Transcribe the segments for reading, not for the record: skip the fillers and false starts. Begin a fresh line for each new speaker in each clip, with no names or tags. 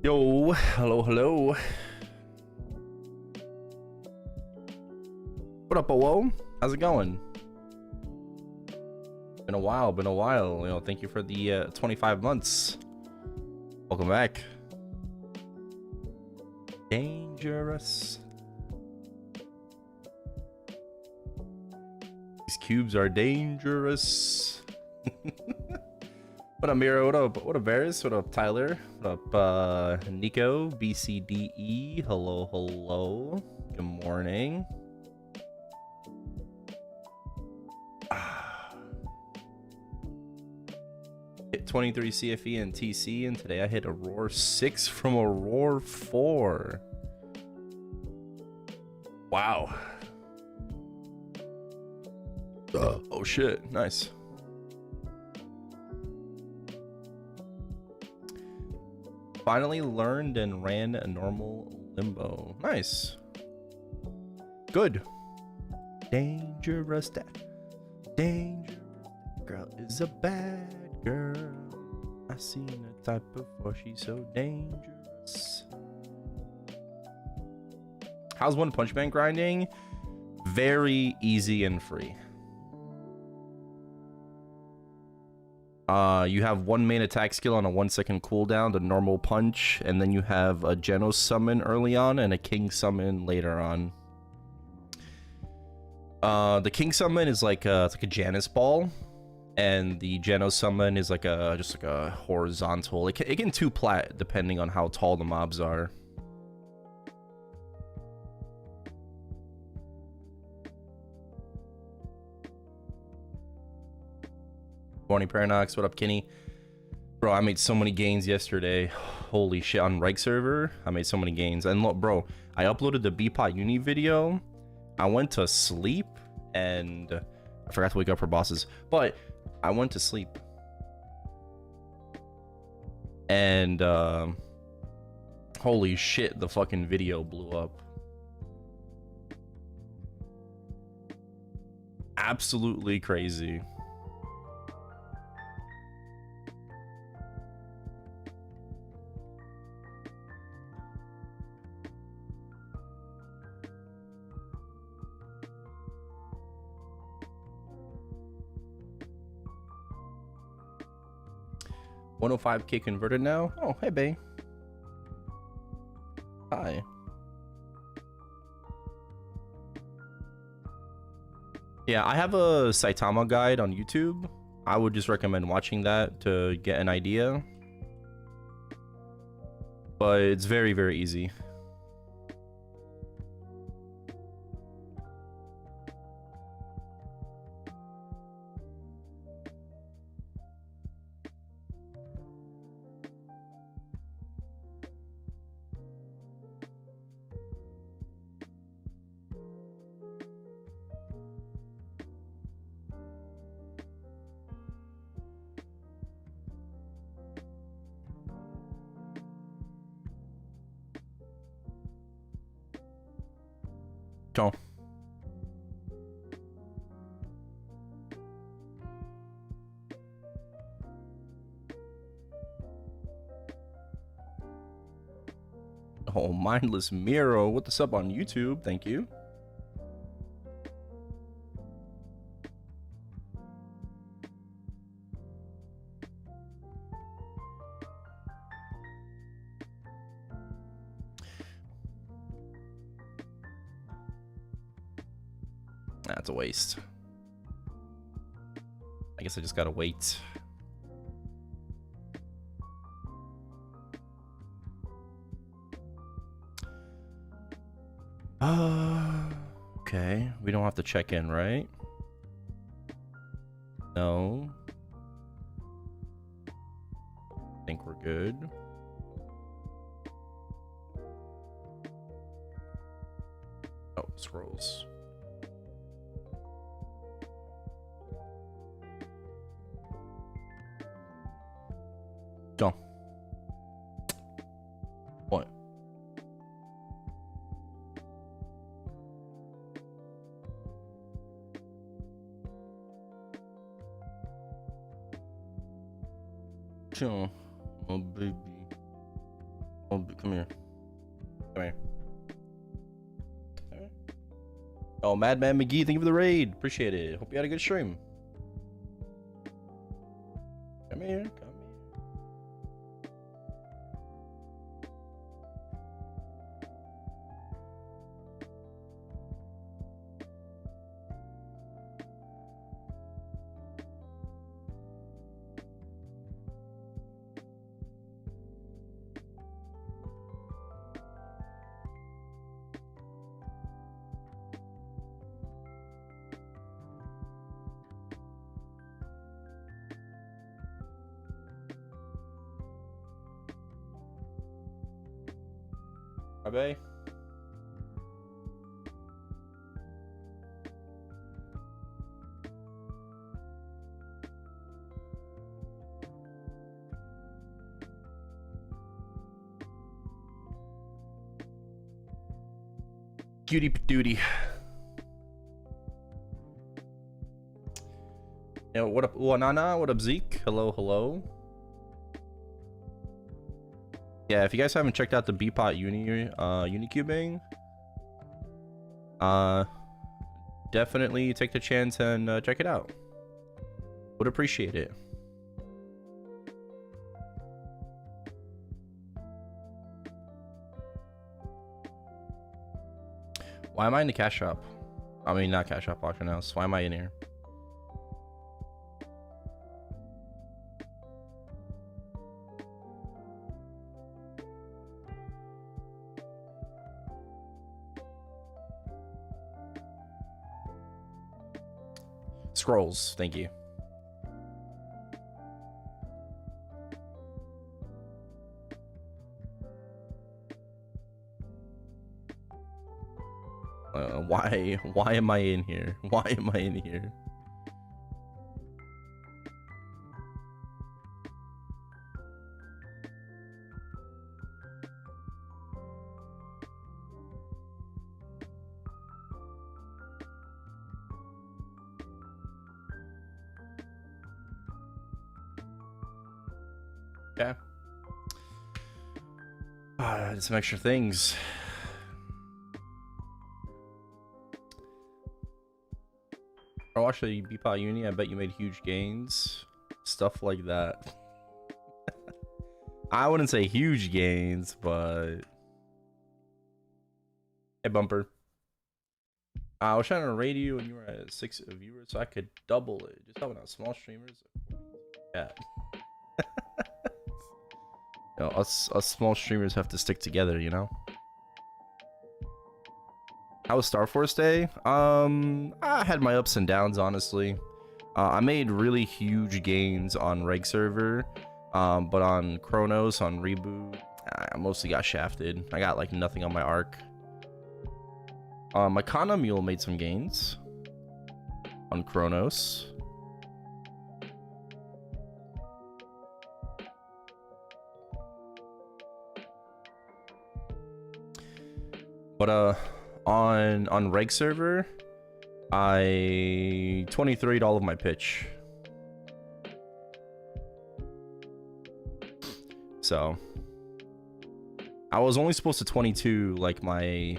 Yo, hello, hello. What up, Owo? How's it going? Been a while, You know, thank you for the 25 months. Welcome back. Dangerous. These cubes are dangerous. What up, Miro? What up? What up, Varys? What up, Tyler? What up, Nico? BCDE. Hello, hello. Good morning. Hit 23 CFE and TC, and today I hit a Roar 6 from a Roar 4. Wow. Oh shit, nice. Finally learned and ran a normal limbo. Nice. Good. Dangerous. Dangerous. Girl is a bad girl. I seen her type before. She's so dangerous. How's One Punch Man grinding? Very easy and free. You have one main attack skill on a 1-second cooldown, the normal punch, and then you have a Genos summon early on and a King summon later on. The King summon is like it's like a Janus ball, and the Genos summon is like just like a horizontal. It can 2-plat depending on how tall the mobs are. Morning Paranox, what up, Kenny? Bro, I made so many gains yesterday. Holy shit, on Reich server, I made so many gains. And look, bro, I uploaded the Bpot uni video. I went to sleep, and I forgot to wake up for bosses, but I went to sleep. And holy shit, the fucking video blew up. Absolutely crazy. $105K converted now. Oh, hey, bae. Hi. Yeah, I have a Saitama guide on YouTube. I would just recommend watching that to get an idea. But it's very, very easy. Ciao. Oh, Mindless Miro, what the sub on YouTube? Thank you. That's a waste. I guess I just gotta wait. Okay. We don't have to check in, right? No. I think we're good. Oh, scrolls. Go. What? Sure, oh baby. Oh, come here. Come here. Oh, Madman McGee, thank you for the raid. Appreciate it. Hope you had a good stream. Come here. Come here. Bye. Cutie patootie. Yo, what up, Nana? What up, Zeke? Hello, hello. Yeah, if you guys haven't checked out the Bpot Unicubing, definitely take the chance and check it out. Would appreciate it. Why am I in the cash shop? I mean, not cash shop, auction house. Why am I in here? Scrolls, thank you. Why am I in here? Why am I in here? Yeah. Did some extra things. I watched the Bpot Uni. I bet you made huge gains. Stuff like that. I wouldn't say huge gains, but hey, Bumper. I was trying to rate you when you were at 6 viewers, so I could double it. Just helping out small streamers. Yeah. You know, us small streamers have to stick together, you know. How was Star Force Day? I had my ups and downs, honestly. I made really huge gains on Reg server, but on Chronos, on Reboot, I mostly got shafted. I got like nothing on my arc. My Kana Mule made some gains on Chronos. But on Reg server, I 23'd all of my pitch. So I was only supposed to 22 like my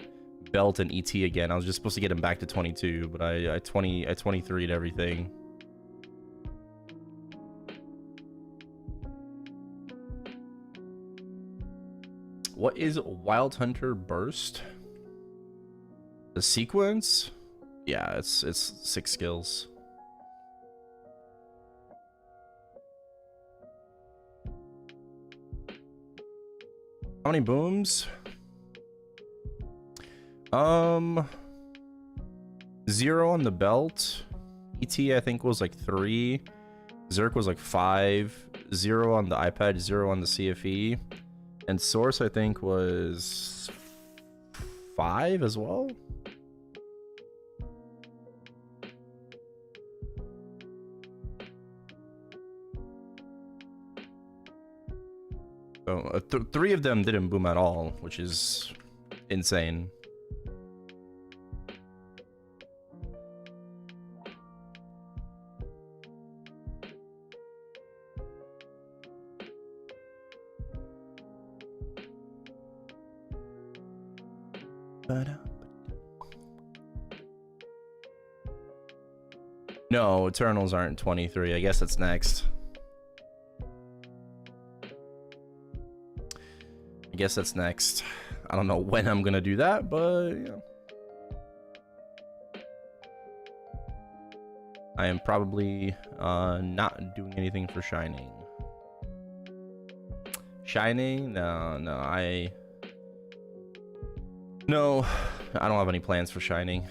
belt and ET again. I was just supposed to get him back to 22, but I 23'd everything. What is Wild Hunter Burst? The sequence? Yeah, it's 6 skills. How many booms? 0 on the belt. ET I think was like 3. Zerk was like 5. 0 on the iPad, 0 on the CFE. And Source I think was 5 as well. So 3 of them didn't boom at all, which is insane. No, Eternals aren't 23. I guess that's next. I guess that's next. I don't know when I'm gonna do that, but you know. I am probably not doing anything for Shining. Shining? No, I don't have any plans for Shining.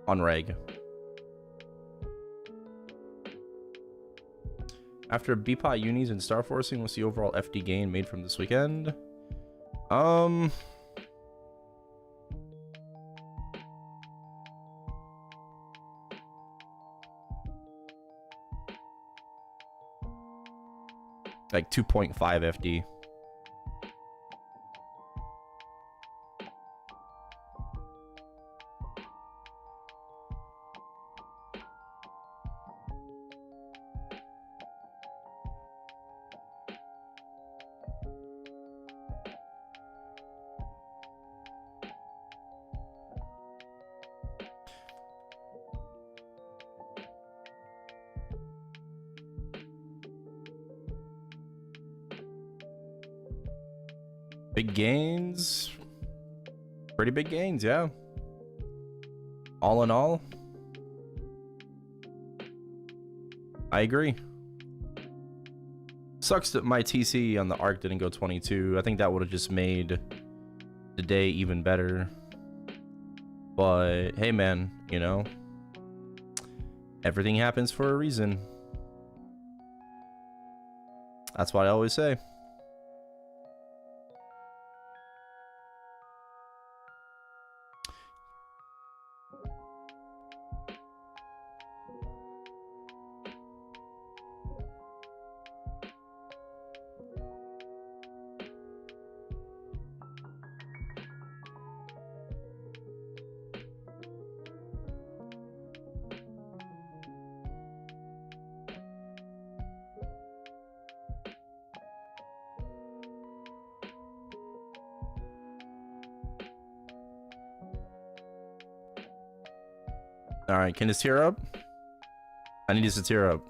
On reg. After BPOT unis and Star Forcing, what's the overall FD gain made from this weekend? Like 2.5 FD. Big gains. Pretty big gains, yeah. All in all, I agree. Sucks that my TC on the arc didn't go 22. I think that would have just made the day even better. But hey, man, you know, everything happens for a reason. That's what I always say. All right, can this tear up? I need this to tear up.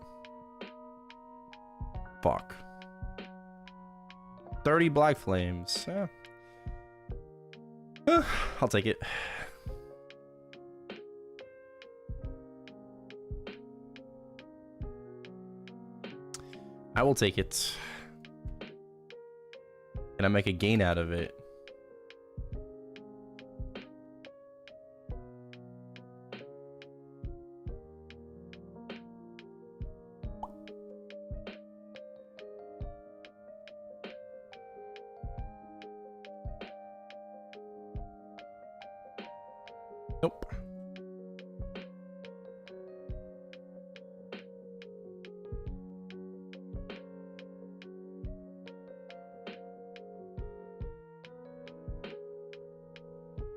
Fuck. 30 black flames. Yeah. I'll take it. I will take it. Can I make a gain out of it? Nope.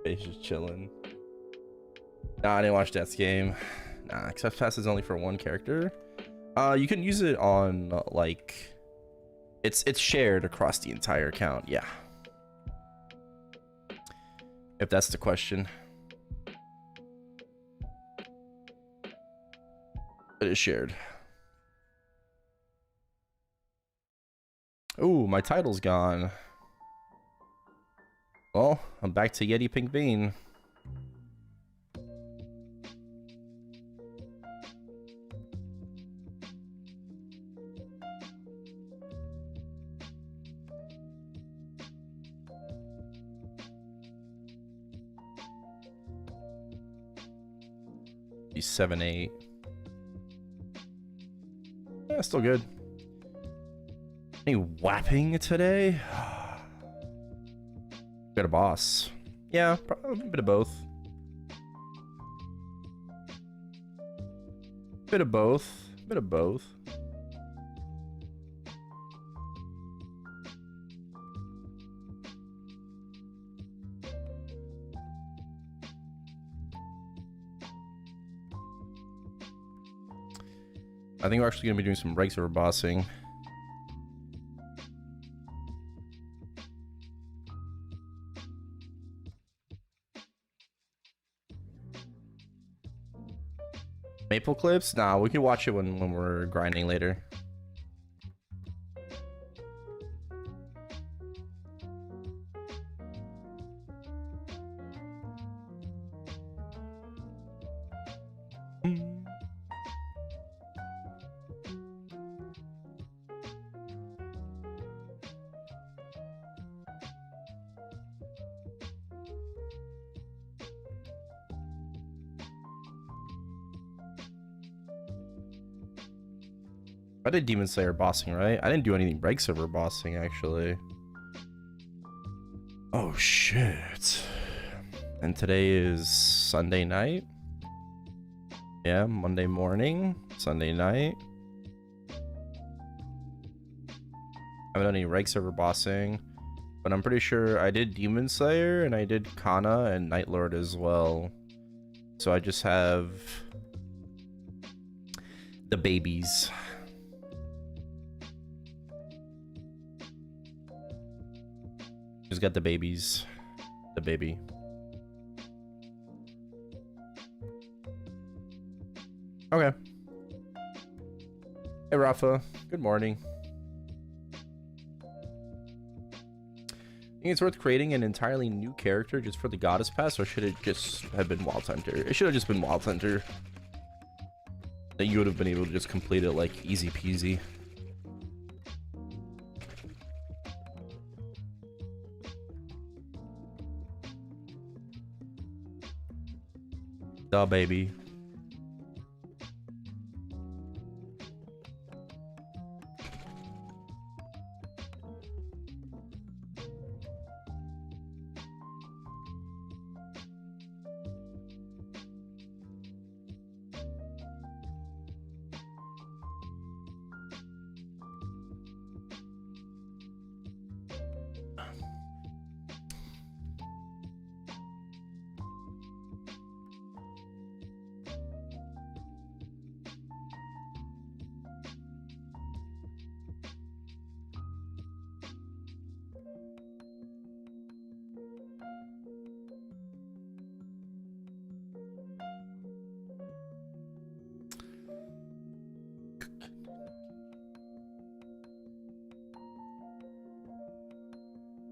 He's just chilling. Nah, I didn't watch Death's game. Nah, accept pass is only for one character. You can use it on like it's shared across the entire account. Yeah. If that's the question. It is shared. Ooh, my title's gone. Well, I'm back to Yeti Pink Bean. He's 7-8. Yeah, still good. Any whapping today? Got a boss. Yeah, probably a bit of both. Bit of both. Bit of both. I think we're actually going to be doing some breaks over bossing. Maple clips? Nah, we can watch it when we're grinding later. I did Demon Slayer bossing, right? I didn't do anything break server bossing, actually. Oh, shit. And today is Sunday night? Yeah, Monday morning, Sunday night. I haven't done any reg server bossing, but I'm pretty sure I did Demon Slayer and I did Kana and Night Lord as well. So I just have the babies. Just got the babies. The baby. Okay. Hey, Rafa. Good morning. Think it's worth creating an entirely new character just for the Goddess Pass, or should it just have been Wild Hunter? It should have just been Wild Hunter. That you would have been able to just complete it like easy peasy. Duh, baby.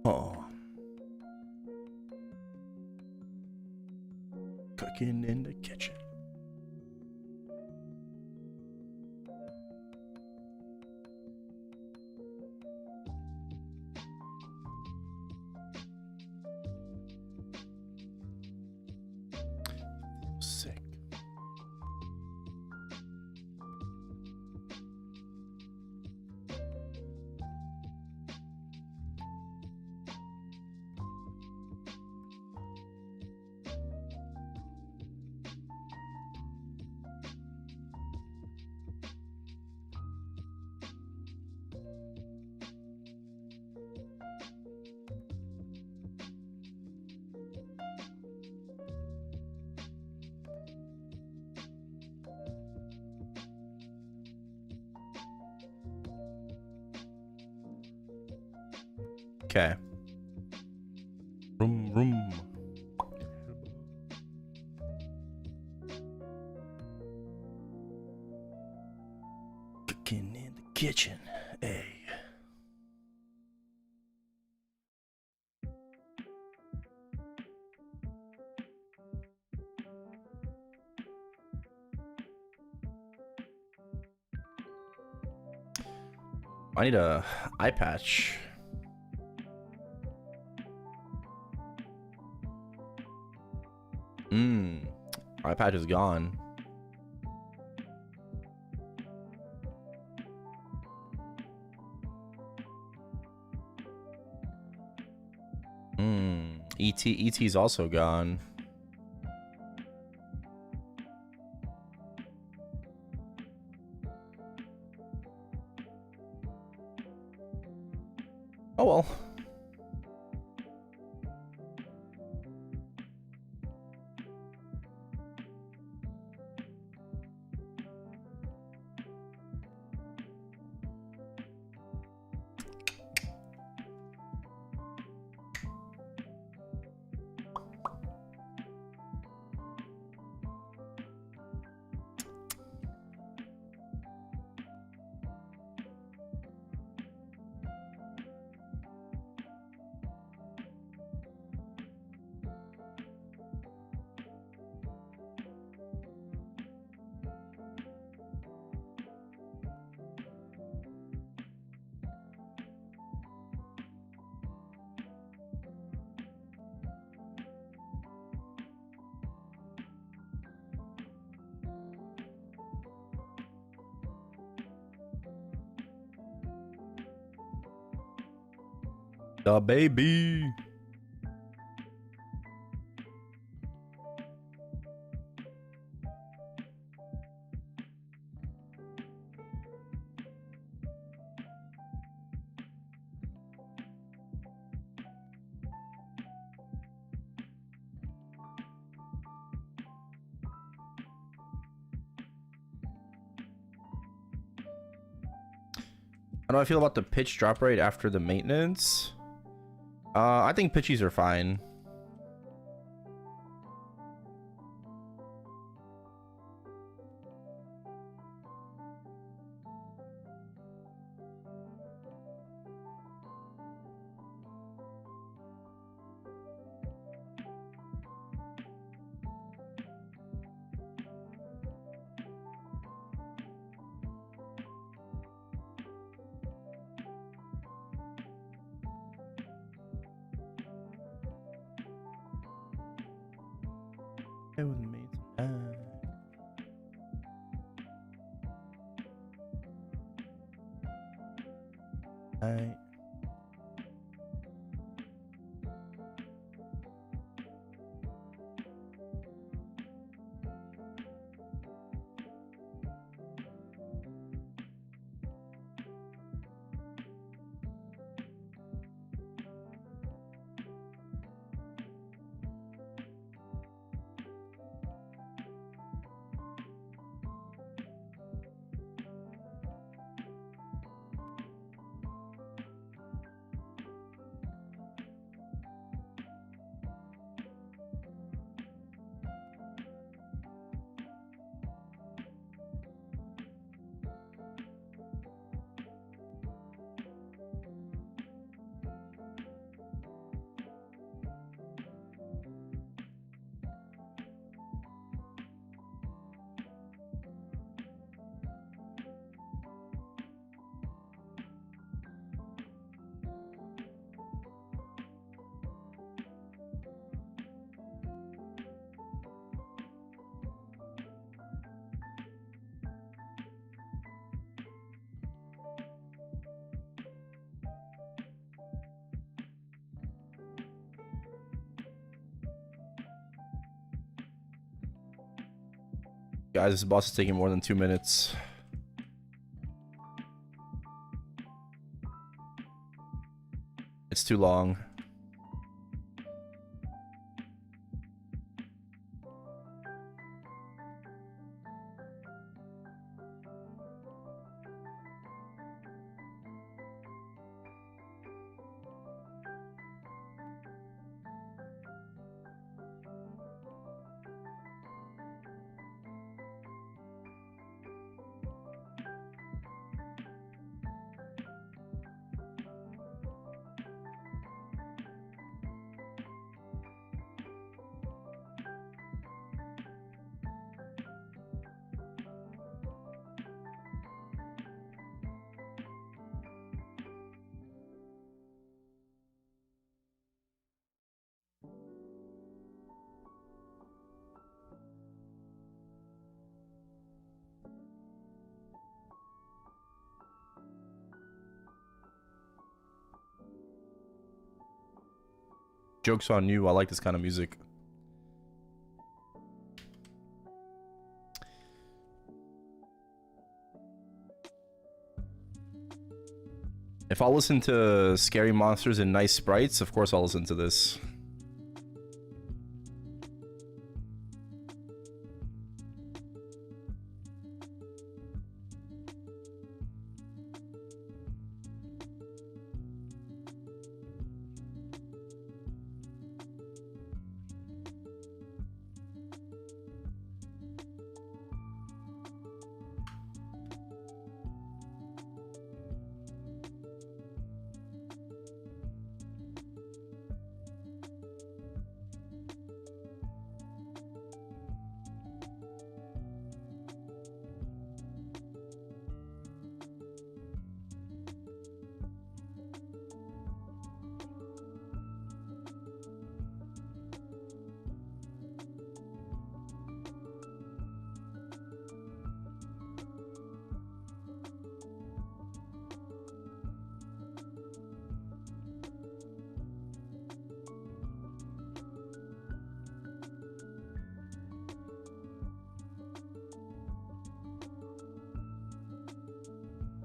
Oh. Cooking in the kitchen. Sick. Okay. Room, room. Cooking in the kitchen. Hey. I need a eye patch. Eye patch is gone. ET's also gone. Oh well. The baby. How do I feel about the pitch drop rate after the maintenance? I think pitchies are fine. It was made I Guys, this boss is taking more than 2 minutes. It's too long. Joke's on you. I like this kind of music. If I'll listen to scary monsters and nice sprites, of course I'll listen to this.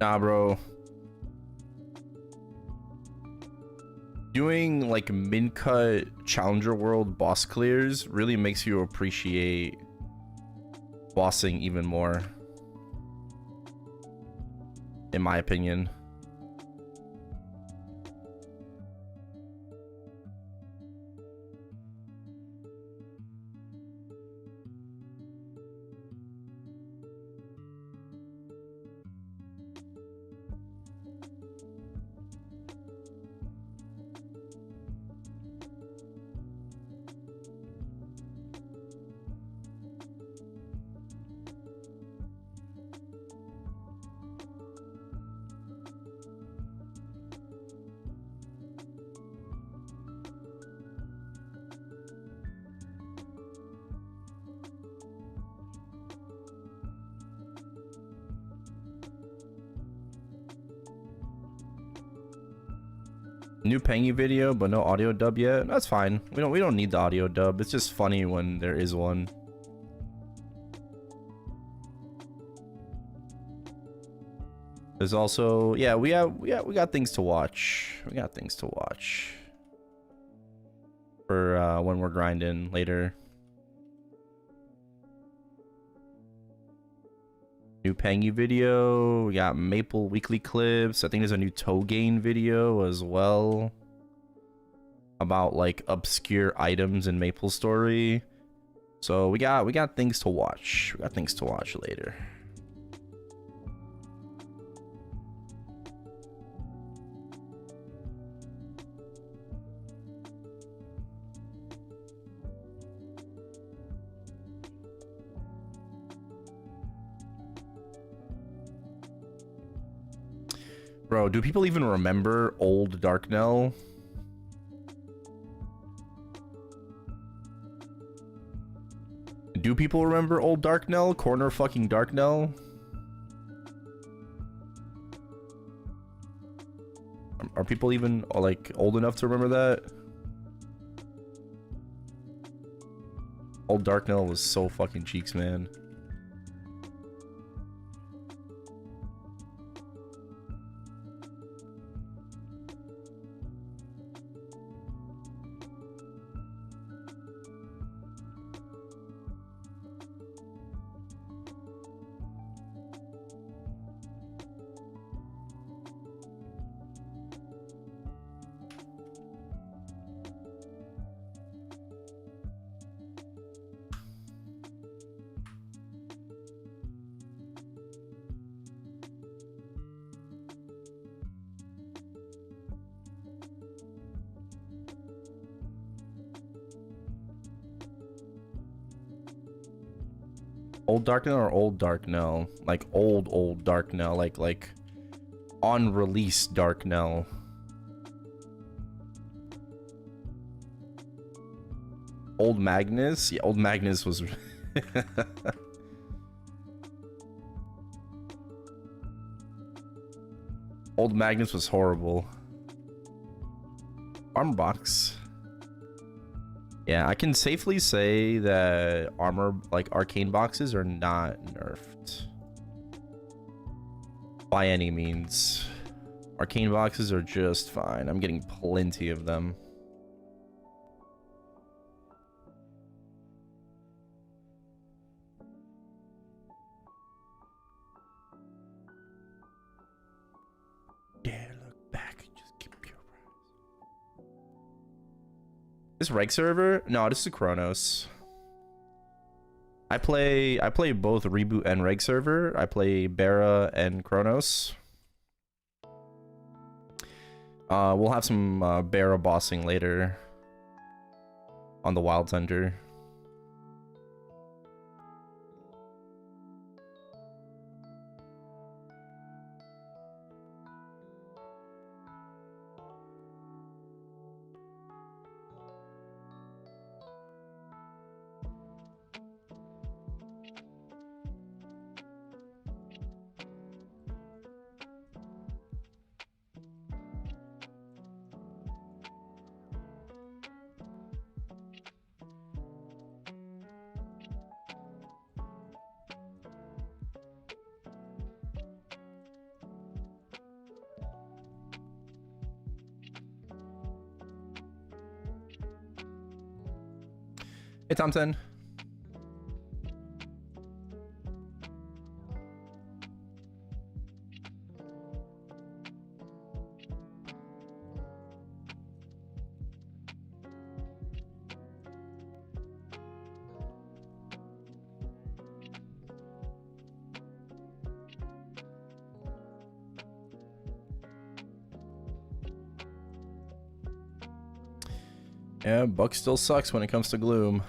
Nah, bro. Doing like min-cut Challenger World boss clears really makes you appreciate bossing even more, in my opinion. New Pengy video, but no audio dub yet. That's fine. We don't need the audio dub. It's just funny when there is one. There's also, yeah, we got things to watch. We got things to watch for when we're grinding later. New Pengy video. We got Maple weekly clips. I think there's a new Toe Gain video as well about like obscure items in MapleStory. So we got things to watch. We got things to watch later. Bro, do people even remember old Darknell? Do people remember old Darknell? Corner fucking Darknell? Are people even like old enough to remember that? Old Darknell was so fucking cheeks, man. Old Darknell or old Darknell? Like old Darknell, like on release Darknell. Old Magnus? Yeah, old Magnus was Old Magnus was horrible. Armor box. Yeah, I can safely say that armor, like arcane boxes, are not nerfed by any means. Arcane boxes are just fine. I'm getting plenty of them. Yeah, look back and just keep your eyes. This reg server? No, this is Chronos. I play both reboot and reg server. I play Bara and Chronos. We'll have some Bara bossing later on the Wild Hunter. Hey, Thompson. Yeah, Buck still sucks when it comes to Gloom.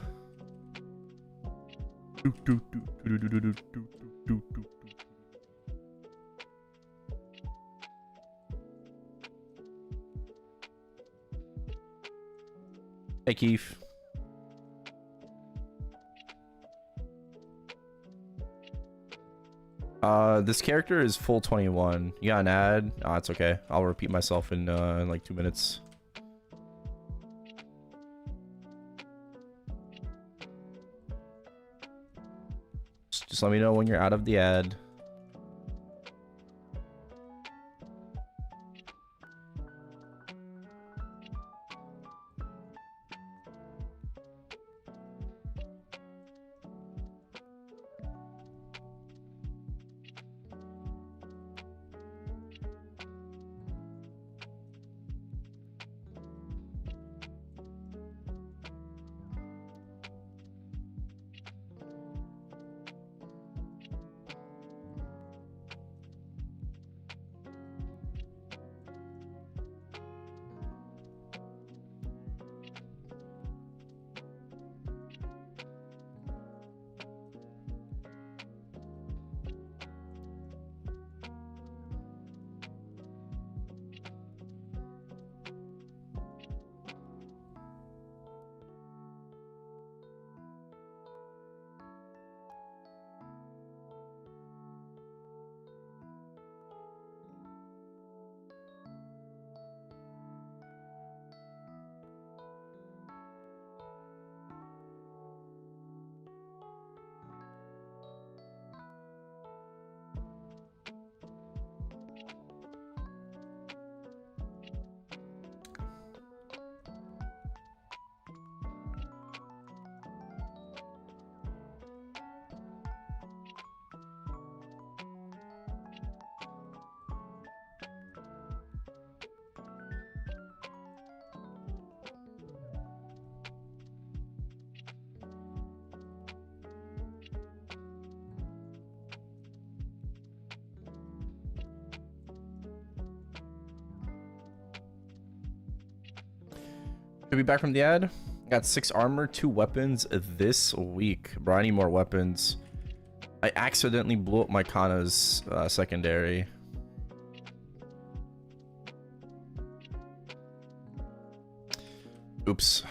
Hey, Keith. This character is full 21. You got an ad? Ah, it's okay. I'll repeat myself in like 2 minutes. Just let me know when you're out of the ad. Should be back from the ad. Got 6 armor, 2 weapons this week. Bro, I need more weapons. I accidentally blew up my Kana's secondary. Oops.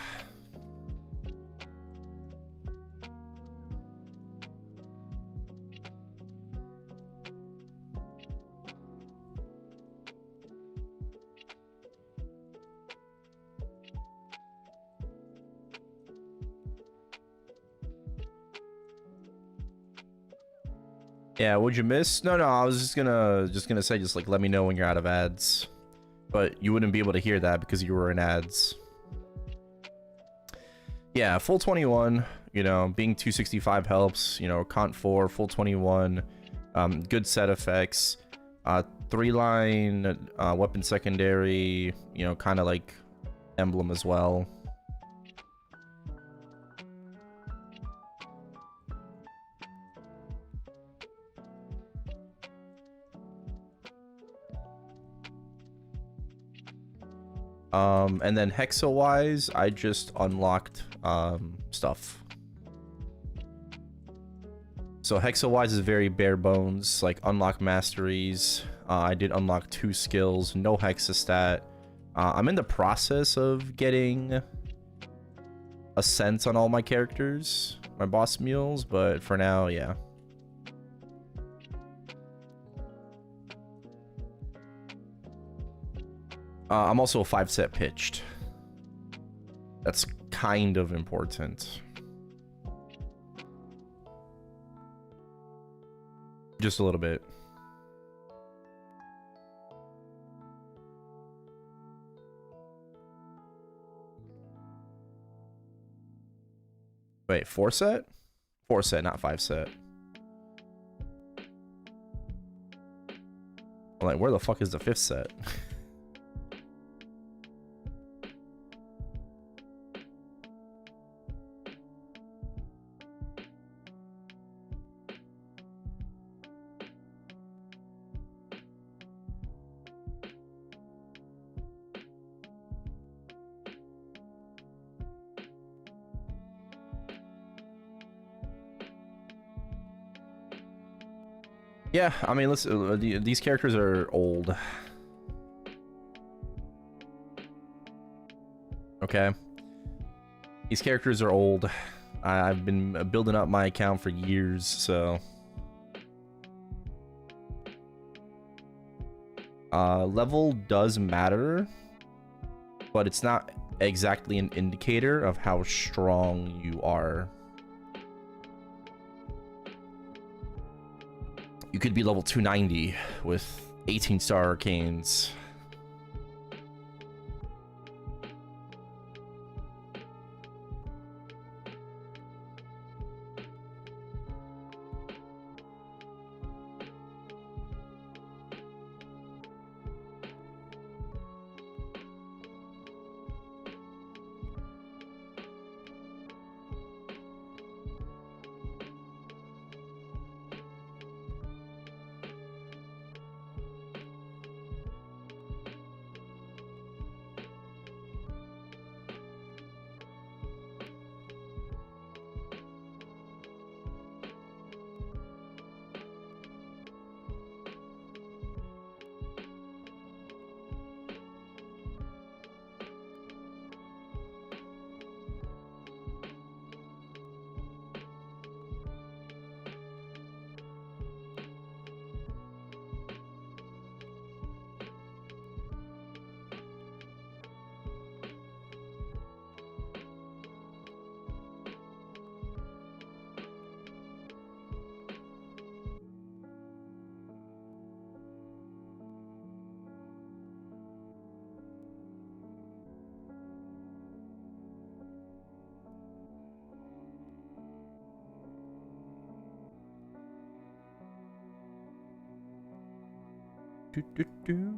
Yeah, what'd you miss? No, I was just gonna say, just like let me know when you're out of ads. But you wouldn't be able to hear that because you were in ads. Yeah, full 21, you know, being 265 helps, you know, Cont 4, full 21, good set effects, 3-line weapon secondary, you know, kind of like emblem as well. And then hexa-wise, I just unlocked stuff. So hexa-wise is very bare bones, like unlock masteries. I did unlock 2 skills, no hexa stat. I'm in the process of getting a sense on all my characters, my boss mules, but for now, yeah. I'm also a 5-set pitched. That's kind of important. Just a little bit. Wait, 4 set? 4 set, not 5 set. I'm like, where the fuck is the 5th set? Yeah, I mean, listen, these characters are old. Okay. These characters are old. I've been building up my account for years, so... level does matter, but it's not exactly an indicator of how strong you are. You could be level 290 with 18-star arcanes. Do, do, do.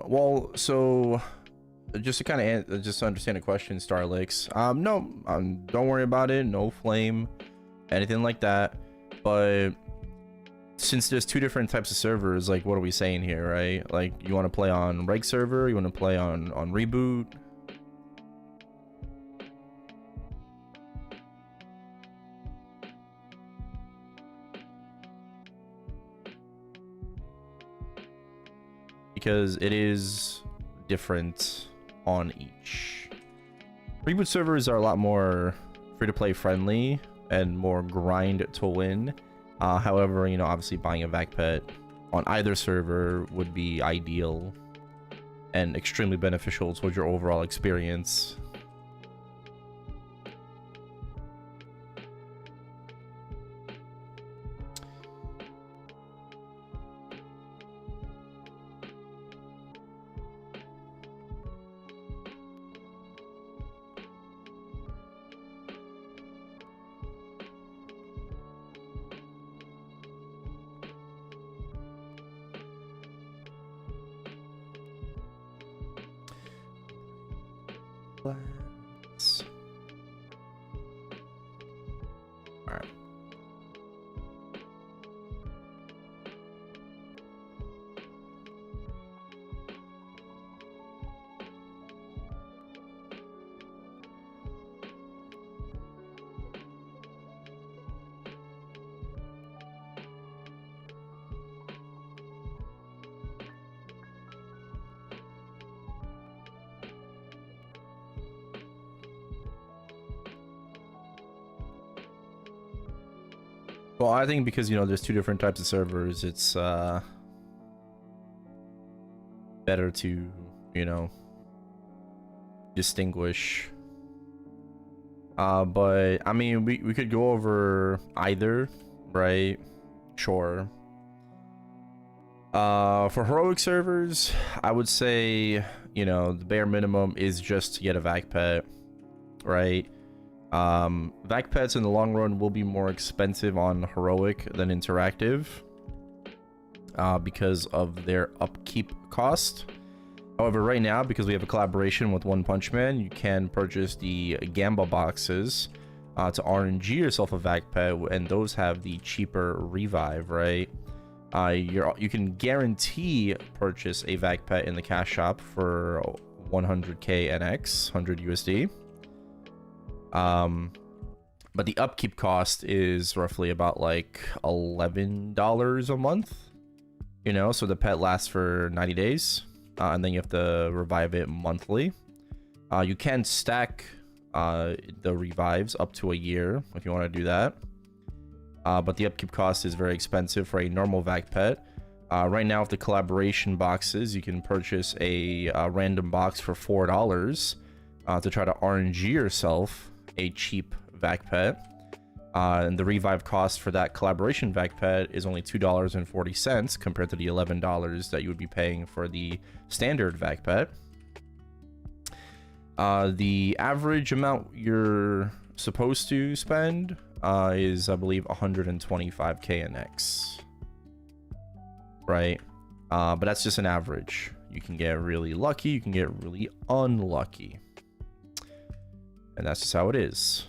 Well, so just to kind of just to understand the question, Starlix. No, don't worry about it. No flame, anything like that. But since there's 2 different types of servers, like, what are we saying here, right? Like, you want to play on reg server, you want to play on reboot. Because it is different on each. Reboot servers are a lot more free-to-play friendly and more grind to win. However, you know, obviously buying a vac pet on either server would be ideal and extremely beneficial towards your overall experience. Let's... All right. Well, I think because, you know, there's two different types of servers, it's better to, you know, distinguish. But I mean, we could go over either, right? Sure. For heroic servers, I would say, you know, the bare minimum is just to get a vac pet, right? Vac pets in the long run will be more expensive on heroic than interactive, because of their upkeep cost. However, right now, because we have a collaboration with One Punch Man, you can purchase the Gamba boxes to RNG yourself a vac pet, and those have the cheaper revive, right? You can guarantee purchase a vac pet in the cash shop for 100k NX, 100 USD. But the upkeep cost is roughly about like $11 a month, you know, so the pet lasts for 90 days, and then you have to revive it monthly. You can stack the revives up to a year if you want to do that. But the upkeep cost is very expensive for a normal vac pet. Right now with the collaboration boxes, you can purchase a random box for $4 to try to RNG yourself a cheap vac pet. And the revive cost for that collaboration vac pet is only $2.40 compared to the $11 that you would be paying for the standard vac pet. The average amount you're supposed to spend is, I believe, 125k NX, right? But that's just an average. You can get really lucky, you can get really unlucky, and that's just how it is.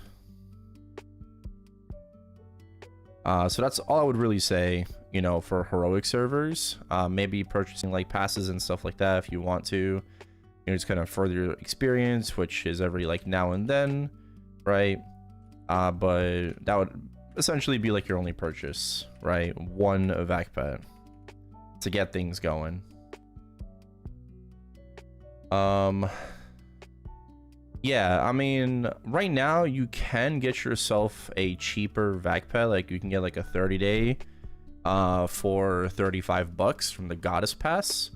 So that's all I would really say, you know, for heroic servers. Maybe purchasing like passes and stuff like that if you want to, you know, just kind of further your experience, which is every like now and then, right? But that would essentially be like your only purchase, right? One vac pet to get things going. Yeah, I mean, right now you can get yourself a cheaper vac pet. Like you can get like a 30-day for $35 from the Goddess Pass.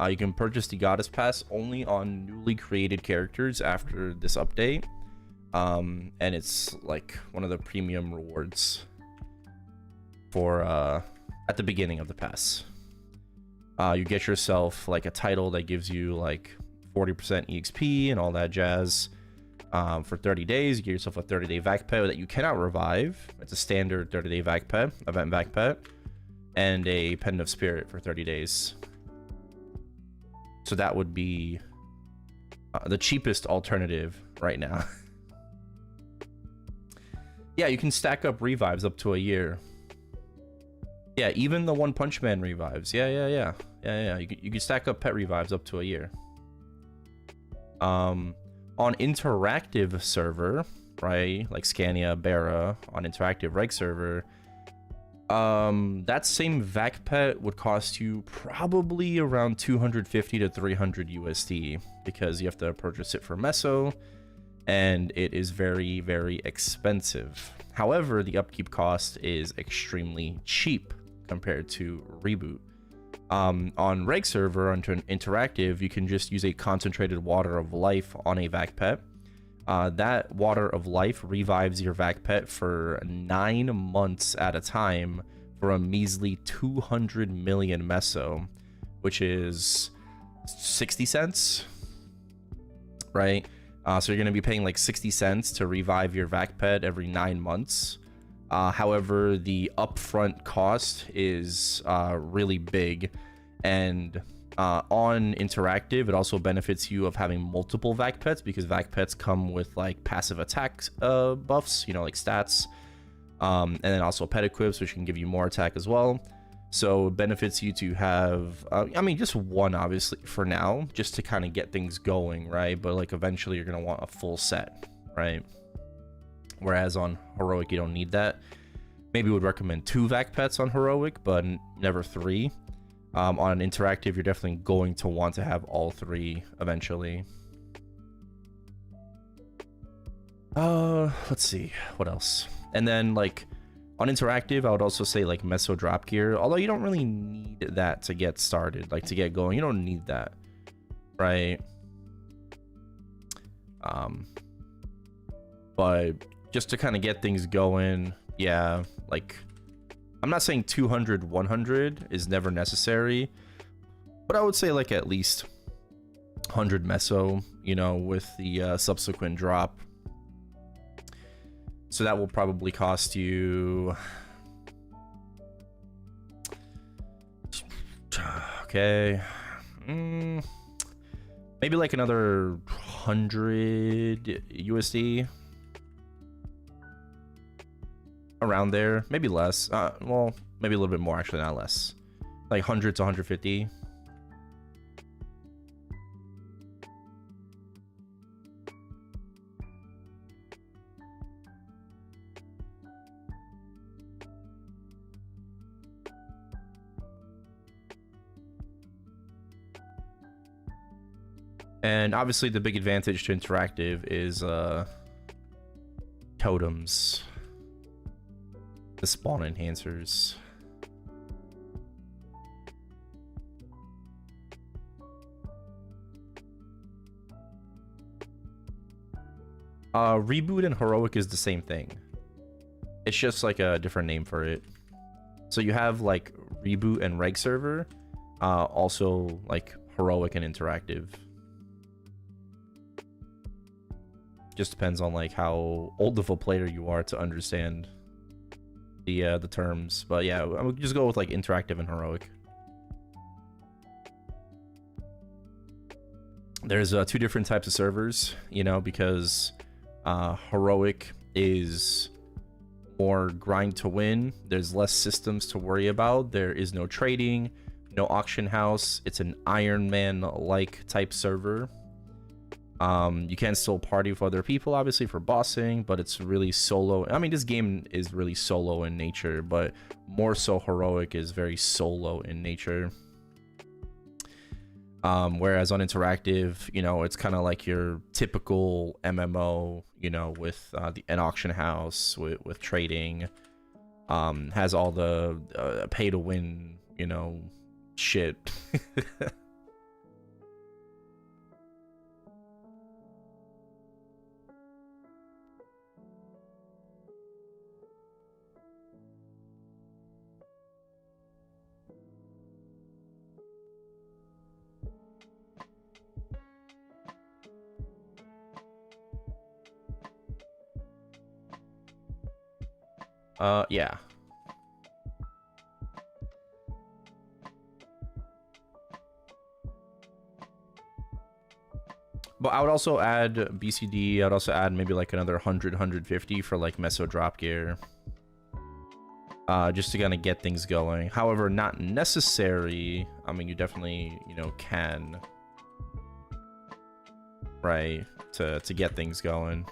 You can purchase the Goddess Pass only on newly created characters after this update. And it's like one of the premium rewards for at the beginning of the pass. You get yourself like a title that gives you like 40% EXP and all that jazz. For 30 days, you get yourself a 30-day vac pet that you cannot revive. It's a standard 30-day vac pet, event vac pet, and a Pen of Spirit for 30 days. So that would be the cheapest alternative right now. Yeah, you can stack up revives up to a year. Yeah, even the One Punch Man revives. Yeah. You can stack up pet revives up to a year. On interactive server, right, like Scania, Bara, on interactive reg server, that same vac pet would cost you probably around 250 to 300 USD because you have to purchase it for Meso, and it is very, very expensive. However, the upkeep cost is extremely cheap compared to Reboot. On reg server, on interactive, you can just use a concentrated water of life on a vac pet. That water of life revives your vac pet for 9 months at a time for a measly 200 million meso, which is 60 cents, right? So you're going to be paying like 60 cents to revive your vac pet every 9 months. However, the upfront cost is really big, and on interactive, it also benefits you of having multiple vac pets because vac pets come with like passive attack buffs, you know, like stats, and then also pet equips, which can give you more attack as well. So it benefits you to have, I mean, just one obviously for now, just to kind of get things going, right? But like eventually you're gonna want a full set, right? Whereas on heroic, you don't need that. Maybe would recommend 2 vac pets on heroic, but never 3. On interactive, you're definitely going to want to have all 3 eventually. Let's see what else. And then like On interactive, I would also say like meso drop gear, although you don't really need that to get started, like to get going. You don't need that, right? But just to kind of get things going, yeah, like I'm not saying 200, 100 is never necessary, but I would say like at least 100 meso, you know, with the subsequent drop. So that will probably cost you, okay, maybe like another 100 USD, around there, maybe less. Well, maybe a little bit more, actually, not less, like 100 to 150. And obviously the big advantage to interactive is totems, the spawn enhancers. Reboot and heroic is the same thing. It's just like a different name for it. So you have like reboot and reg server, also like heroic and interactive. Just depends on like how old of a player you are to understand the terms. But yeah, I would just go with like interactive and heroic. There's two different types of servers, you know, because heroic is more grind to win. There's less systems to worry about. There is no trading, no auction house. It's an Iron Man like type server. You can still party with other people, obviously, for bossing, but it's really solo. I mean, this game is really solo in nature, but more so heroic is very solo in nature. Whereas on interactive, you know, it's kind of like your typical MMO, you know, with an auction house, with trading, has all the pay to win, you know, shit. Yeah. But I would also add BCD. I'd also add maybe like another 100, 150 for like meso drop gear. Just to kind of get things going. However, not necessary. I mean, you definitely, you know, can. Right. To get things going.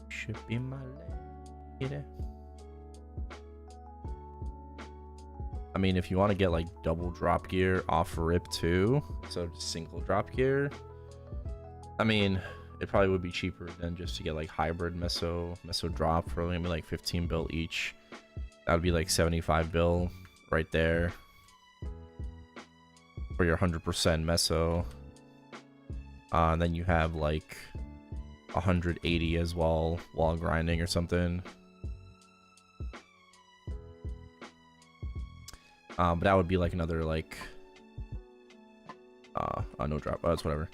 Should be my lady. I mean, if you want to get like double drop gear off rip too, so just single drop gear, I mean, it probably would be cheaper than just to get like hybrid meso drop for maybe like 15 bill each. That would be like 75 bill right there for your 100% meso. And then you have like 180 as well while grinding or something. But that would be like another like no drop. Oh, it's whatever.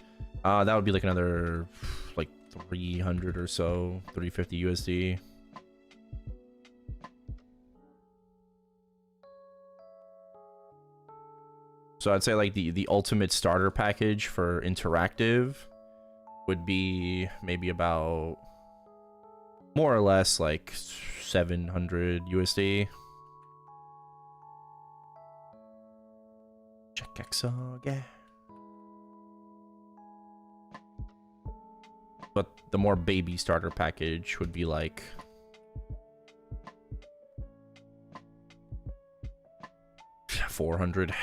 That would be like another like 300 or so, 350 USD. So I'd say like the ultimate starter package for interactive would be maybe about more or less like 700 USD. Check XO, yeah. But the more baby starter package would be like 400.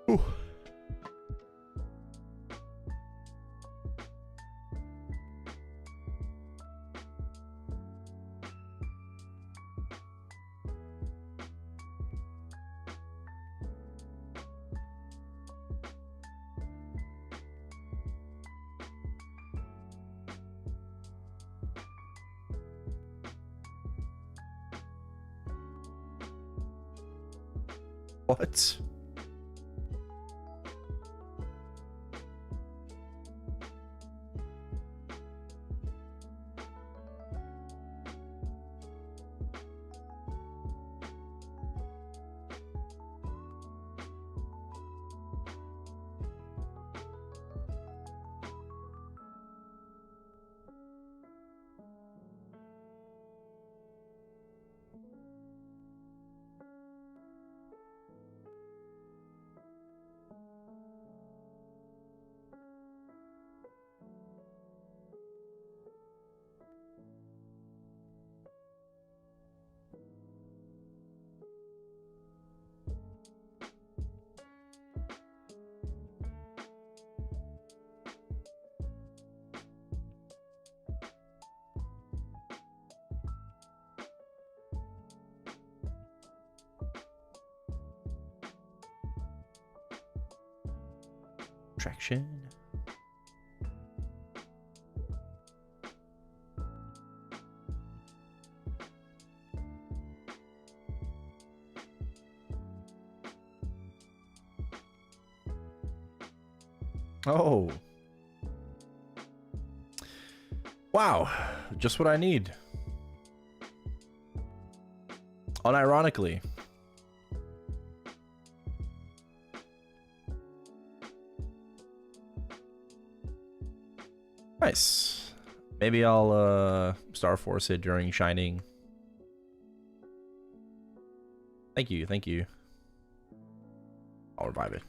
Ooh. What? Traction. Oh. Wow. Just what I need. Unironically. Nice. Maybe I'll Star Force it during Shining. Thank you, thank you. I'll revive it.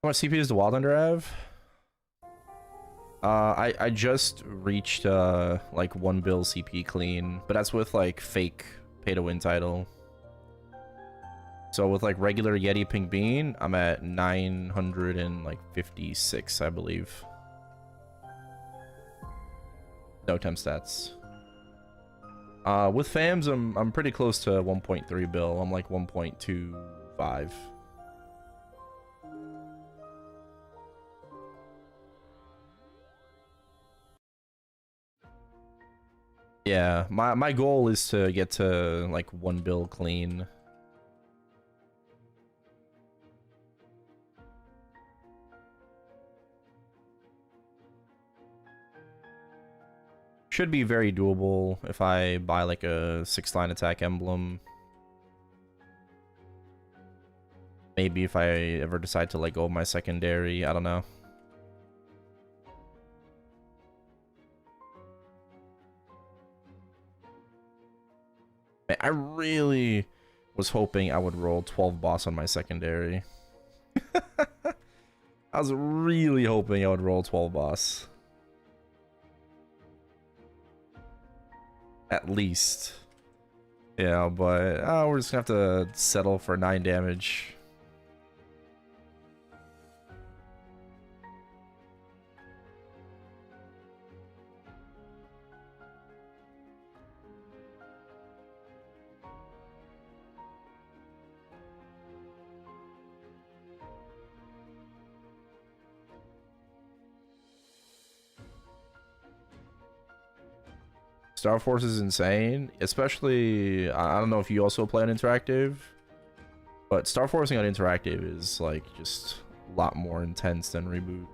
How much CPU does the Wild Under have? I just reached like 1 bill CP clean, but that's with like fake pay to win title. So with like regular Yeti Pink Bean, I'm at 956, I believe. No temp stats. With FAMs, I'm pretty close to 1.3 bill. I'm like 1.25. Yeah, my goal is to get to like 1 bill clean. Should be very doable if I buy like a 6-line attack emblem. Maybe if I ever decide to let go of my secondary, I don't know. I really was hoping I would roll 12 boss on my secondary. I was really hoping I would roll 12 boss. At least. Yeah, but we're just gonna have to settle for 9 damage. Star Force is insane, especially I don't know if you also play on interactive, but Star Forcing on interactive is like just a lot more intense than Reboot.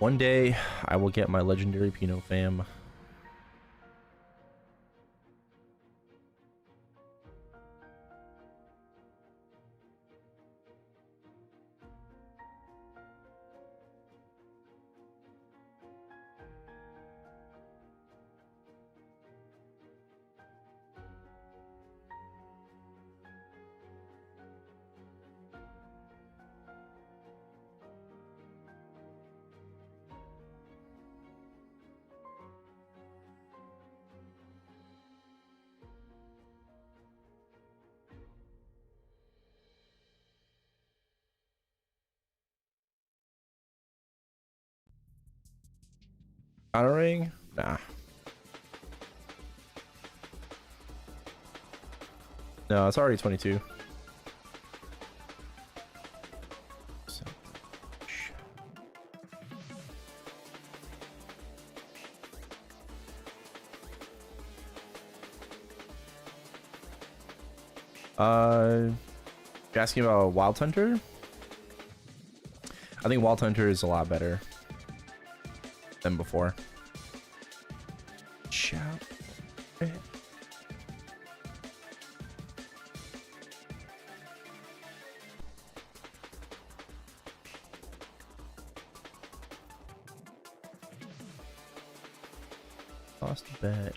One day, I will get my legendary Pinot fam. Honoring? Nah. No, it's already 22. You're asking about Wild Hunter? I think Wild Hunter is a lot better than before. Shout. Lost a bet.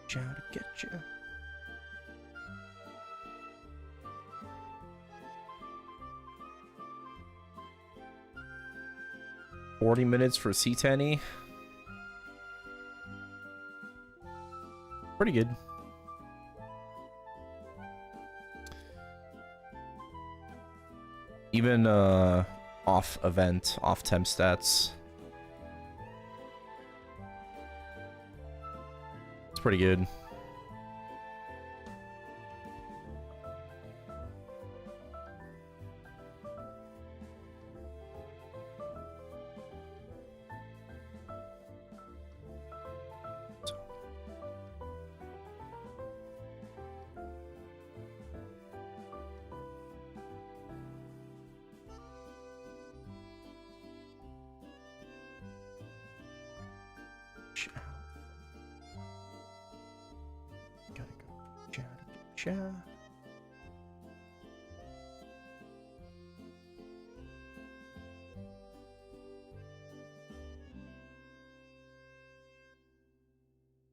To get you. $40 minutes for C10E. Pretty good. Even off event, off temp stats. Pretty good.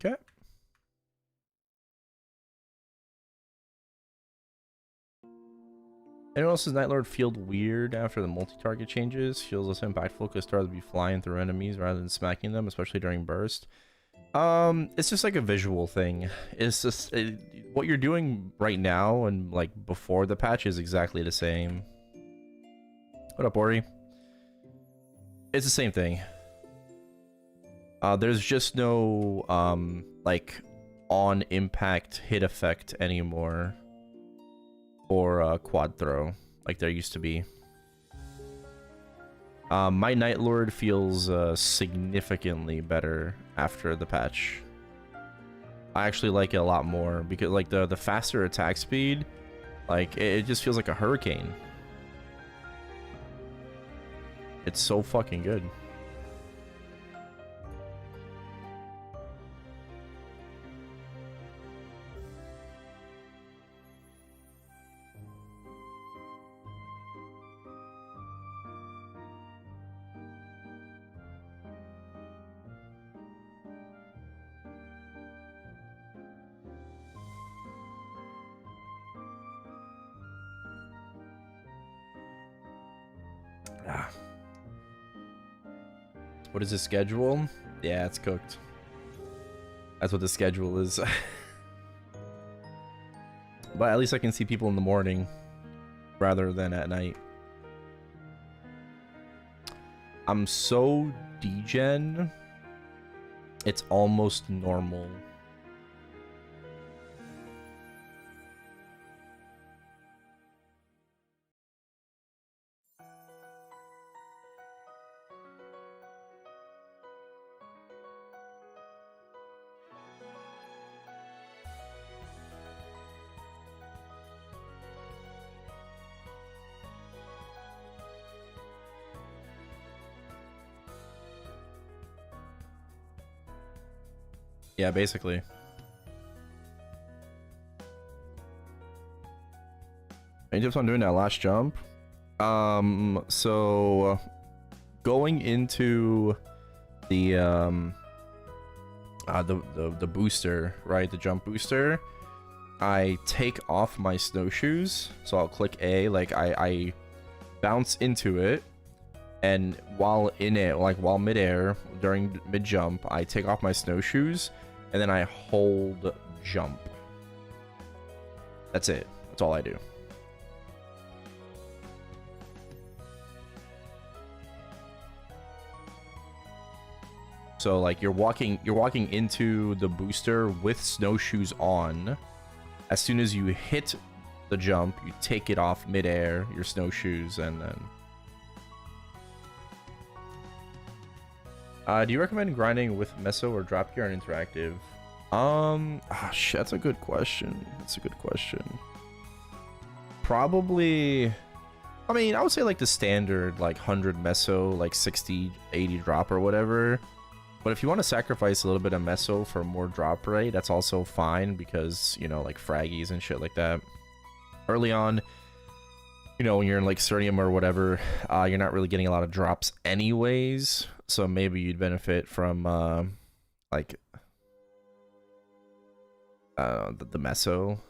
Okay. Anyone else's Night Lord feel weird after the multi-target changes? Feels less impactful because stars would be flying through enemies rather than smacking them, especially during burst. It's just like a visual thing. It's just what you're doing right now and like before the patch is exactly the same. What up, Ori? It's the same thing. There's just no like on impact hit effect anymore for quad throw like there used to be. My Night Lord feels significantly better after the patch. I actually like it a lot more because like the faster attack speed, like it just feels like a hurricane. It's so fucking good. What is the schedule? Yeah, it's cooked. That's what the schedule is. But at least I can see people in the morning rather than at night. I'm so degen. It's almost normal. Yeah, basically. Any tips on doing that last jump? So going into the booster, right? The jump booster, I take off my snowshoes. So I'll click A, like I bounce into it, and while in it, like while midair during mid jump, I take off my snowshoes and then I hold jump. That's it. That's all I do. So like you're walking into the booster with snowshoes on. As soon as you hit the jump, you take it off midair, your snowshoes, and then do you recommend grinding with meso or drop gear and interactive? Shit, that's a good question. That's a good question. Probably, I mean, I would say like the standard, like 100 meso, like 60, 80 drop or whatever. But if you want to sacrifice a little bit of meso for more drop rate, that's also fine because, you know, like fraggies and shit like that. Early on, you know, when you're in like Cernium or whatever, you're not really getting a lot of drops anyways. So maybe you'd benefit from like the meso.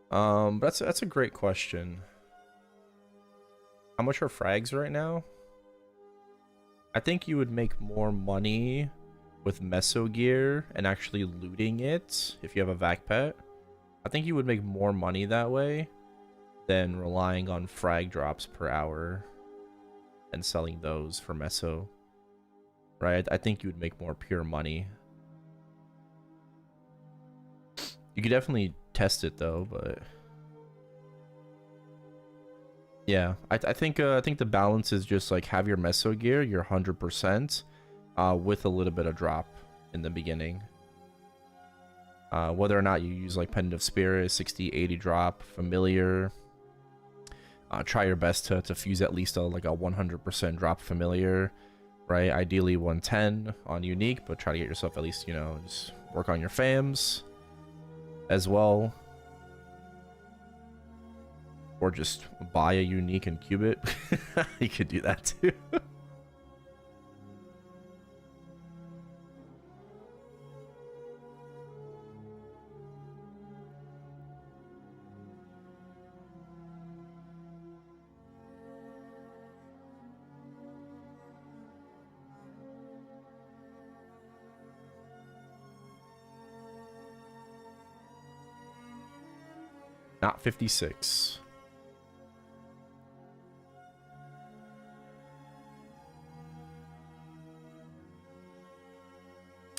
But that's a great question. How much are frags right now? I think you would make more money with meso gear and actually looting it if you have a vac pet. I think you would make more money that way than relying on frag drops per hour and selling those for meso. Right? I think you would make more pure money. You could definitely test it though, but yeah, I think the balance is just like have your meso gear, your 100%, with a little bit of drop in the beginning. Whether or not you use like Pendant of Spirit, 60, 80 drop, familiar. Try your best to fuse at least like a 100% drop familiar, right? Ideally 110 on unique, but try to get yourself at least, you know, just work on your fams as well. Or just buy a unique and cube it. You could do that too. Not 56.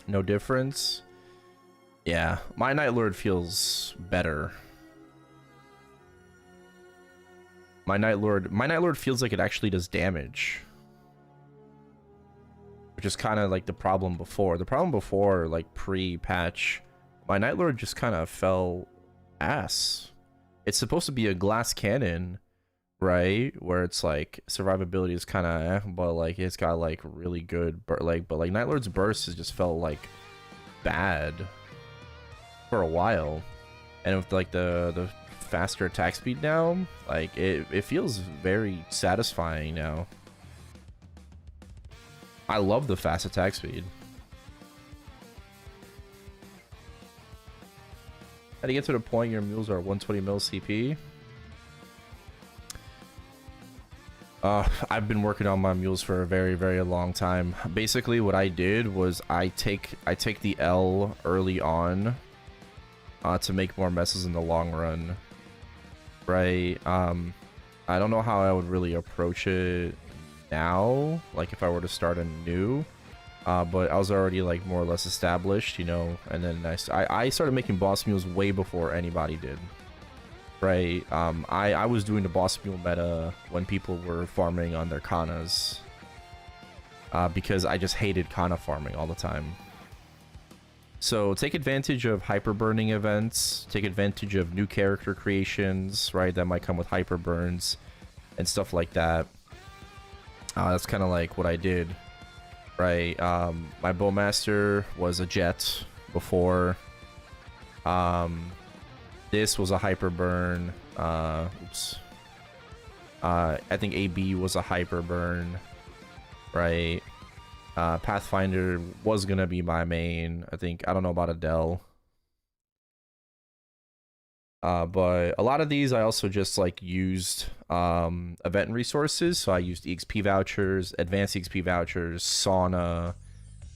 No difference. Yeah, my Night Lord feels better. My Night Lord feels like it actually does damage. Which is kind of like the problem before. The problem before, like pre-patch, my Night Lord just kind of fell ass. It's supposed to be a glass cannon, right? Where it's like survivability is kind of but like it's got like really good but like Night Lord's burst has just felt like bad for a while. And with like the faster attack speed now, like it feels very satisfying now. I love the fast attack speed. How to get to the point your mules are 120 mil CP? I've been working on my mules for a very, very long time. Basically, what I did was I take the L early on to make more messes in the long run. Right? I don't know how I would really approach it now, like if I were to start anew. But I was already like more or less established, you know, and then I started making boss mules way before anybody did. Right, I was doing the boss mule meta when people were farming on their Kanas. Because I just hated Kana farming all the time. So take advantage of hyper burning events, take advantage of new character creations, right, that might come with hyper burns and stuff like that. That's kind of like what I did, right? My Bowmaster was a jet before. This was a hyper burn. Oops. I think AB was a hyper burn, right? Pathfinder was gonna be my main. I don't know about Adele. But a lot of these I also just like used event resources. So I used EXP vouchers, advanced EXP vouchers, sauna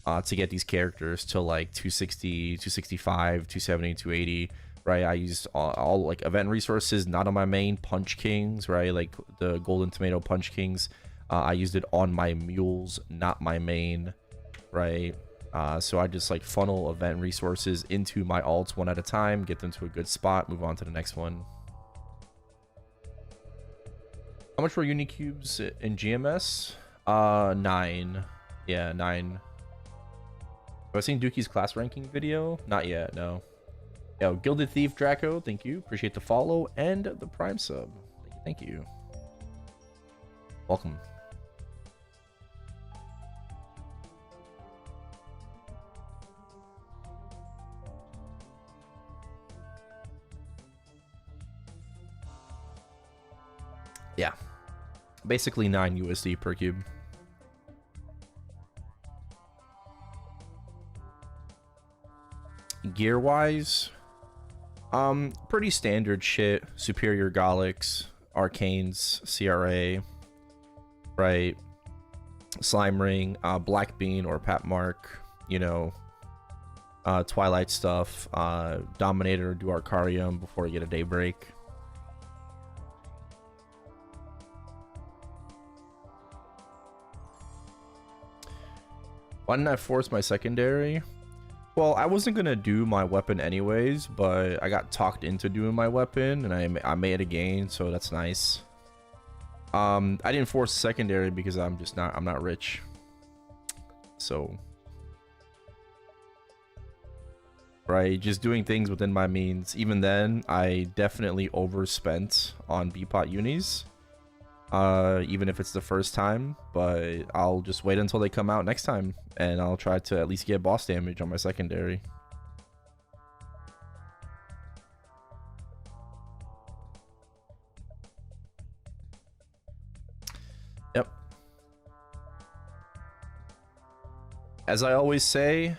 to get these characters to like 260, 265, 270, 280. Right, I used all like event resources, not on my main Punch Kings, right? Like the Golden Tomato Punch Kings. I used it on my mules, not my main, right? So I just like funnel event resources into my alts one at a time, get them to a good spot, move on to the next one. How much were Unicubes in GMS? 9. Yeah, 9. Have I seen Dookie's class ranking video? Not yet, no. Yo, Gilded Thief Draco, thank you. Appreciate the follow and the Prime sub. Thank you. Welcome. Yeah. Basically 9 USD per cube. Gear-wise, pretty standard shit. Superior Golics, Arcanes, CRA, right? Slime Ring, Black Bean or Pat Mark, you know, Twilight stuff, Dominator, do Arcarium before you get a Daybreak. Why didn't I force my secondary? Well, I wasn't gonna do my weapon anyways, but I got talked into doing my weapon, and I made a gain, so that's nice. I didn't force secondary because I'm not rich. So, right, just doing things within my means. Even then, I definitely overspent on BPOT unis. Even if it's the first time, but I'll just wait until they come out next time, and I'll try to at least get boss damage on my secondary. Yep. As I always say,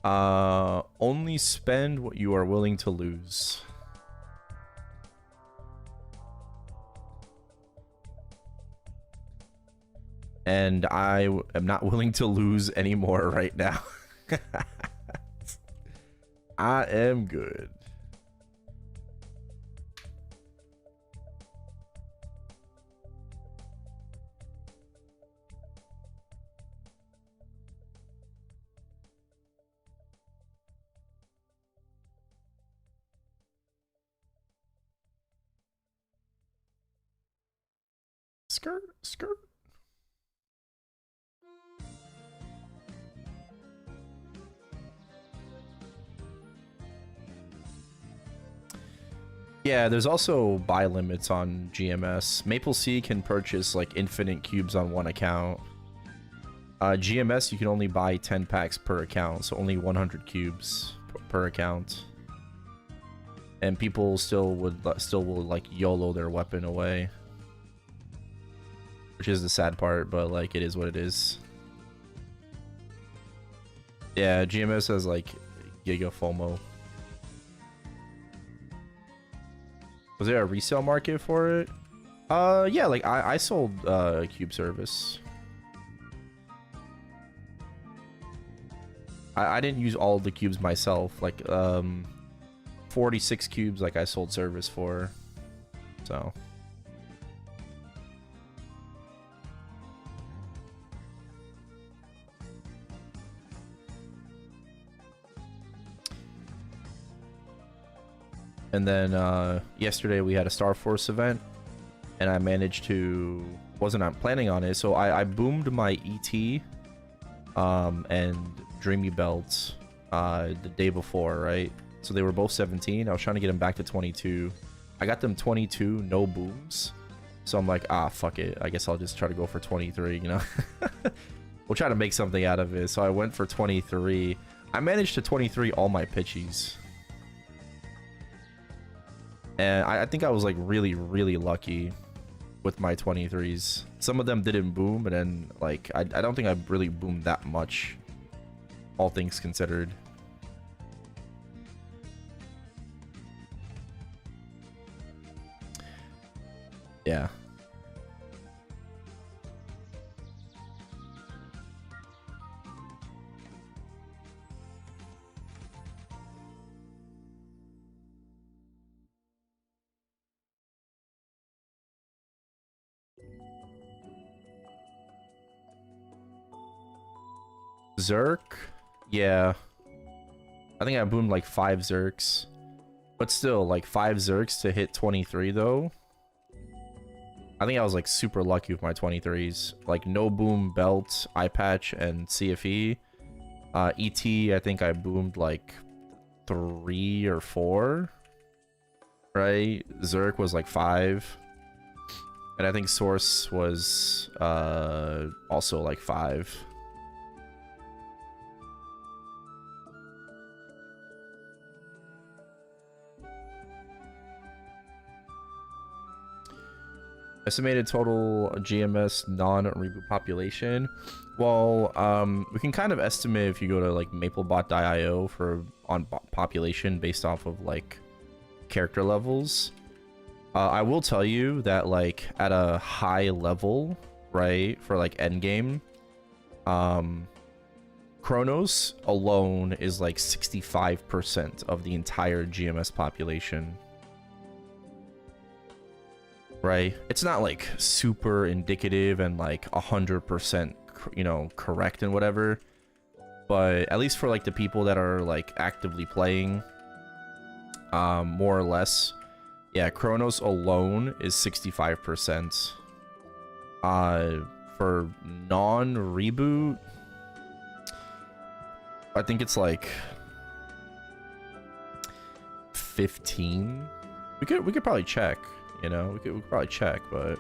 only spend what you are willing to lose. And I am not willing to lose anymore right now. I am good. Skirt, skirt. Yeah, there's also buy limits on GMS. MapleC can purchase like infinite cubes on one account. GMS, you can only buy 10 packs per account, so only 100 cubes per account. And people still will like YOLO their weapon away, which is the sad part, but like it is what it is. Yeah, GMS has like Giga FOMO. Was there a resale market for it? Yeah, like I sold cube service. I didn't use all of the cubes myself. Like 46 cubes like I sold service for. So and then yesterday we had a Star Force event, and I managed to wasn't planning on it, so I boomed my ET and Dreamy Belt the day before, right? So they were both 17. I was trying to get them back to 22. I got them 22, no booms. So I'm like, ah, fuck it. I guess I'll just try to go for 23, you know? We'll try to make something out of it. So I went for 23. I managed to 23 all my pitchies. And I think I was like really, really lucky with my 23s. Some of them didn't boom, and then like I don't think I really boomed that much, all things considered. Yeah. Zerk? Yeah. I think I boomed like 5 Zerks. But still, like 5 Zerks to hit 23 though. I think I was like super lucky with my 23s. Like no boom belt, eye patch, and CFE. ET, I think I boomed like 3 or 4. Right? Zerk was like 5. And I think Source was also like 5. Estimated total GMS non-reboot population. Well, we can kind of estimate if you go to like maplebot.io for on population based off of like character levels. I will tell you that like at a high level, right, for like endgame, Chronos alone is like 65% of the entire GMS population. Right, it's not like super indicative and like 100%, you know, correct and whatever, but at least for like the people that are like actively playing, more or less, yeah, Chronos alone is 65%. For non-reboot, I think it's like 15. We could probably check. You know, we could probably check, but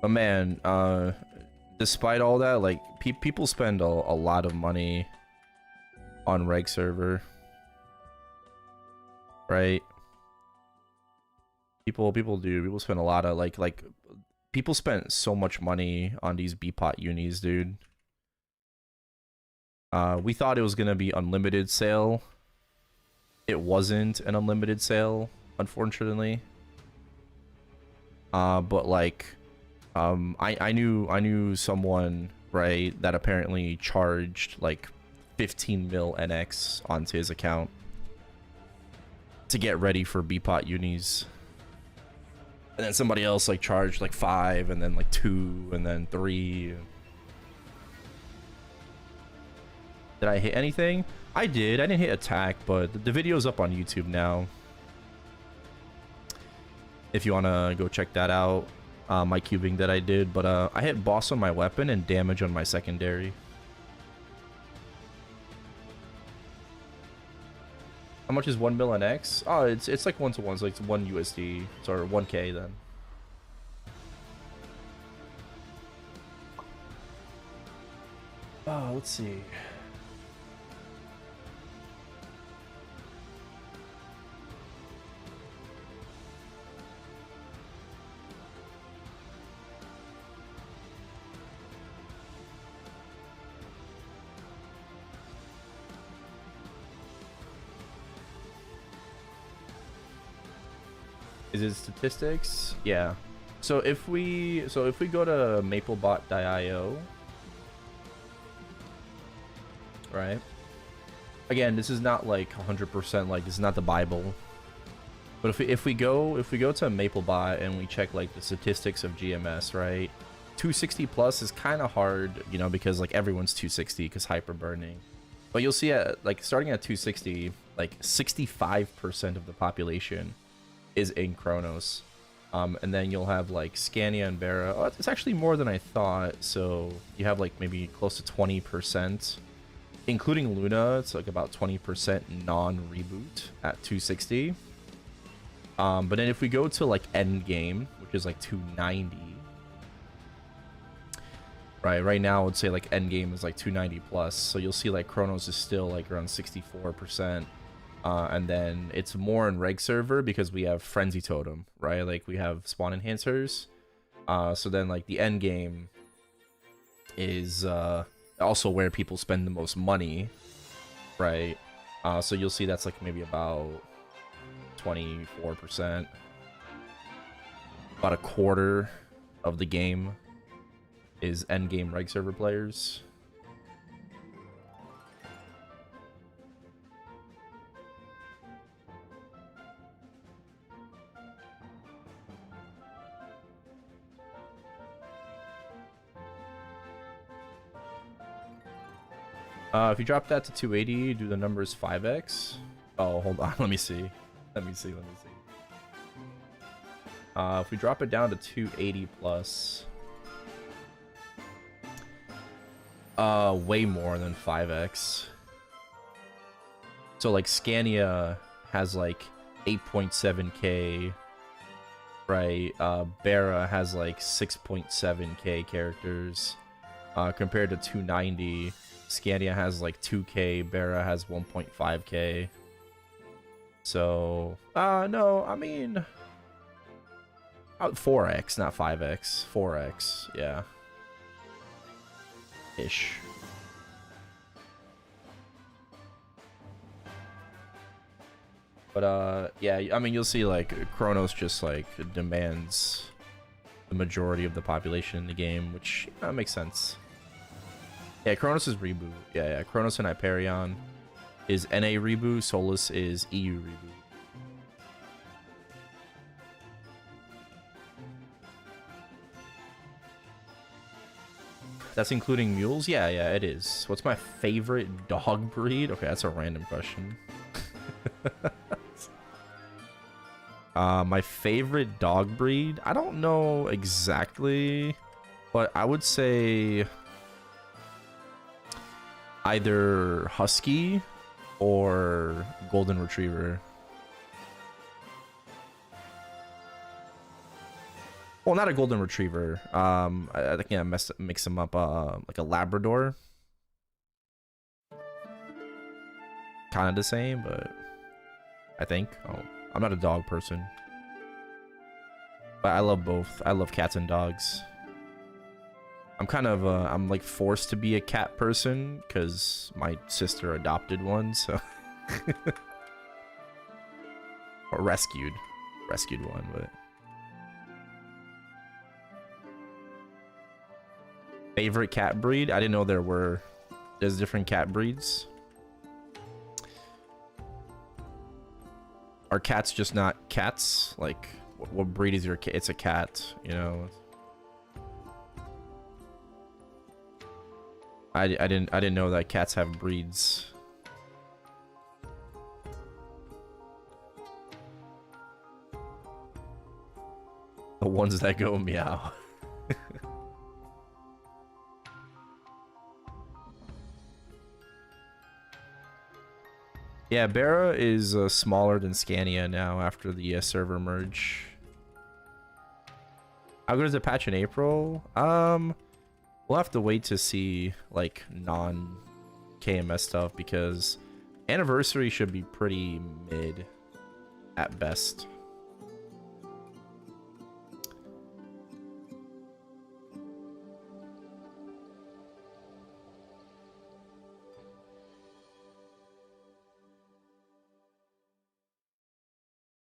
man, despite all that, like people spend a lot of money on reg server, right? People spend a lot of like people spent so much money on these BPOT unis, dude. We thought it was gonna be unlimited sale. It wasn't an unlimited sale, unfortunately. But like, I knew someone, right, that apparently charged like 15 mil NX onto his account to get ready for BPOT unis. And then somebody else like charged like 5, and then like 2, and then 3. Did I hit anything? I did. I didn't hit attack, but the video's up on YouTube now. If you want to go check that out. My cubing that I did. But I hit boss on my weapon and damage on my secondary. How much is 1 mil on X? Oh, it's like 1 to 1. So like it's 1 USD. Sorry, 1K then. Oh, let's see. Is it statistics? Yeah. So if we go to maplebot.io, right? Again, this is not like 100% like this is not the Bible. But if we go to MapleBot and we check like the statistics of GMS, right? 260 plus is kind of hard, you know, because like everyone's 260 because hyper burning. But you'll see at like starting at 260, like 65% of the population is in Chronos. And then you'll have like Scania and Bara. Oh, it's actually more than I thought. So you have like maybe close to 20%, including Luna. It's like about 20% non-reboot at 260. But then if we go to like end game, which is like 290, right now I would say like end game is like 290 plus. So you'll see like Chronos is still like around 64%. And then it's more in reg server because we have Frenzy Totem, right? Like we have spawn enhancers. So then like the end game is also where people spend the most money, right? So you'll see that's like maybe about 24%. About a quarter of the game is end game reg server players. If you drop that to 280, do the numbers 5x? Oh, hold on. Let me see. If we drop it down to 280 plus, way more than 5x. So like Scania has like 8.7k, right? Bara has like 6.7k characters, compared to 290. Scania has like 2k, Bara has 1.5k. So, no, I mean, 4x, not 5x, 4x, yeah. Ish. But, yeah, I mean, you'll see, like, Chronos just, like, demands the majority of the population in the game, which makes sense. Yeah, Chronos is reboot. Yeah, Chronos and Hyperion is NA reboot. Solus is EU reboot. That's including mules? Yeah, it is. What's my favorite dog breed? Okay, that's a random question. My favorite dog breed? I don't know exactly, but I would say either Husky or Golden Retriever. Well, not a Golden Retriever. I think I mix them up. Like a Labrador. Kind of the same, but I think. Oh, I'm not a dog person, but I love both. I love cats and dogs. I'm kind of I'm like forced to be a cat person because my sister adopted one, so or rescued one, but favorite cat breed? I didn't know there's different cat breeds. Are cats just not cats? Like what breed is your cat? It's a cat, you know. I didn't know that cats have breeds. The ones that go meow. Yeah, Bara is smaller than Scania now after the server merge. How good is the patch in April? We'll have to wait to see like non-KMS stuff because Anniversary should be pretty mid at best.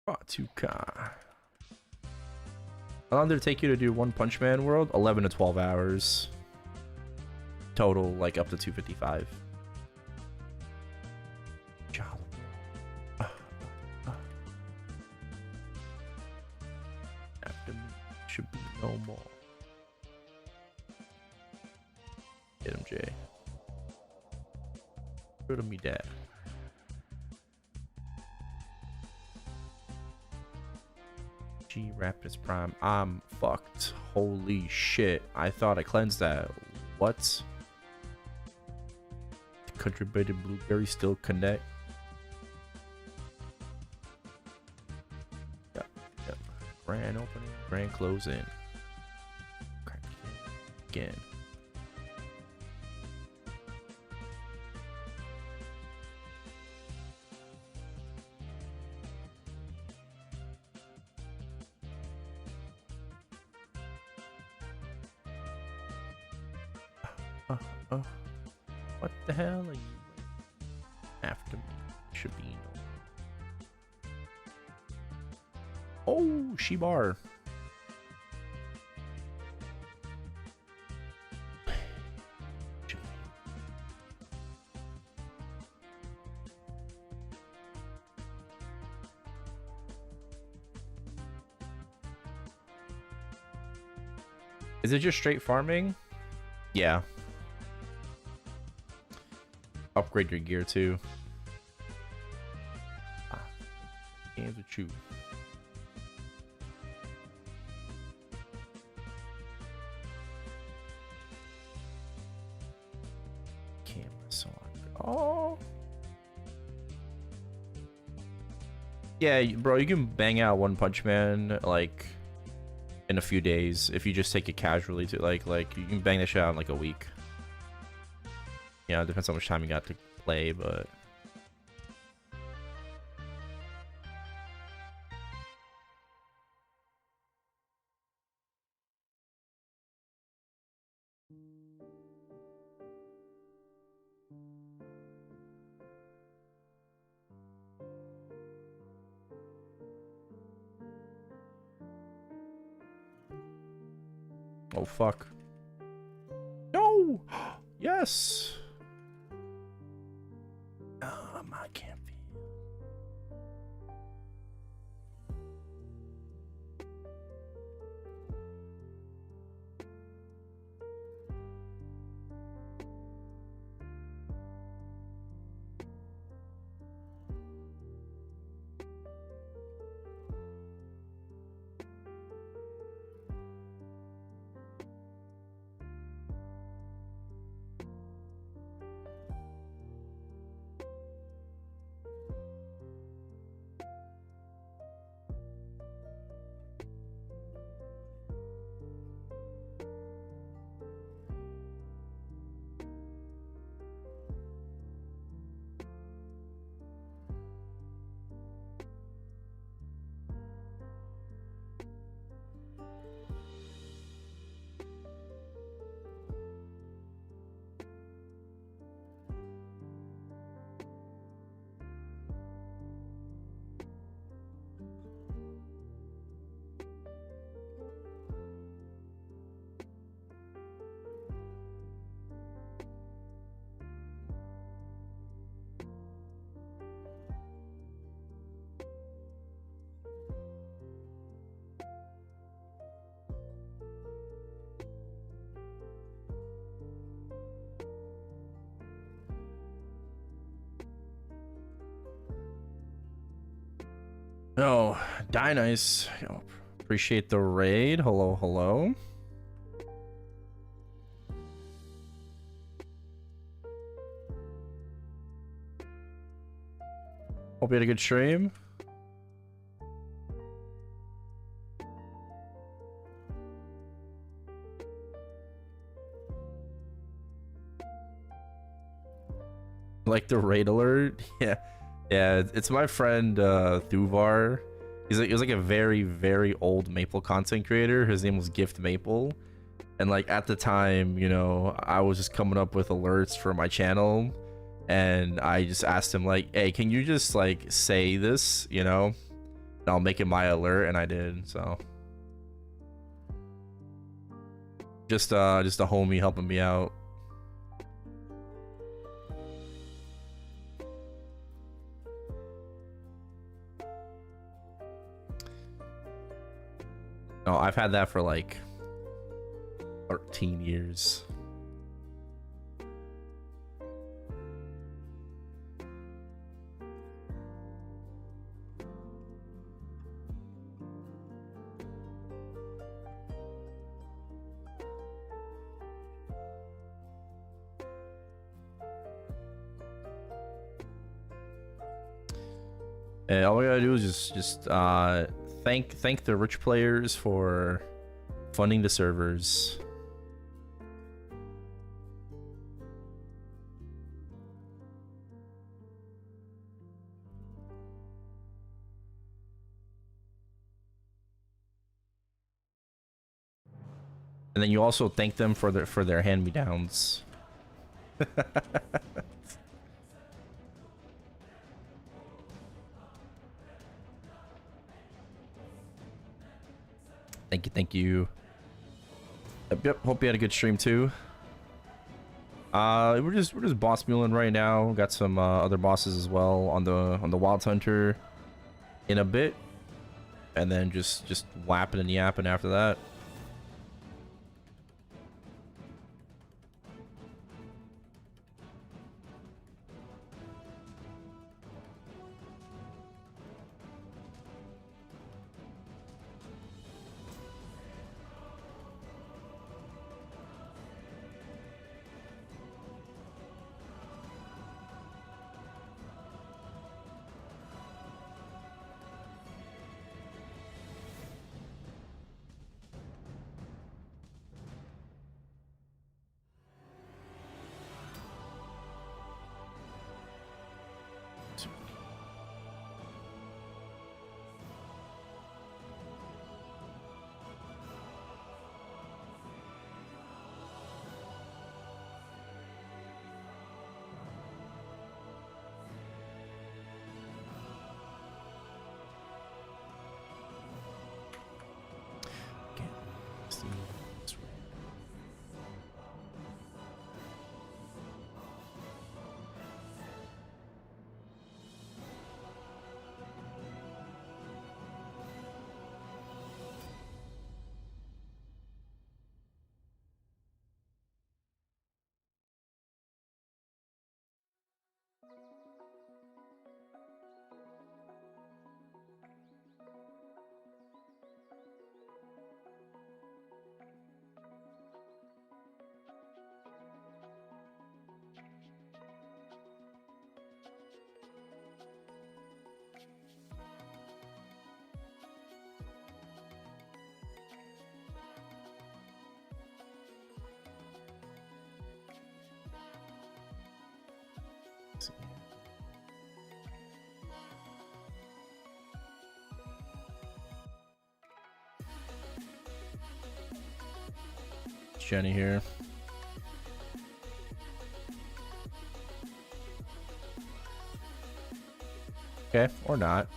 Batuka. How long did it take you to do One Punch Man World? 11 to 12 hours. Total, like up to 255. After me, should be no more. Get him, Jay. Go to me, Dad. G Raptors Prime. I'm fucked. Holy shit. I thought I cleansed that. What? The contributed blueberry still connect. Yep. Grand opening, grand closing. Crack again. What the hell are you after me? Should be no. Oh, Shibar. Is it just straight farming? Yeah. Upgrade your gear too. Games with you. Cameras on. Oh. Yeah, bro, you can bang out One Punch Man like in a few days if you just take it casually to like you can bang that shit out in like a week. Yeah, it depends how much time you got to play, but oh fuck. No! Yes! I can't feel. Oh, Die Nice. Yo, appreciate the raid. Hello, hello. Hope you had a good stream. Like the raid alert. Yeah, it's my friend Thuvar. He was like a very old Maple content creator. His name was Gift Maple, and like at the time, you know, I was just coming up with alerts for my channel, and I just asked him like, hey, can you just like say this, you know, and I'll make it my alert, and I did. So just a homie helping me out. No, I've had that for like 13 years. And all we gotta do is just thank the rich players for funding the servers. And then you also thank them for their hand-me-downs. Thank you. Yep, hope you had a good stream too. We're just boss muling right now. Got some other bosses as well on the Wild Hunter in a bit, and then just whapping and yapping after that. Jenny here. Okay, or not.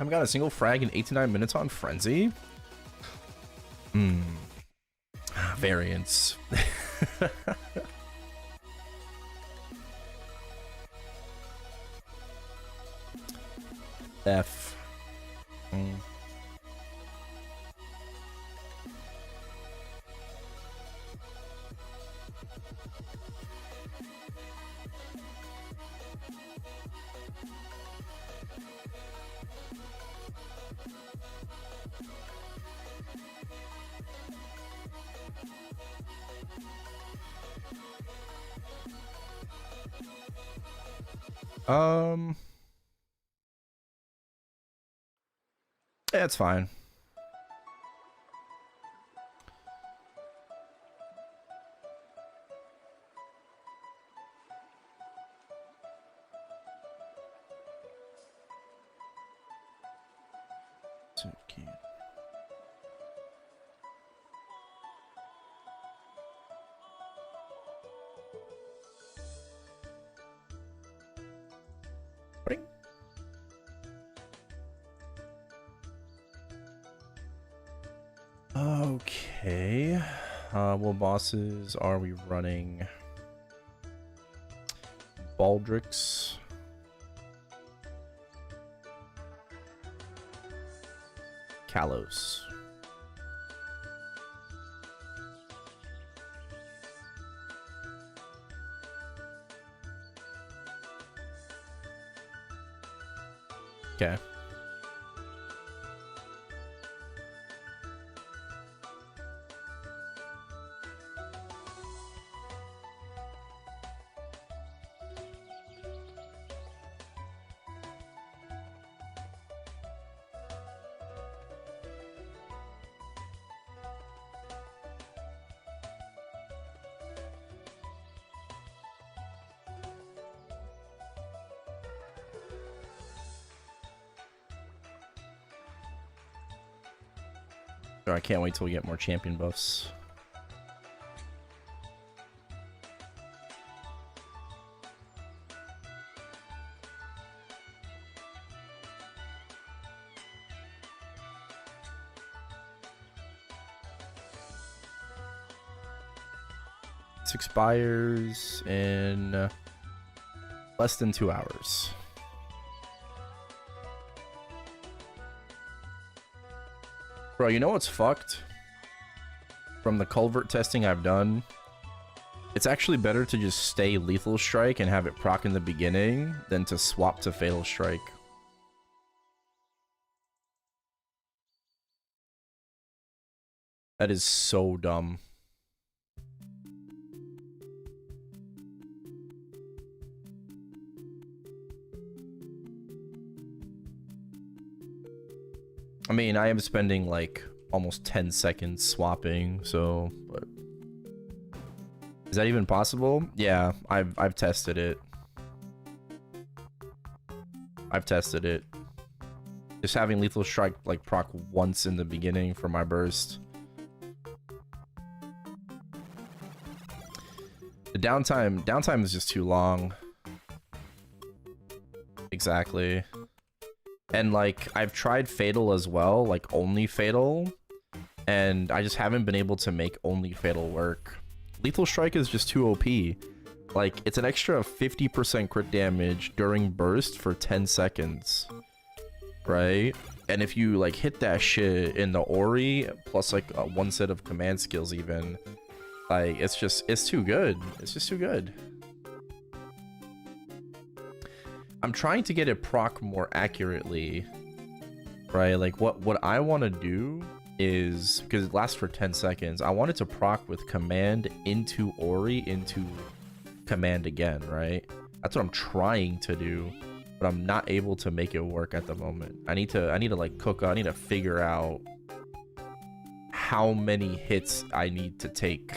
haven't got a single frag in 8 to 9 minutes on Frenzy. Variance. F. Yeah, it's fine. So cute. Ring. Okay. What bosses are we running? Baldrix. Kalos. Okay. I can't wait till we get more champion buffs. This expires in less than 2 hours. Bro, you know what's fucked? From the culvert testing I've done, it's actually better to just stay Lethal Strike and have it proc in the beginning than to swap to Fatal Strike. That is so dumb. I mean, I am spending like almost 10 seconds swapping, so but is that even possible? Yeah, I've tested it. I've tested it. Just having Lethal Strike like proc once in the beginning for my burst. The downtime is just too long. Exactly. And like I've tried Fatal as well, like only Fatal, and I just haven't been able to make only Fatal work. Lethal Strike is just too OP. Like it's an extra 50% crit damage during burst for 10 seconds. Right? And if you like hit that shit in the Ori plus like one set of command skills even, like it's too good. It's just too good. I'm trying to get it proc more accurately, right? Like what I want to do is, because it lasts for 10 seconds, I want it to proc with command into Ori into command again, right? That's what I'm trying to do, but I'm not able to make it work at the moment. I need to like I need to figure out how many hits I need to take.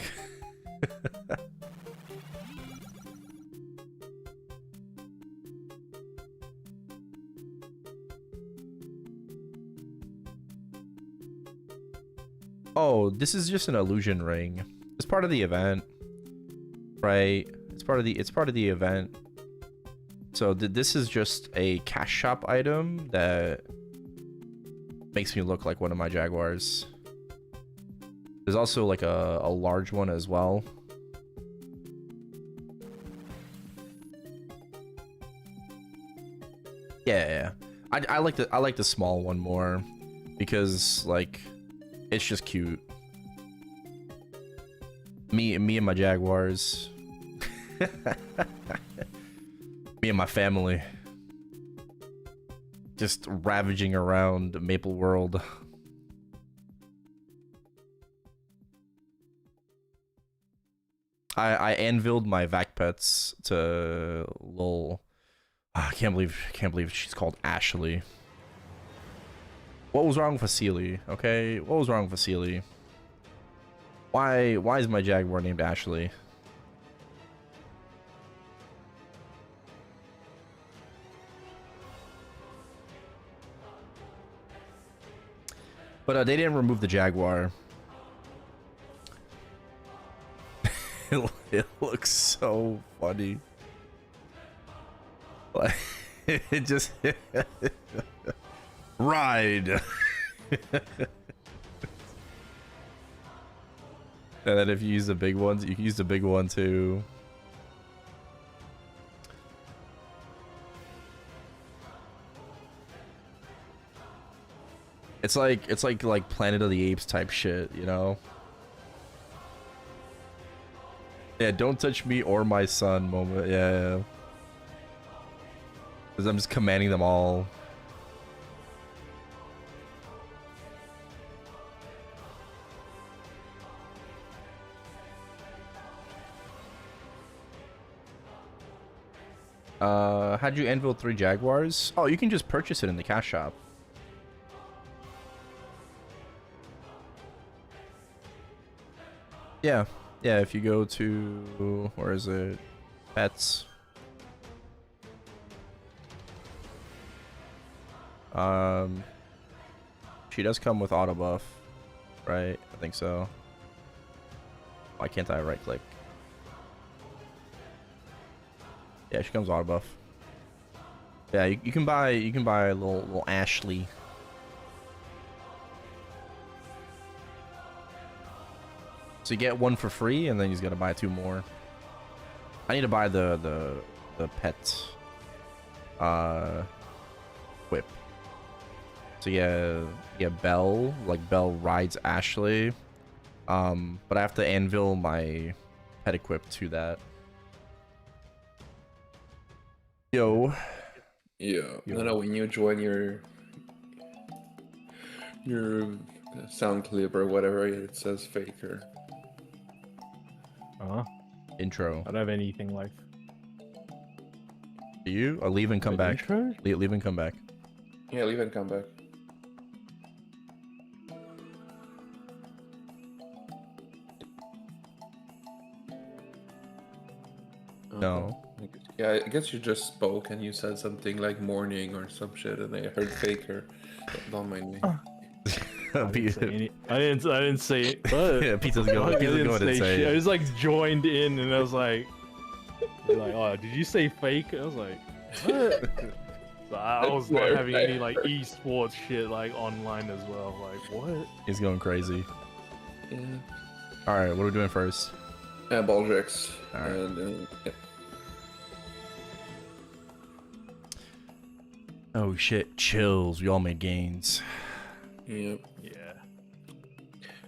Oh, this is just an illusion ring. It's part of the event, right? It's part of the event. So this is just a cash shop item that makes me look like one of my Jaguars. There's also like a large one as well. Yeah. I like the small one more because like it's just cute. Me and my Jaguars. Me and my family. Just ravaging around Maple World. I anviled my vac pets to lol. I can't believe she's called Ashley. What was wrong with Vasily? Okay, what was wrong with Vasily? Why is my Jaguar named Ashley? But they didn't remove the Jaguar. It looks so funny. Like, it just ride. And then if you use the big ones, you can use the big one too. It's like Planet of the Apes type shit, you know? Yeah, don't touch me or my son moment. Yeah. Because I'm just commanding them all. How'd you anvil 3 Jaguars? Oh, you can just purchase it in the cash shop. Yeah. Yeah, if you go to, where is it? Pets. She does come with auto buff, right? I think so. Why can't I right click? Yeah, she comes auto buff. Yeah, you can buy a little Ashley. So you get one for free, and then you gotta buy 2 more. I need to buy the pet whip. So yeah, Belle, like Belle rides Ashley. But I have to anvil my pet equip to that. Yo.
No, when you join your sound clip or whatever, it says faker.
Intro.
I don't have anything like.
Do you? Or leave and come back.
Intro?
Leave and come back.
Yeah, leave and come back. Okay.
No.
Yeah, I guess you just spoke and you said something like morning or some shit, and I heard faker. Don't mind me.
I didn't say it. But
Yeah, Pizza's going to say
I
it.
just like joined in and I was like, oh, did you say fake? I was like, what? So I was not having any like esports shit like online as well. Like what?
He's going crazy.
Yeah.
All right, what are we doing first?
Baldrix.
All right.
And yeah.
Oh shit! Chills. We all made gains.
Yep.
Yeah.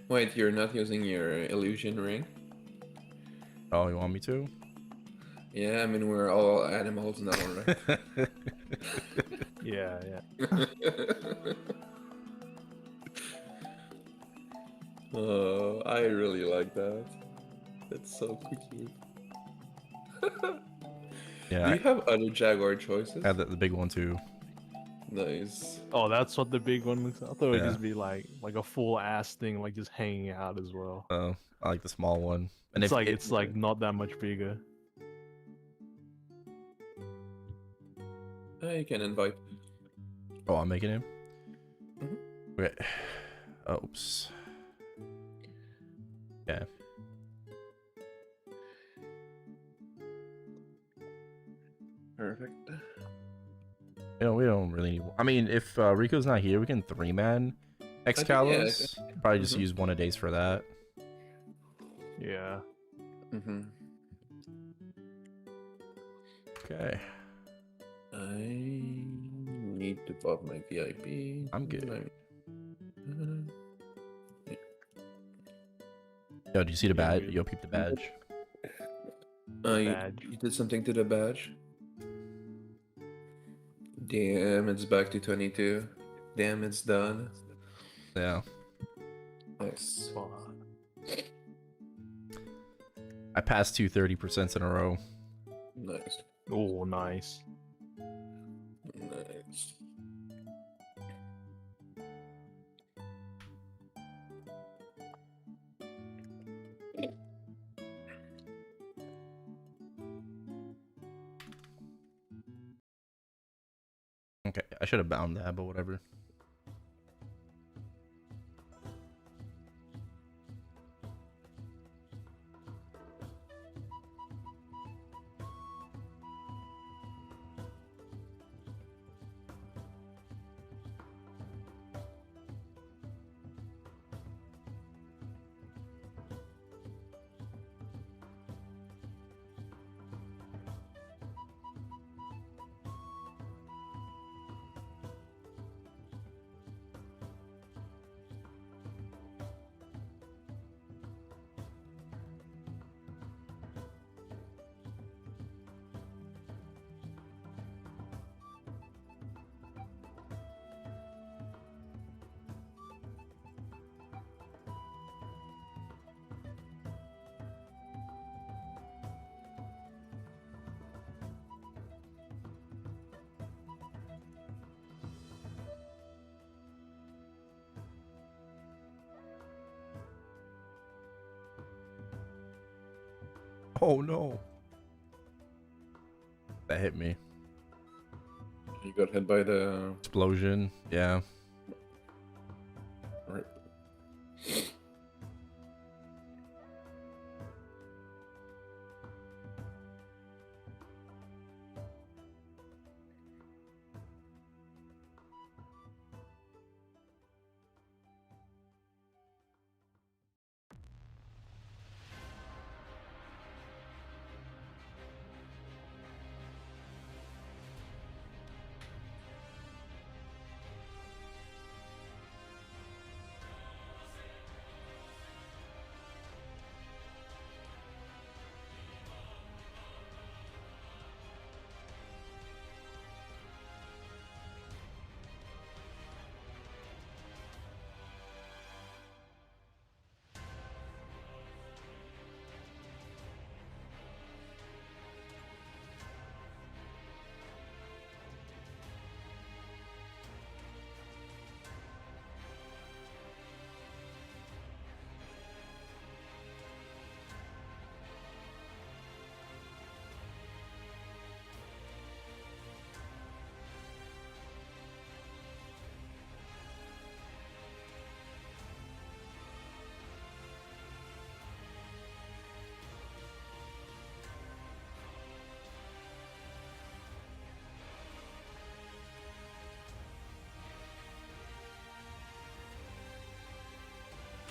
Wait, you're not using your illusion ring?
Oh, you want me to?
Yeah, I mean we're all animals now, right?
Yeah.
Oh, I really like that. That's so cute.
Yeah.
Do you have other Jaguar choices?
I had the big one too.
Nice.
Oh, that's what the big one looks like. I thought it would
Yeah.
just be like a full ass thing, like just hanging out as well.
Oh, I like the small one. And
It's
if
it's like not that much bigger.
You can invite.
Oh, I'm making him.
Mhm.
Wait. Oops. Yeah.
Perfect.
We don't really need. I mean, if Rico's not here, we can 3-man Excalos. Probably just use one of days for that.
Yeah.
Okay.
I need to pop my VIP.
I'm good.
Yeah.
Yo, do you see the
Yeah,
badge?
good.
Yo, peep the badge.
You did something to the badge? Damn, it's back to 22. Damn, it's done.
Yeah.
Nice.
Fuck.
I passed 230% in a row.
Nice.
Oh, nice.
Nice.
Okay, I should have bound that, but whatever. Oh no. That hit me.
You got hit by the...
Explosion. Yeah.
Right.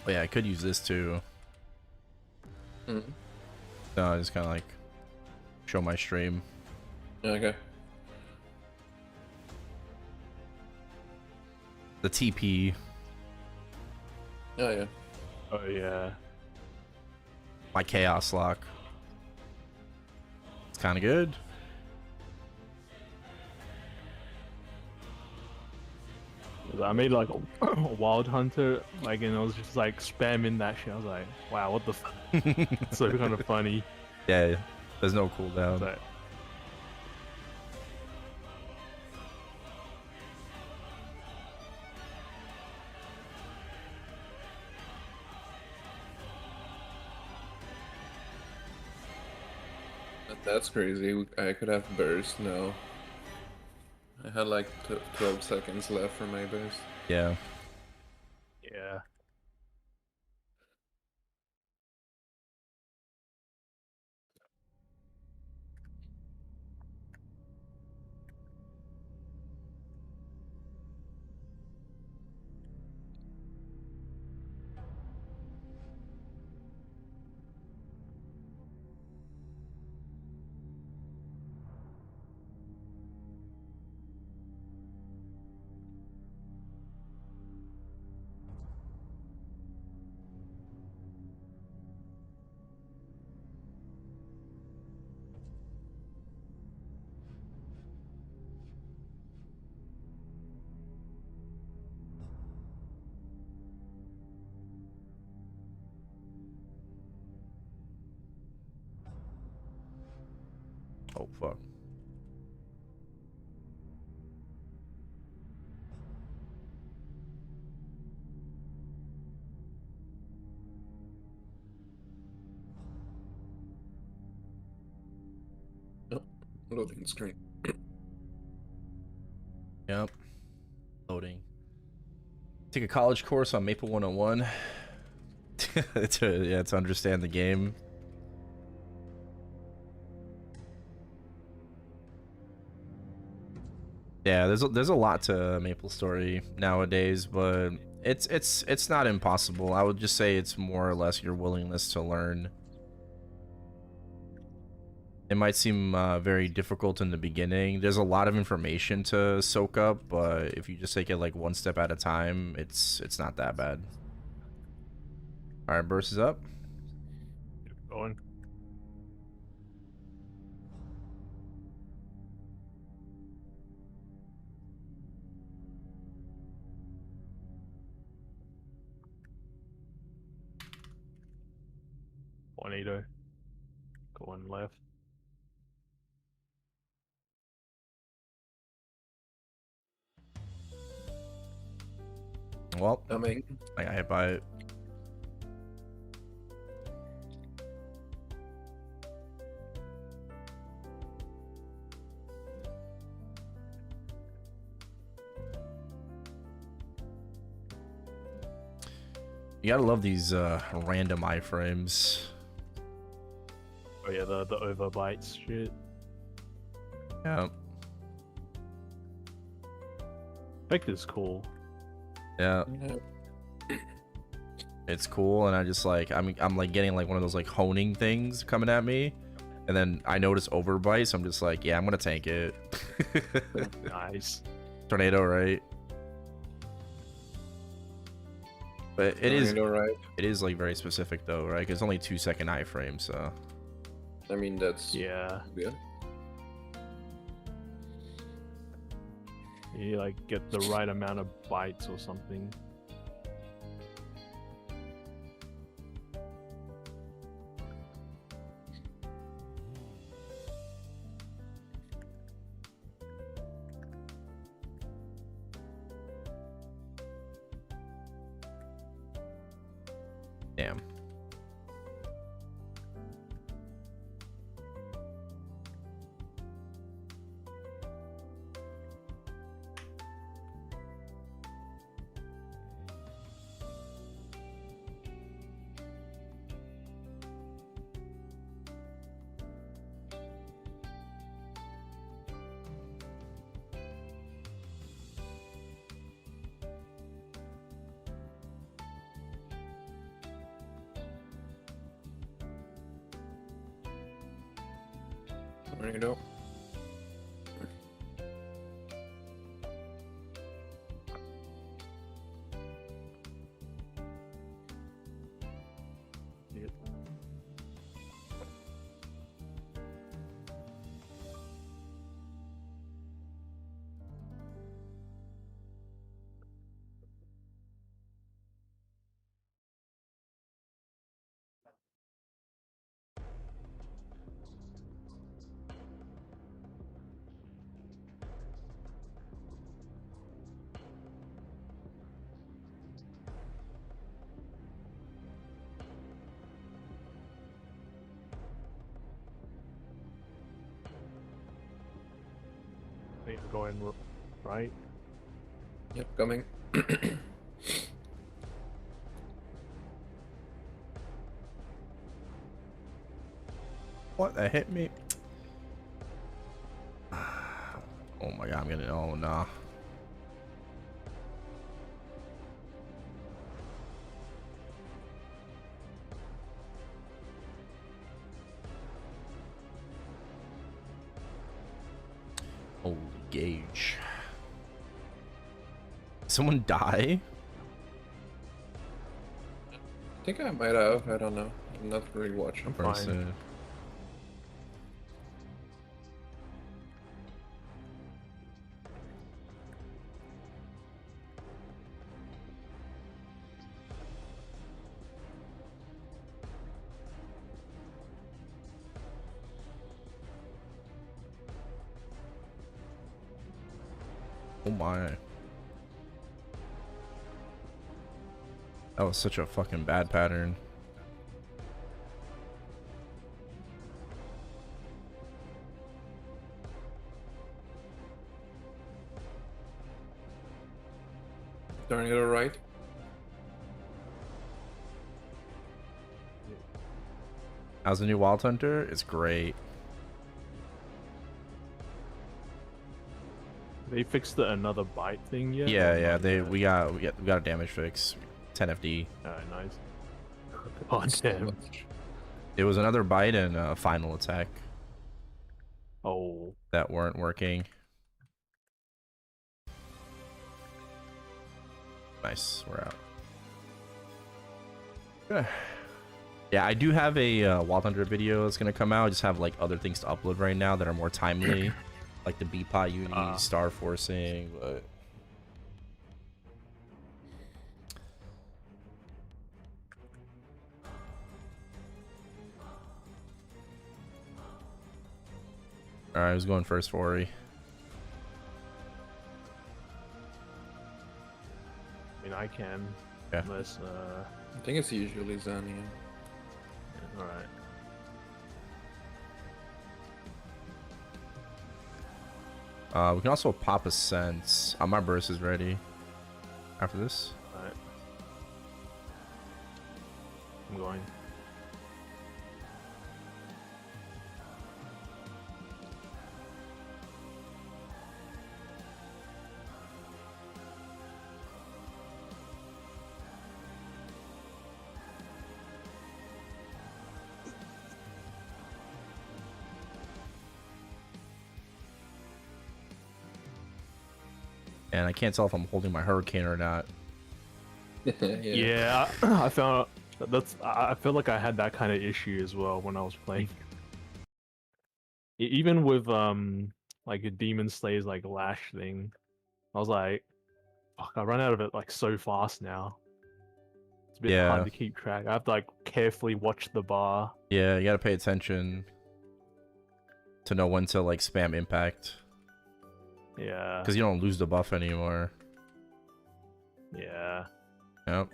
Oh yeah, I could use this too. No, I just kind of like show my stream.
Okay.
The TP.
Oh yeah.
Oh, yeah.
My chaos lock. It's kind of good.
I made like a wild hunter, like, and I was just like spamming that shit. I was like, wow, what the f. It's so kind of funny.
Yeah, there's no
It's
cooldown.
like,
That's crazy. I could have burst. No. I had like 12 seconds left for my burst.
Yeah.
yeah.
Oh fuck.
Oh, loading screen.
Yep. Loading. Take a college course on Maple 101 to understand the game. Yeah, there's a lot to MapleStory nowadays, but it's not impossible. I would just say it's more or less your willingness to learn. It might seem very difficult in the beginning. There's a lot of information to soak up, but if you just take it like one step at a time, it's not that bad. All right, burst is up.
Going. Tornado. Going left.
Well,
Coming.
I got hit by it. You gotta love these random iframes.
Oh yeah, the overbites shit.
Yeah,
Effect is cool.
yeah,
Yeah.
it's cool, and I just like I'm like getting like one of those like honing things coming at me, and then I notice overbite, so I'm just like, yeah, I'm gonna tank it.
Nice.
Tornado, right? But it is
Right.
it is like very specific though, right? 'Cause it's only 2-second iframe, so
I mean, that's
Yeah.
good.
You like get the right amount of bites or something.
damn.
Tornado.
Yep. I think we're going right.
Yep, coming.
What? That hit me? Oh my god, I'm gonna. Oh no. Holy gauge. Someone die?
I think I might have. I don't know. I'm not really watching.
Fine.
Person. Oh my. That was such a fucking bad pattern.
Turn it right.
How's the new Wild Hunter? It's great.
They fixed another bite thing yet?
Yeah,
Or
yeah.
not yet?
We got a damage fix. 10 FD.
Alright, nice. Oh damn.
It was another bite and a final attack
Oh.
that weren't working. Nice, we're out. Yeah, I do have a Wild Hunter video that's gonna come out. I just have like other things to upload right now that are more timely, like the Beatpot Uni, Star Forcing, but. Alright, who's going first for Ori?
I mean, I can.
Yeah.
Unless,
I think it's usually Zania.
alright.
We can also pop a sense. My burst is ready. After this.
Alright. I'm going.
And I can't tell if I'm holding my hurricane or not.
Yeah, I found I feel like I had that kind of issue as well when I was playing. Even with like a Demon Slayer's like lash thing, I was like, fuck, I run out of it like so fast now. It's a bit
Yeah.
hard to keep track. I have to like carefully watch the bar.
Yeah, you gotta pay attention to know when to like spam impact.
Yeah.
Because you don't lose the buff anymore.
Yeah.
Yep.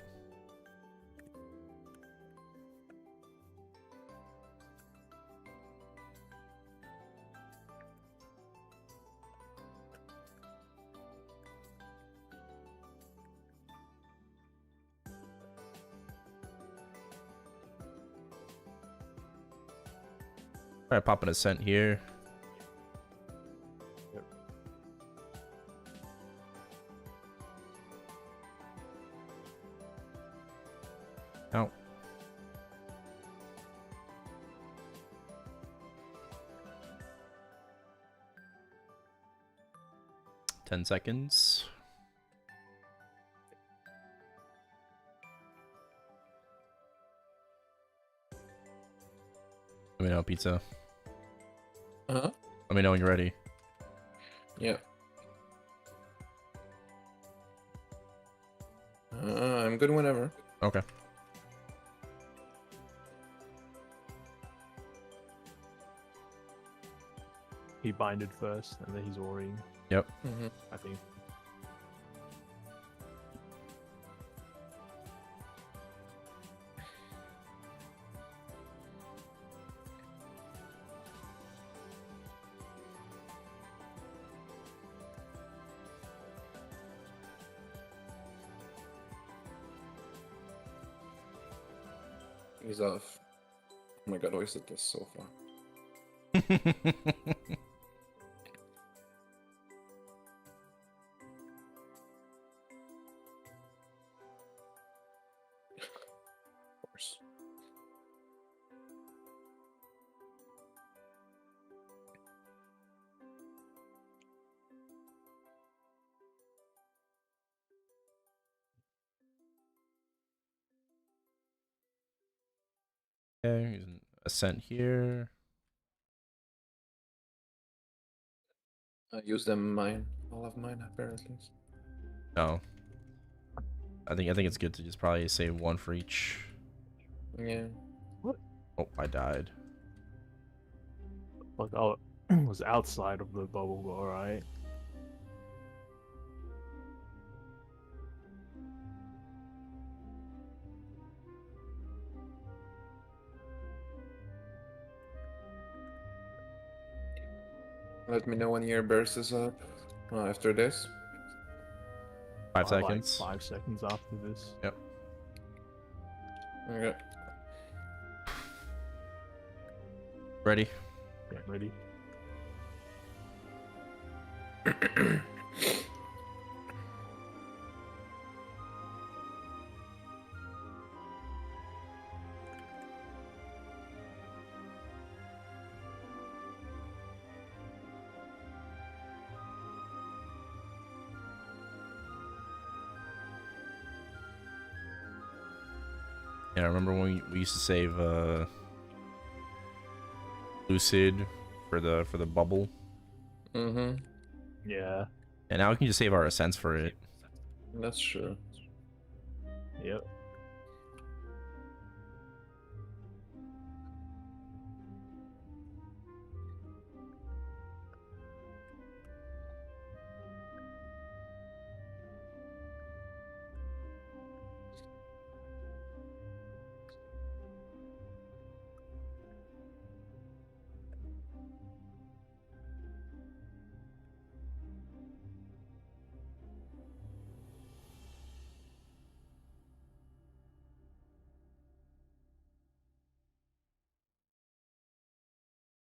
Alright, popping a scent here.
Yep.
Out. Ten seconds. Let me know, pizza.
Uh-huh.
Let me know when you're ready.
Yeah. I'm good whenever.
Okay.
He binded first, and then he's Oring,
Yep.
Mm-hmm.
I think.
He's off. Oh my god, I wasted this so far. Of course.
Okay, using Ascent here.
I use them mine. All of mine apparently.
No. I think it's good to just probably save one for each.
Yeah.
What?
Oh, I died.
Like, oh, it was outside of the bubble, alright.
Let me know when your burst is up. After this.
5
Like
seconds.
5 seconds after this.
Yep.
Okay.
Ready?
Yeah, ready.
Yeah, I remember when we used to save Lucid for the bubble,
Mm-hmm.
Yeah.
and now we can just save our ascents for it.
That's true.
Yep.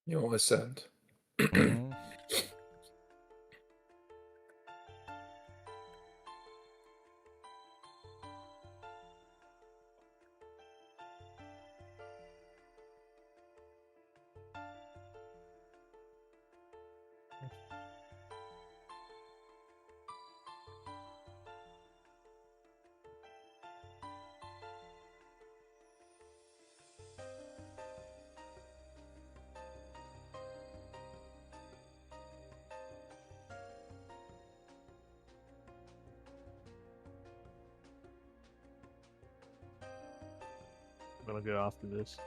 You always said.
Mhm.
I'm gonna go after this.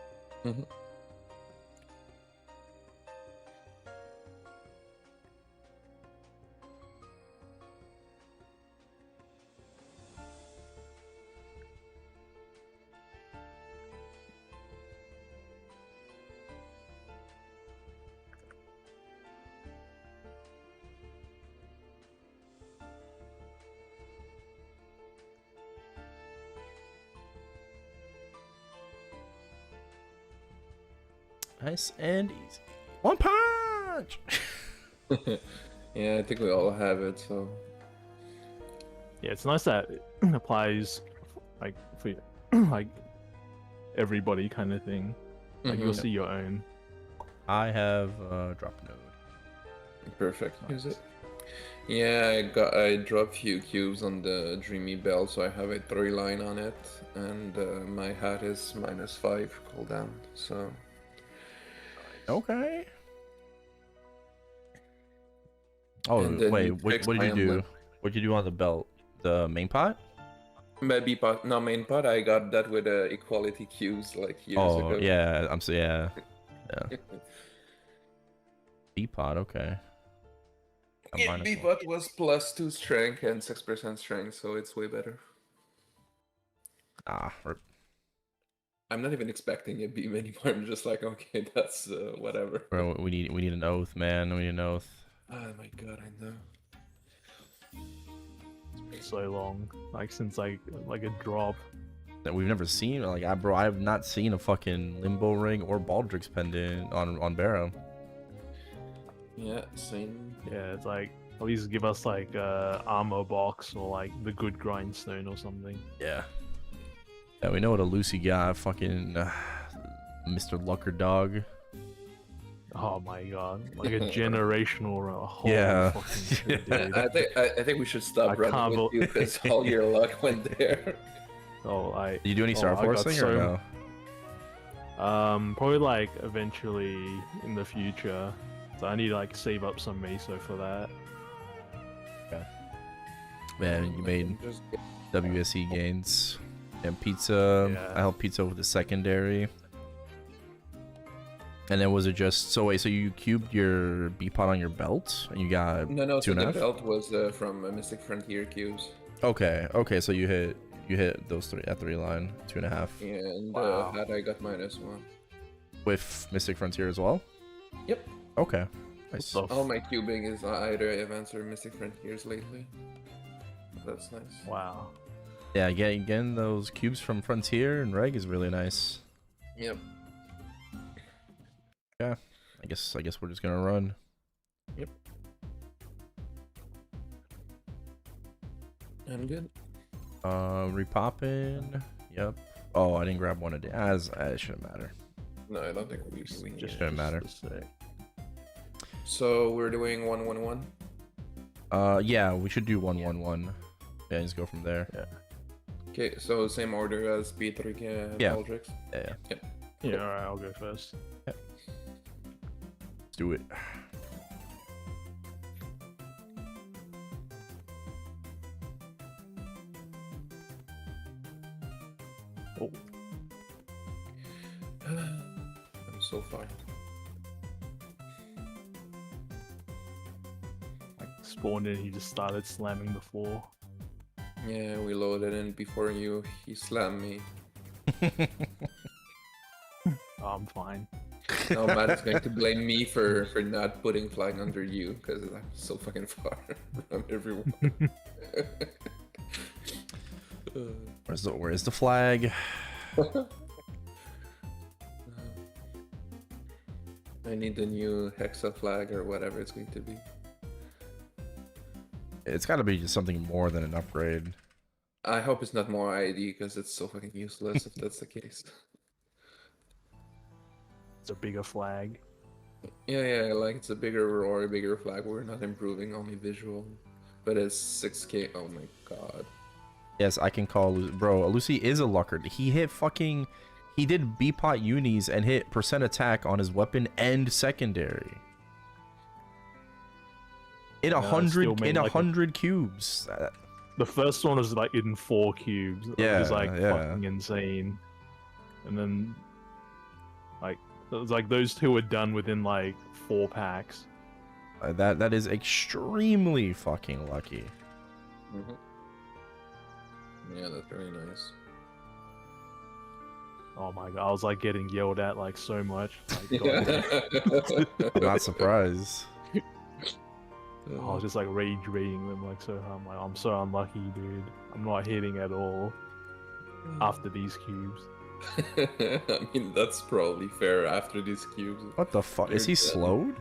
Mm-hmm.
Nice and easy. One punch.
Yeah, I think we all have it, so.
Yeah, it's nice that it applies like for like everybody kind of thing. Like you'll
Mhm.
see your own.
I have drop node.
Perfect. Use it. Yeah, I dropped few cubes on the Dreamy Bell, so I have a 3 line on it, and my hat is -5 cooldown, so.
Okay. Oh
And then
wait,
you
what
fix
did
my
you do?
emblem.
What did you do on the belt? The main pot?
Maybe pot, no main pot. I got that with equality cubes like years
Oh
ago.
yeah, I'm so yeah. B pot, okay.
Yeah,
Minus
B
one.
pot was +2 strength and 6% strength, so it's way better.
Ah,
I'm not even expecting a beam anymore. I'm just like, okay, that's whatever.
bro, we need an oath, man. We need an oath.
Oh my god, I know.
It's been so long, like since like a drop.
That we've never seen. Like, bro, I have not seen a fucking limbo ring or Baldrick's pendant on Barrow.
Yeah, same.
Yeah, it's like at least give us like armor box or like the good grindstone or something.
Yeah. Yeah, we know what a Lucy got. Fucking Mr. Lucker Dog.
Oh my god, like a generational holy
Yeah.
fucking shit, dude.
I think we should stop
I
running
can't
with you because all your luck went there.
Oh, I.
Did you do any
Oh,
star
I got
forcing or
so-
no?
Probably like eventually in the future. So I need to like save up some meso for that.
Man, you made
Just
WSE gains. And pizza.
Yeah.
I helped pizza with the secondary. And then was it just so wait? So you cubed your B pot on your belt, and you got
no. So
2.5?
the belt was from Mystic Frontier cubes.
Okay. So you hit those three at 3 line 2.5
And
Wow.
hat I got -1.
with Mystic Frontier as well.
Yep.
Okay. Nice.
All my cubing is either events or Mystic Frontiers lately. That's nice.
Wow.
Yeah, getting those cubes from Frontier and Reg is really nice.
Yep.
Yeah, I guess we're just gonna run.
Yep. I'm good.
Repopping. Yep. Oh, I didn't grab one a day. It shouldn't matter.
No, I don't think we
Just shouldn't matter.
So we're doing 1-1-1.
Yeah, we should do 1-1-1. Yeah, just go from there.
Yeah.
Okay, so same order as P3
Yeah.
Baldrix.
Yeah.
Yeah, alright, I'll go first.
Let's do it.
Oh,
I'm so far.
like spawned in, he just started slamming the floor.
Yeah, we loaded in before you. He slammed me.
Oh, I'm fine.
Now Matt is going to blame me for not putting flag under you because I'm so fucking far from everyone.
Where's the flag?
I need the new Hexa flag or whatever it's going to be.
It's got to be just something more than an upgrade.
I hope it's not more ID because it's so fucking useless if that's the case.
It's a bigger flag.
Yeah, like it's a bigger roar, a bigger flag. We're not improving, only visual. But it's 6k. Oh my god.
Yes, I can call bro. Lucy is a lucker. He did B-pot unis and hit percent attack on his weapon and secondary. In
still made like
100 cubes.
The first one was like in 4 cubes.
Yeah,
It was like
yeah.
fucking insane. And then like it was like those two were done within like 4 packs.
That is extremely fucking lucky.
Mm-hmm. Yeah, that's very nice.
Oh my god, I was like getting yelled at like so much. Like, God,
I'm not surprised.
I was just like rage raiding them like so hard. I'm like, I'm so unlucky, dude. I'm not hitting at all after these cubes.
I mean, that's probably fair after these cubes.
What the fuck? Is he slowed?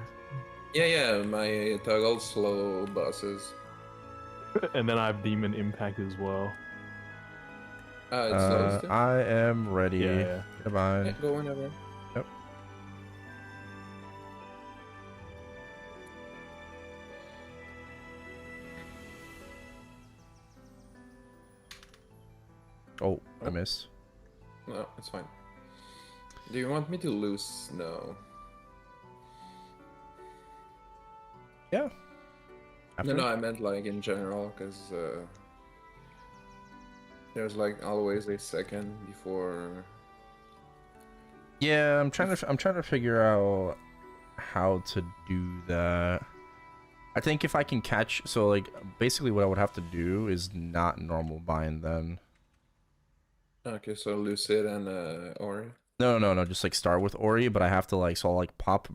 Yeah, my toggle slow bosses.
And then I have Demon Impact as well.
It's slow still?
I am ready.
Yeah.
Goodbye.
Yeah, go whenever.
Yep. Oh, I missed.
No, it's fine. Do you want me to lose? No.
Yeah. After?
No, I meant like in general, because there's like always a second before.
Yeah, I'm trying to figure out how to do that. I think if I can catch, so like basically what I would have to do is not normal bind then.
Okay, so Lucid and Ori.
No, just like start with Ori, but I have to like, so I'll like pop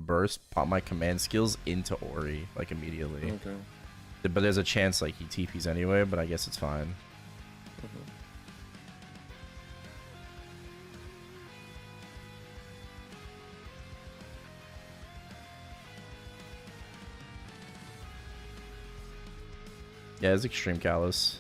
my command skills into Ori like immediately.
Okay.
But there's a chance like he TPs anyway, but I guess it's fine.
Mhm.
Yeah, it's extreme callous.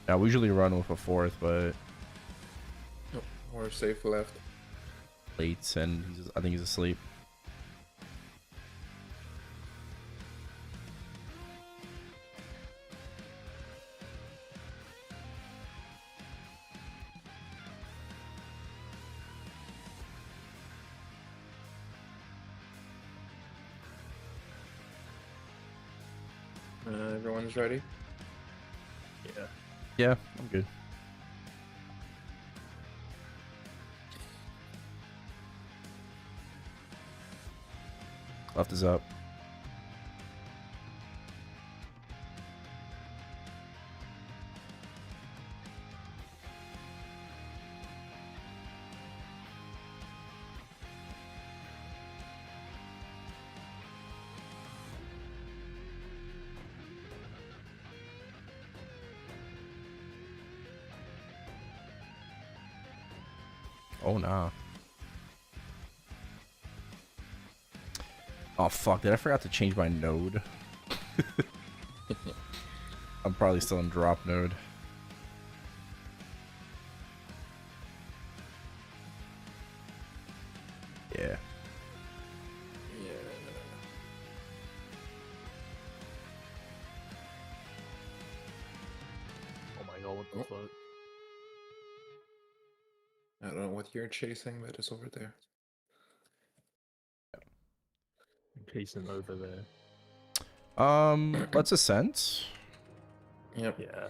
Yeah, we usually run with a 4th, but
Oh, or safe left.
late and I think he's asleep.
Everyone's ready?
Yeah.
Yeah, I'm good. Left is up. Oh, nah. Oh, fuck. Did I forgot to change my node? I'm probably still in drop node. Yeah.
Yeah.
Oh my god, what the fuck?
I don't know what you're chasing, but it's over there.
I'm chasing over there.
Let's ascend.
Yep.
Yeah.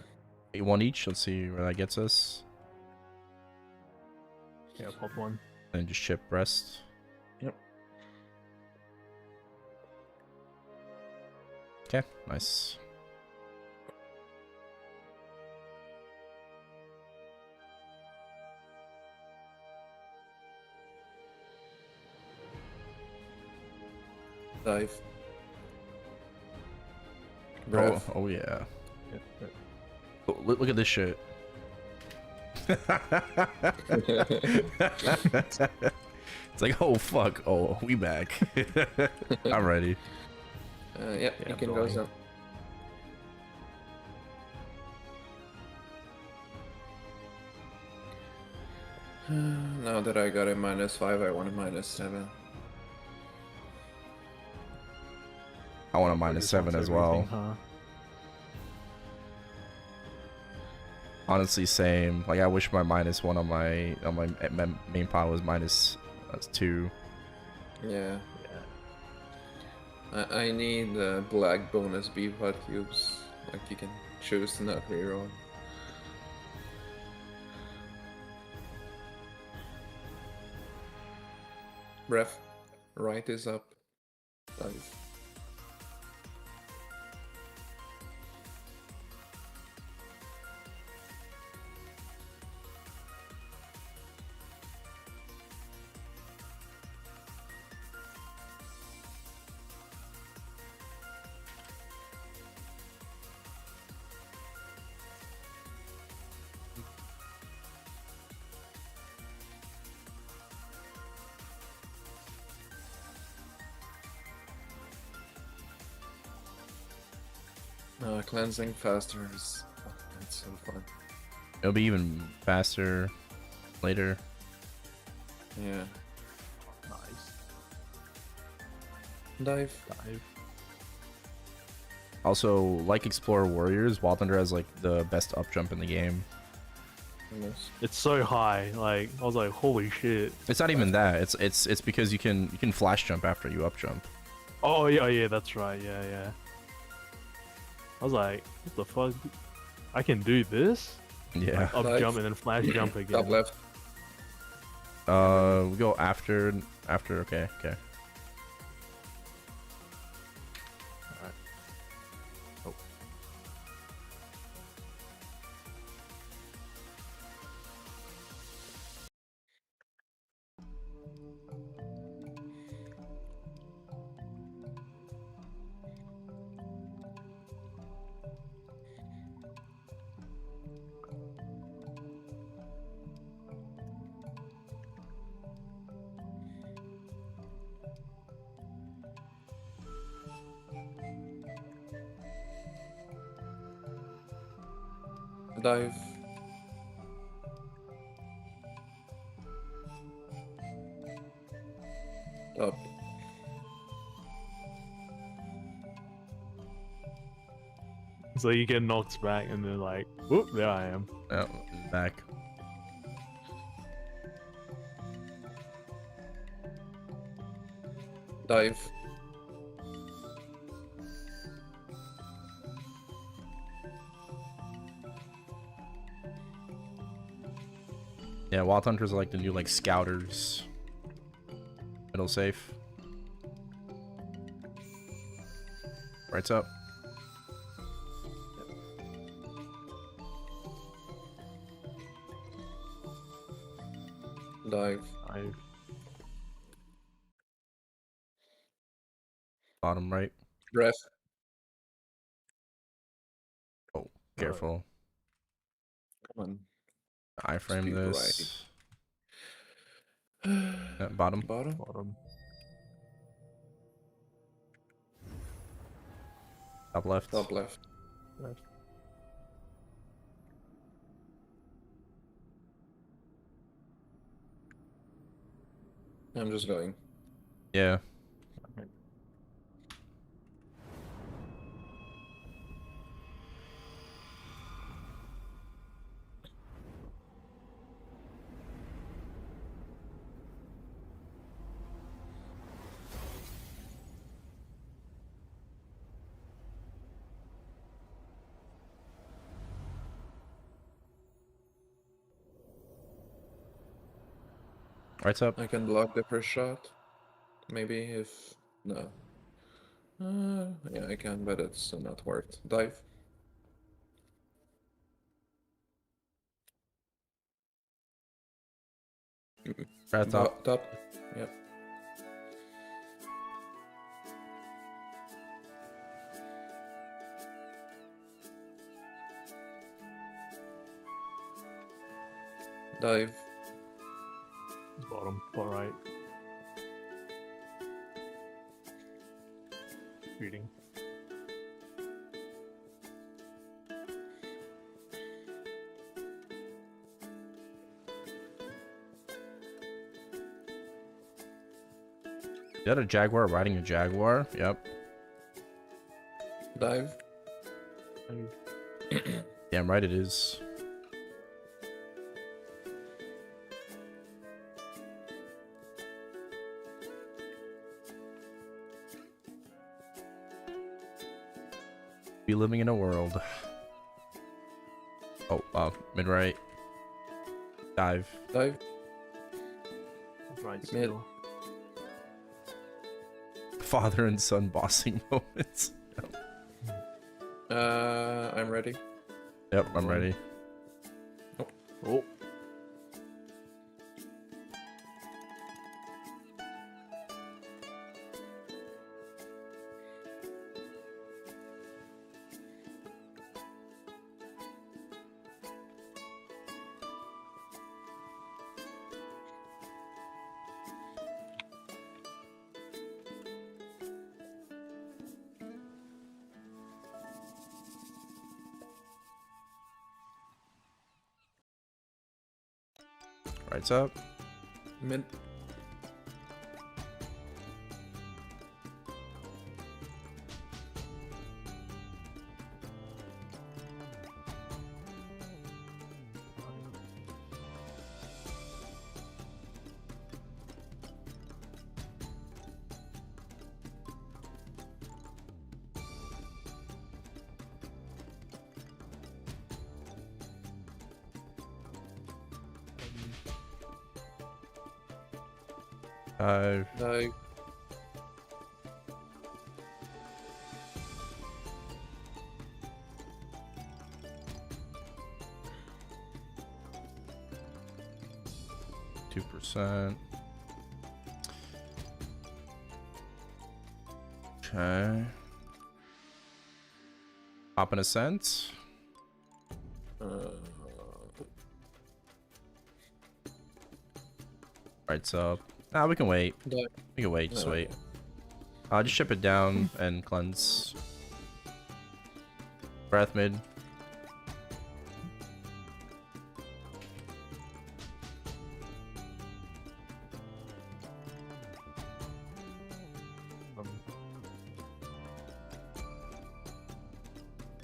One each. Let's see where that gets us.
Yeah, pop one.
And just chip rest.
Yep.
Okay, nice.
Dive.
Oh,
Breath.
oh yeah.
Yeah.
Oh, look at this shit. It's like, oh fuck, oh, we back. I'm ready.
Yep,
Yeah,
you can go
going.
some. Now that I got a -5, I want a -7.
I want a -7 as well.
Huh?
Honestly, same. Like, I wish my -1 on my main pile was -2.
Yeah.
Yeah.
I need black bonus beefheart cubes. Like you can choose to not reroll. Breath. Right is up. Dive. Cleansing faster is it's so fun.
It'll be even faster later.
Yeah.
Nice.
Dive.
Dive.
Also, like Explorer Warriors, Wild Thunder has like the best up jump in the game.
Almost.
It's so high. Like I was like, holy shit.
It's not even that. It's because you can flash jump after you up jump.
Oh yeah, that's right. Yeah. I was like, what the fuck? I can do this?
Yeah.
Like, up
Dive.
jump and then flash jump
Top
again.
left.
We go after. Okay.
Alright. Oh.
Dive. Top.
So you get knocked back and then like, whoop, there I am.
Oh, back.
Dive.
Yeah, Wild Hunters are like the new like scouters. Middle safe. Right's up.
Dive.
Dive.
Bottom right.
Breath.
Oh, careful.
Come on.
I frame
be
this. Bottom.
Bottom.
Bottom.
Top left.
Top left.
Left.
I'm just going.
Yeah.
Okay.
Right's up.
I can block the first shot. Maybe if no. Yeah, I can, but it's not worth. Dive.
Right top.
Top. Yep. Dive.
Bottom. Far right. Shooting.
Is that a Jaguar riding a Jaguar? Yep.
Dive.
Damn right it is. Be living in a world. Oh, mid right. Dive.
Dive.
Right.
Mid.
Still.
Father and son bossing moments.
I'm ready.
Yep, I'm ready.
Oh.
Right's up.
Mid.
Dive.
Dive.
%. Okay. Hop in ascent. Right's up. Nah, we can wait.
Dive.
We can wait. Just
No.
wait. Just ship it down and cleanse. Breath mid.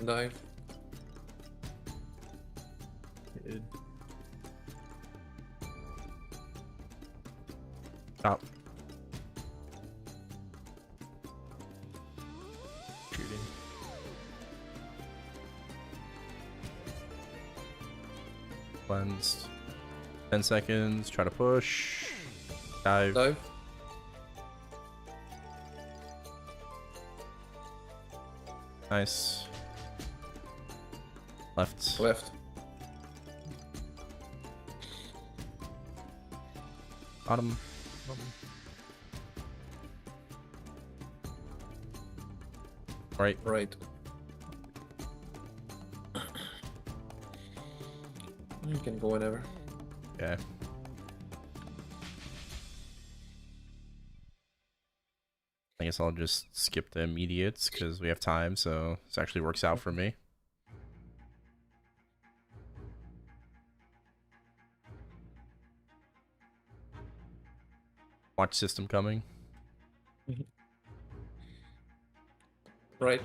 Dive.
Mid.
Top.
Shooting.
Cleansed. 10 seconds. Try to push. Dive.
Dive.
Nice. Left.
Left.
Bottom. Right.
Right. You can go whenever.
Yeah. guess I'll just skip the immediates because we have time, so this actually works out for me. Watch system coming.
Right.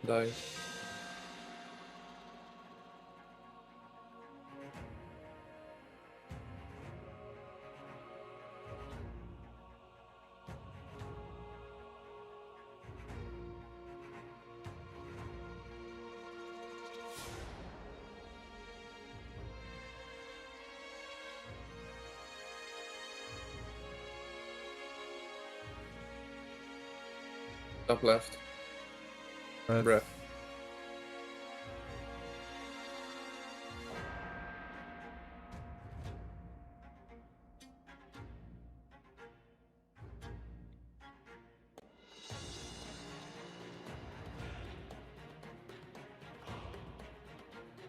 Dive. Top left. Breath.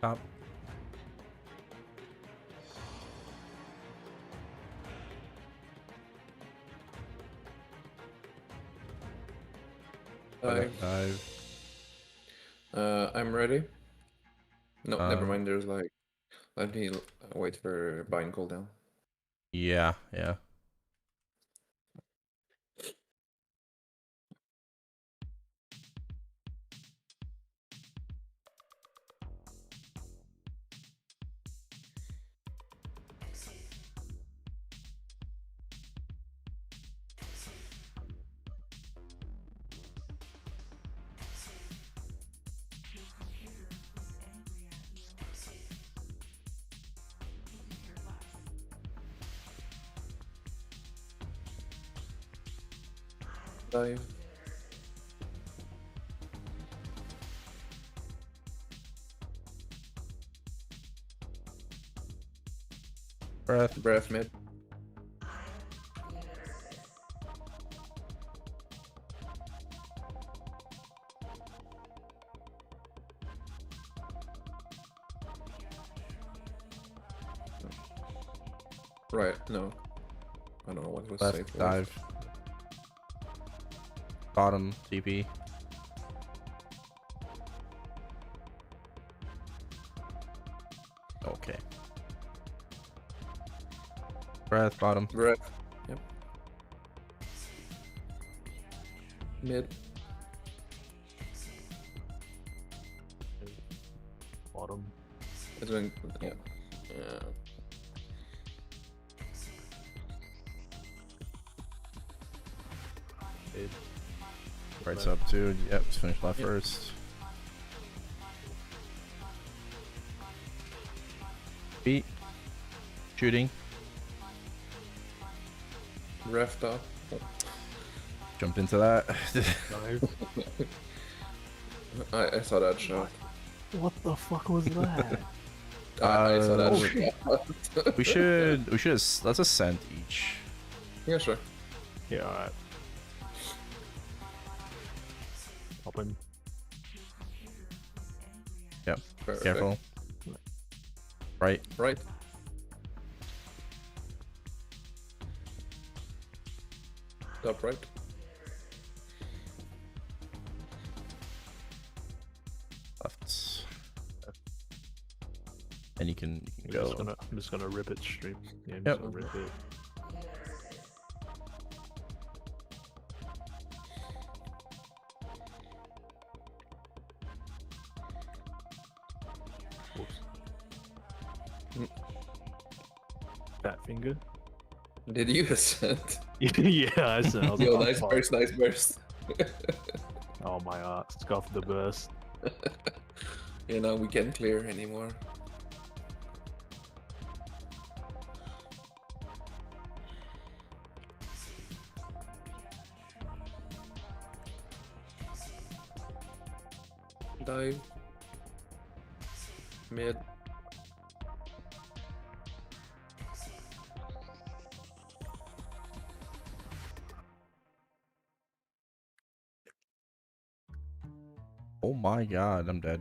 Top.
Dive.
Dive.
I'm ready. No, never
Um,
mind. There's like, let me wait for bind cooldown.
Yeah, yeah.
Dive.
Breath.
Breath mid. Right, no. I don't know what was
Left.
safe.
Dive. Bottom. TP. Okay. Breath. Bottom.
Breath. Yep. Mid.
Bottom.
It's going. Yeah. Yeah.
Mid.
Right's up too. Yep. Just finish left
Yep.
first. Feet. Shooting.
Breath top.
Jump into that.
Dive.
I saw that shot.
What the fuck was that?
I saw that
Oh,
shot.
we should. Let's ascent each.
Yeah, sure.
Yeah, alright. Open.
Yep.
Perfect.
Careful. Right.
Right. Top right.
Left. And you can
I'm
go.
just gonna rip it straight. Yeah, I'm
Yep.
just gonna rip it. Whoops. Fat finger.
Did you ascend?
Yeah, I said. I was
Yo,
like,
nice
oh,
burst, nice burst.
oh my god, scuff the burst.
You know, we can't clear anymore. Dive. Mid.
Oh my god, I'm dead.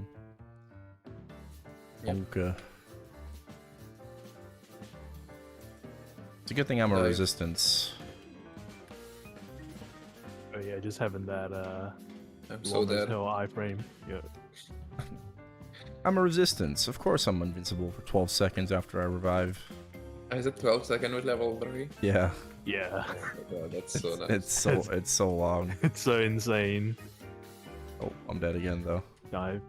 Yep.
Okay. It's a good thing I'm a
Dive.
resistance.
Oh yeah, just having that
I'm so
long as
dead.
hell iframe. Yeah.
I'm a resistance. Of course I'm invincible for 12 seconds after I revive.
Is it 12 second with level 3?
Yeah.
Yeah.
Oh my god, that's so nice.
It's so long.
It's so insane.
Oh, I'm dead again though.
Dive.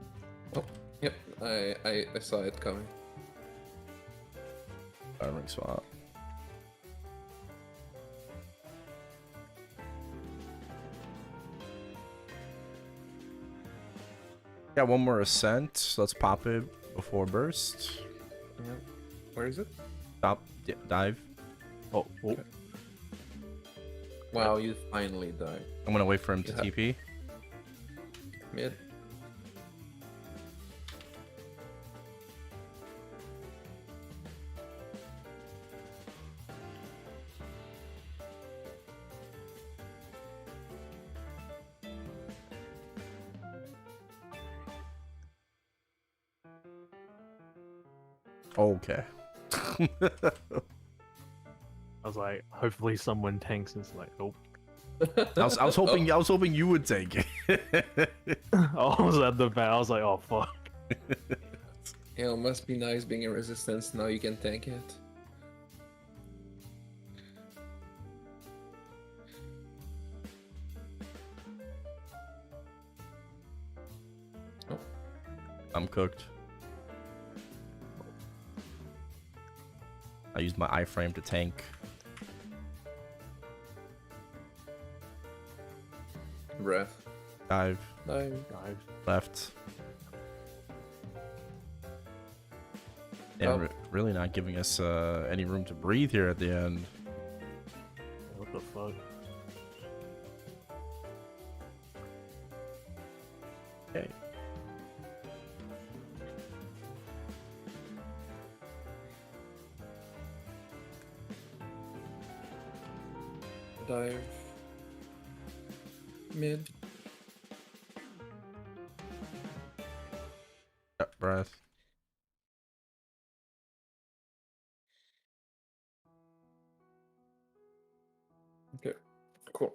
Oh, yep, I saw it coming.
Ring swap. Got one more ascent, so let's pop it before burst.
Yep. Where is it?
Stop, dive.
Oh, oh.
Wow, you finally died.
I'm gonna wait for him to
Yeah.
TP.
Mid.
Okay.
I was like, hopefully someone tanks. It's like, nope.
I was hoping you would take it.
I was at the back. I was like, oh fuck.
Yeah, it must be nice being a resistance. Now you can tank it.
I'm cooked. I used my iframe to tank.
Breath.
Dive.
Dive.
Dive.
Left. And
Oh.
really not giving us any room to breathe here at the end.
What the fuck?
Okay.
Dive. Mid.
Yep, breath.
Okay. Cool.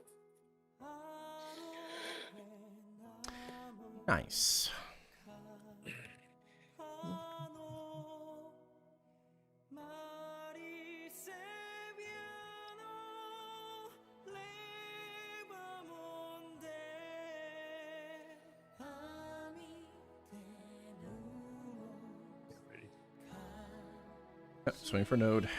Nice. Yep, swing for node.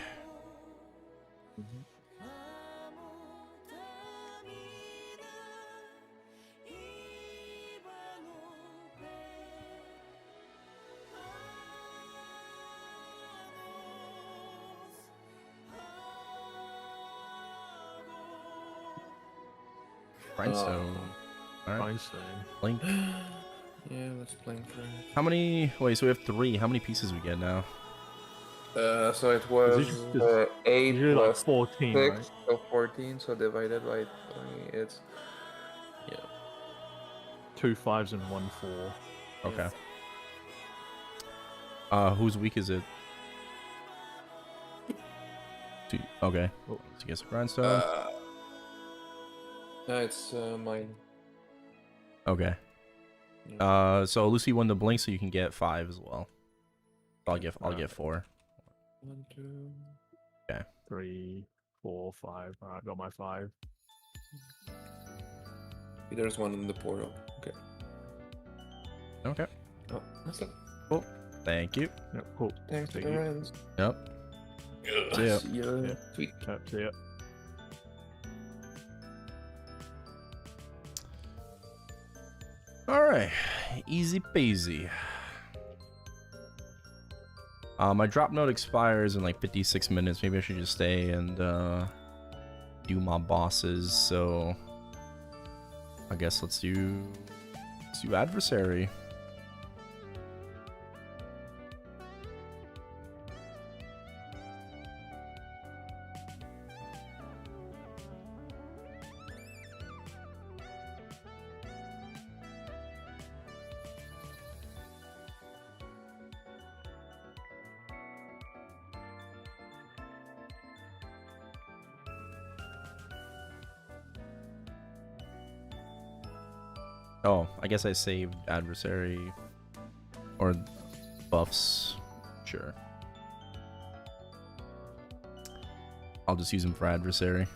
Rhinestone. Alright,
Einstein.
blink.
Yeah, let's blink for it.
How many? Wait, so we have 3. How many pieces we get now?
So it was
It's
8
Usually like
plus
14,
6,
right?
so 14, so divided by 3, it's... Yeah.
2 5s and 1 4.
Okay. Whose week is it? Okay.
Oh.
So get some grindstone.
No, it's mine.
Okay. So Lucy won the blink, so you can get 5 as well. I'll get 4.
1, 2...
3 4 5. Alright, got my 5.
There's one in the portal. Okay.
Okay.
Oh, that's it.
Cool. Thank you.
Yep, cool.
Thanks for
Thank
the
you.
runs.
Yep. See ya.
See ya.
Yeah.
Sweet.
Yep, see ya.
All right. Easy peasy. My drop note expires in like 56 minutes. Maybe I should just stay and do my bosses. So I guess let's do adversary. Oh, I guess I saved adversary or buffs. Sure. I'll just use them for adversary.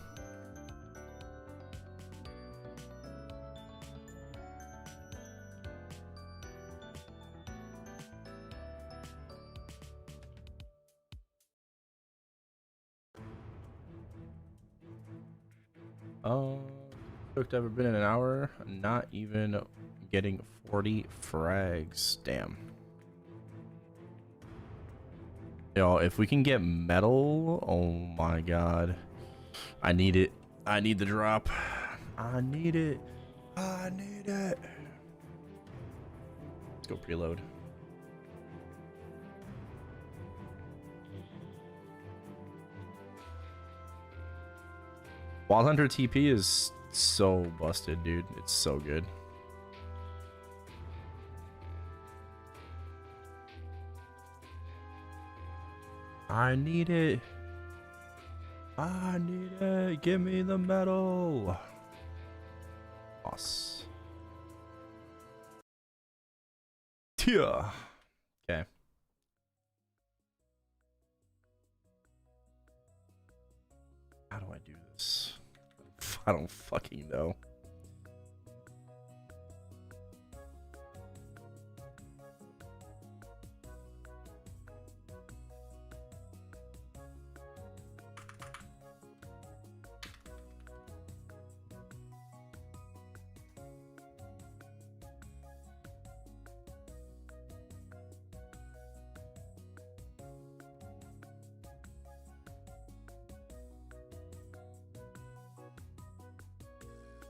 Cooked ever been in an hour? Not even getting 40 frags. Damn. Yo, if we can get metal, oh my god. I need it. I need the drop. I need it. I need it. Let's go preload. Wild Hunter TP is so busted, dude. It's so good. I need it. I need it. Give me the metal. Boss. Yeah. Okay. How do I do this? I don't fucking know.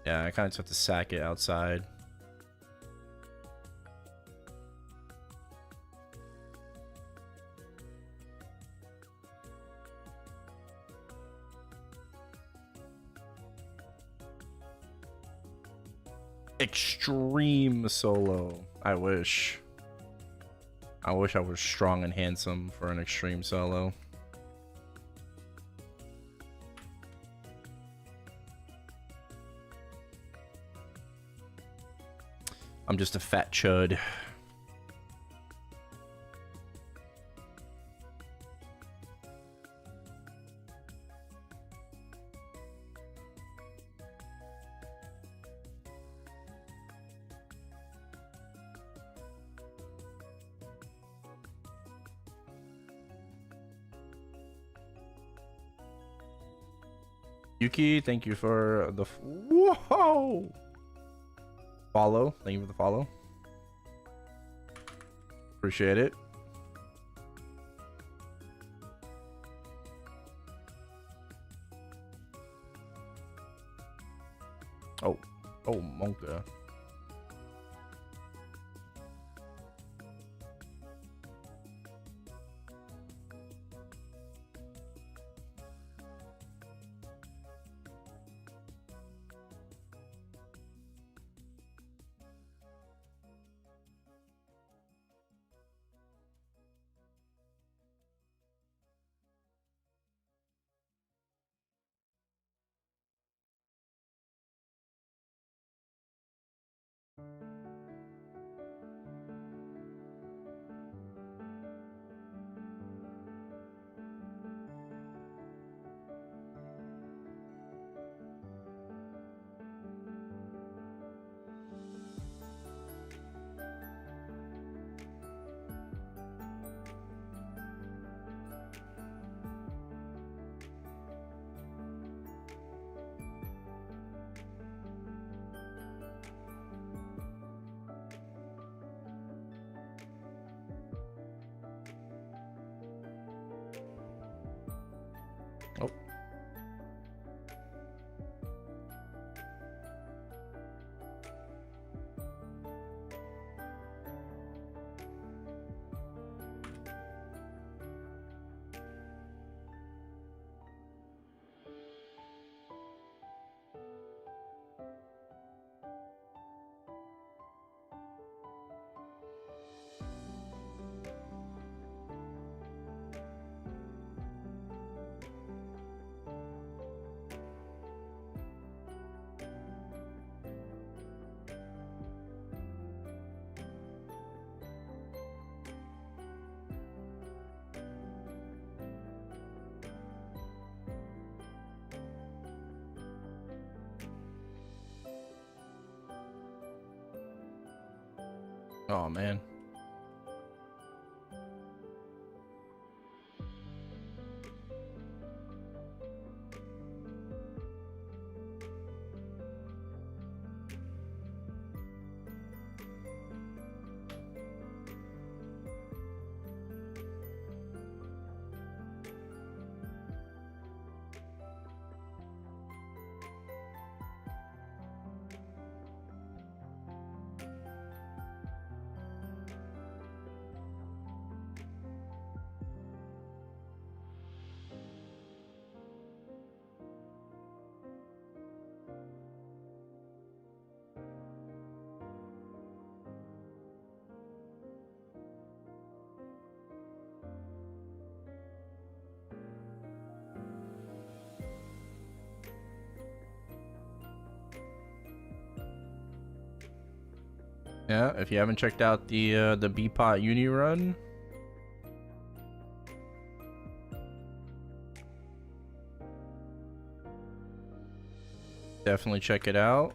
Yeah, I kind of just have to sack it outside. Extreme solo. I wish. I wish I was strong and handsome for an extreme solo. I'm just a fat chud. Yuki, thank you for the whoa follow. Thank you for the follow. Appreciate it. Oh, Monka. Oh. Oh man. Yeah, if you haven't checked out the Bpot uni run, definitely check it out.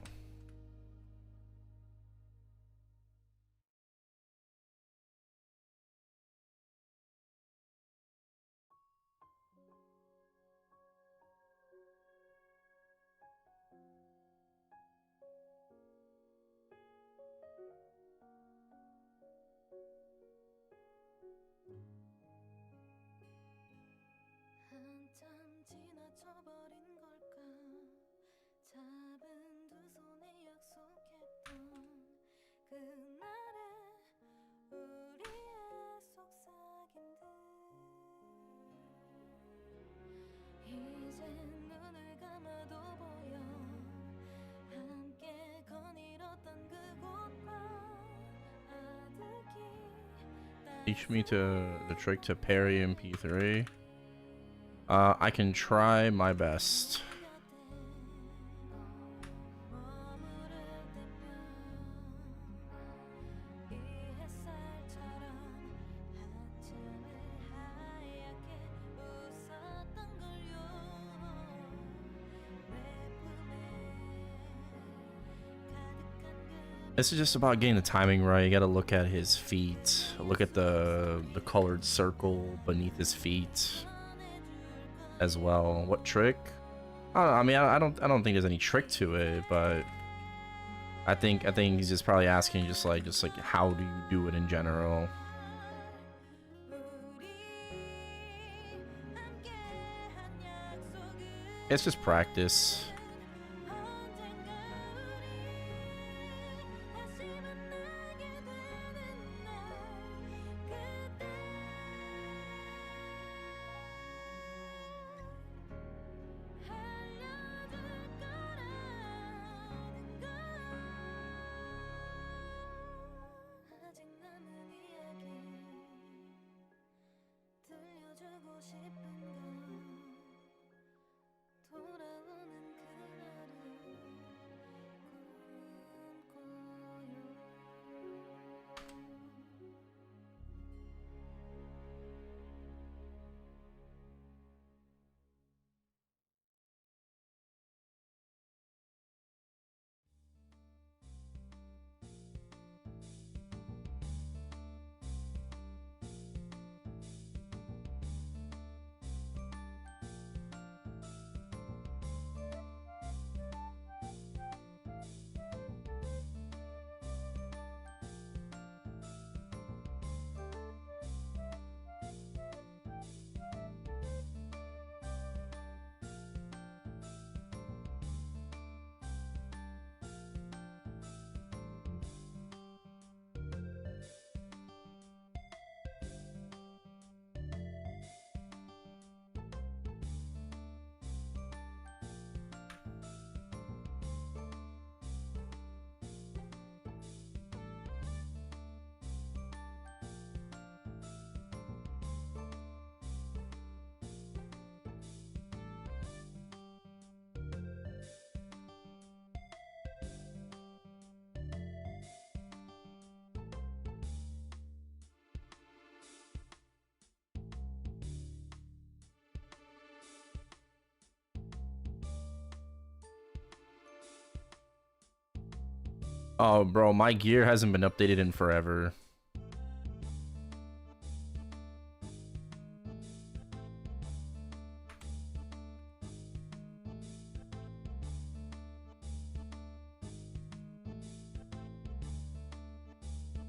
한참 지나쳐버린 걸까 잡은 두 손에 약속했던 그날의 우리의 속삭임 듯 이제 눈을 감아도 보여 함께 거닐었던 그곳과 아득히
Teach me the trick to parry MP3. I can try my best. This is just about getting the timing right. You gotta look at his feet. Look at the colored circle beneath his feet as well. What trick? I mean, I don't think there's any trick to it, but I think he's just probably asking just like how do you do it in general. It's just practice.
들려주고 싶은 건 돌아오는 그
Oh, bro, my gear hasn't been updated in forever.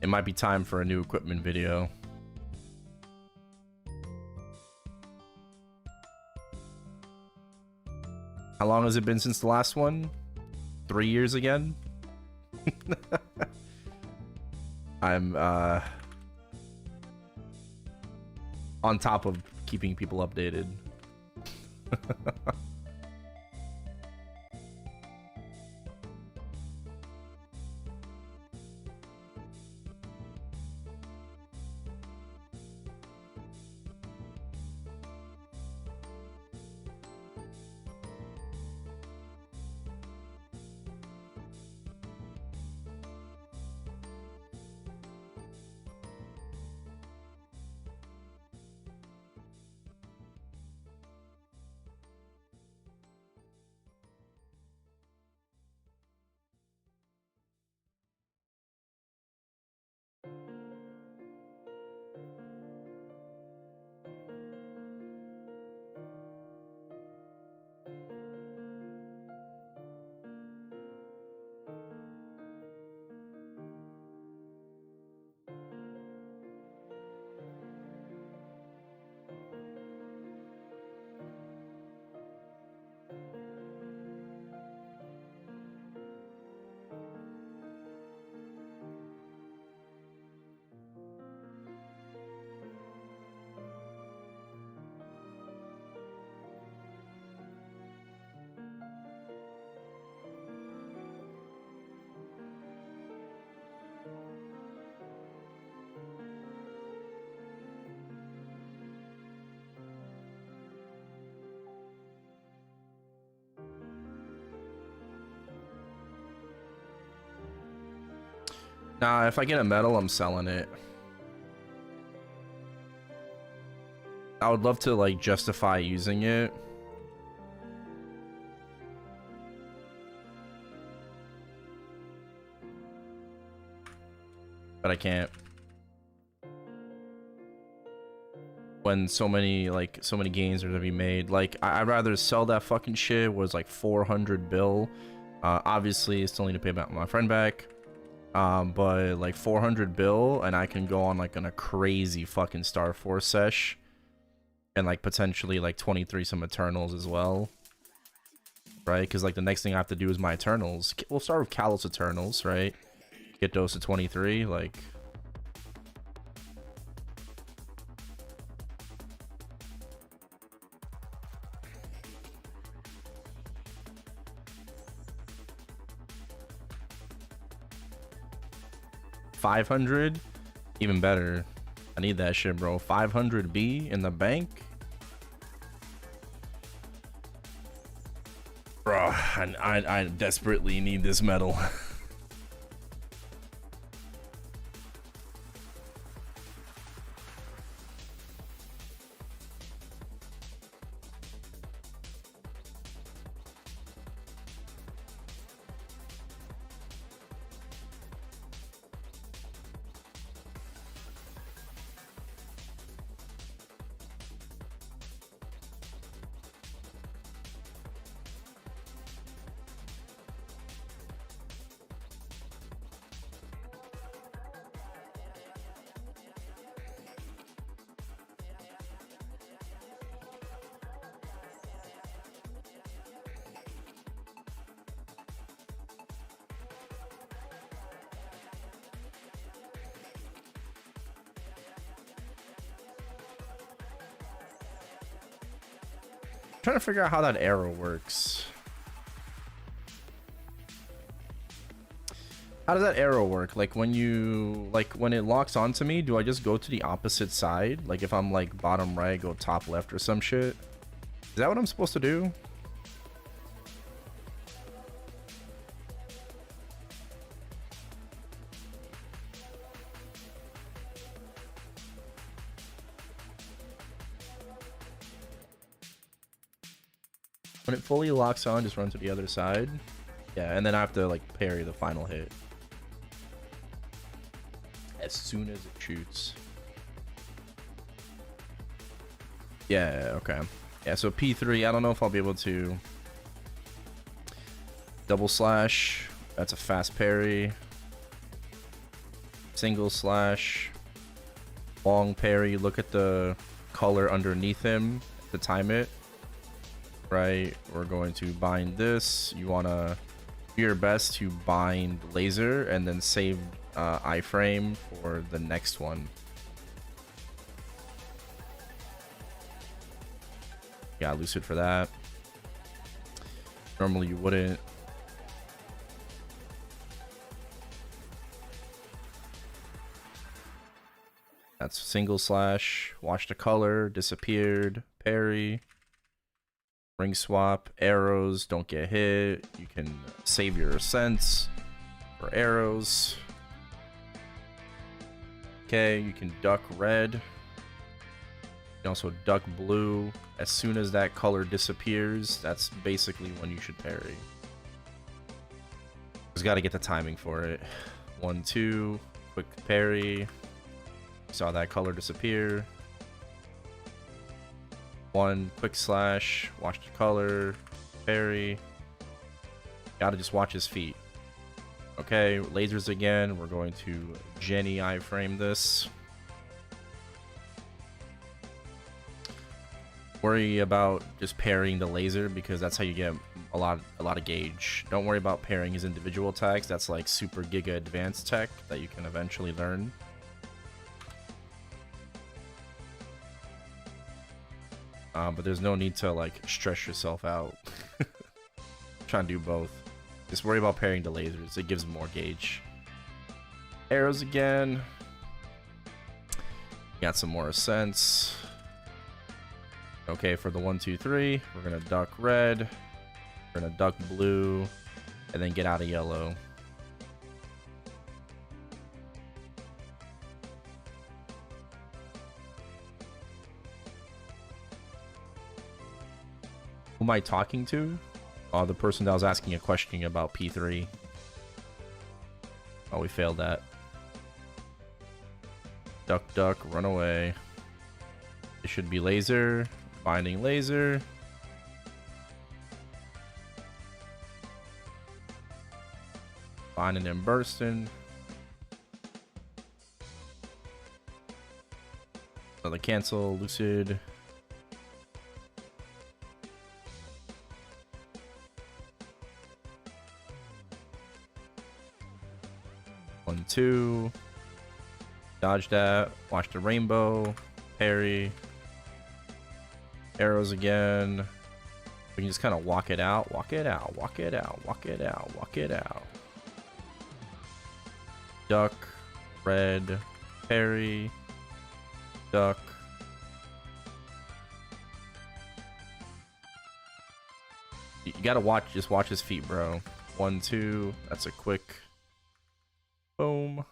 It might be time for a new equipment video. How long has it been since the last one? 3 years again? I'm on top of keeping people updated. Nah, if I get a medal, I'm selling it. I would love to, like, justify using it. But I can't. When so many gains are to be made. Like, I'd rather sell that fucking shit, was like 400 bill. Obviously, still need to pay my friend back. But like 400 bill, and I can go on like on a crazy fucking Star Force sesh, and like potentially like 23 some Eternals as well, right? Because like the next thing I have to do is my Eternals. We'll start with Kalos Eternals, right? Get those to 23, like. $500, even better. I need that shit, bro. 500B in the bank, bro. I desperately need this medal. Trying to figure out how that arrow works. How does that arrow work? Like when it locks onto me, do I just go to the opposite side? Like if I'm like bottom right, go top left or some shit? Is that what I'm supposed to do? When it fully locks on, just run to the other side. Yeah, and then I have to like parry the final hit. as soon as it shoots. Yeah, okay. Yeah, so P3, I don't know if I'll be able to double slash. That's a fast parry. Single slash. Long parry. Look at the color underneath him to time it. Right, we're going to bind this. You want to do your best to bind laser and then save iframe for the next one. Yeah, lucid for that. Normally you wouldn't. That's single slash. Watch the color. Disappeared. Parry. Ring swap. Arrows. Don't get hit. You can save your ascents for arrows. Okay, you can duck red. You can also duck blue. As soon as that color disappears, that's basically when you should parry. Just got to get the timing for it. 1, 2, quick parry. Saw that color disappear. 1, quick slash. Watch the color. Parry. Gotta just watch his feet. Okay, lasers again. We're going to Jenny iframe this. Worry about just parrying the laser because that's how you get a lot of gauge. Don't worry about parrying his individual attacks. That's like super giga advanced tech that you can eventually learn. But there's no need to like stress yourself out. Try and do both. Just worry about parrying the lasers. It gives more gauge. Arrows again. Got some more ascents. Okay, for the 1, 2, 3, we're gonna duck red. We're gonna duck blue, and then get out of yellow. Who am I talking to? Oh, the person that was asking a question about P3. Oh, we failed that. Duck, duck, run away. It should be laser. Binding laser. Binding and bursting. Another cancel, lucid. One, two. Dodge that. Watch the rainbow. Parry. Arrows again. We can just kind of walk it out. Walk it out. Walk it out. Walk it out. Walk it out. Duck. Red. Parry. Duck. You gotta watch. Just watch his feet, bro. 1, 2. That's a quick. Boom.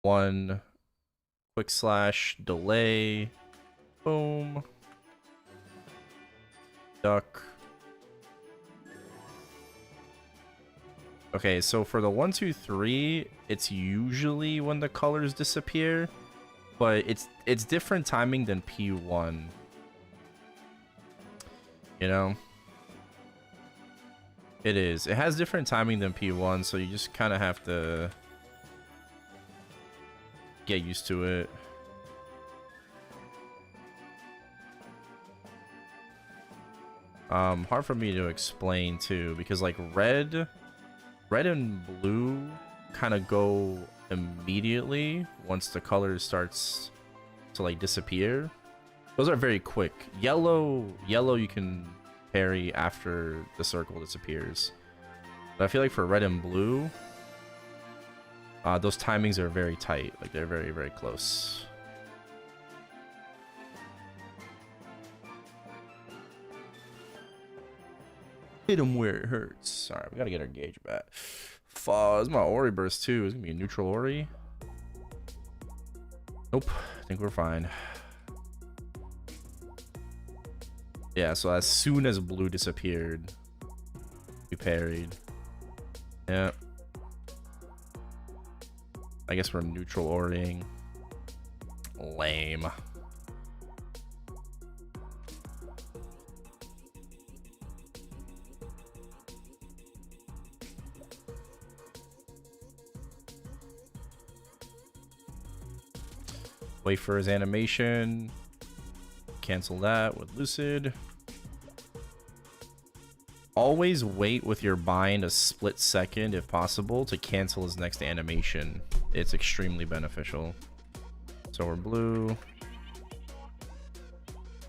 1. Quick slash. Delay. Boom. Duck. Okay, so for the 1, 2, 3, it's usually when the colors disappear, but it's different timing than P1. You know? It is. It has different timing than P1, so you just kind of have to get used to it. Hard for me to explain too, because like red and blue kind of go immediately once the color starts to like disappear. Those are very quick. Yellow you can parry after the circle disappears. But I feel like for red and blue, those timings are very tight. Like they're very, very close. Hit him where it hurts. Alright, we gotta get our gauge back. Fuzz, my Ori burst too. Is gonna be a neutral Ori. Nope. I think we're fine. Yeah, so as soon as blue disappeared, we parried. Yeah. I guess we're neutral oriing. Lame. Wait for his animation. Cancel that with Lucid. Always wait with your bind a split second if possible to cancel his next animation. It's extremely beneficial. So we're blue.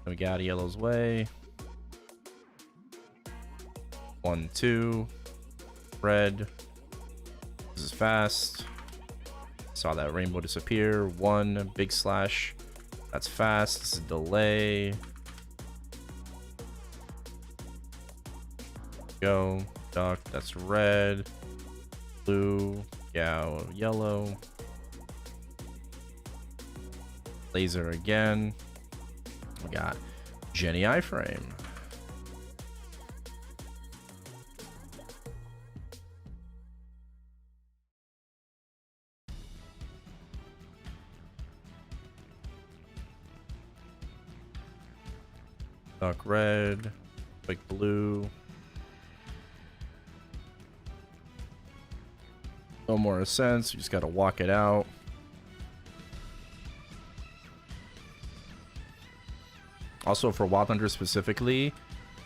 We got yellow's way. 1, 2. Red. This is fast. Saw that rainbow disappear. 1 big slash. That's fast. This is delay. Go. Duck. That's red. Blue. Yeah. Yellow. Laser again. We got Jenny iframe. Duck red. Quick blue. No more sense. You just gotta walk it out. Also, for Wild Hunter specifically,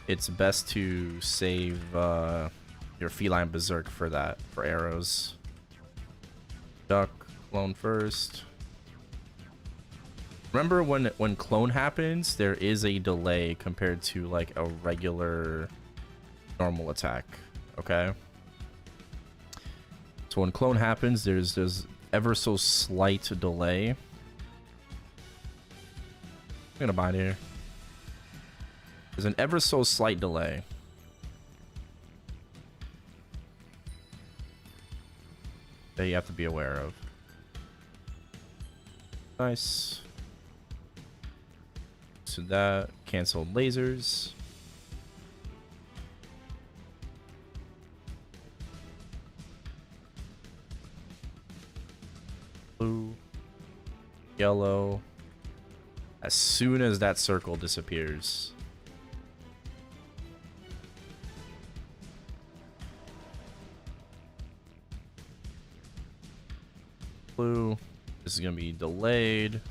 it's best to save your feline berserk for that, for arrows. Duck, clone first. Remember when clone happens, there is a delay compared to like a regular normal attack. Okay. So when clone happens, there's ever so slight delay. I'm gonna bind here. There's an ever so slight delay. That you have to be aware of. Nice. So that canceled lasers. Blue. Yellow. As soon as that circle disappears. Blue. This is gonna be delayed.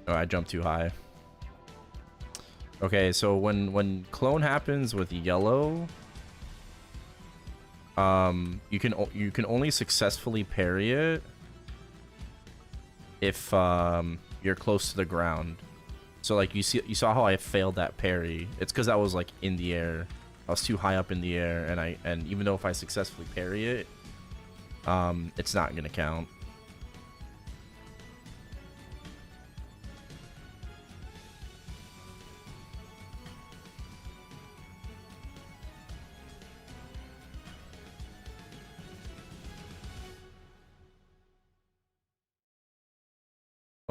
Oh, I jumped too high. Okay, so when clone happens with yellow, you can only successfully parry it if you're close to the ground. So like you saw how I failed that parry. It's because I was like in the air. I was too high up in the air, and even though if I successfully parry it, it's not gonna count.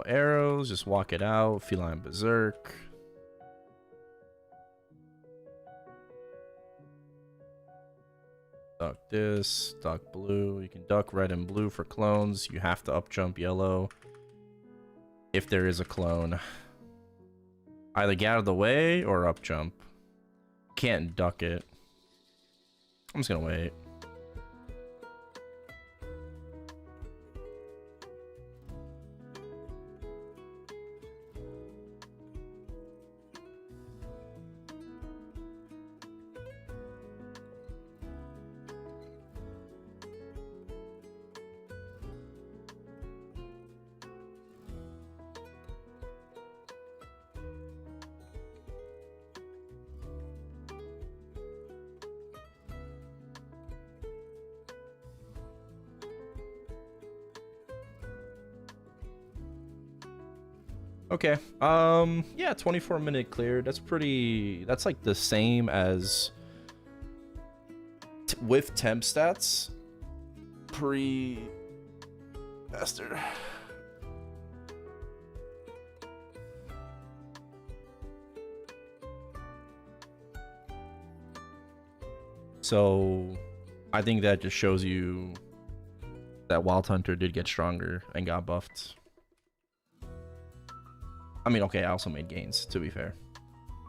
Arrows, just walk it out. Feline berserk. Duck this, duck blue. You can duck red and blue for clones. You have to up jump yellow if there is a clone. Either get out of the way or up jump. Can't duck it. I'm just gonna wait. Okay. Yeah, 24-minute clear. That's like the same as with temp stats pre-master. So I think that just shows you that Wild Hunter did get stronger and got buffed. I mean, okay, I also made gains, to be fair.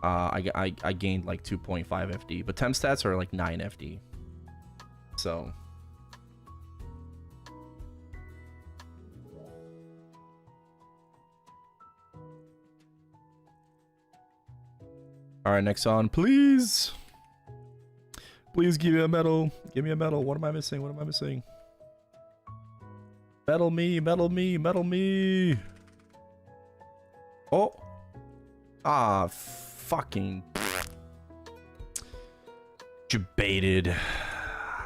I gained like 2.5 FD, but temp stats are like 9 FD. So all right, next on, please. Please give me a medal. Give me a medal. What am I missing? What am I missing? Medal me, medal me, medal me. Oh. Ah, fucking. Debated.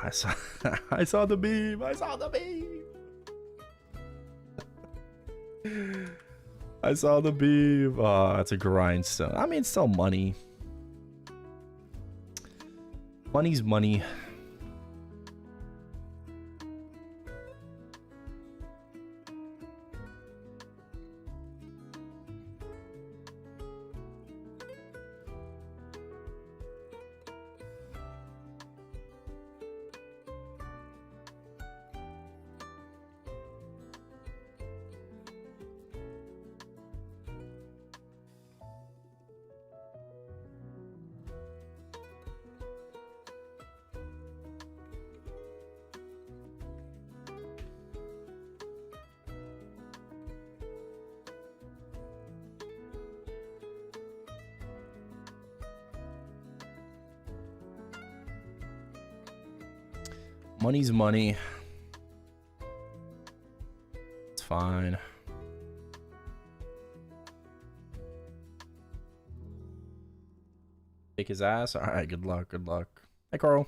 I saw I saw the beam. I saw the beam. I saw the beam. Oh, that's a grindstone. I mean, it's still money. Money's money. Money's money. It's fine. Kick his ass. All right, good luck. Good luck. Hey, Carl.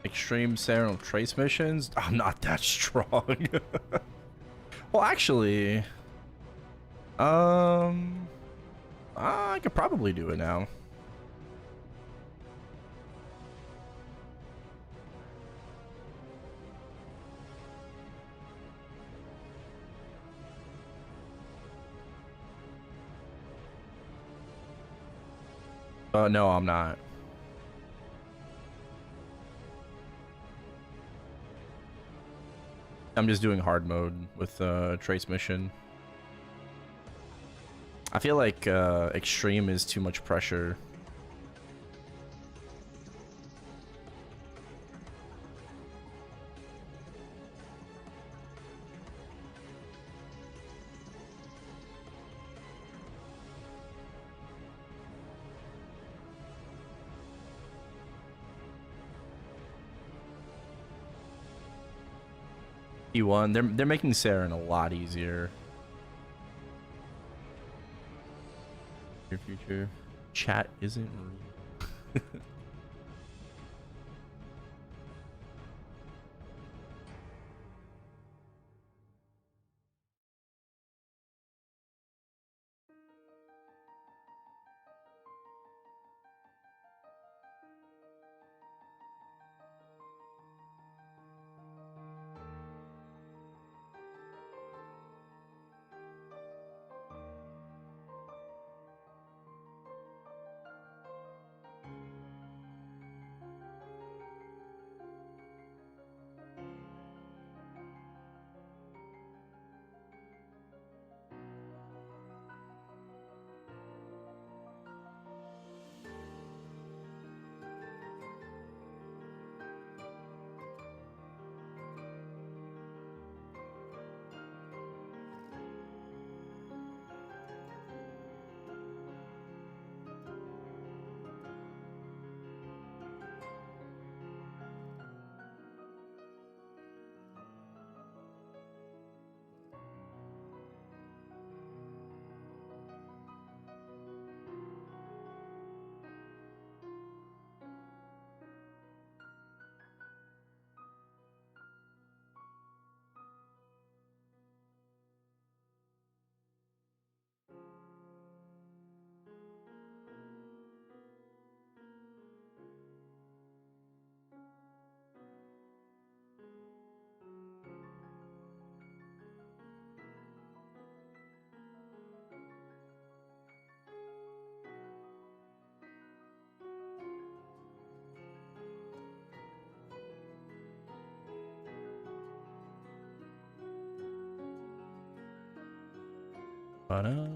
Extreme Serenal Trace missions? I'm not that strong. Well, actually, I could probably do it now. No, I'm not. I'm just doing hard mode with Trace mission. I feel like extreme is too much pressure. E1, they're making Saren a lot easier. Your future chat isn't real. Ba-da-da.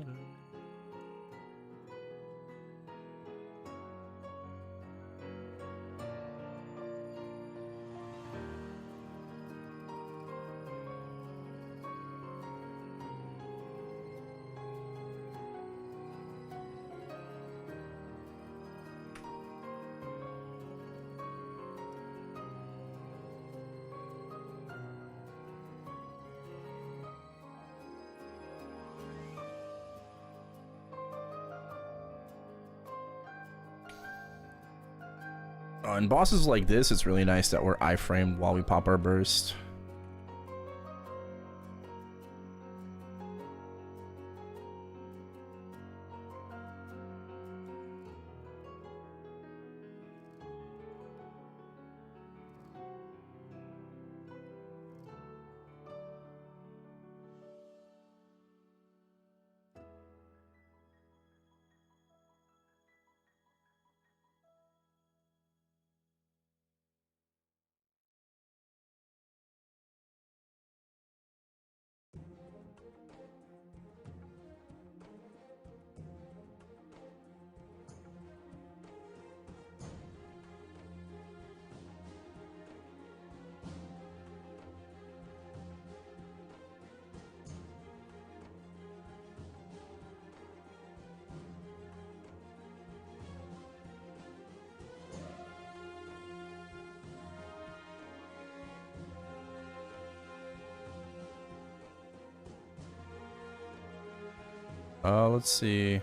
In bosses like this, it's really nice that we're iframed while we pop our burst. Let's see.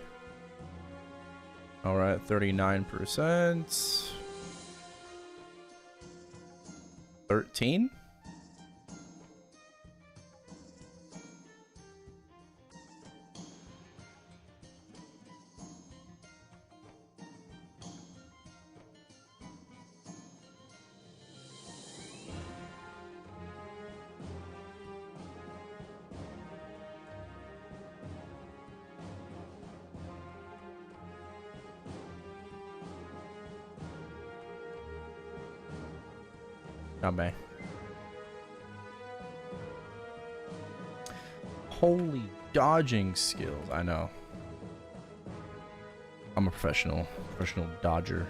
All right, 39%. 13? Not bad. Holy dodging skills. I know. I'm a professional dodger.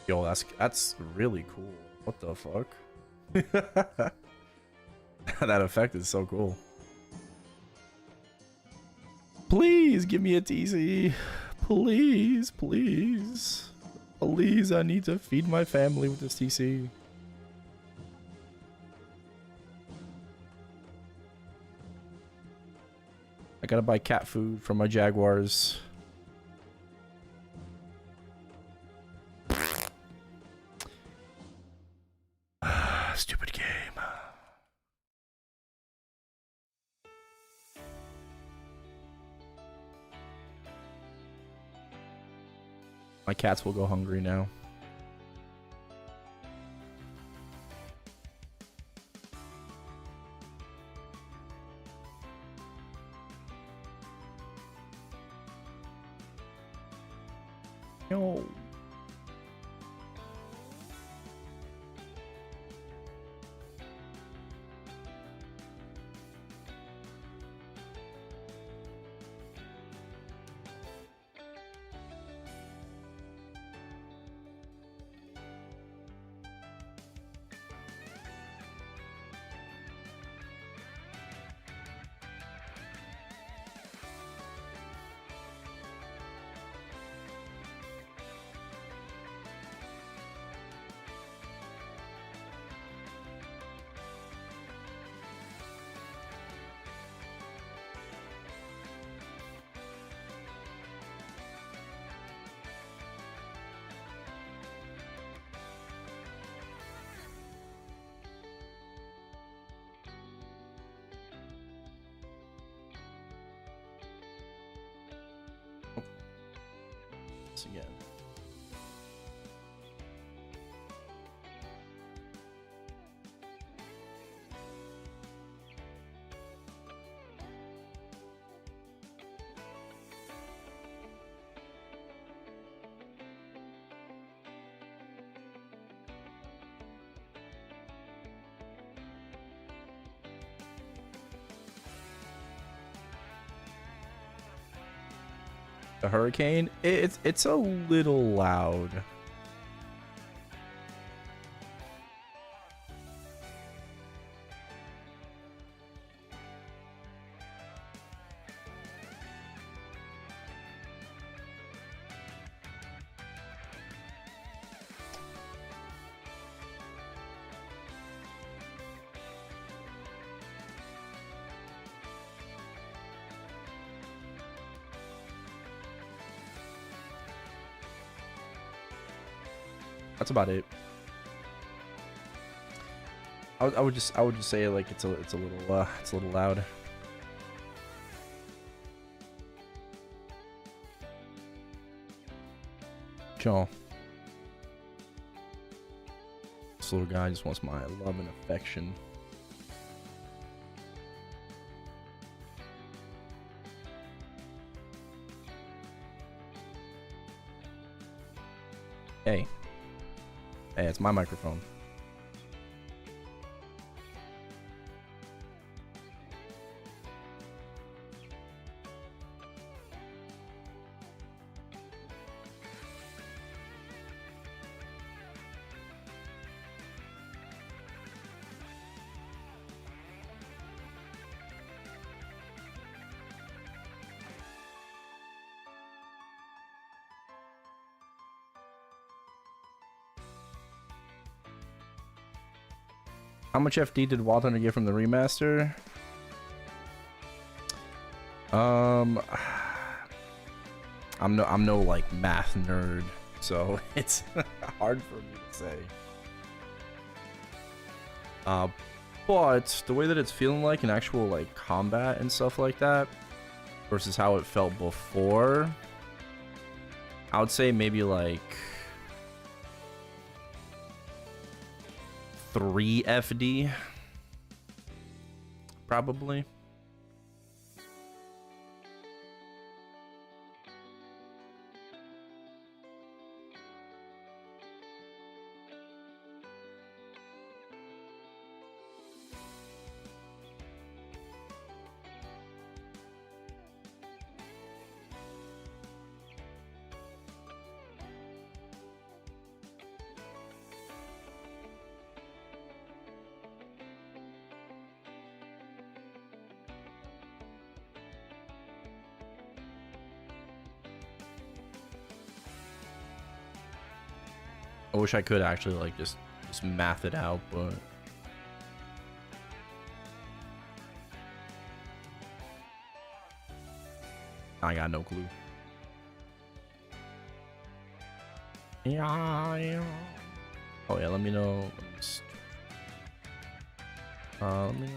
Yo, that's really cool. What the fuck? That effect is so cool. Please give me a TC. Please, please. Please, I need to feed my family with this TC. I gotta buy cat food for my jaguars. Stupid game. My cats will go hungry now. No. Again. The hurricane, it's a little loud. That's about it. I would just say like it's a little loud. Y'all. This little guy just wants my love and affection. Hey. Hey, it's my microphone. How much FD did Wild Hunter get from the remaster? I'm no like math nerd, so it's hard for me to say. But the way that it's feeling like in actual like combat and stuff like that versus how it felt before, I would say maybe like 3 FD, probably. I wish I could actually like just math it out, but I got no clue. Yeah. Oh yeah, let me know. Let me know.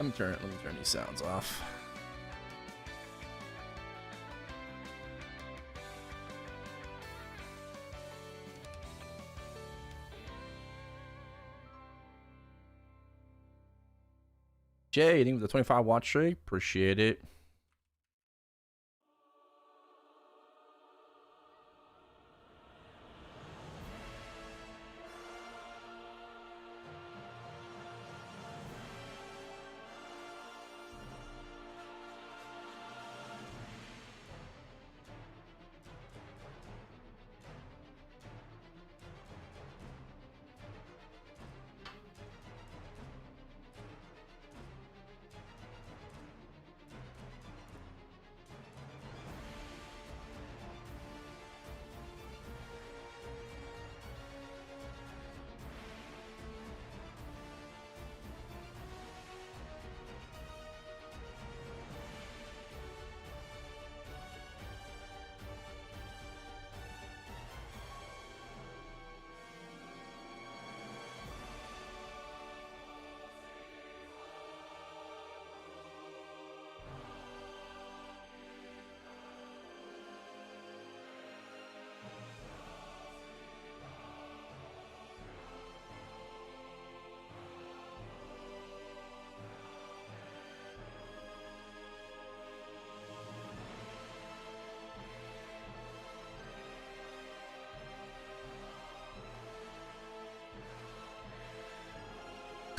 Uh, let me turn these sounds off. Jay, thank you for the 25 watch streak. Appreciate it.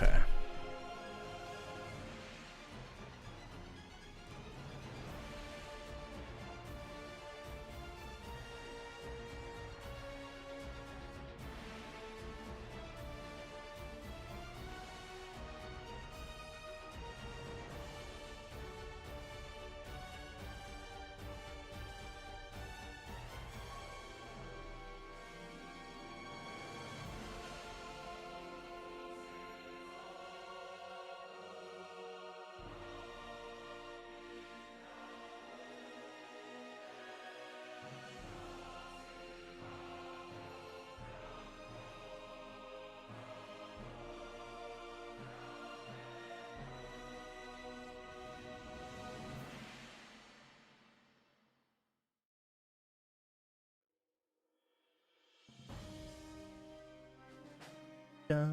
Okay. Yeah.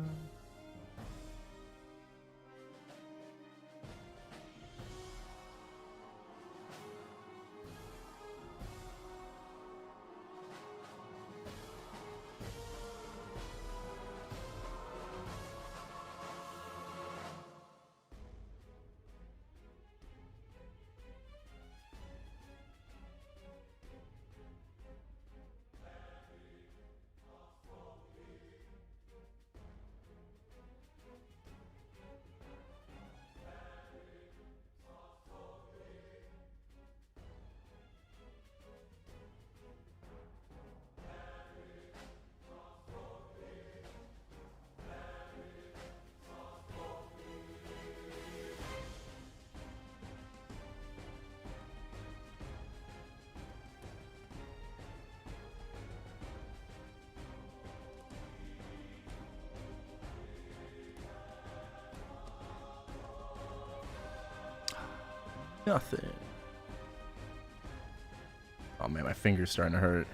Nothing. Oh man, my finger's starting to hurt.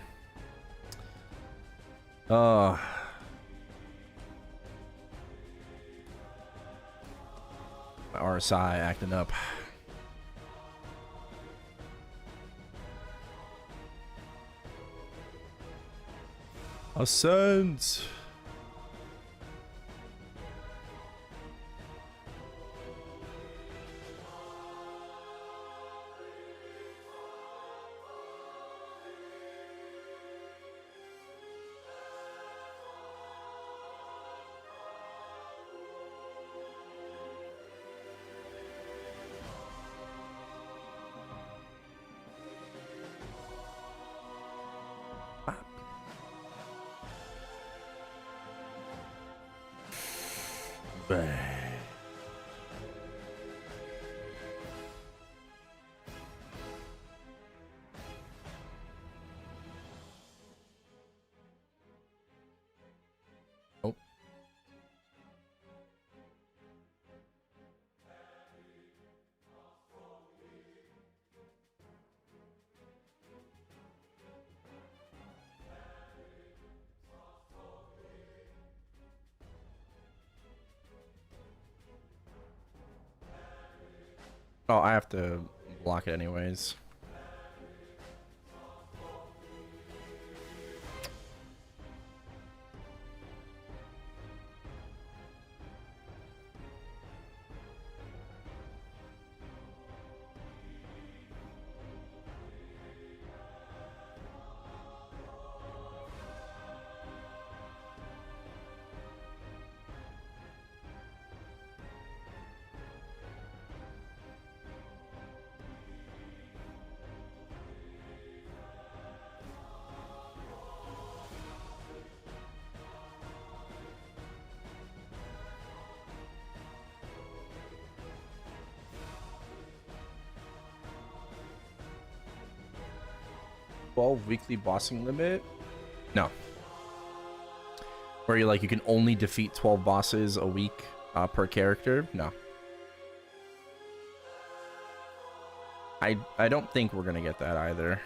Oh. My RSI acting up. Ascend. Bang. Oh. Oh, I have to block it anyways. Weekly bossing limit? No. Where you can only defeat 12 bosses a week per character? No. I don't think we're gonna get that either.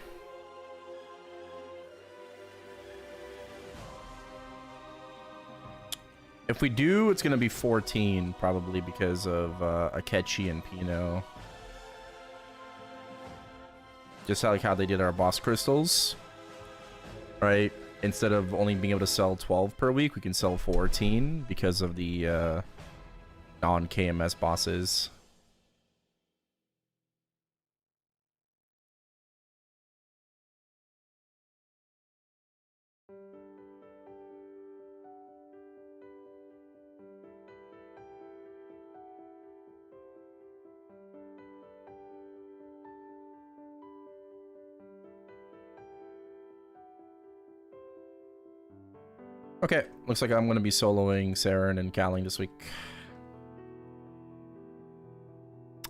If we do, it's gonna be 14 probably because of Akechi and Pino. Just how they did our boss crystals, right? Instead of only being able to sell 12 per week, we can sell 14 because of the non-KMS bosses. Okay, looks like I'm gonna be soloing Saren and Calling this week.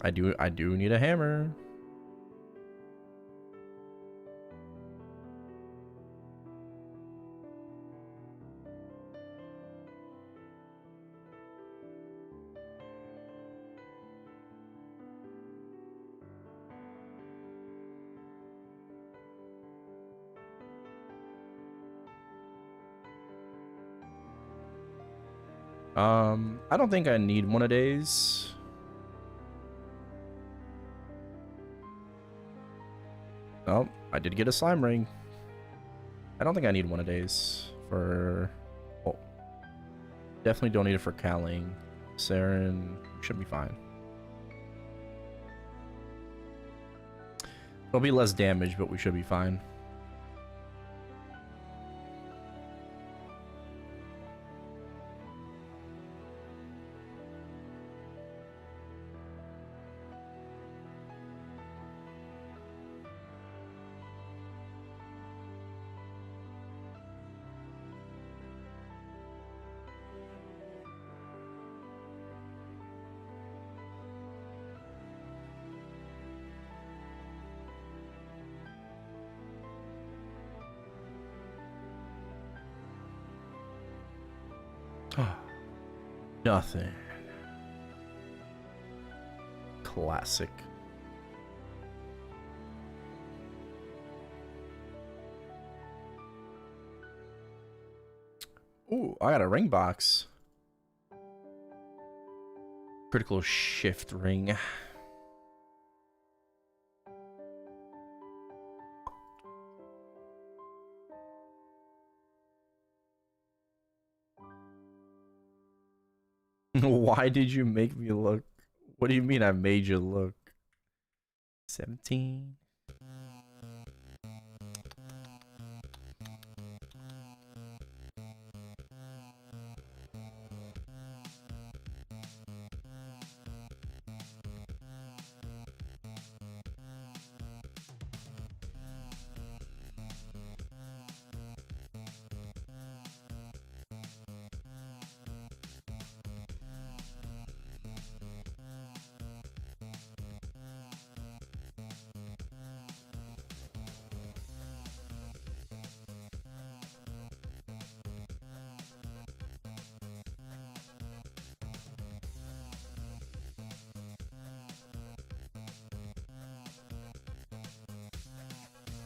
I do need a hammer. I don't think I need one of these. Oh, I did get a slime ring. I don't think I need one of these for... Oh, definitely don't need it for Calling. Saren should be fine. It'll be less damage, but we should be fine. Nothing. Classic. Ooh, I got a ring box. Critical shift ring. Why did you make me look? What do you mean I made you look? 17.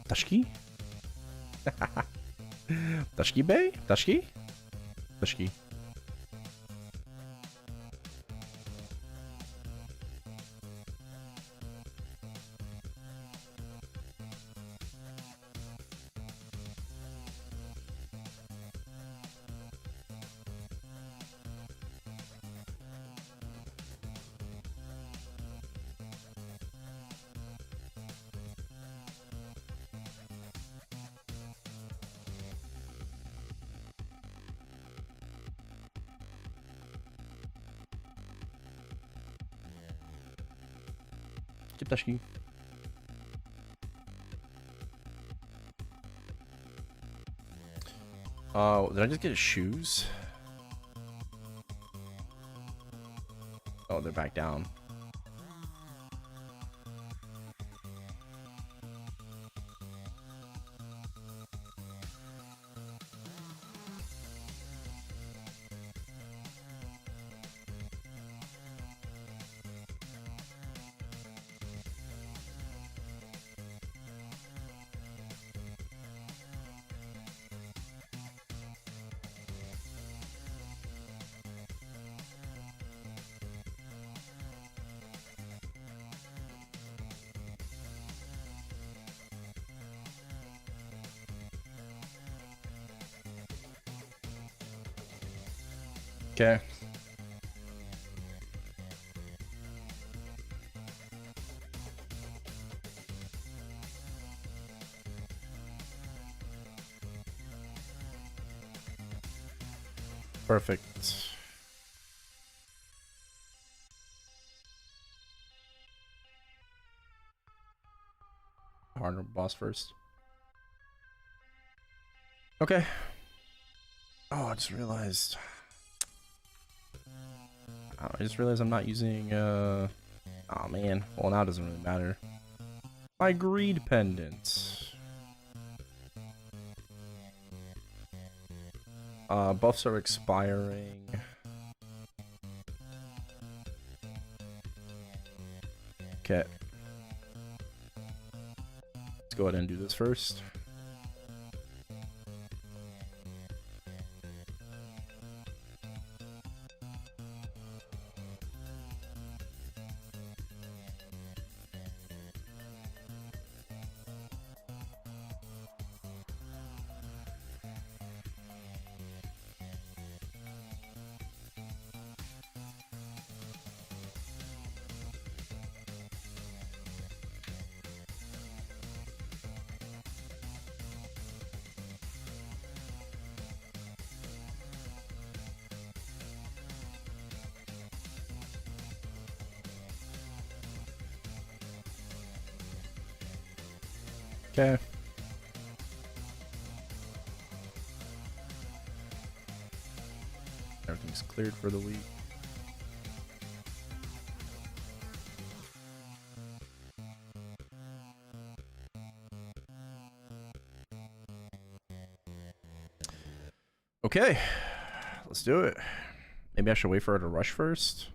Tashki? Tashki Bay? Tashki? Tashki. Kitashiki. Oh, did I just get his shoes? Oh, they're back down. Okay. Perfect. Harder boss first. Okay. Oh, I just realized. Oh, I just realized I'm not using, oh man. Well, now it doesn't really matter. My greed pendant. Buffs are expiring. Okay. Let's go ahead and do this first. Okay. Everything's cleared for the week. Okay, let's do it. Maybe I should wait for her to rush first.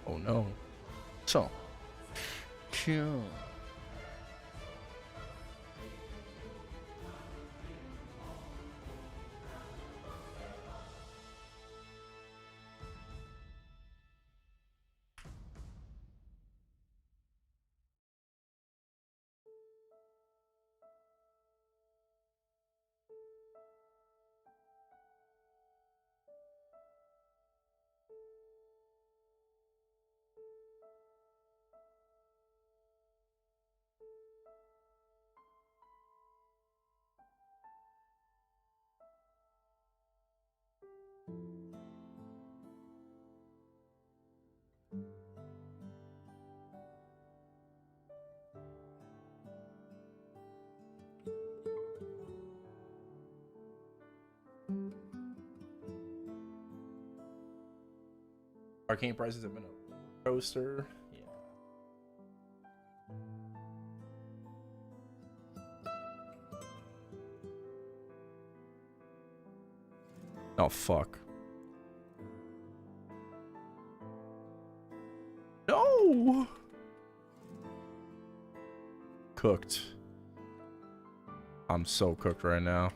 Oh no. So. Cool. Arcane prices have been a coaster. Yeah. Oh fuck. No. Cooked. I'm so cooked right now.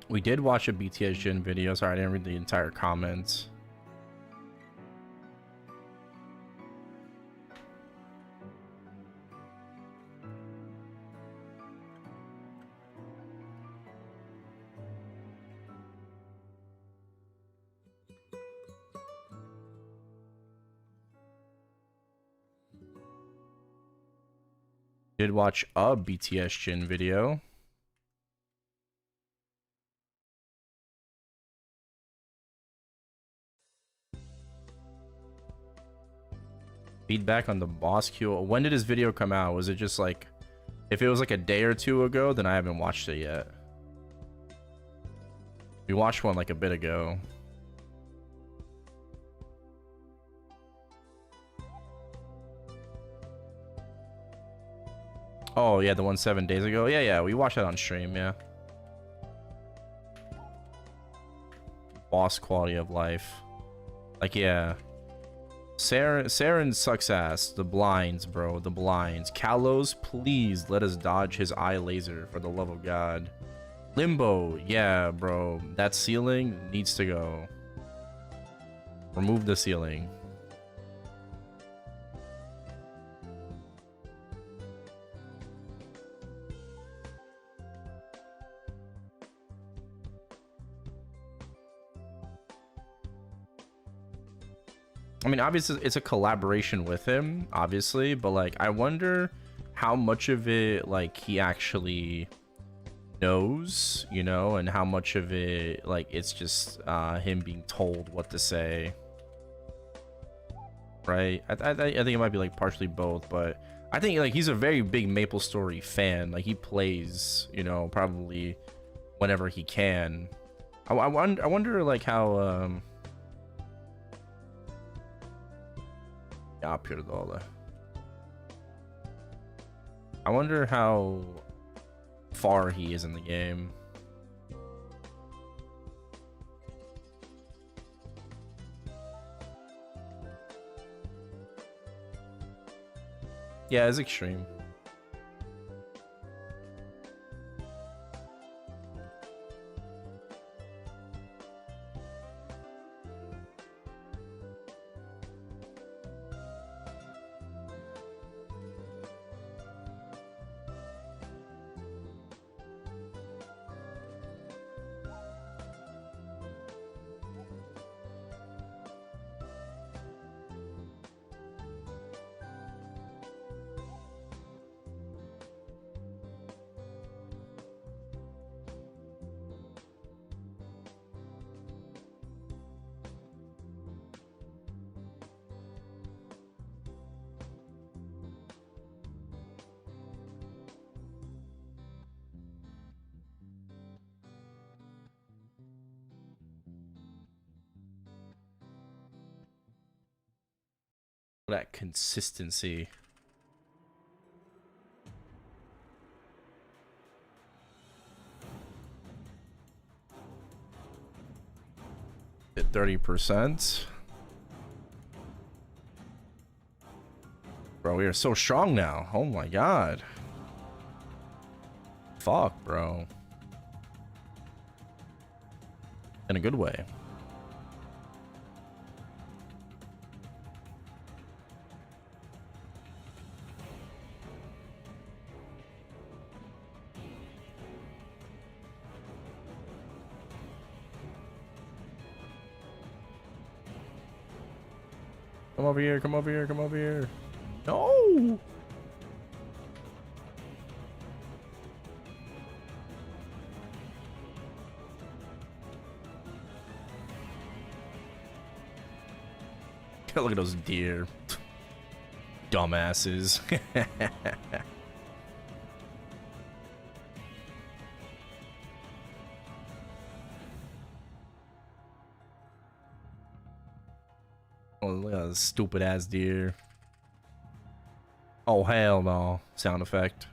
We did watch a BTS Jin video. Sorry, I didn't read the entire comments. Did watch a BTS Jin video. Feedback on the boss queue. When did his video come out? Was it just like, if it was like a day or two ago, then I haven't watched it yet. We watched one like a bit ago. Oh yeah, the one 7 days ago. Yeah, we watched that on stream. Yeah. Boss quality of life. Like yeah. Saren sucks ass. The blinds, bro. The blinds. Kalos, please let us dodge his eye laser for the love of God. Limbo, yeah, bro. That ceiling needs to go. Remove the ceiling. I mean, obviously, it's a collaboration with him, obviously, but like, I wonder how much of it, like, he actually knows, you know, and how much of it, like, it's just him being told what to say, right? I think it might be like partially both, but I think like he's a very big MapleStory fan. Like, he plays, you know, probably whenever he can. I wonder like how I wonder how far he is in the game. Yeah, it's extreme. That consistency. At 30%. Bro, we are so strong now. Oh my god. Fuck, bro. In a good way. Come over here, come over here, come over here. No! Look at those deer. Dumbasses. Oh, look at this stupid ass deer. Oh, hell no. Sound effect.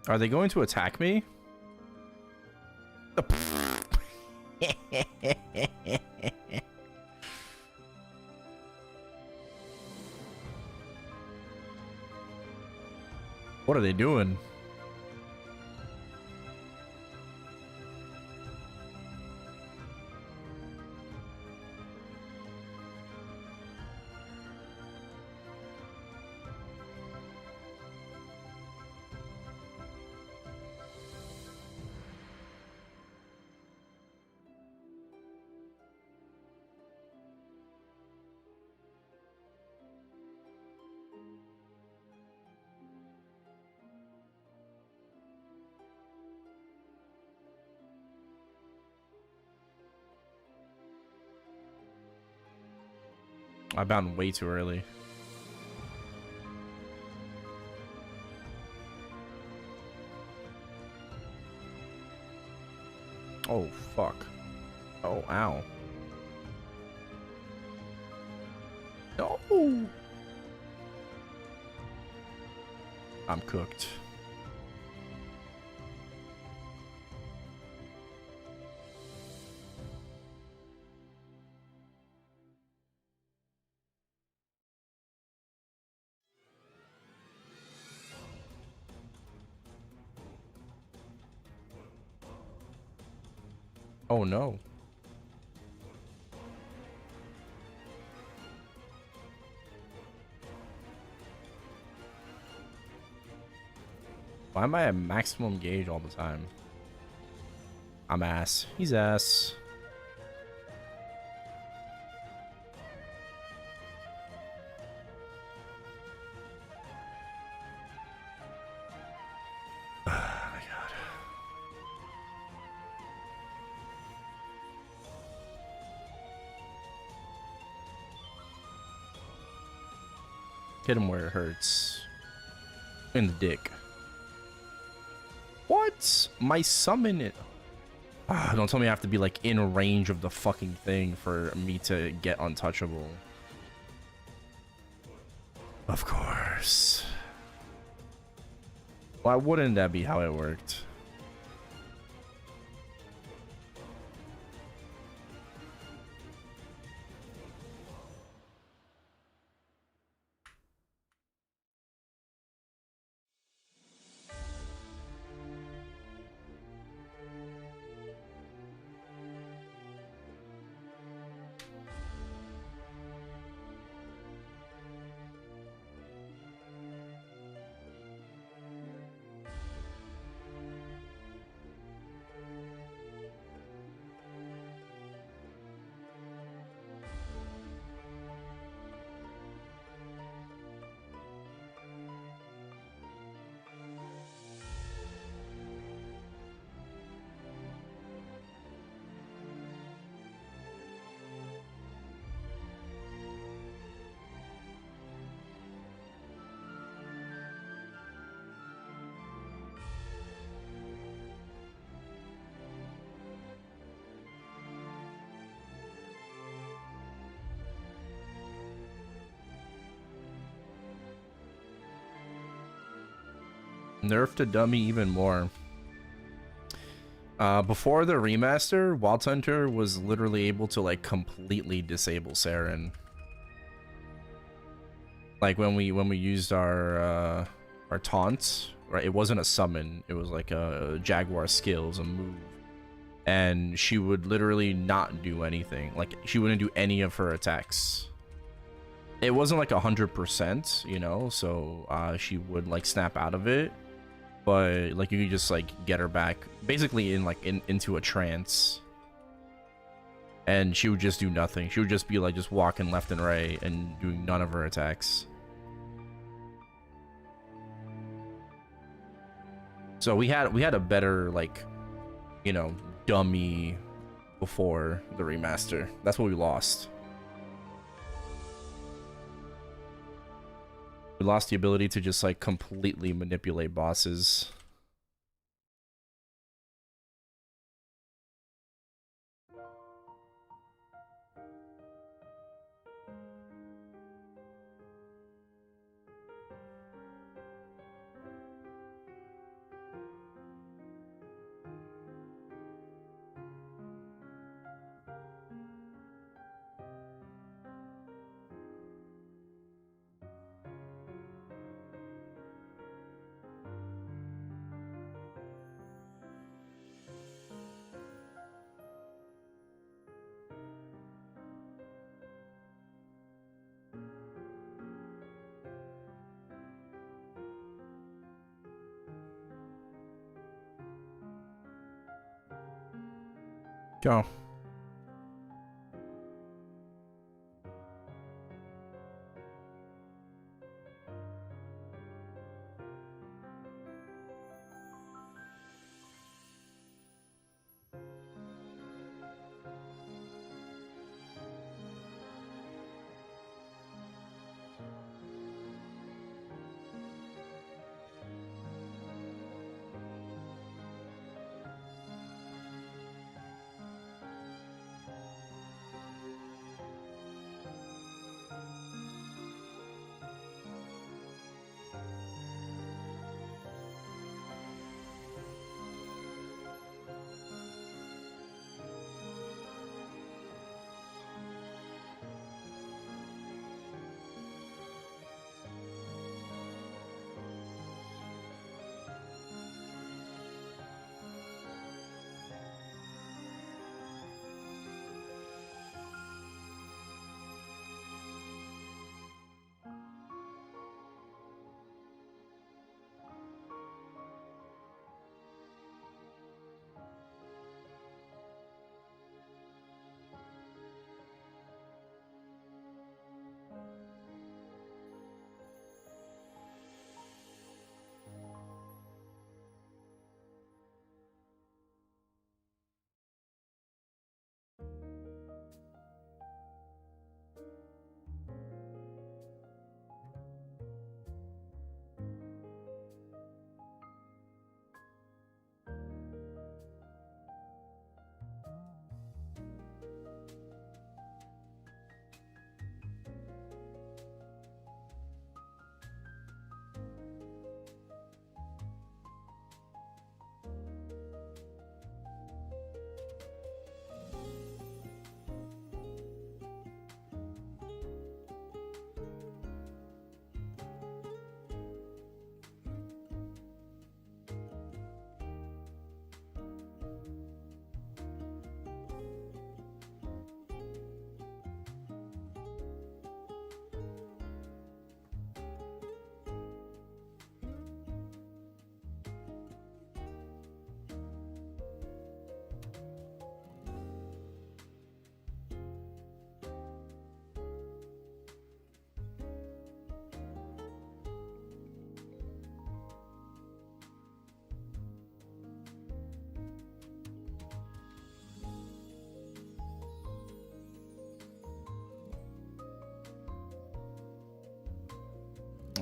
Are they going to attack me? What are they doing? I bound way too early. Oh, fuck. Oh, ow. No! I'm cooked. Oh no. Why am I at maximum gauge all the time? I'm ass. He's ass. Oh my god. Hit him where it hurts. In the dick. What? My summon it. Don't tell me I have to be like in range of the fucking thing for me to get untouchable. Of course. Why wouldn't that be how it worked? Nerfed a dummy even more. Before the remaster, Wild Hunter was literally able to like completely disable Saren. Like when we used our taunts, right? It wasn't a summon. It was like a Jaguar skills, a move, and she would literally not do anything. Like she wouldn't do any of her attacks. It wasn't like 100%, you know. So she would like snap out of it, but like you could just like get her back, basically into a trance. And she would just do nothing. She would just be like just walking left and right and doing none of her attacks. So we had a better, like, you know, dummy before the remaster. That's what we lost. We lost the ability to just like completely manipulate bosses. Go.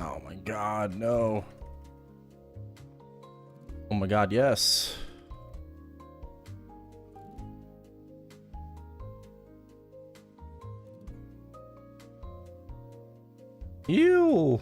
Oh my god, no. Oh my god, yes. Ew.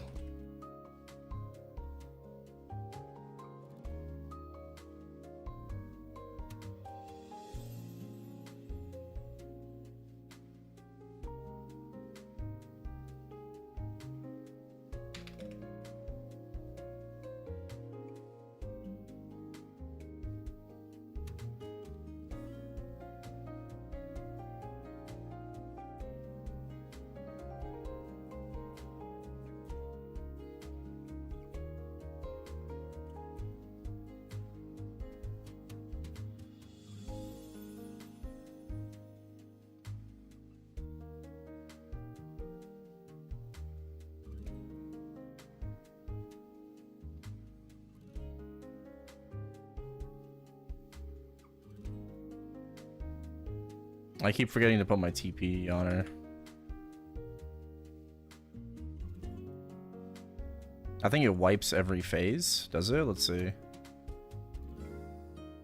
I keep forgetting to put my TP on her. I think it wipes every phase. Does it? Let's see.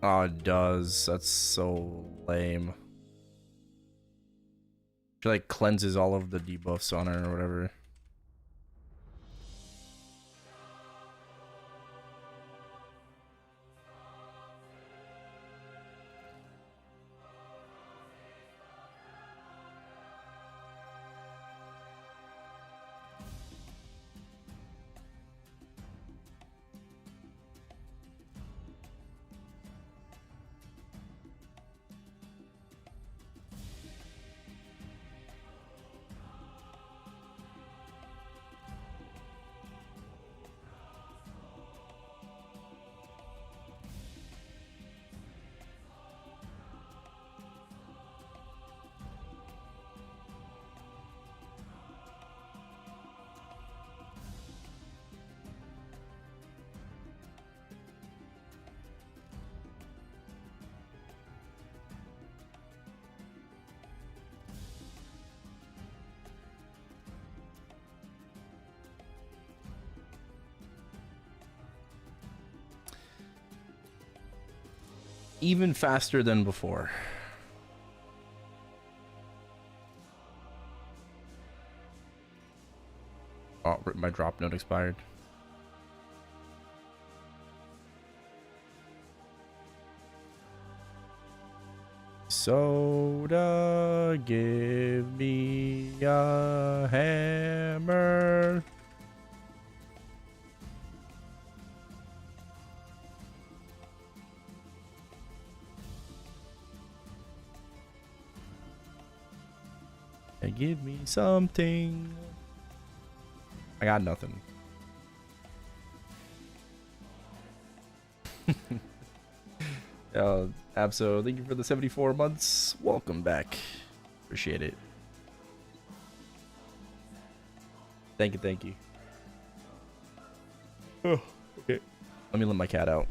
Oh, it does. That's so lame. She like cleanses all of the debuffs on her or whatever. Even faster than before. Oh, my drop note expired. Soda, give me a hammer. And give me something. I got nothing. Abso, thank you for the 74 months. Welcome back. Appreciate it. Thank you, thank you. Oh, okay. Let me let my cat out.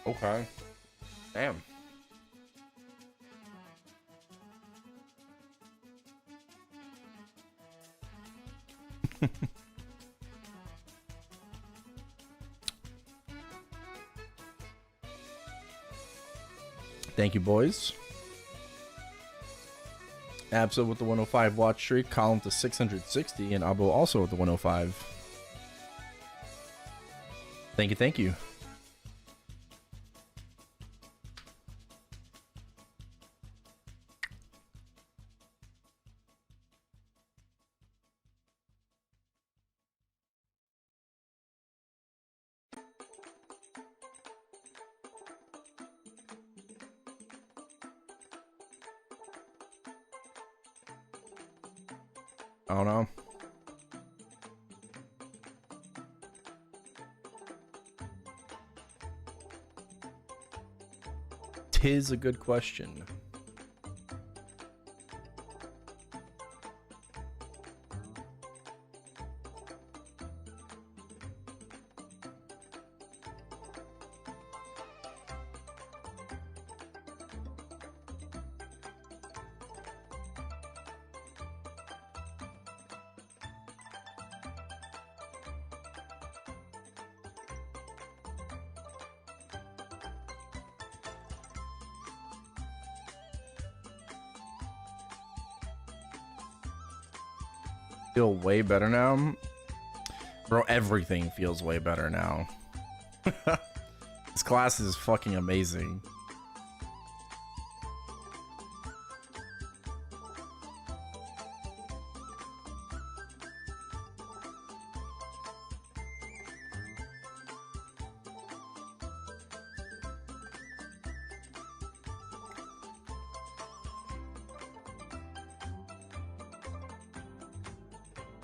Okay. Damn. Thank you, boys. Abso with the 105 watch streak, Column to 660, and Abo also with the 105. Thank you, thank you. I don't know. Tis a good question. feel way better now. Bro, everything feels way better now. This class is fucking amazing.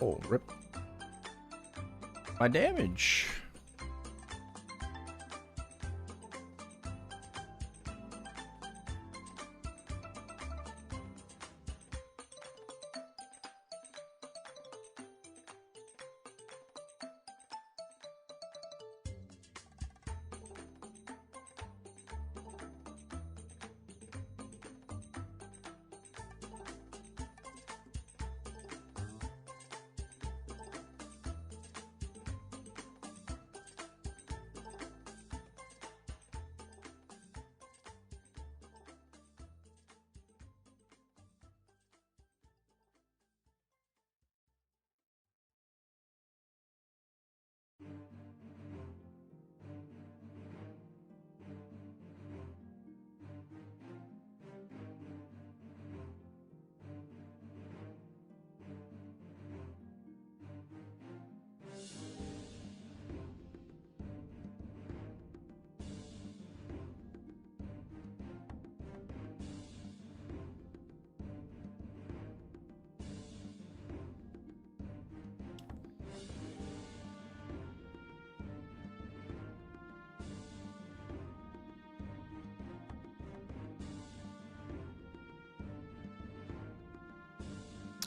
Oh, rip. My damage.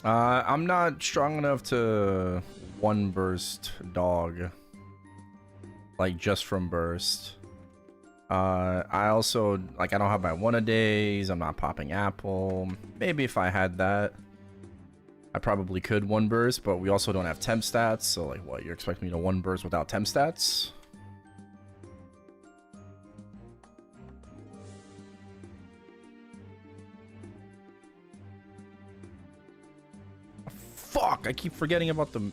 I'm not strong enough to one burst dog, like just from burst. I also, like, I don't have my one-a-days, I'm not popping apple. Maybe if I had that, I probably could one burst, but we also don't have temp stats, so like, what, you're expecting me to one burst without temp stats? Fuck, I keep forgetting about the...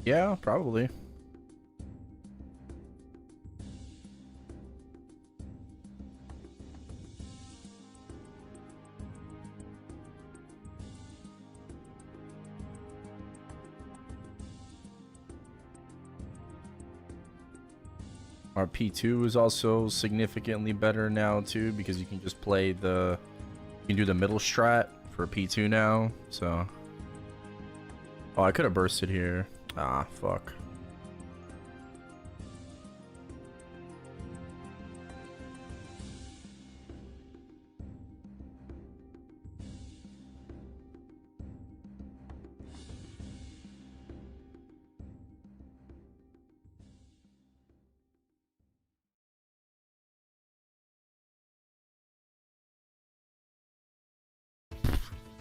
Yeah, probably. Our P2 is also significantly better now too, because you can just play the... You can do the middle strat for P2 now, so... Oh, I could have bursted here. Ah, fuck.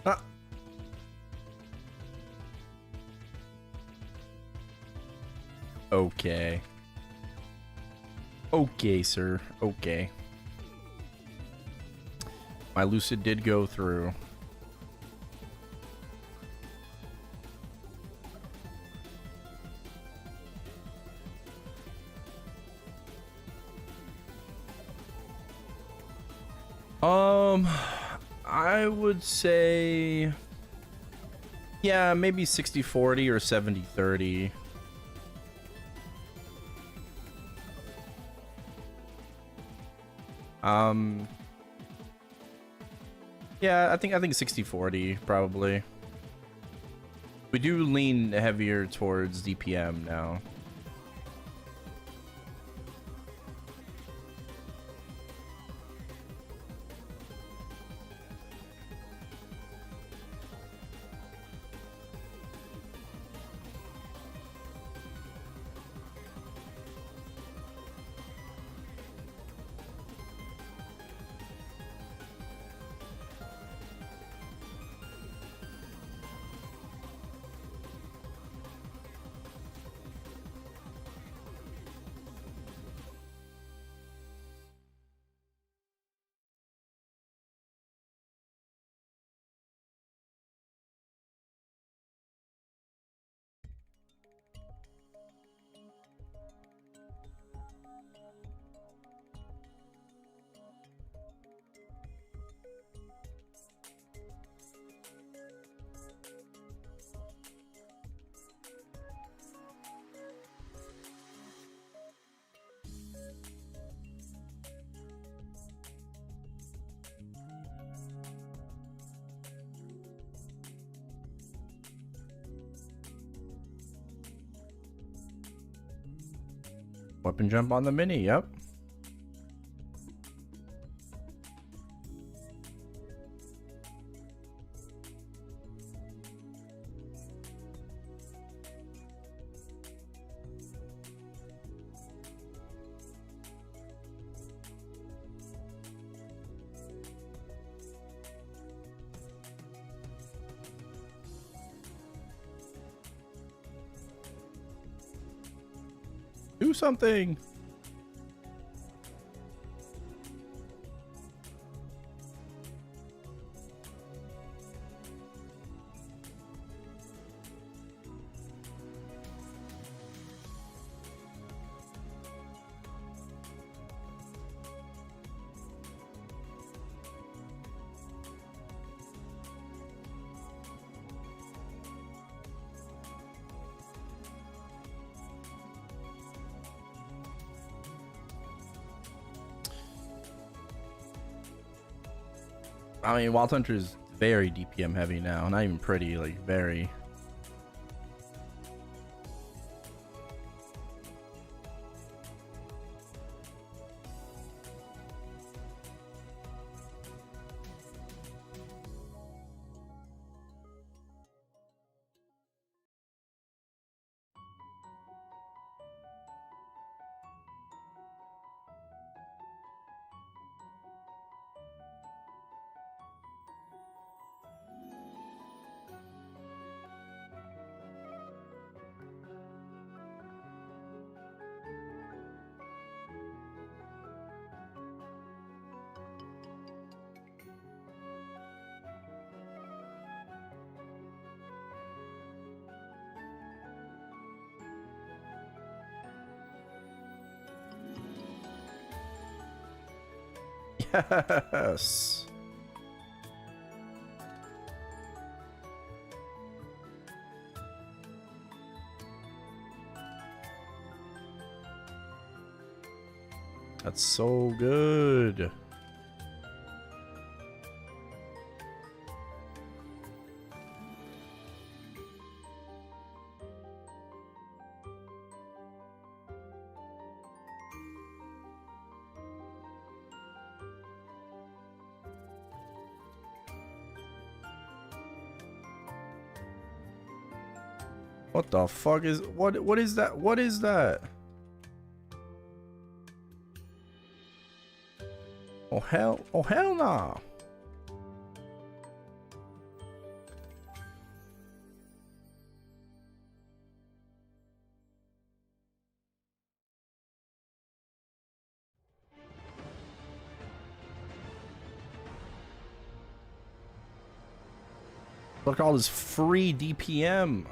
Ah. Okay. Okay, sir. Okay. My lucid did go through. I would say, yeah, maybe 60-40 or 70-30. Yeah, I think 60-40 probably. We do lean heavier towards DPM now. Weapon jump on the mini, yep. Do something. I mean, Wild Hunter is very DPM heavy now. Not even pretty, like very. Yes. That's so good. What the fuck is what is that? What is that? Oh hell nah. Look at all this free DPM.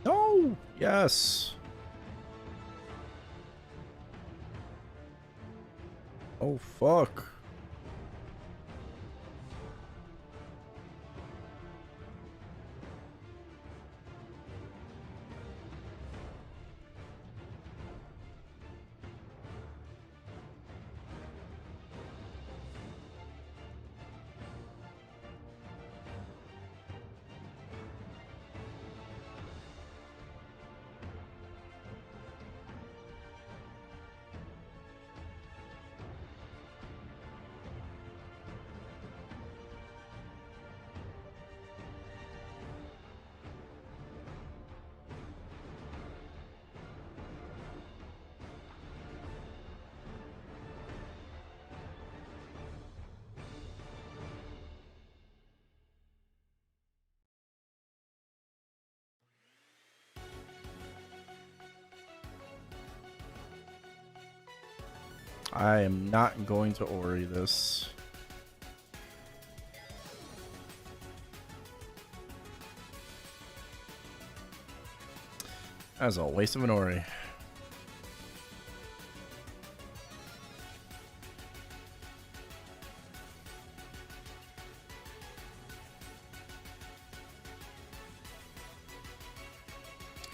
No. Yes. Oh fuck. I am not going to Ori this. That's a waste of an Ori.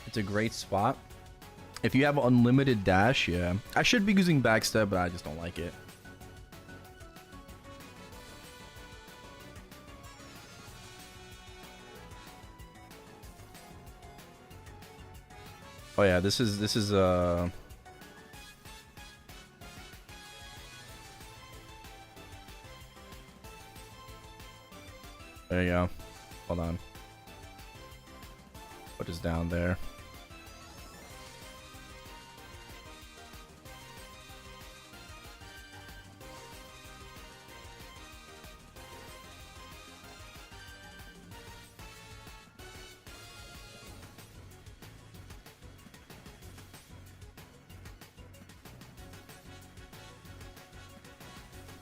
It's a great spot. If you have unlimited dash, yeah. I should be using backstep, but I just don't like it. Oh yeah, this is there you go. Hold on. What is down there?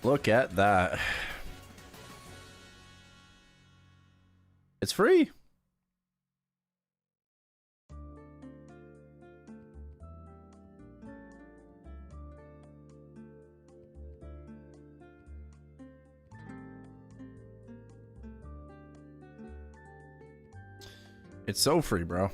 Look at that. It's free. It's so free, bro.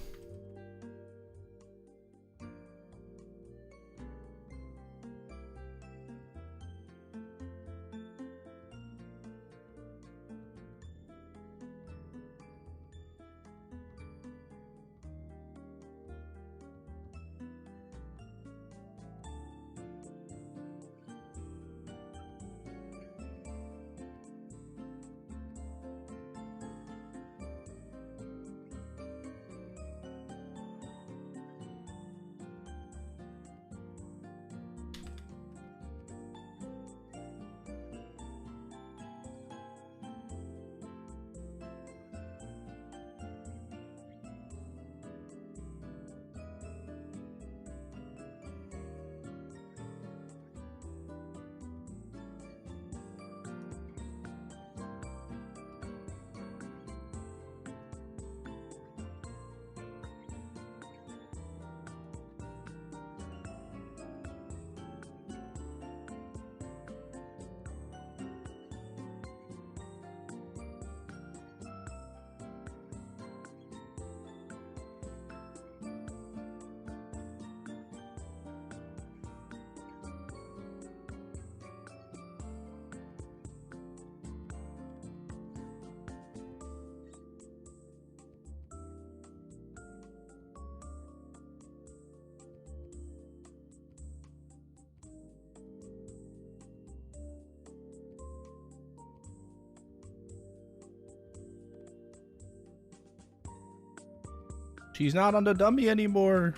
She's not on the dummy anymore.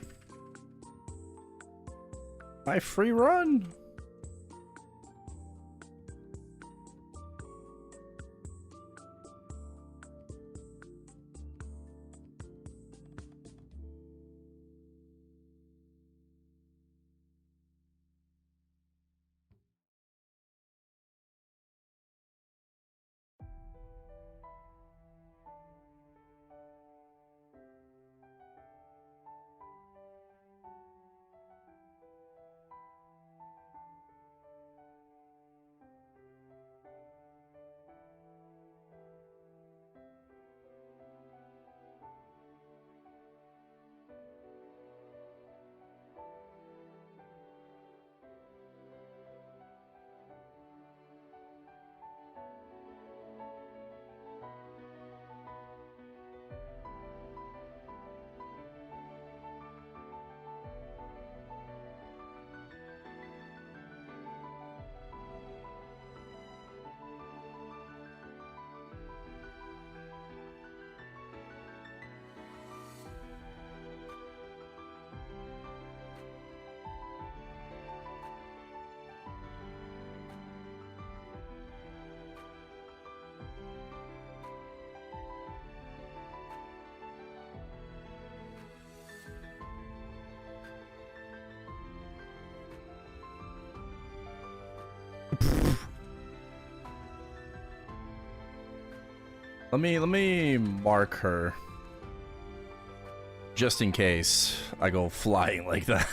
My free run. Let me mark her. Just in case I go flying like that.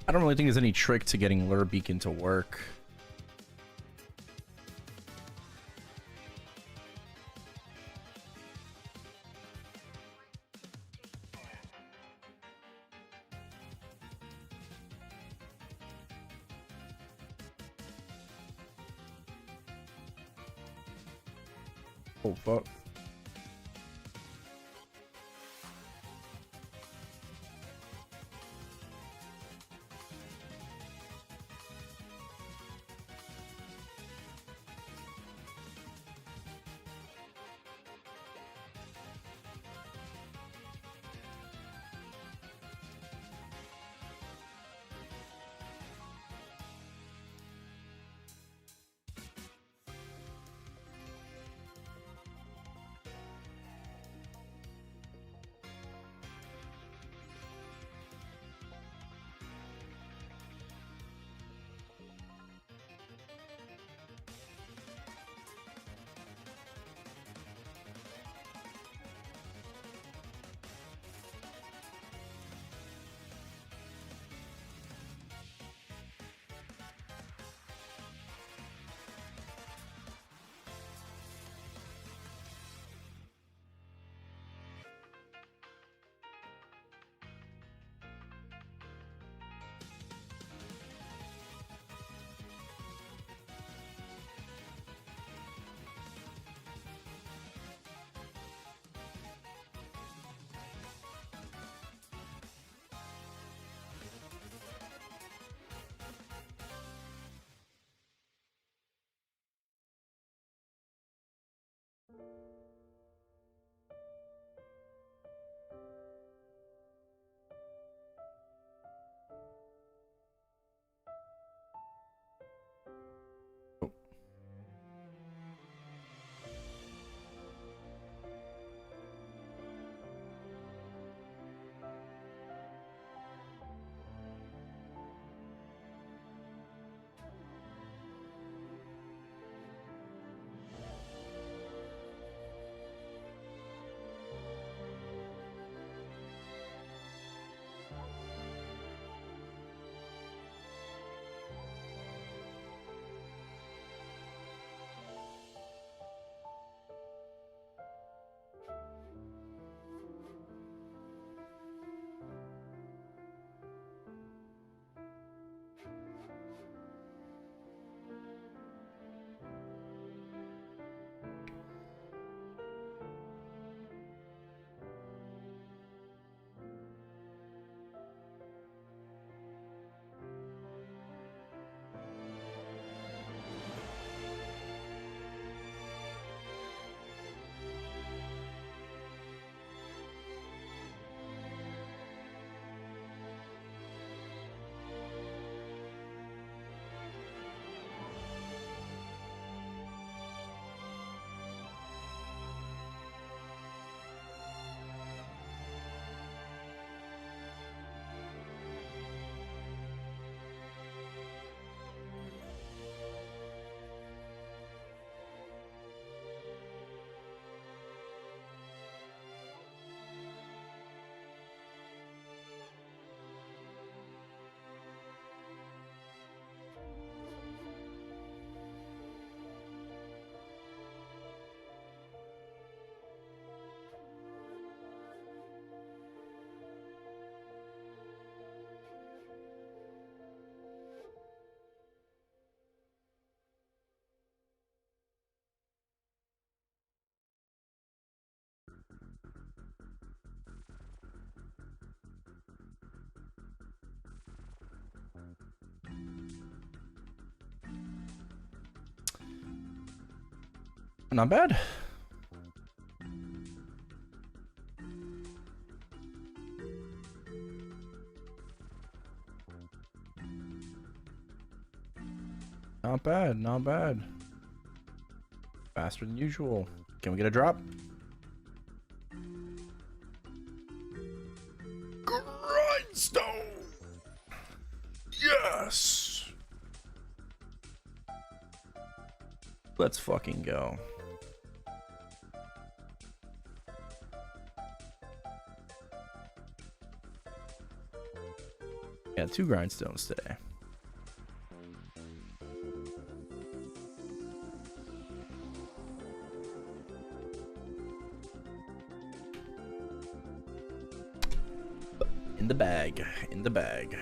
I don't really think there's any trick to getting Lure Beacon to work. Oh fuck. not bad. Not bad, not bad. Faster than usual. Can we get a drop? Grindstone! Yes! Let's fucking go. Yeah, 2 grindstones today. In the bag, in the bag.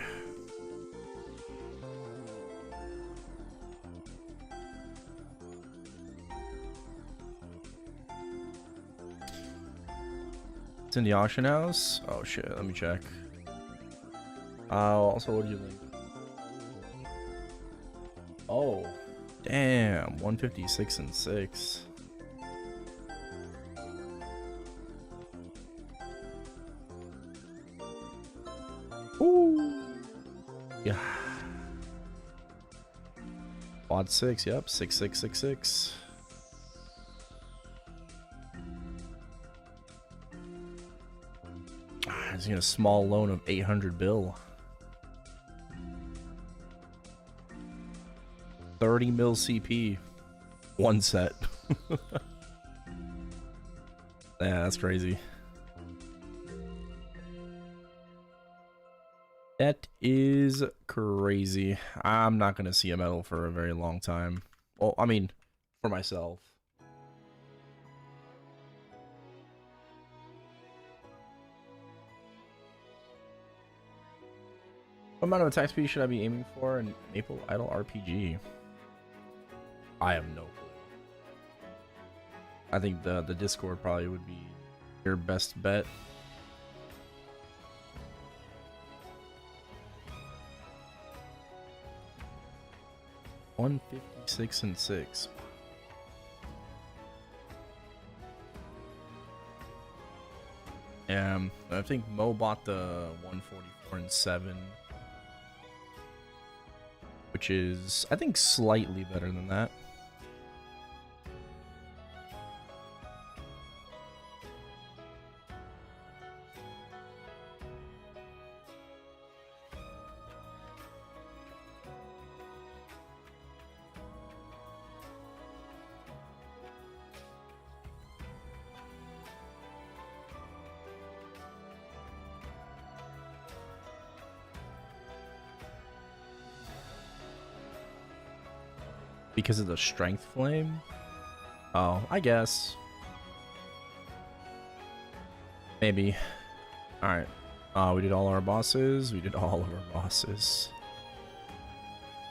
It's in the auction house. Oh shit, let me check. Also, what do you think? Oh, damn, 156 and 6. Ooh. Yeah. Quad 6, yep, 6666. He's got a small loan of 800 bill. 30 mil CP. 1 set. Yeah, that's crazy. That is crazy. I'm not going to see a medal for a very long time. Well, I mean, for myself. What amount of attack speed should I be aiming for in Maple Idol RPG? I have no clue. I think the Discord probably would be your best bet. $156 and 6. I think Mo bought the 144 and 7, which is, I think, slightly better than that. Because of the strength flame? Oh, I guess. Maybe. Alright. We did all our bosses. We did all of our bosses.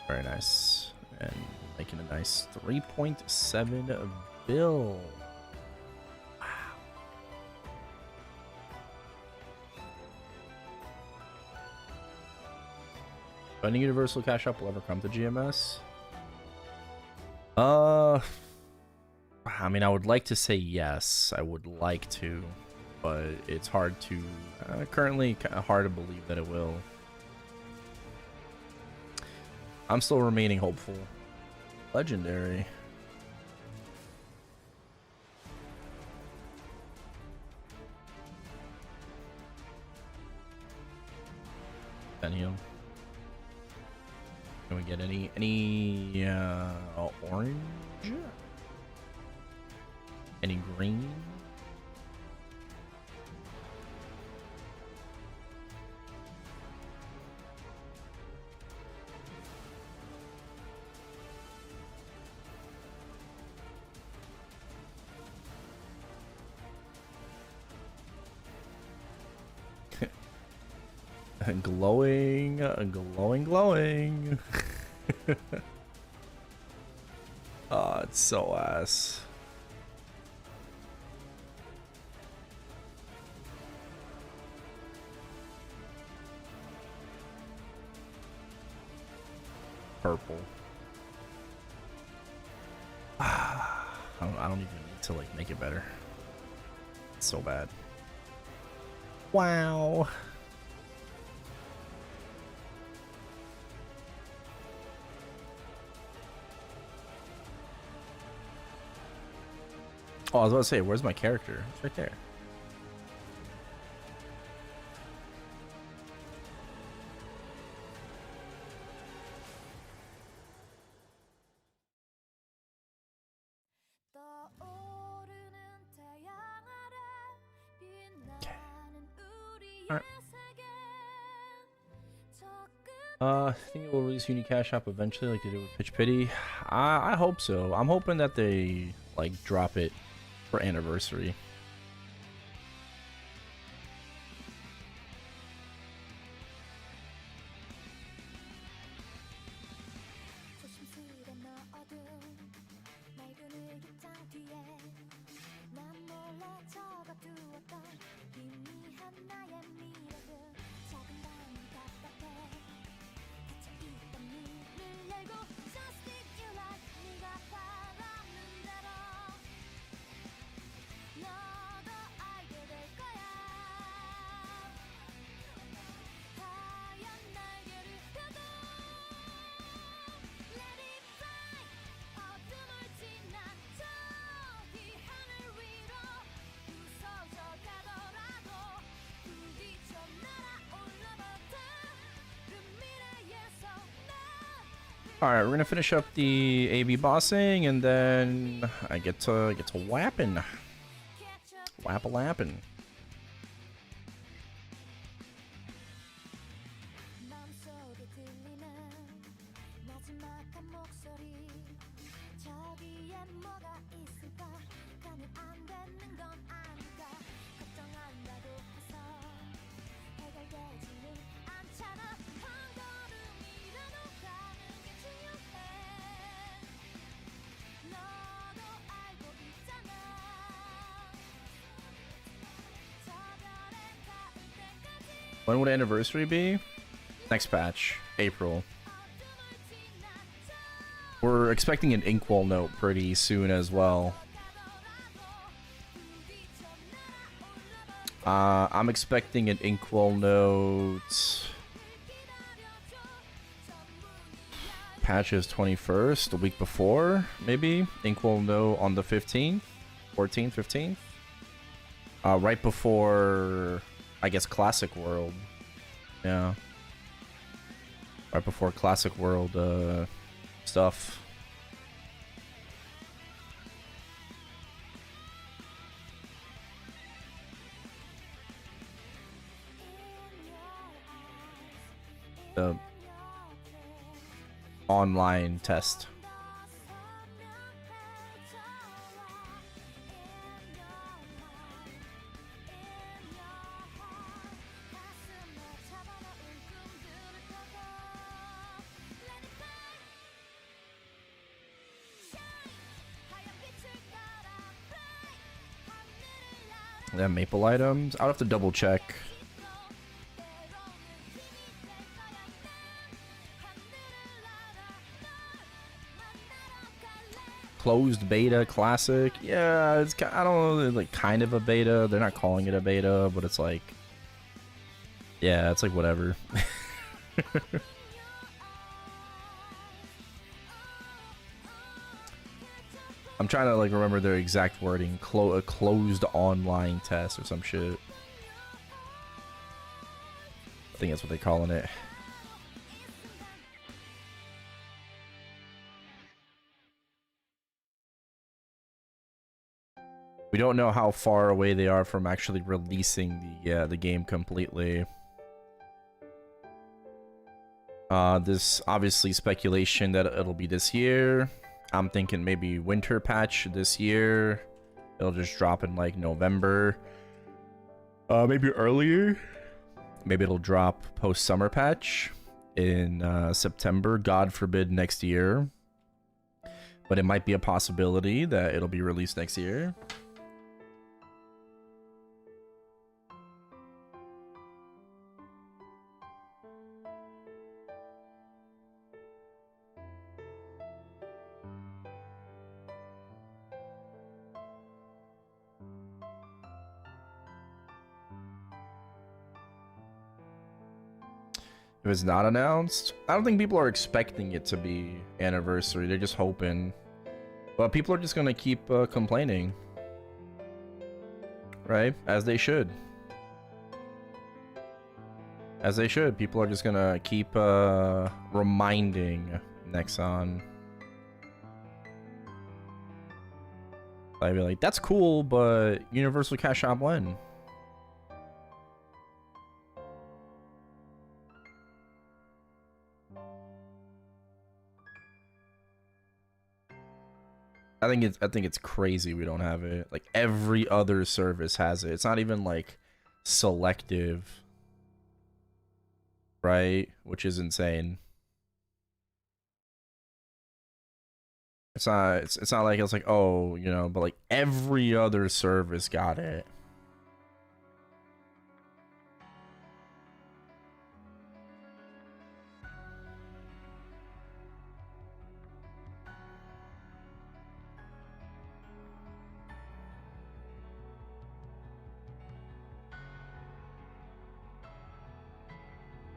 Very nice. And making a nice 3.7 bill. Wow. When Universal Cash Up will ever come to GMS? I mean, I would like to say yes. I would like to, but it's hard to, currently kind of hard to believe that it will. I'm still remaining hopeful. Legendary. Benio. Can we get any orange? Any green? Glowing. Oh, it's so ass. Purple. I don't even need to like make it better. It's so bad. Wow. Oh, I was about to say, where's my character? It's right there.
떠오르는 태양 아래 빛나는 우리의
Alright.
세계
I think it will release Unicash Shop eventually, like they did with Pitch Pity. I hope so. I'm hoping that they like drop it for anniversary.
조심스레 넣어둔 낡은 일기장 뒤에 난 몰래 적어두었던 희미한 나의 미래들 작은 방이 답답해 닫혀있던 문을 열고 Just leave you like 네가 바라는 대로 너도 알게 될 거야 하얀 날개를 펴도 Let it fly 어둠을 지나 저기 하늘 위로 부서져 가더라도 부딪혀 날아올라버려 그 미래에서
Alright, we're gonna finish up the AB bossing and then I get to whapping. Wappa-lappin'.
마음속에 들리는 마지막한 목소리 저기에 뭐가 있을까 가면 안 되는 건 아닐까 걱정한다고 해서 해결되지는 않잖아 한 걸음이라도 가는 게 중요해 너도 알고 있잖아 저 별에 닿을 때까지
When would anniversary be? Next patch, April. We're expecting an Inkwell note pretty soon as well. I'm expecting an Inkwell note. Patch is 21st, the week before, maybe. Inkwell note on the 15th, 14th, 15th. Right before, I guess, Classic World. Yeah. Right before Classic World stuff. The online test. Yeah, maple items. I'll have to double check. Closed beta classic. Yeah, it's I don't know, like kind of a beta. They're not calling it a beta, but it's like, yeah, it's like whatever. I'm trying to like remember their exact wording. A closed online test or some shit. I think that's what they're calling it. We don't know how far away they are from actually releasing the game completely. This obviously speculation that it'll be this year. I'm thinking maybe winter patch this year. It'll just drop in like November. Maybe earlier. Maybe it'll drop post summer patch in September. God forbid next year. But it might be a possibility that it'll be released next year. If it's not announced, I don't think people are expecting it to be anniversary. They're just hoping. But people are just gonna keep complaining. Right? As they should. As they should. People are just gonna keep reminding Nexon. I'd be like, that's cool, but Universal Cash Shop when? I think it's crazy we don't have it. Like every other service has it. It's not even like selective. Right? Which is insane. It's not like it's like, oh, you know, but like every other service got it.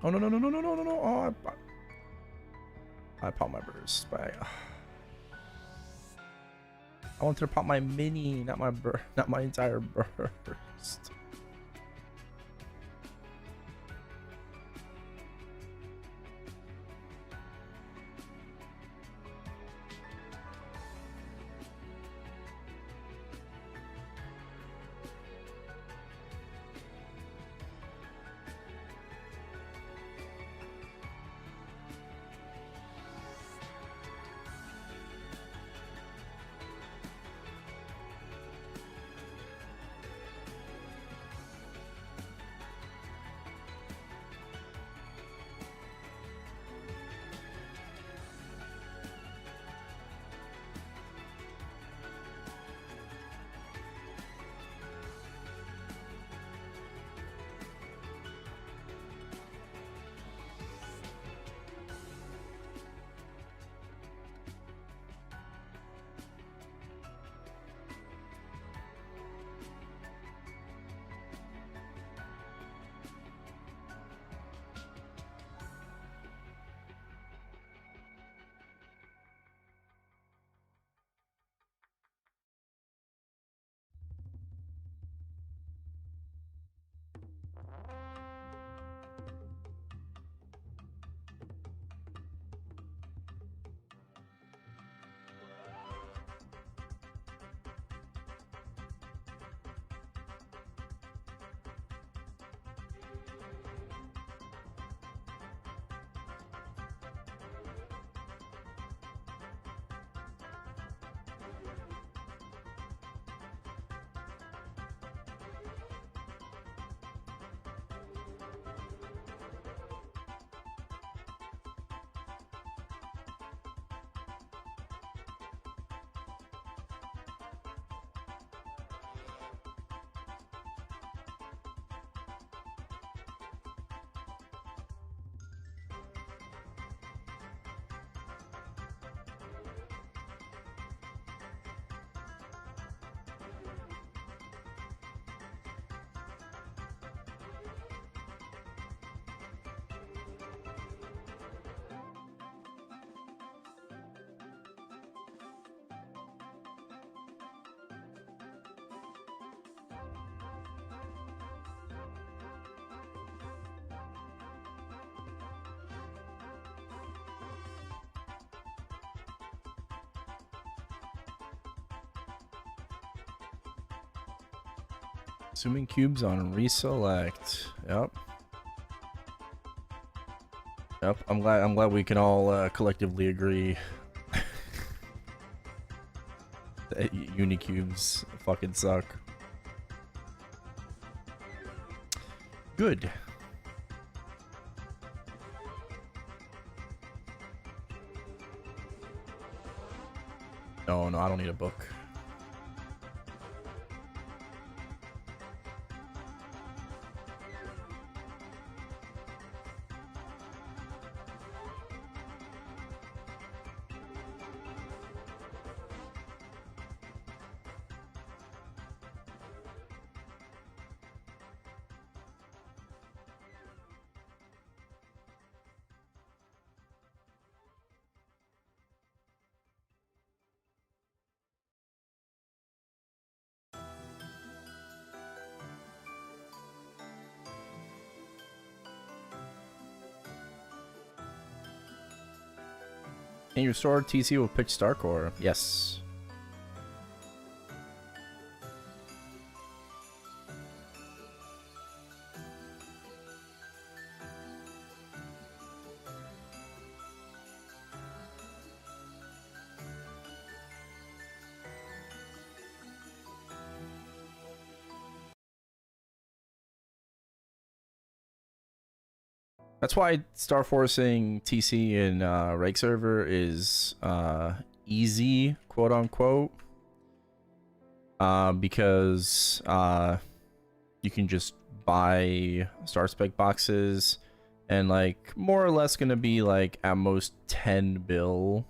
Oh no no no no no no no no! Oh, I popped my burst. But I wanted to pop my mini, not my entire burst. Assuming cubes on reselect. Yep. Yep. I'm glad we can all collectively agree that unicubes fucking suck. Good. Oh no, I don't need a book. Can you restore TC with pitch star core? Yes. That's why star forcing TC in reg server is easy, quote unquote, because you can just buy star spec boxes and like more or less gonna be like at most 10 bill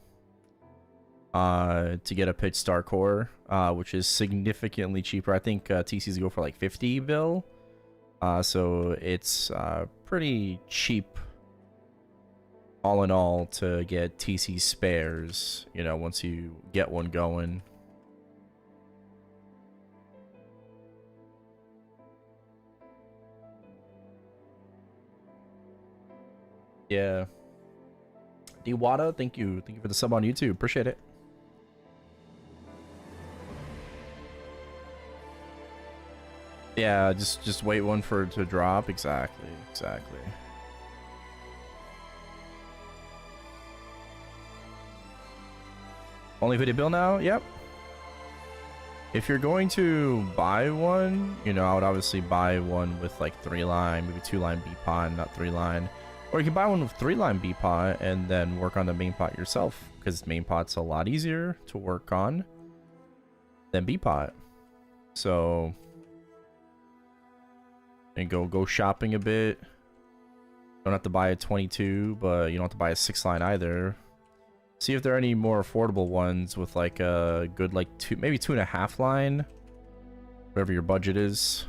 to get a pitch star core, which is significantly cheaper. I think TCs go for like 50 bill. So it's pretty cheap all in all to get TC spares, you know, once you get one going. Yeah. Dewada, thank you. Thank you for the sub on YouTube. Appreciate it. Yeah, just wait one for it to drop. Exactly. Only 50 bill now? Yep. If you're going to buy one, you know, I would obviously buy one with like 3-line, maybe 2-line B-pot, not 3-line. Or you can buy one with 3-line B-pot and then work on the main pot yourself, because main pot's a lot easier to work on than B-pot. So, and go shopping a bit. Don't have to buy a 22, but you don't have to buy a 6-line either. See if there are any more affordable ones with like a good like maybe 2.5 line, whatever your budget is.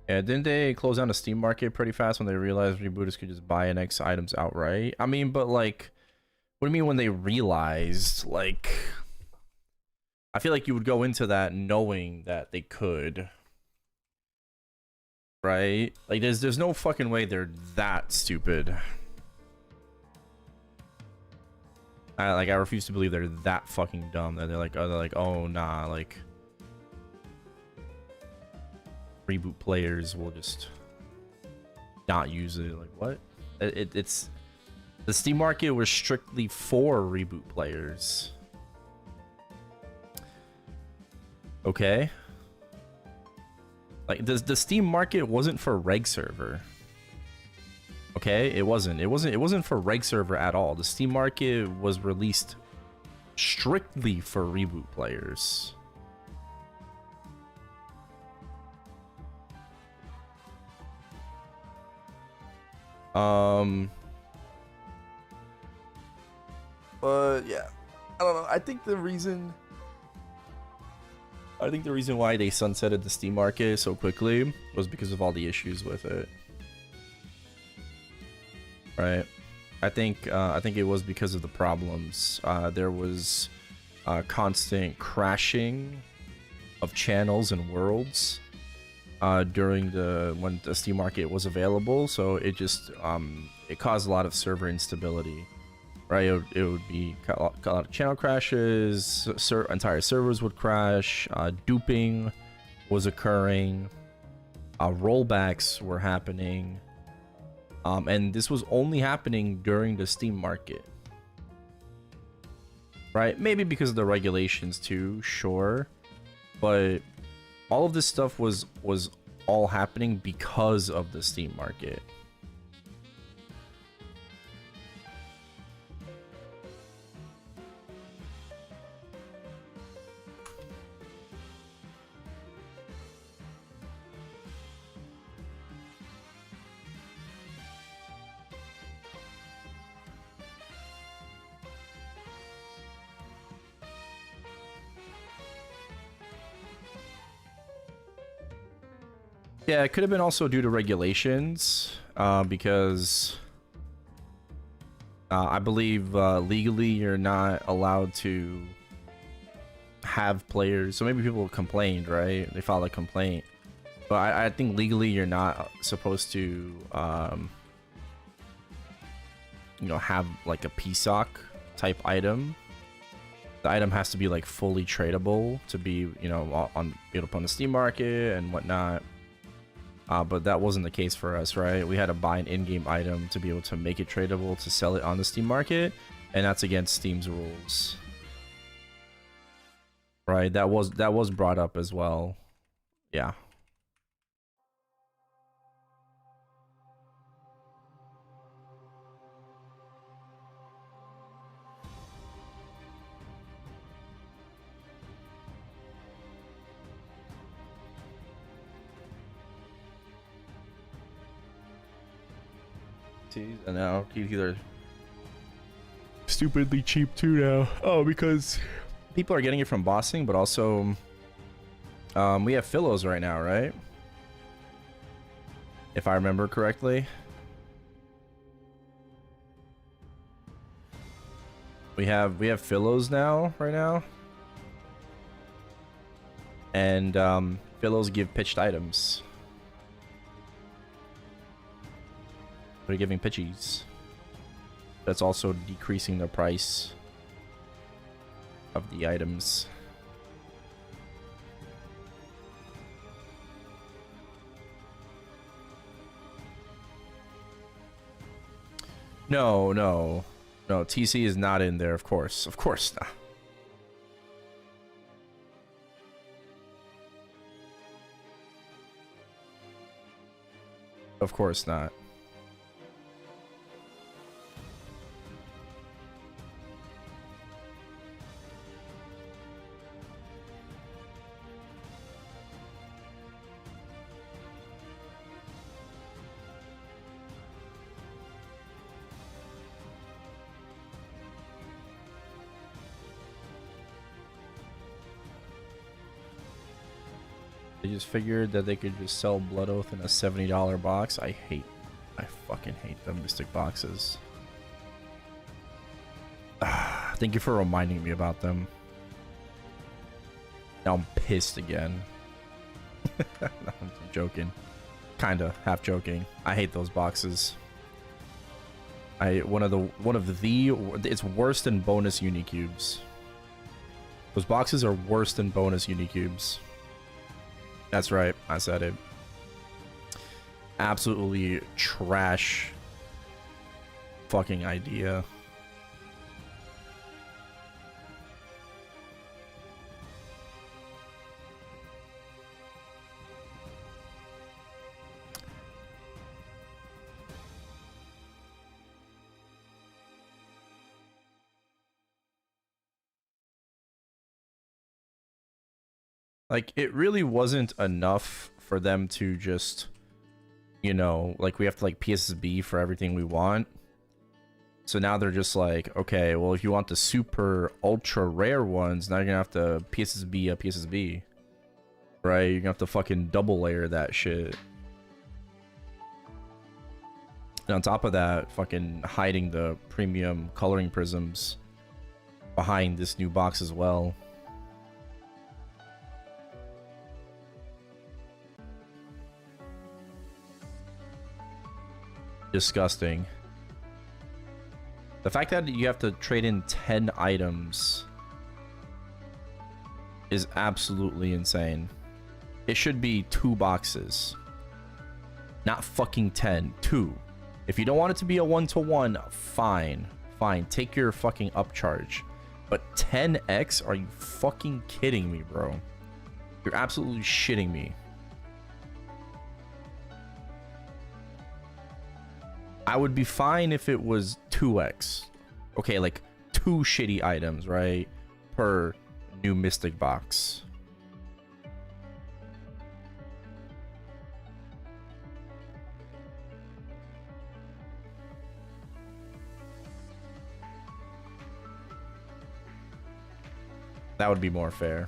Yeah, didn't they close down the Steam market pretty fast when they realized rebooters could just buy NX items outright? I mean, but like, what do you mean when they realized? Like, I feel like you would go into that knowing that they could. Right? Like, there's no fucking way they're that stupid. I refuse to believe they're that fucking dumb that they're like, oh nah, like reboot players will just not use it. Like, what? It's the Steam market was strictly for reboot players. Okay. Like, the Steam market wasn't for reg server. Okay, it wasn't for reg server at all. The Steam market was released strictly for reboot players. But yeah, I don't know. I think the reason why they sunsetted the Steam market so quickly was because of all the issues with it. Right? I think it was because of the problems. There was constant crashing of channels and worlds during when the Steam market was available, so it just it caused a lot of server instability. Right, it would be a lot of channel crashes, entire servers would crash, duping was occurring, rollbacks were happening, and this was only happening during the Steam market. Right, maybe because of the regulations too, sure, but all of this stuff was all happening because of the Steam market. Yeah, it could have been also due to regulations, because I believe legally you're not allowed to have players. So maybe people complained, right? They filed a complaint But I think legally you're not supposed to, you know, have like a PSOC type item. The item has to be like fully tradable to be, you know, be able to put on the Steam market and whatnot. But that wasn't the case for us, right? We had to buy an in-game item to be able to make it tradable to sell it on the Steam market, and that's against Steam's rules. Right? That was brought up as well. Yeah. And now either stupidly cheap too now. Oh, because people are getting it from bossing, but also we have Philos right now, right? If I remember correctly. We have Philos now, right now. And Philos give pitched items. They're giving pitchies. That's also decreasing the price of the items. No, TC is not in there, of course not. Of course not. They just figured that they could just sell Blood Oath in a $70 box. I fucking hate them Mystic boxes. Thank you for reminding me about them. Now I'm pissed again. No, I'm joking. Kinda, half joking. I hate those boxes. One of the it's worse than bonus Unicubes. Those boxes are worse than bonus Unicubes. That's right, I said it. Absolutely trash fucking idea. Like, it really wasn't enough for them to just, you know, like, we have to, like, PSSB for everything we want. So now they're just like, okay, well, if you want the super ultra rare ones, now you're gonna have to PSSB a PSSB. Right? You're gonna have to fucking double layer that shit. And on top of that, fucking hiding the premium coloring prisms behind this new box as well. Disgusting. The fact that you have to trade in 10 items is absolutely insane. It should be 2 boxes. Not fucking 10. 2. If you don't want it to be a 1-to-1, fine. Fine. Take your fucking upcharge. But 10x? Are you fucking kidding me, bro? You're absolutely shitting me. I would be fine if it was 2x. Okay, like 2 shitty items, right? Per new Mystic box. That would be more fair.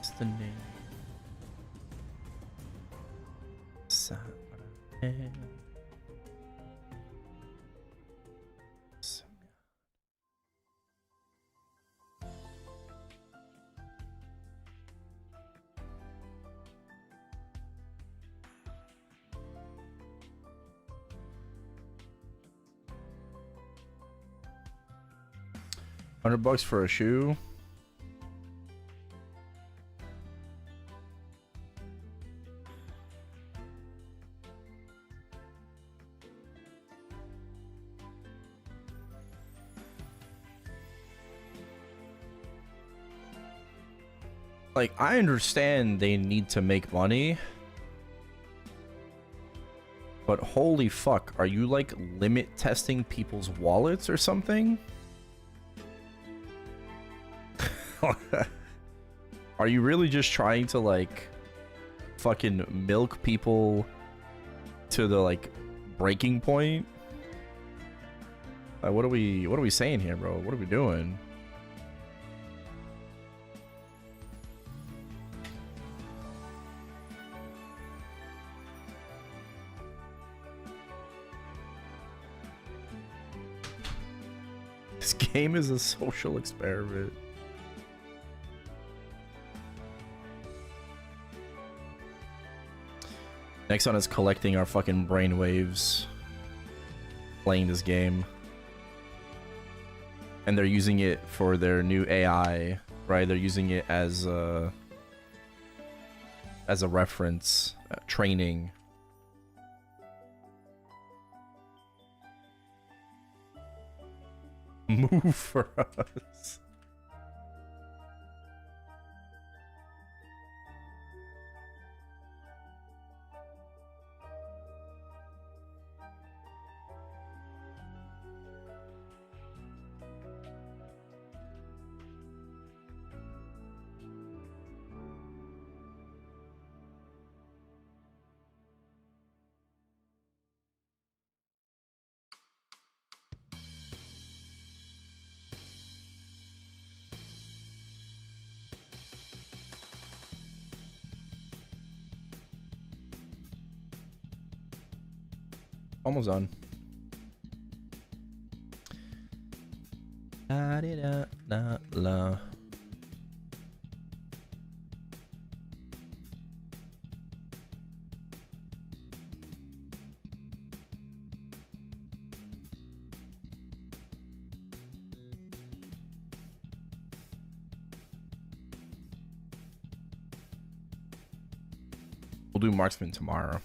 What's the name? $100 for a shoe. Like, I understand they need to make money, but holy fuck, are you like limit testing people's wallets or something? Are you really just trying to like fucking milk people to the like breaking point? Like, what are we saying here, bro? What are we doing? This game is a social experiment. Next one is collecting our fucking brainwaves playing this game. And they're using it for their new AI, right? They're using it as a reference, training. Move for us. Almost done. La di da da la. We'll do marksman tomorrow.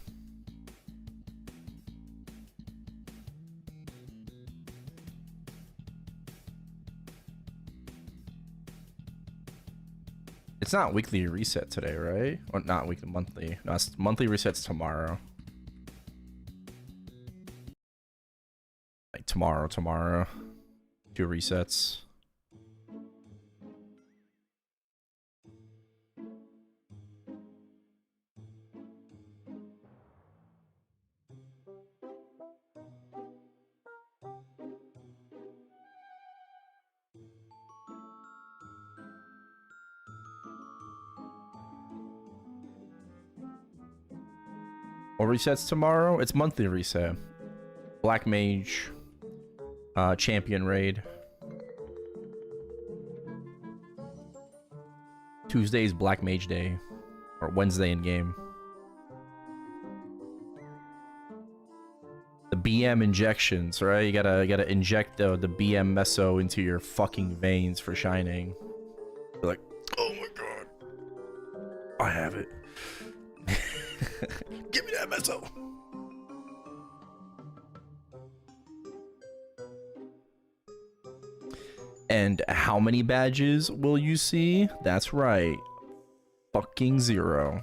It's not weekly reset today, right? Or not weekly, monthly. No, it's monthly resets tomorrow. Like tomorrow. 2 resets. Or resets tomorrow? It's monthly reset. Black Mage. Champion raid. Tuesday's Black Mage Day. Or Wednesday in game. The BM injections, right? You gotta inject the BM meso into your fucking veins for shining. You're like, oh my god. I have it. Give me that meso. And how many badges will you see? That's right. Fucking 0.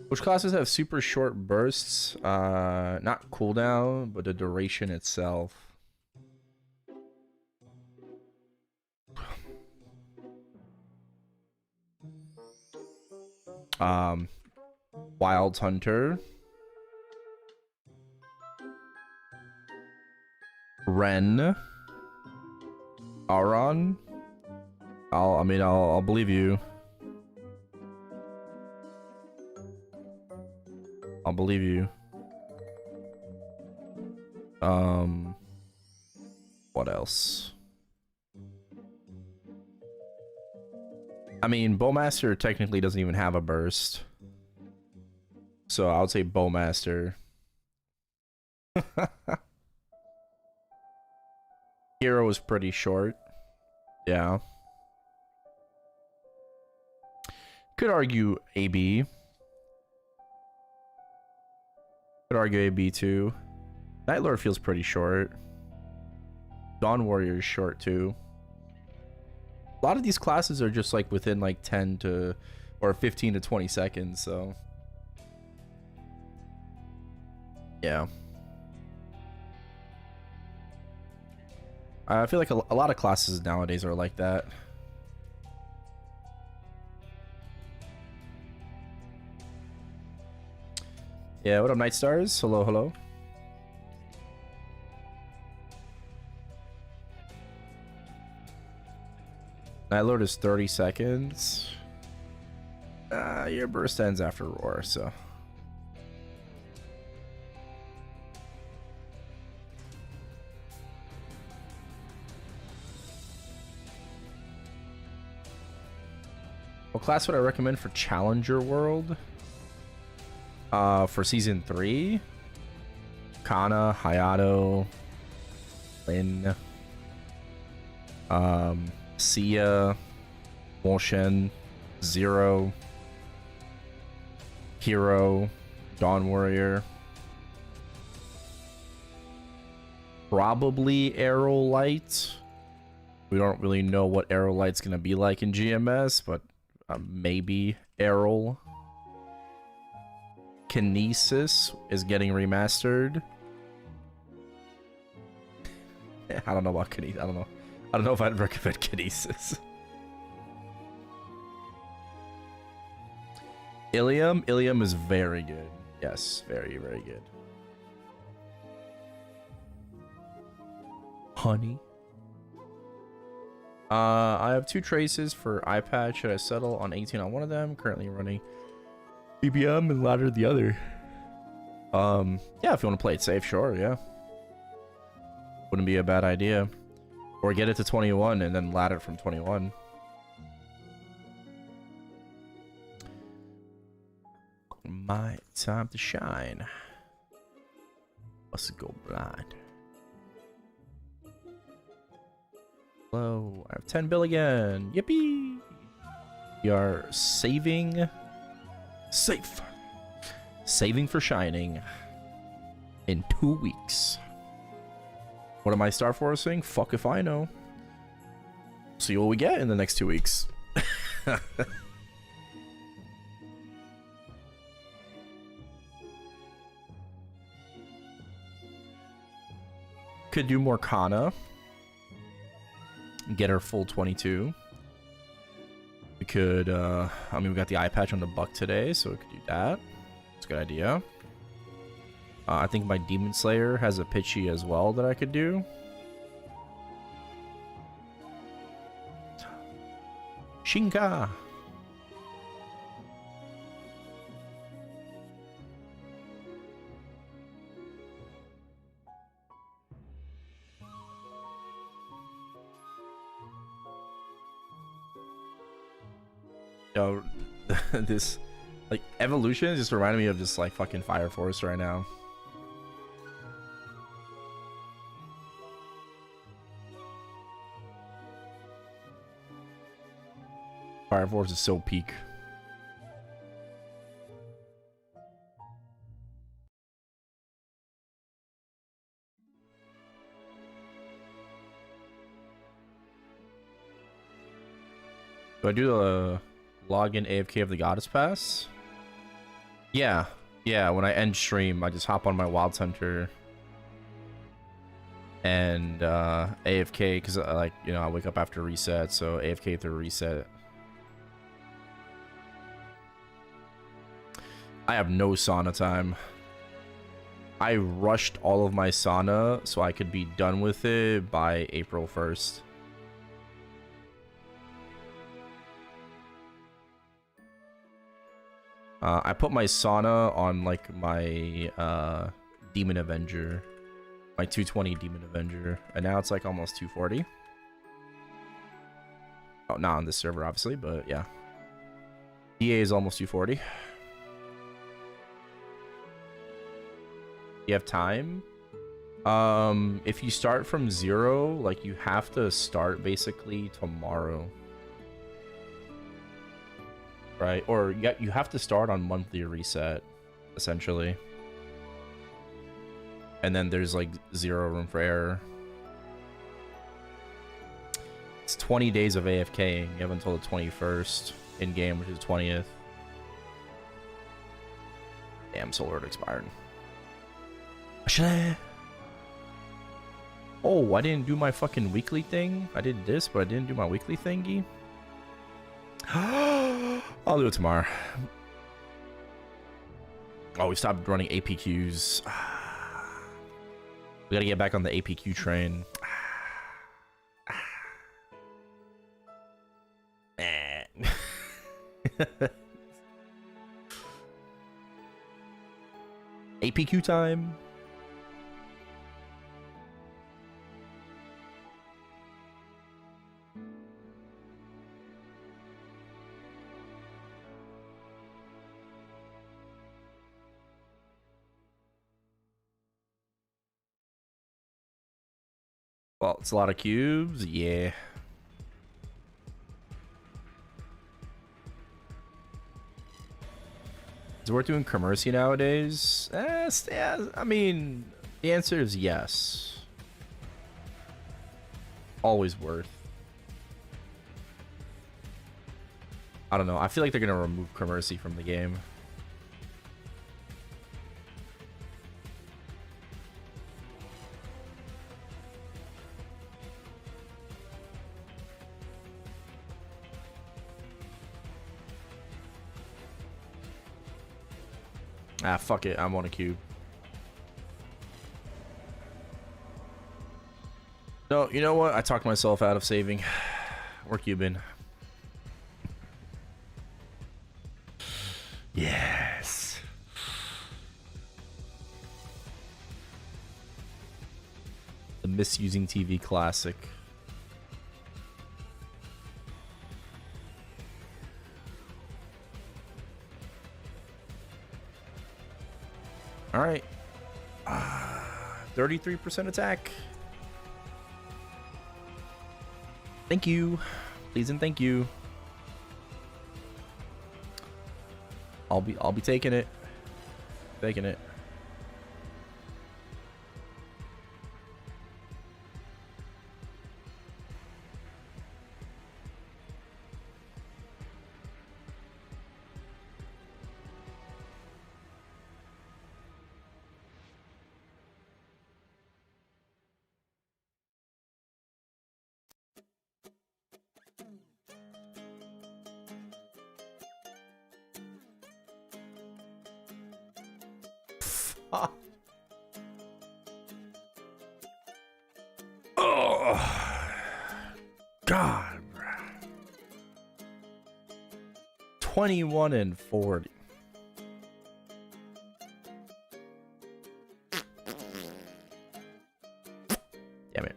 Which classes have super short bursts? Not cooldown, but the duration itself. Wild Hunter, Ren, Auron. I'll believe you. I'll believe you. What else? I mean, Bowmaster technically doesn't even have a burst. So I would say Bowmaster. Hero is pretty short. Yeah. Could argue AB. Could argue AB too. Night Lord feels pretty short. Dawn Warrior is short too. A lot of these classes are just like within like 10 to or 15 to 20 seconds, so yeah. I feel like a lot of classes nowadays are like that. Yeah, what up, Night Stars? Hello, hello. Night Lord is 30 seconds. Your burst ends after Roar, so. What class would I recommend for Challenger World? For Season 3? Kana, Hayato, Lin, Sia, Wolshen, Zero, Hero, Dawn Warrior. Probably Arrow Light. We don't really know what Arrow Light's gonna be like in GMS, but maybe Arrow. Kinesis is getting remastered. I don't know about Kinesis. I don't know if I'd recommend Kinesis. Ilium is very good. Yes, very, very good. Honey. I have 2 traces for iPad. Should I settle on 18 on one of them? Currently running BBM and ladder the other. Yeah, if you want to play it safe, sure, yeah. Wouldn't be a bad idea. Or get it to 21 and then ladder from 21. My time to shine. Let's go blind. Hello, I have 10 bill again. Yippee! We are saving. Saving for shining. In 2 weeks. What am I Star Forcing? Fuck if I know. See what we get in the next 2 weeks. Could do more Kana. Get her full 22. We could, I mean, we got the eye patch on the buck today, so we could do that. It's a good idea. I think my Demon Slayer has a pitchy as well that I could do. Shinka! Yo, this, like, evolution just reminded me of just, like, fucking Fire Force right now. Fire Force is so peak. Do I do the login AFK of the Goddess Pass? Yeah, when I end stream, I just hop on my Wild Hunter and AFK, because like, you know, I wake up after reset, so AFK through reset. I have no sauna time. I rushed all of my sauna so I could be done with it by April 1st. I put my sauna on like my Demon Avenger, my 220 Demon Avenger, and now it's like almost 240. Oh, not on this server, obviously, but yeah. DA is almost 240. You have time? If you start from 0, like you have to start basically tomorrow. Right? Or you have to start on monthly reset, essentially. And then there's like 0 room for error. It's 20 days of AFKing. You have until the 21st in game, which is 20th. Damn, Solar Lord expired. Oh, I didn't do my fucking weekly thing. I did this, but I didn't do my weekly thingy. I'll do it tomorrow. Oh, we stopped running APQs. We gotta get back on the APQ train. APQ time. Well, it's a lot of cubes, yeah. Is it worth doing Commercy nowadays? Yeah, I mean, the answer is yes. Always worth. I don't know. I feel like they're gonna remove Commercy from the game. Ah, fuck it. I'm on a cube. No, you know what? I talked myself out of saving. We're cubing. Yes. The MisusingTV classic. All right. 33% attack. Thank you. Please and thank you. I'll be taking it. Taking it. Oh, God, bro. 21 and 40. Damn it.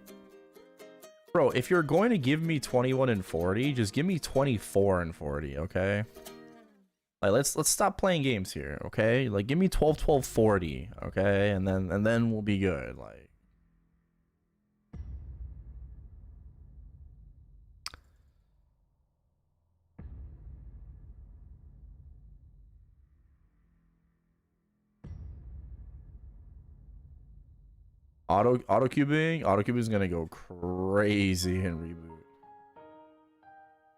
Bro, if you're going to give me 21 and 40, just give me 24 and 40, okay? Like let's stop playing games here, okay? Like give me 12 12 40, okay? And then we'll be good. Like auto cubing is gonna go crazy in reboot.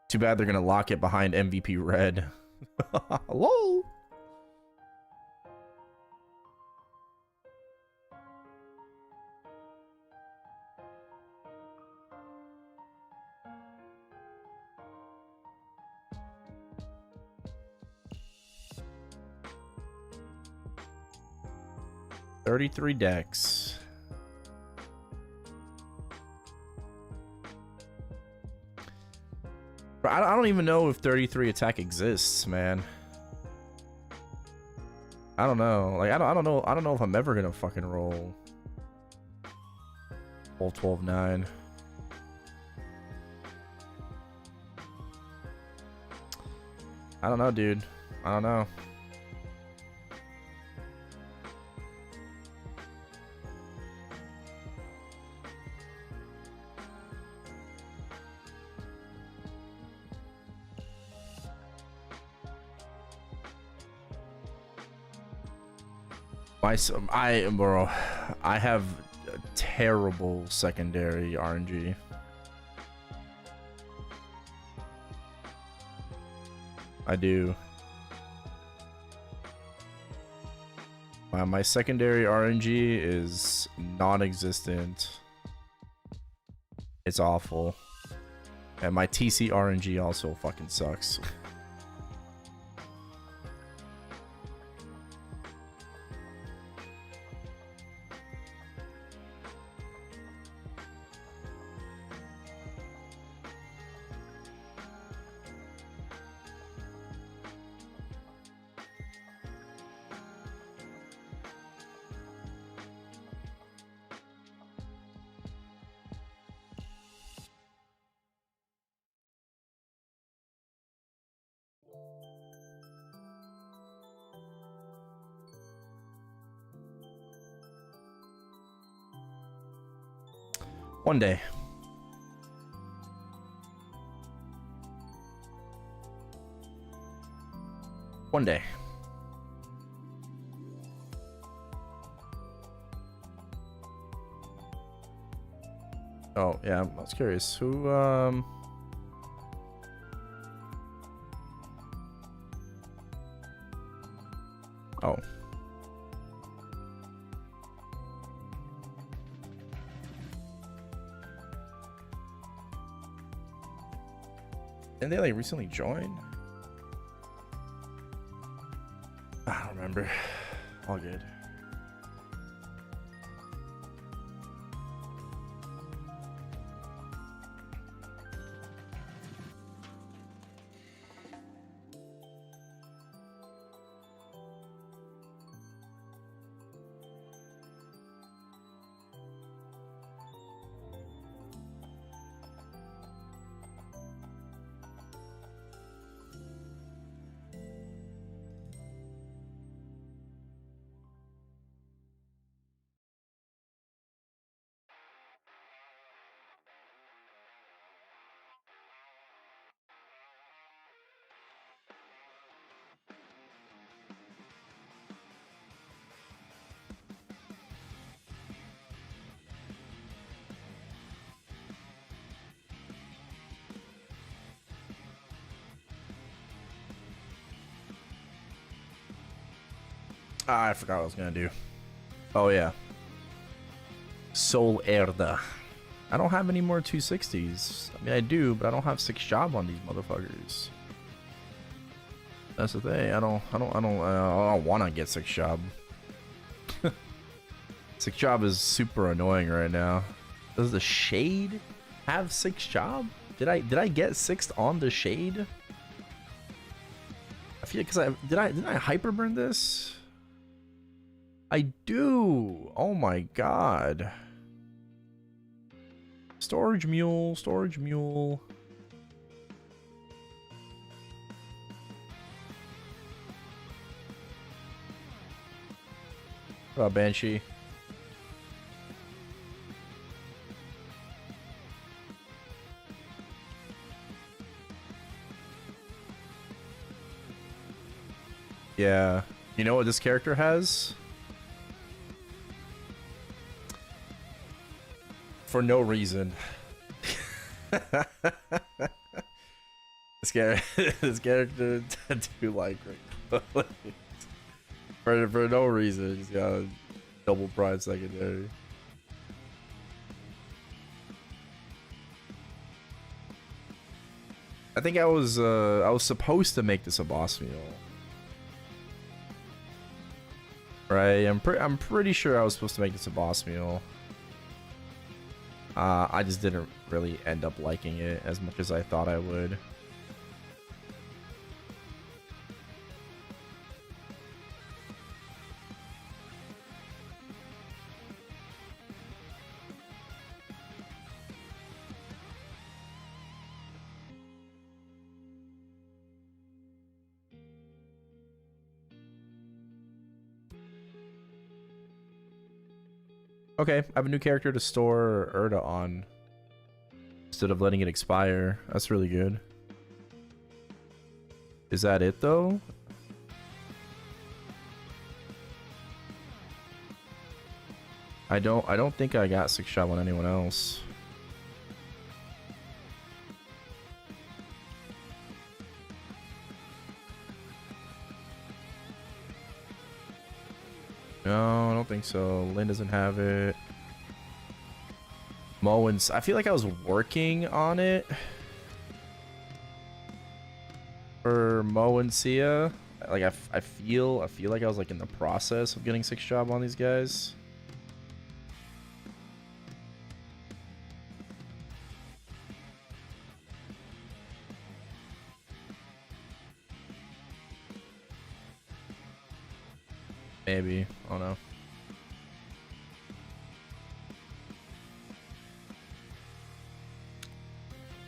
Too bad they're gonna lock it behind MVP red. Hello. 33 decks. Bro, I don't even know if 33 attack exists, man. I don't know. Like I don't know if I'm ever gonna fucking roll 12 9. I don't know, dude. I don't know. Bro, I have a terrible secondary RNG. I do. My secondary RNG is non-existent. It's awful. And my TC RNG also fucking sucks. One day. One day. Oh, yeah, I was curious. Who, Oh. Didn't they like recently join? I don't remember. All good. Ah, I forgot what I was gonna do. Oh yeah. Soul Erda. I don't have any more 260s. I mean, I do, but I don't have 6 job on these motherfuckers. That's the thing. I don't want to get 6 job. 6 job is super annoying right now. Does the shade have 6 job? Did I get 6th on the shade? I feel because didn't I hyperburn this? I do. Oh my god. Storage mule, storage mule. What about Banshee? Yeah. You know what this character has? For no reason. this character tattoo like for no reason. He's got a double prime secondary. I think I was supposed to make this a boss meal. Right, I'm pretty sure I was supposed to make this a boss mule. I just didn't really end up liking it as much as I thought I would. Okay, I have a new character to store Erda on instead of letting it expire. That's really good. Is that it though? I don't think I got 6 shot on anyone else. No, I don't think so. Lynn doesn't have it. Moen's. I feel like I was working on it for Mo and Sia. Like I feel like I was like in the process of getting 6 job on these guys. Maybe. I don't know.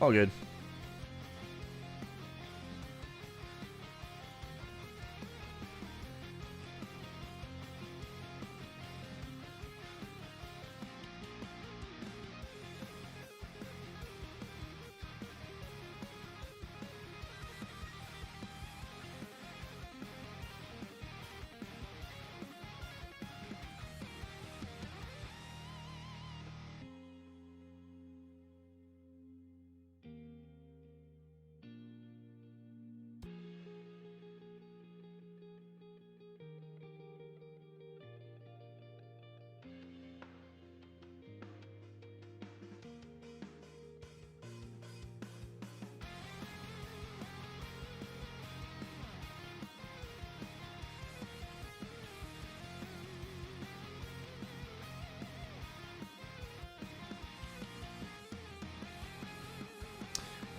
All good.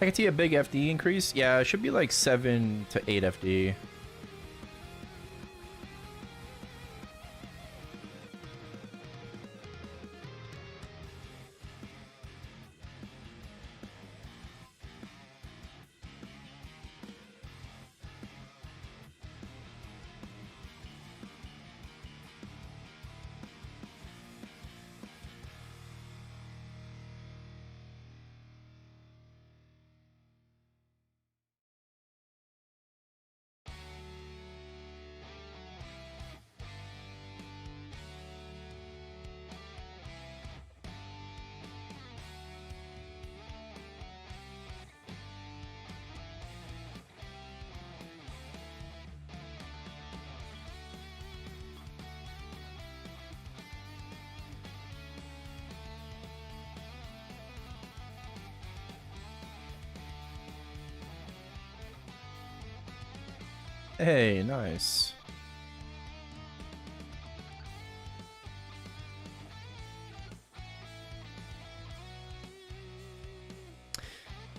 I can see a big FD increase. Yeah, it should be like 7 to 8 FD. Hey, nice.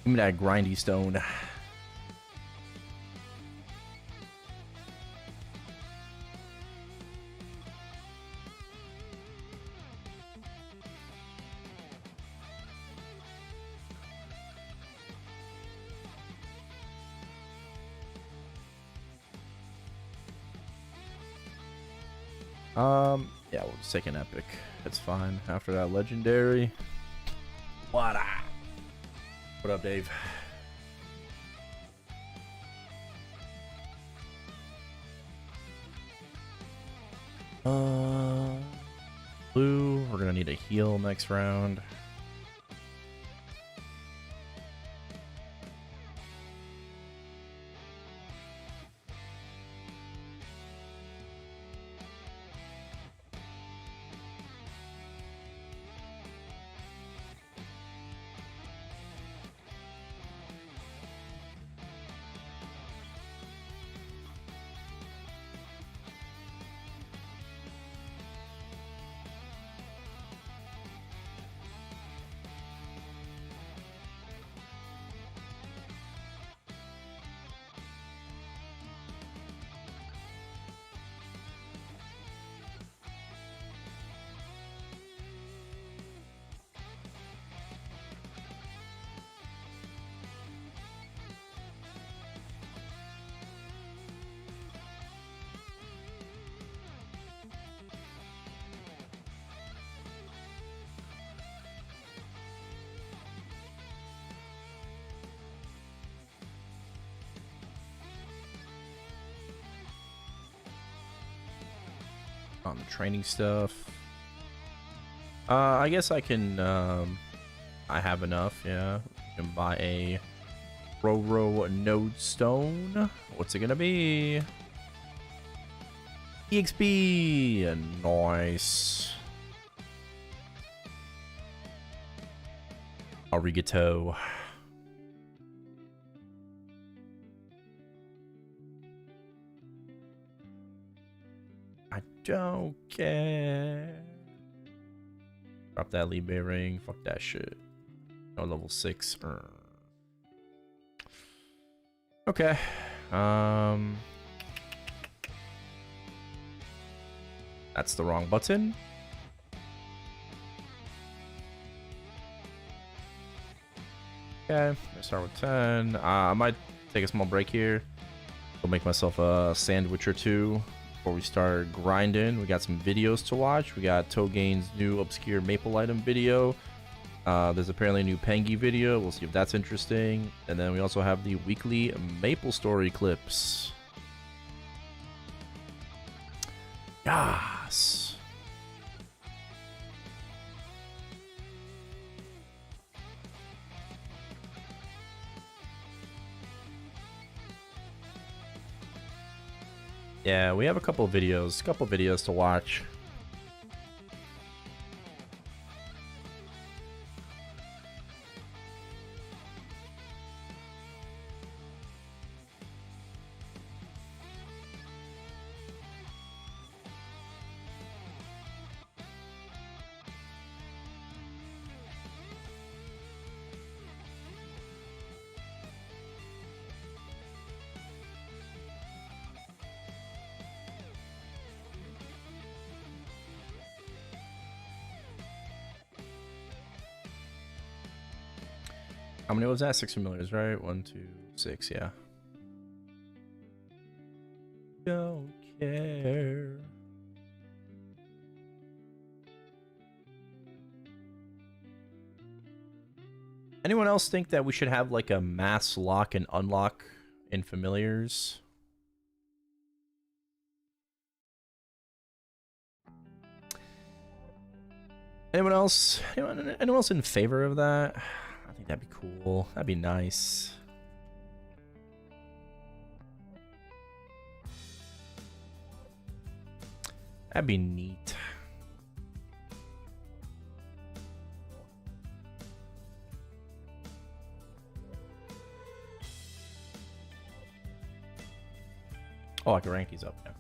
Give me that grindy stone. Yeah, we'll just take an epic. That's fine. After that legendary. What up? What up, Dave? Blue. We're gonna need a heal next round. On the training stuff. I guess I can, I have enough, yeah. I can buy a Roro Node Stone. What's it gonna be? EXP! Nice. Arigato. I don't care. Drop that Libe ring. Fuck that shit. No level 6. Okay. That's the wrong button. Okay, let's start with 10. I might take a small break here. I'll make myself a sandwich or two before we start grinding. We got some videos to watch. We got Togain's new obscure maple item video. There's apparently a new Pengy video. We'll see if that's interesting. And then we also have the weekly Maple Story clips. Yes. Yeah, we have a couple videos to watch. How many was that? 6 familiars, right? 1, 2, 6, yeah. Don't care. Anyone else think that we should have like a mass lock and unlock in familiars? Anyone else? Anyone else in favor of that? I think that'd be cool. That'd be nice. That'd be neat. Oh, I can rank these up now.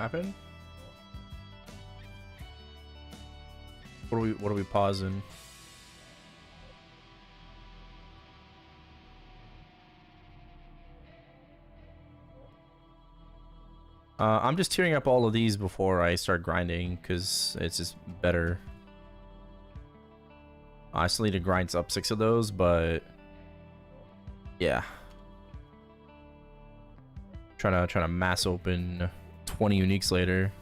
Happen? What are we pausing? I'm just tearing up all of these before I start grinding because it's just better. I still need to grind up 6 of those, but yeah. Trying to mass open 20 uniques later.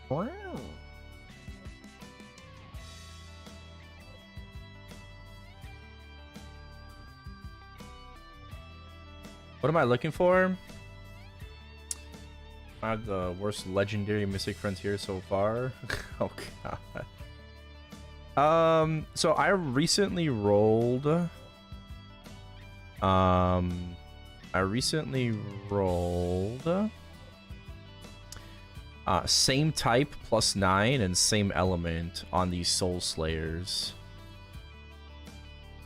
Wow. What am I looking for? I have the worst legendary Mystic Frontier so far. Oh god. So I recently rolled. Same type +9 and same element on these Soul Slayers.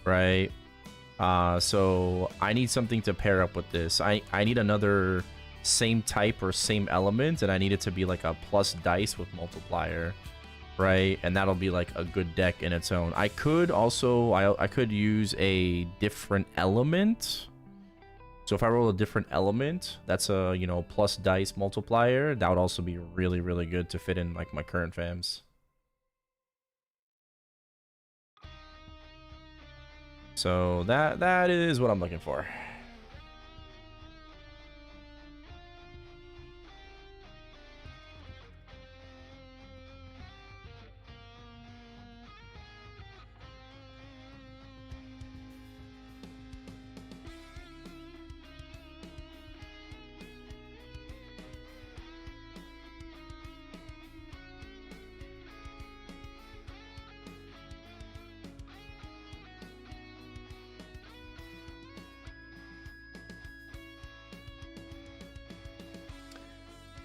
Right. So I need something to pair up with this. I need another same type or same element, and I need it to be like a plus dice with multiplier, right? And that'll be like a good deck in its own. I could also I could use a different element. So if I roll a different element, that's a, you know, plus dice multiplier. That would also be really, really good to fit in like my current fams. So that is what I'm looking for.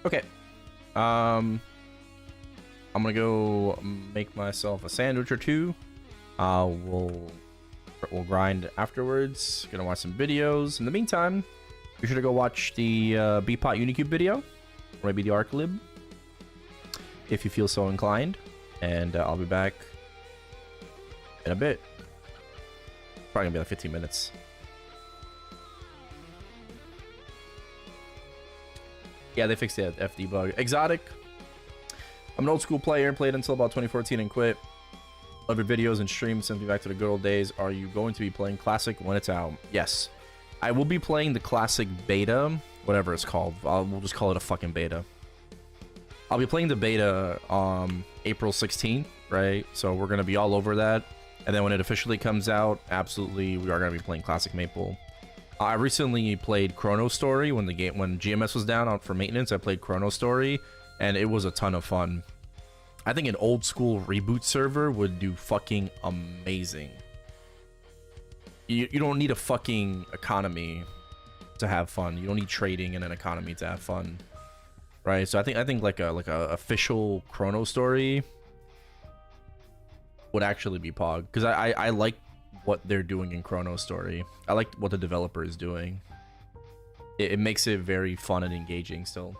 Okay. I'm gonna go make myself a sandwich or two. We'll grind afterwards. Gonna watch some videos. In the meantime, be sure to go watch the Bpot Unicube video, or maybe the Arc Lib, if you feel so inclined. And I'll be back in a bit. Probably gonna be like 15 minutes. Yeah, they fixed the FD bug. Exotic. I'm an old school player, played until about 2014 and quit. Love your videos and streams, send me back to the good old days. Are you going to be playing Classic when it's out? Yes. I will be playing the Classic beta, whatever it's called. We'll just call it a fucking beta. I'll be playing the beta April 16th, right? So we're going to be all over that. And then when it officially comes out, absolutely, we are going to be playing Classic Maple. I recently played Chrono Story when GMS was down for maintenance. I played Chrono Story, and it was a ton of fun. I think an old school reboot server would do fucking amazing. You don't need a fucking economy to have fun. You don't need trading in an economy to have fun, right? So I think like a official Chrono Story would actually be pog, because I like what they're doing in Chrono Story. I like what the developer is doing. It makes it very fun and engaging still.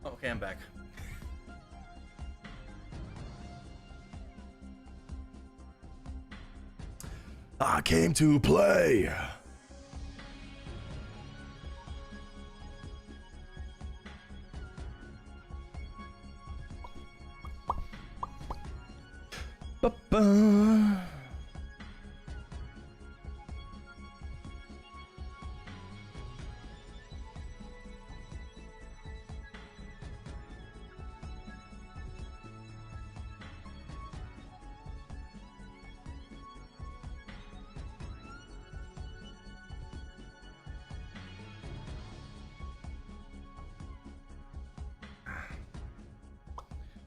Okay, I'm back. I came to play. Ba-ba.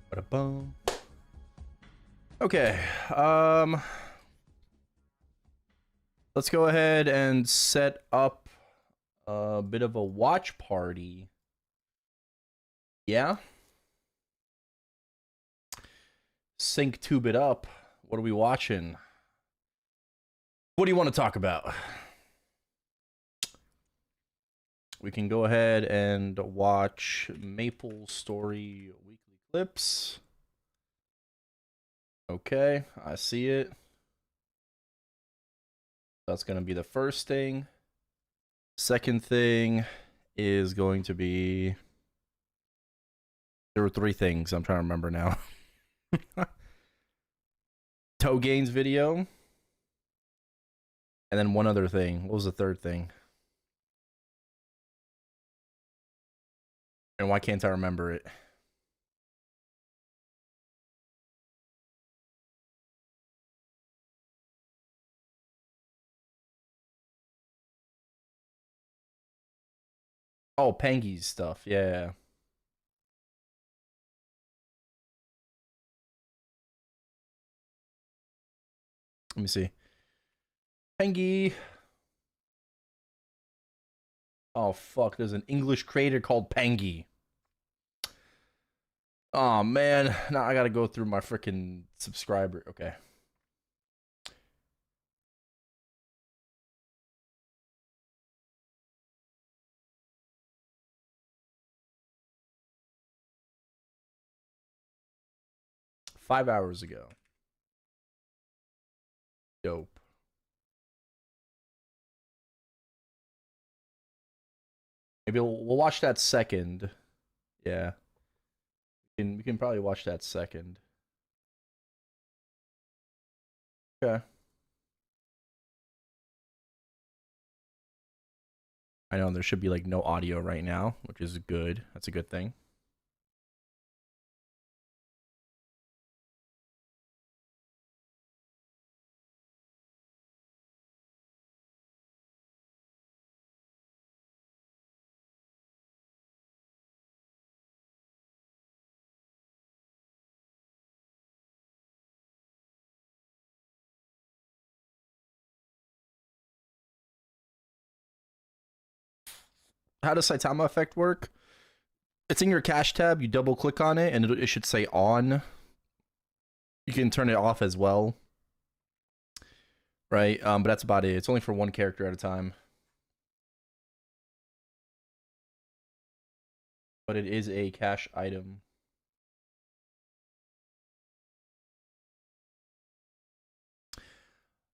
Ba-da-bum. Okay, let's go ahead and set up a bit of a watch party. Yeah? Sync tube it up. What are we watching? What do you want to talk about? We can go ahead and watch MapleStory weekly clips. Okay, I see it. That's going to be the first thing. Second thing is going to be... There were three things I'm trying to remember now. Togain's video. And then one other thing. What was the third thing? And why can't I remember it? Oh, Pangy's stuff. Yeah. Let me see. Pangy. Oh, fuck. There's an English creator called Pangy. Oh, man. Now I gotta go through my freaking subscriber. Okay. Five hours ago. Dope. Maybe we'll watch that second. Yeah. We can probably watch that second. Okay. I know there should be like no audio right now, which is good. That's a good thing. How does Saitama effect work? It's in your cache tab. You double click on it, and it should say on. You can turn it off as well, right? But that's about it. It's only for one character at a time. But it is a cache item.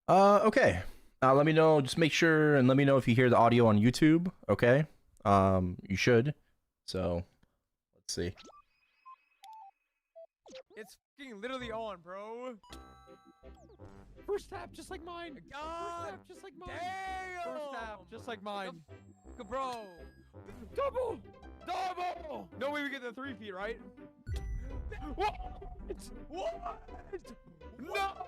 Okay. Let me know. Just make sure and let me know if you hear the audio on YouTube. Okay. You should. So, let's see.
It's fucking literally on, bro.
First tap, just like mine.
God,
First tap, just like mine.
damn.
First tap, just like mine.
Bro.
Double! Double!
No way we get the 3 feet, right?
What?
What? No!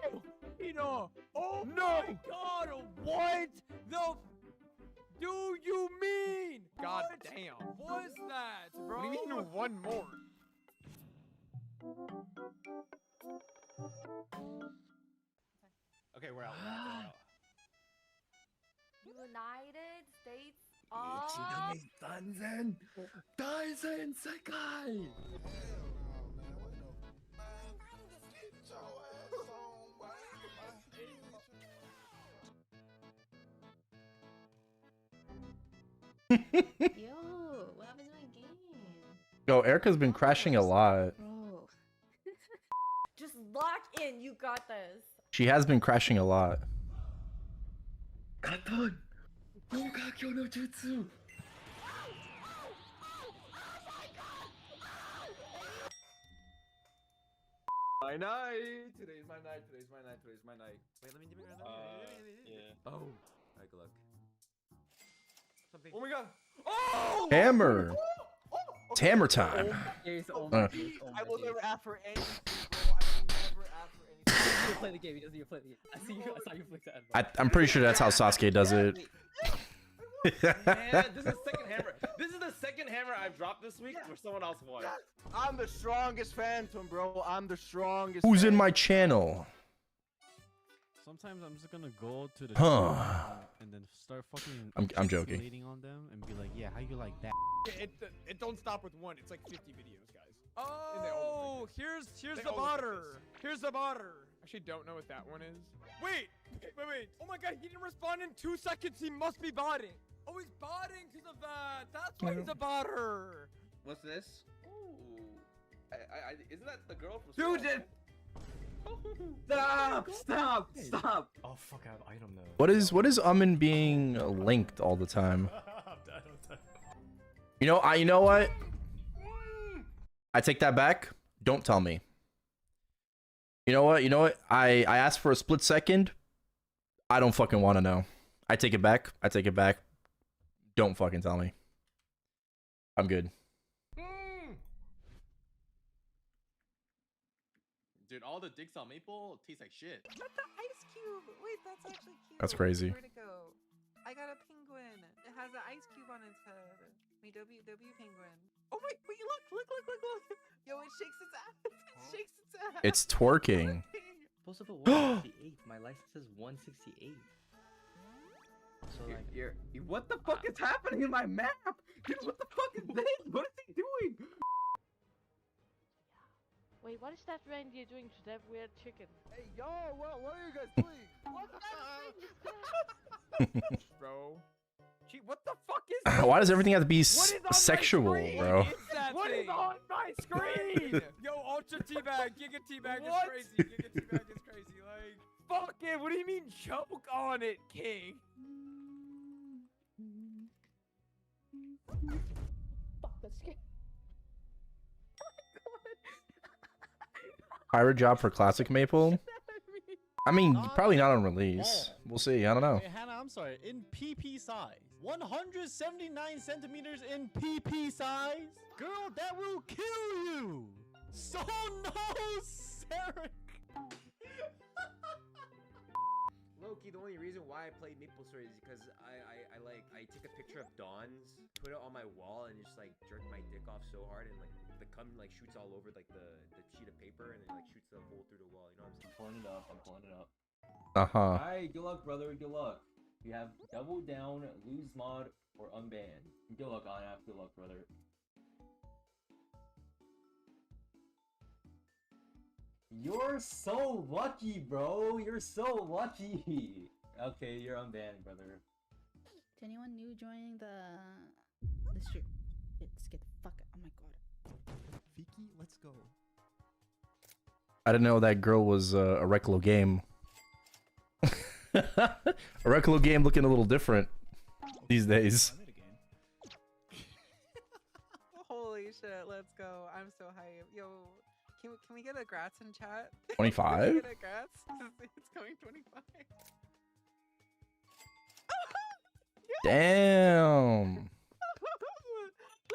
Pino! Oh no! My God! What the do you mean?
God
What
damn.
was that, bro?
What do you mean one more?
Okay, we're out. We're out.
United States of
3000大全世界
Yo, what happened to
Yo, Erica's been crashing a lot.
Bro. Just lock in. You got this.
She has been crashing a lot.
Katon! Bugakyo no jutsu!
My night! Today's my night, today's my night, today's my night.
Wait, let me
Yeah.
Oh. Alright, good luck. Something.
Oh my god! Oh!
Hammer. It's hammer time.
I will never ask for anything, bro. I will never ask for anything. He doesn't play the game, he doesn't even play the game. I saw you flick that.
I'm pretty sure that's how Sasuke does it.
Man, this is the second hammer. This is the second hammer I've dropped this week where someone else won.
I'm the strongest Phantom, bro. I'm the strongest.
Who's in
Phantom.
my channel?
Sometimes I'm just gonna go to the
Huh.
chat and then start fucking
I'm joking.
escalating on them and be like, yeah, how you like that?
It don't stop with one. It's like 50 videos, guys.
Oh, here's
They
the
all look like
butter. Here's the butter.
Actually, don't know what that one is.
Wait. Oh my god, he didn't respond in 2 seconds. He must be botting. Oh, he's botting because of that. That's why he's a botter.
What's this? Ooh. Isn't that the girl from
Dude,
School?
Stop.
Oh fuck, I have item though.
What is Umin being linked all the time? You know what? I take that back. Don't tell me. You know what? I asked for a split second. I don't fucking want to know. I take it back. Don't fucking tell me. I'm good.
Dude, all the dicks on Maple taste like shit.
What the ice cube? Wait, that's actually cute.
That's crazy.
Where'd it go? I got a penguin. It has an ice cube on its head. My WW penguin. Oh wait, look. Yo, it shakes its ass. It shakes its ass.
It's twerking.
Supposed to put 168. My license says 168. So like,
What the fuck is happening in my map? Dude, what the fuck is this? What is he doing?
Wait, what is that reindeer doing to that weird chicken?
Hey, yo, what are you guys doing?
What kind of thing is that?
Bro.
Gee, what the fuck is this?
Why does everything have to be
What is on my
sexual,
screen?
bro?
What is on my screen? Yo, Ultra Teabag, Giga Teabag is crazy. Giga Teabag is crazy. Like, fuck it. What do you mean choke on it, King?
Fuck, that's scary.
Pirate job for classic Maple? I mean, probably not on release. We'll see. I don't know.
Hey, Hannah, I'm sorry. In PP size, 179 centimeters in PP size. Girl, that will kill you. So no, Sarah.
Loki, the only reason why I played MapleStory is because I take a picture of Dawn's, put it on my wall, and just like jerk my dick off so hard, and like the cum like shoots all over like the sheet of paper, and then like shoots the hole through the wall. You know what I'm saying?
I'm pulling it up.
Uh-huh.
Alright, good luck, brother. Good luck. You have double down, lose mod, or unban. Good luck, Anaf. Good luck, brother. You're so lucky, bro. You're so lucky. Okay, you're unbanned, brother.
To anyone new joining the stream, let's get the fuck out. Oh my god.
Viki, let's go.
I didn't know that girl was a Reclo game. A Reclo game looking a little different these days.
Holy shit, let's go. I'm so hyped. Yo, can we get a grats in chat?
25?
Can we get a grats? It's going 25.
Damn.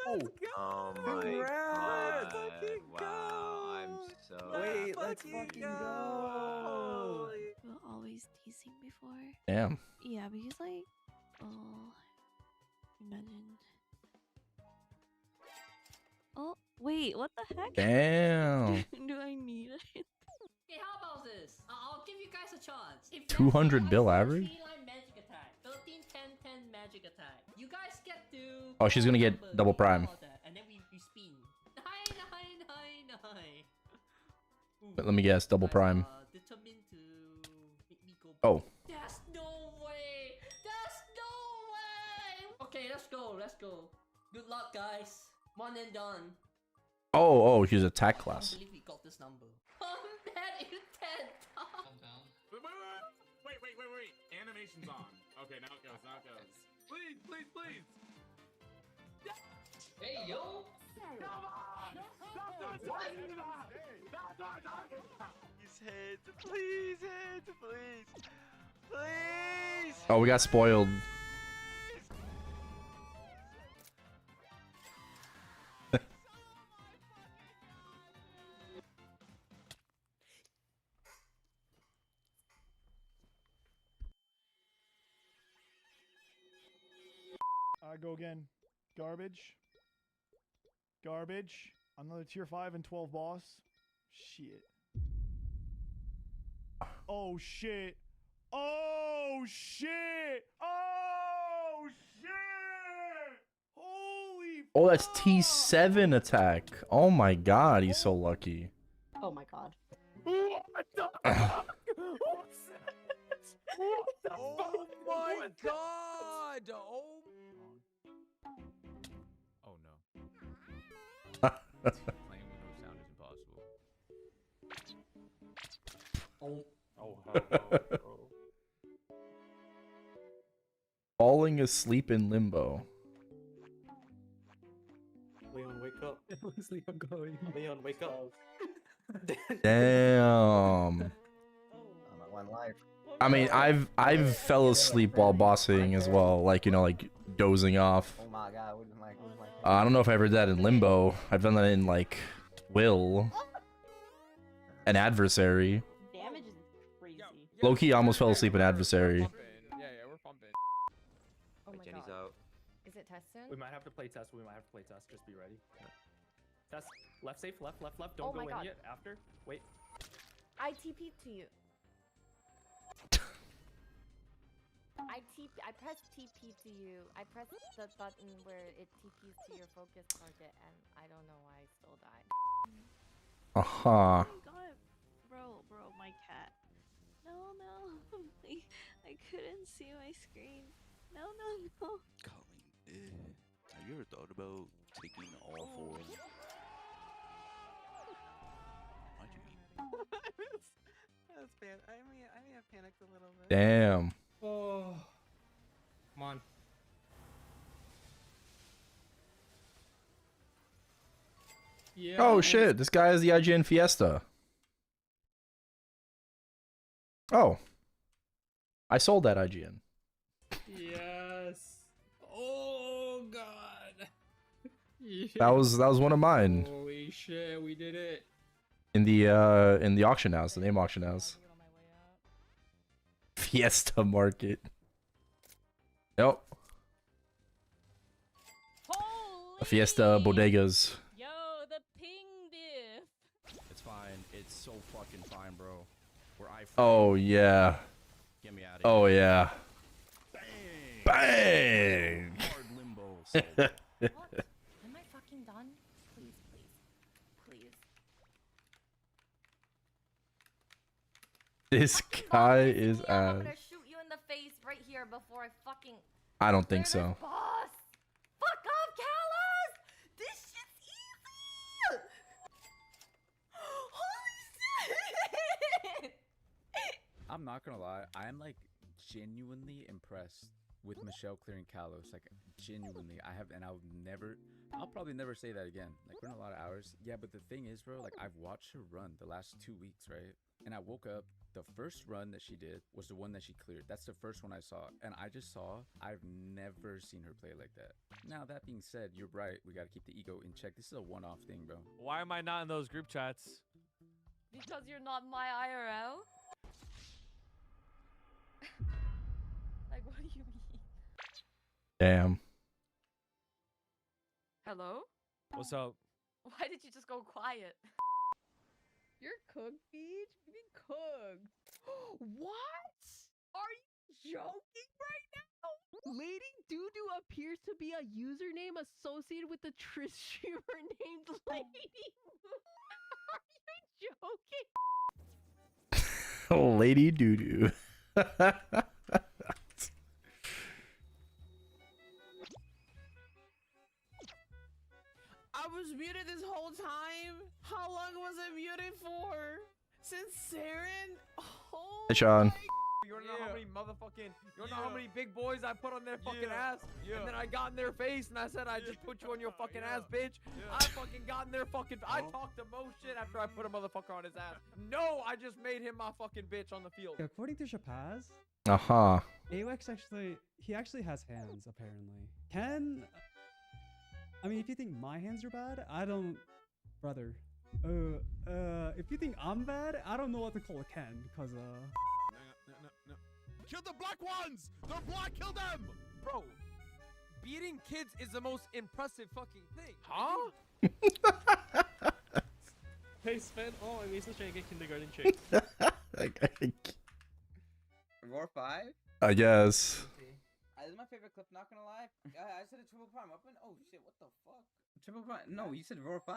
Let's go.
Oh my
Congrats.
god!
Fucking
Wow,
go.
I'm so.
Wait, let's fucking go.
We were always teasing before.
Damn.
Yeah, because like, oh, imagine. Oh, wait, what the heck?
Damn.
Do I need it?
Okay, how about this? I'll give you guys a chance. If
200 bill average?
magic attack, 13, 10, 10 magic attack. You guys get to.
Oh, she's gonna get
number,
double prime.
And then we spin. Nine.
But let me guess, double prime.
Determined to make me go.
Oh.
There's no way. There's no way. Okay, let's go. Good luck, guys. One and done.
Oh, he's attack
I
class.
can't believe we got this number. Combat intent.
Wait. Animation's on. Okay, now it goes. Please.
Hey, yo.
Please, please.
Oh, we got spoiled.
Go again. Garbage. Another tier 5 and 12 boss. Shit. Oh shit. Holy
Oh, that's T7 attack. Oh my god, he's so lucky.
Oh my god.
What the fuck? What's that?
Oh my god!
Oh no. Playing with no sound is impossible.
Oh.
Falling asleep in limbo.
Leon, wake up. Where's Leon going? Leon, wake up.
Damn.
I'm at one life.
I mean, I've fell asleep while bossing as well, like, you know, like dozing off.
Oh my god, where's my
I don't know if I ever did that in Limbo. I've done that in like Will, an adversary.
Damage is crazy.
Loki almost fell asleep in adversary.
Yeah, we're pumping.
Oh my
Jenny's
god.
out.
Is it test soon?
We might have to play test. Just be ready. Test. Left safe. Left. Don't
Oh
go
my
in
God.
yet. After. Wait.
I TP'd to you. I pressed TP to you. I pressed the button where it TPs to your focus target, and I don't know why I still died.
Uh-huh.
Oh god, bro, my cat. No, please. I couldn't see my screen. No.
Colleen, have you ever thought about taking all four of them? Why'd you eat?
That's bad. I may have panicked a little bit.
Damn.
Oh. Come on. Yeah.
Oh shit, this guy is the IGN Fiesta. Oh. I sold that IGN.
Yes. Oh god. Yeah.
That was one of mine.
Holy shit, we did it.
In the auction house, the name auction house. Fiesta Market. Yep. Fiesta Bodegas.
Yo, the ping diff.
It's fine. It's so fucking fine, bro. Oh yeah. Get me out of here. Oh yeah. Bang.
What? Am I fucking done? Please.
This guy is
I'm
ass.
gonna shoot you in the face right here before I fucking.
I don't think so.
Boss! Fuck off, Callus! This shit's easy! Holy shit!
I'm not gonna lie, I am like genuinely impressed with Michelle clearing Kalos. Like genuinely, I'll probably never say that again. Like we're in a lot of hours. Yeah, but the thing is, bro, like I've watched her run the last 2 weeks, right? And I woke up, the first run that she did was the one that she cleared. That's the first one I saw. And I just saw, I've never seen her play like that. Now, that being said, you're right. We gotta keep the ego in check. This is a one-off thing, bro.
Why am I not in those group chats?
Because you're not my IRL? Like, what do you mean?
Damn.
Hello?
What's up?
Why did you just go quiet?
You're cooked, Beach? You mean cooked? What? Are you joking right now? Lady Doodoo appears to be a username associated with the Trish streamer named Lady Are you joking?
Lady Doodoo.
I was
was muted this whole time? How long was I muted for? Since Saren? Oh.
Hey, Sean.
You wanna know how many motherfucking, you wanna know how many big boys I put on their fucking ass? And then I got in their face and I said, I just put you on your fucking ass, bitch. I fucking got in their fucking, I talked the most shit after I put a motherfucker on his ass. No, I just made him my fucking bitch on the field.
According to Shapaz,
Uh-huh.
AWEX he actually has hands, apparently. Ken, I mean, if you think my hands are bad, I don't, brother. If you think I'm bad, I don't know what to call Ken, cause
No. Kill the black ones! They're black, kill them!
Bro, beating kids is the most impressive fucking thing.
Huh? Hey Sven, oh, I'm still trying to get kindergarten check.
Roar 5?
I guess.
This is my favorite clip, not gonna lie. I said a triple prime open. Oh shit, what the fuck? Triple prime? No, you said Roar 5.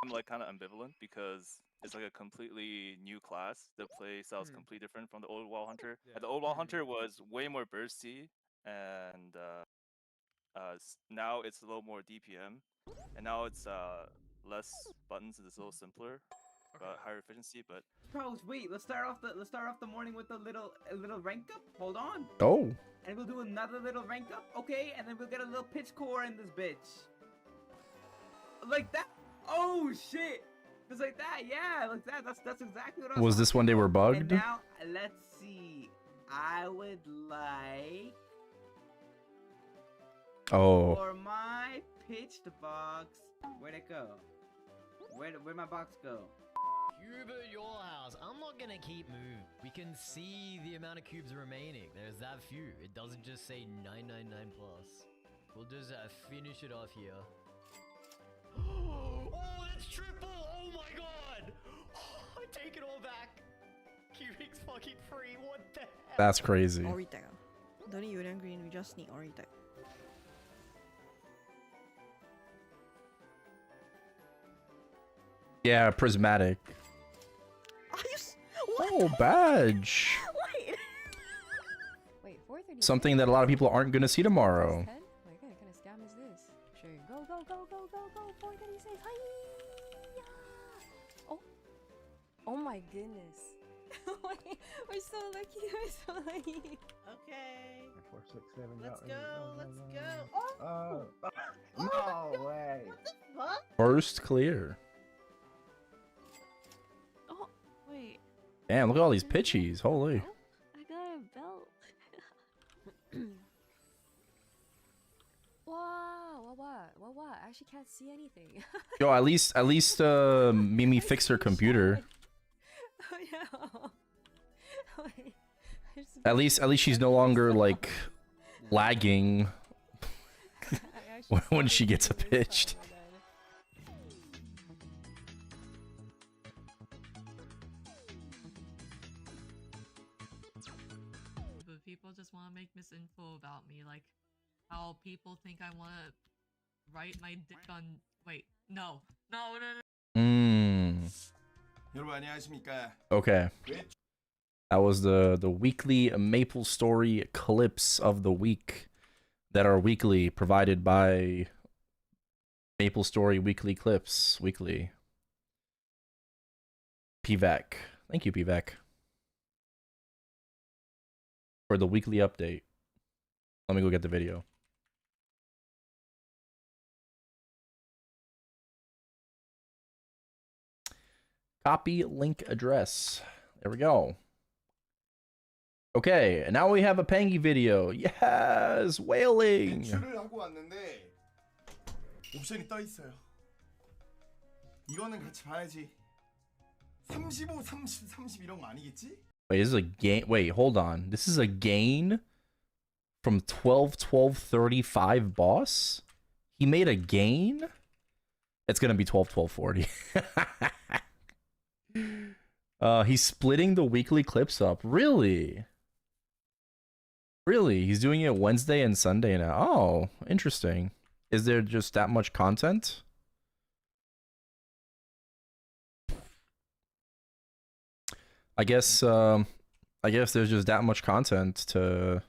I'm like kind of ambivalent because it's like a completely new class. The play style is completely different from the old Wall Hunter. The old Wall Hunter was way more bursty, and now it's a little more DPM, and now it's less buttons. It's a little simpler, but higher efficiency. But
Bros, wait. Let's start off the morning with a little rank up. Hold on.
Oh.
And we'll do another little rank up, okay? And then we'll get a little pitch core in this bitch. Like that. Oh shit. Just like that, yeah, like that. That's exactly what I
Was this when they were bugged?
And now let's see. I would like for my pitched box. Where'd it go? Where'd my box go?
Cube at your house. I'm not gonna keep moving. We can see the amount of cubes remaining. There's that few. It doesn't just say 999 plus. We'll just finish it off here. Oh, that's triple! Oh my god! I take it all back. Cubing's fucking free. What the hell?
That's crazy.
Oritech. Don't need Union Green. We just need Oritech.
Yeah, prismatic. Oh, badge.
Wait. Wait, 430.
Something that a lot of people aren't gonna see tomorrow.
What kind of scam is this? Sure. Go. 436. Hi-ya! Oh my goodness. We're so lucky. We're so lucky.
Okay.
4, 6, 7.
Let's go. Let's go.
No way.
What the fuck?
First clear.
Oh, wait.
Damn, look at all these pitchies. Holy.
I got a belt.
Wow, what? I actually can't see anything.
Yo, at least Mimi fixed her computer.
Oh yeah. Wait,
At least she's no longer like lagging when she gets pitched.
But people just want to make misinfo about me, like how people think I want to write my dick on. Wait, no.
여러분 안녕하십니까?
Okay. That was the weekly Maple Story clips of the week that are weekly, provided by Maple Story Weekly Clips Weekly. PVAC. Thank you, PVAC, for the weekly update. Let me go get the video. Copy link address. There we go. Okay, and now we have a Pangy video. Yes, wailing.
배출을 하고 왔는데 옵션이 떠 있어요. 이거는 같이 봐야지. 35, 30 이런 거 아니겠지?
Wait, this is a gain. Wait, hold on. This is a gain from 12, 12, 35 boss? He made a gain? It's gonna be 12, 12, 40. He's splitting the weekly clips up. Really? Really? He's doing it Wednesday and Sunday now. Oh, interesting. Is there just that much content? I guess there's just that much content to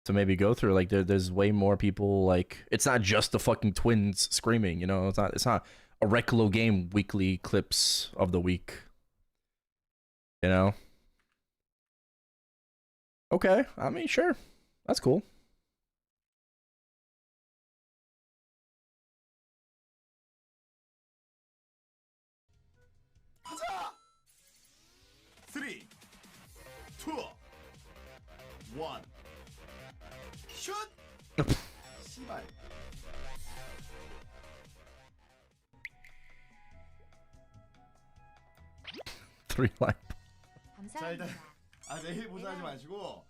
to maybe go through. Like there's way more people. Like it's not just the fucking twins screaming. You know, it's not a Reclo game weekly clips of the week. You know. Okay, I mean, sure, that's cool.
가자! 3, 2, 1. 슛! 씨발.
Three line.
자 일단 내일 보자하지 마시고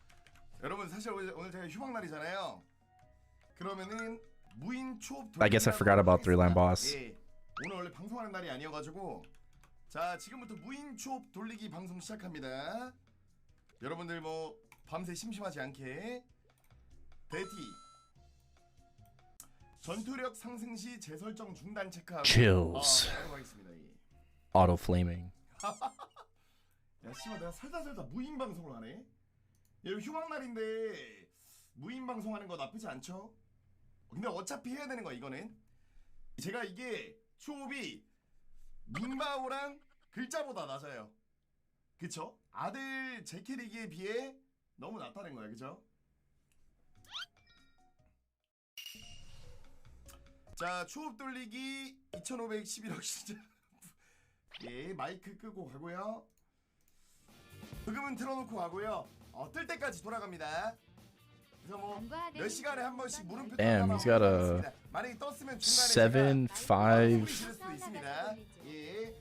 여러분 사실 오늘 제가 휴방 날이잖아요. 그러면은 무인 초업
I guess I forgot about three line boss.
예, 오늘 원래 방송하는 날이 아니어가지고 자 지금부터 무인 초업 돌리기 방송 시작합니다. 여러분들 뭐 밤새 심심하지 않게 베티 전투력 상승 시 재설정 중단 체크하고
Chills.
하겠습니다.
Auto flaming.
야 씨발 내가 살다 무인 방송을 하네. 여러분 휴방 날인데 무인 방송하는 거 나쁘지 않죠? 근데 어차피 해야 되는 거 이거는 제가 이게 초업이 민바오랑 글자보다 낮아요. 그쵸? 아들 제 캐릭에 비해 너무 낮다는 거야. 그쵸? 자 초업 돌리기 2511억 시작. 예 마이크 끄고 가고요. 부금은 틀어놓고 가고요. 뜰 때까지 돌아갑니다. 그래서 뭐 몇 시간에 한 번씩 물음표
Damn, he's got a
만약에 떴으면 중간에
7, 5.
수도 있습니다. 예.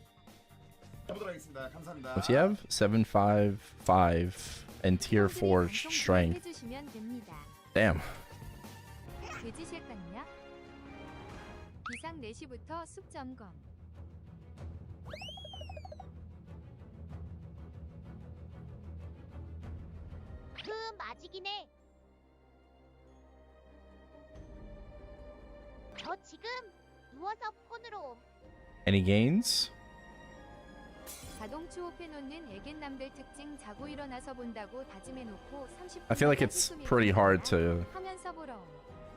해보도록 하겠습니다. 감사합니다.
What's he have? 7, 5, 5, and tier 4 strength. Damn.
돼지 실갔냐? 비상 4시부터 숲 점검.
아직이네. 저 지금 누워서 폰으로.
Any gains?
자동 추호해놓는 애견남들 특징 자고 일어나서 본다고 다짐해놓고 30분
I feel like it's pretty hard to
하면서 보러.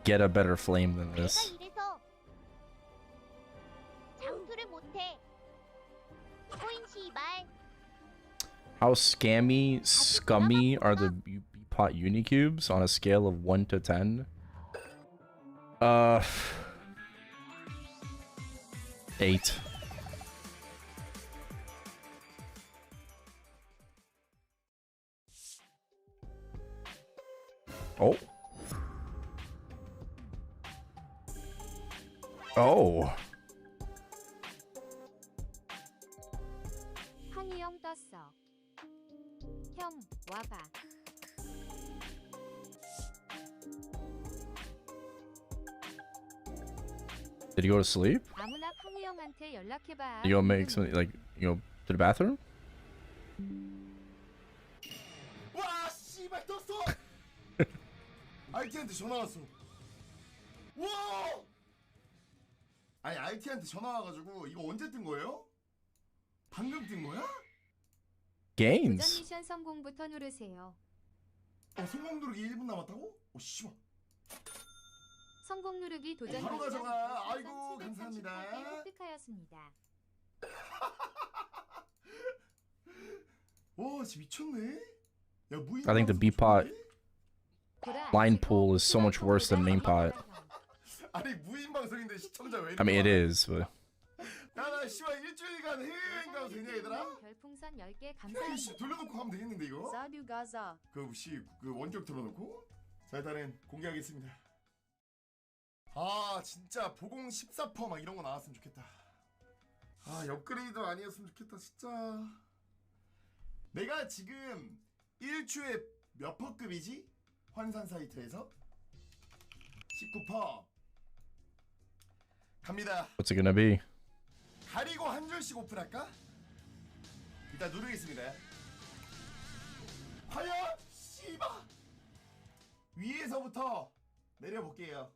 get a better flame than this.
이래서 장투를 못해. 코인 씨발.
How scammy, scummy are the Pot Unicubes on a scale of 1 to 10? 8. Oh. Oh.
항이형 떴어. 형, 와봐.
Did he go to sleep?
아무나 항이 형한테 연락해봐.
You go make something like you go to the bathroom?
와 씨발 떴어. IT한테 전화 왔어. 와. 아니 IT한테 전화 와가지고 이거 언제 뜬 거예요? 방금 뜬 거야?
Gains.
도전 미션 성공부터 누르세요.
성공 누르기 1분 남았다고? 오 씨발.
성공 누르기 도전
바로
미션
가져가. 아이고 감사합니다.
획득하였습니다.
와 진짜 미쳤네. 야 무인.
I think the B pot line pool is so much worse than main pot.
아니 무인 방송인데 시청자 왜?
I mean, it is, but
야나 씨발 일주일간 해외여행 가도 되냐 얘들아?
별풍선 10개
씨
감사합니다.
돌려놓고 하면 되겠는데 이거?
사듀 가자.
그 원격 틀어놓고? 자 일단은 공개하겠습니다. 아 진짜 보공 14% 막 이런 거 나왔으면 좋겠다. 아 업그레이드 아니었으면 좋겠다 진짜. 내가 지금 1주에 몇 퍼급이지? 환산 사이트에서 19%. 갑니다.
what's it gonna be?
가리고 한 줄씩 오픈할까? 일단 누르겠습니다. 과연 씨바 위에서부터 내려볼게요.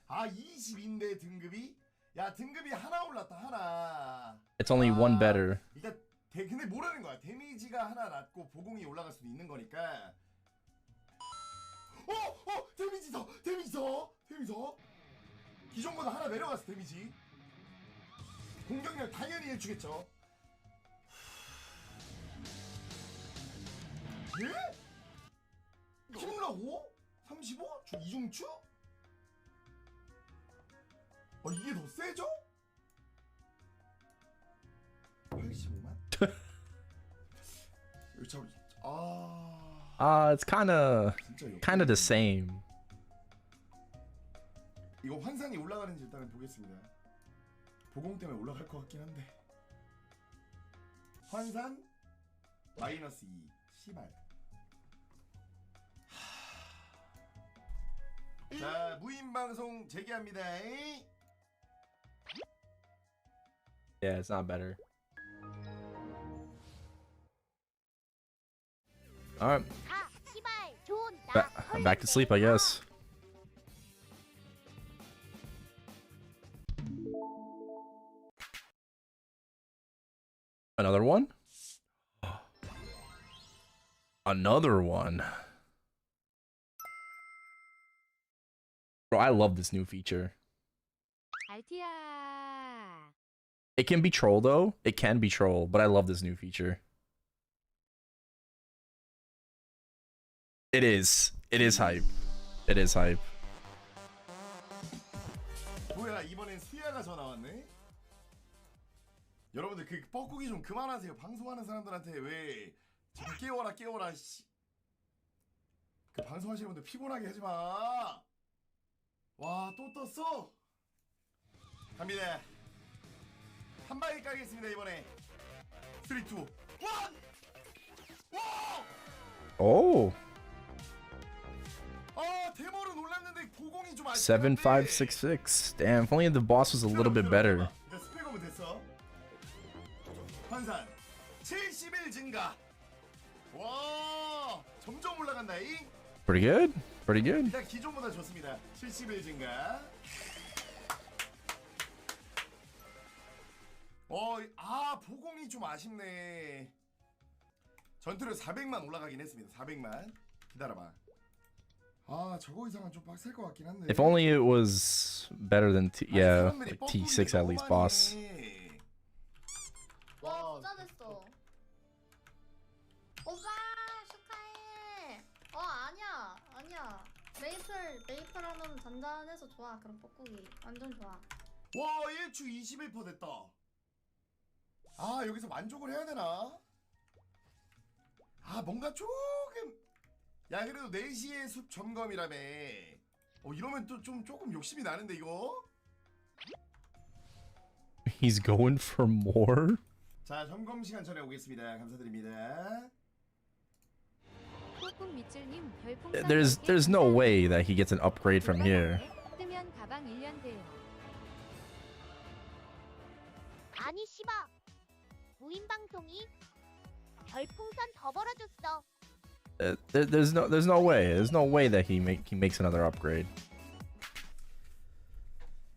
아 20인데 등급이? 야 등급이 하나 올랐다 하나.
It's only one better.
그러니까 근데 모르는 거야. 데미지가 하나 낮고 보공이 올라갈 수도 있는 거니까. 데미지 더. 기존보다 하나 내려갔어 데미지. 공격력 당연히 해주겠죠. 예? 힘라고? 35? 이중추? 이게 더 세죠? 85만?
It's kind of the same.
이거 환산이 올라가는지 일단은 보겠습니다. 보공 때문에 올라갈 것 같긴 한데. 환산 마이너스 2 씨발. 자, 무인 방송 재개합니다.
Yeah, it's not better. Alright. I'm back to sleep, I guess. Another one? Another one. Bro, I love this new feature.
알티야.
It can be troll though. It can be troll, but I love this new feature. It is. It is hype. It is hype.
뭐야, 이번엔 수야가 전화 왔네. 여러분들 그 뻐꾸기 좀 그만하세요. 방송하는 사람들한테 왜 자꾸 깨워라 씨. 그 방송하시는 분들 피곤하게 하지 마. 와, 또 떴어. 갑니다. 한 방에 까겠습니다 이번에. 3, 2, 1. 와!
Oh.
대머로 놀랐는데 보공이 좀
7566. Damn, if only the boss was a little bit better.
스펙업은 됐어. 환산 71 증가. 와, 점점 올라간다.
Pretty good. Pretty good.
일단 기존보다 좋습니다. 71 증가. 보공이 좀 아쉽네. 전투력 400만 올라가긴 했습니다. 400만. 기다려봐. 저거 이상은 좀 빡셀 것 같긴 한데.
If only it was better than like T6 at least boss.
와, 부자 됐어. 오빠 축하해. 아니야. 메이플 하면 잔잔해서 좋아. 그럼 뻐꾸기 완전 좋아.
와, 1추 21% 됐다. 여기서 만족을 해야 되나? 뭔가 조금. 야, 그래도 4시에 숲 점검이라며. 이러면 또 조금 욕심이 나는데 이거.
He's going for more?
자, 점검 시간 전에 오겠습니다. 감사드립니다.
There's no way that he gets an upgrade from here.
뜨면 가방 1년 돼요.
아니 씨바. 무인 방송이 별풍선 더 벌어줬어.
There's no way that he makes another upgrade.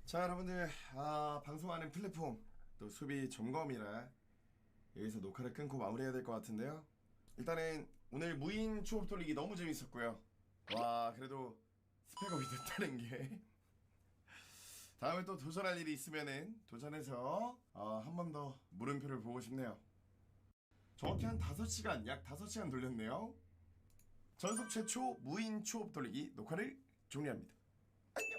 자, 여러분들 방송하는 플랫폼 또 수비 점검이라 여기서 녹화를 끊고 마무리해야 될 것 같은데요. 일단은 오늘 무인 추업 돌리기 너무 재밌었고요. 와, 그래도 스펙업이 됐다는 게 다음에 또 도전할 일이 있으면은 도전해서 한 번 더 물음표를 보고 싶네요. 정확히 한 5시간, 약 5시간 돌렸네요. 전속 최초 무인 추업 돌리기 녹화를 종료합니다. 안녕.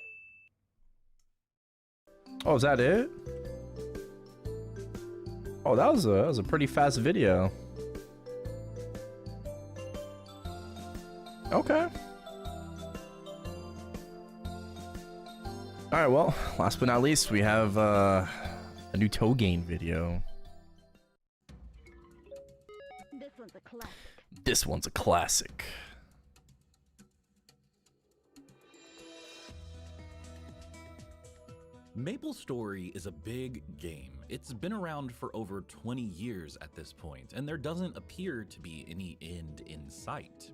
Oh, is that it? Oh, that was a pretty fast video. Okay. All right, well, last but not least, we have a new toe gain video. This one's a classic.
MapleStory is a big game. It's been around for over 20 years at this point, and there doesn't appear to be any end in sight.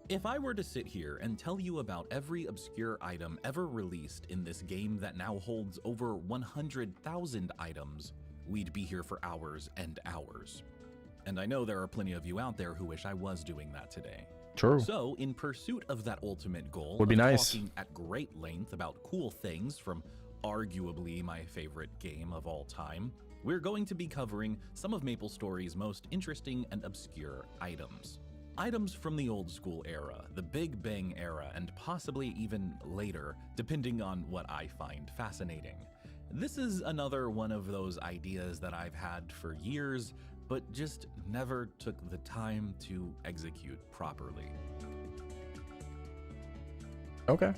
If I were to sit here and tell you about every obscure item ever released in this game that now holds over 100,000 items, we'd be here for hours and hours. And I know there are plenty of you out there who wish I was doing that today.
True.
So, in pursuit of that ultimate goal,
Would be
of
nice.
talking at great length about cool things from arguably my favorite game of all time, we're going to be covering some of MapleStory's most interesting and obscure items. Items from the old school era, the Big Bang era, and possibly even later, depending on what I find fascinating. This is another one of those ideas that I've had for years, but just never took the time to execute properly.
Okay.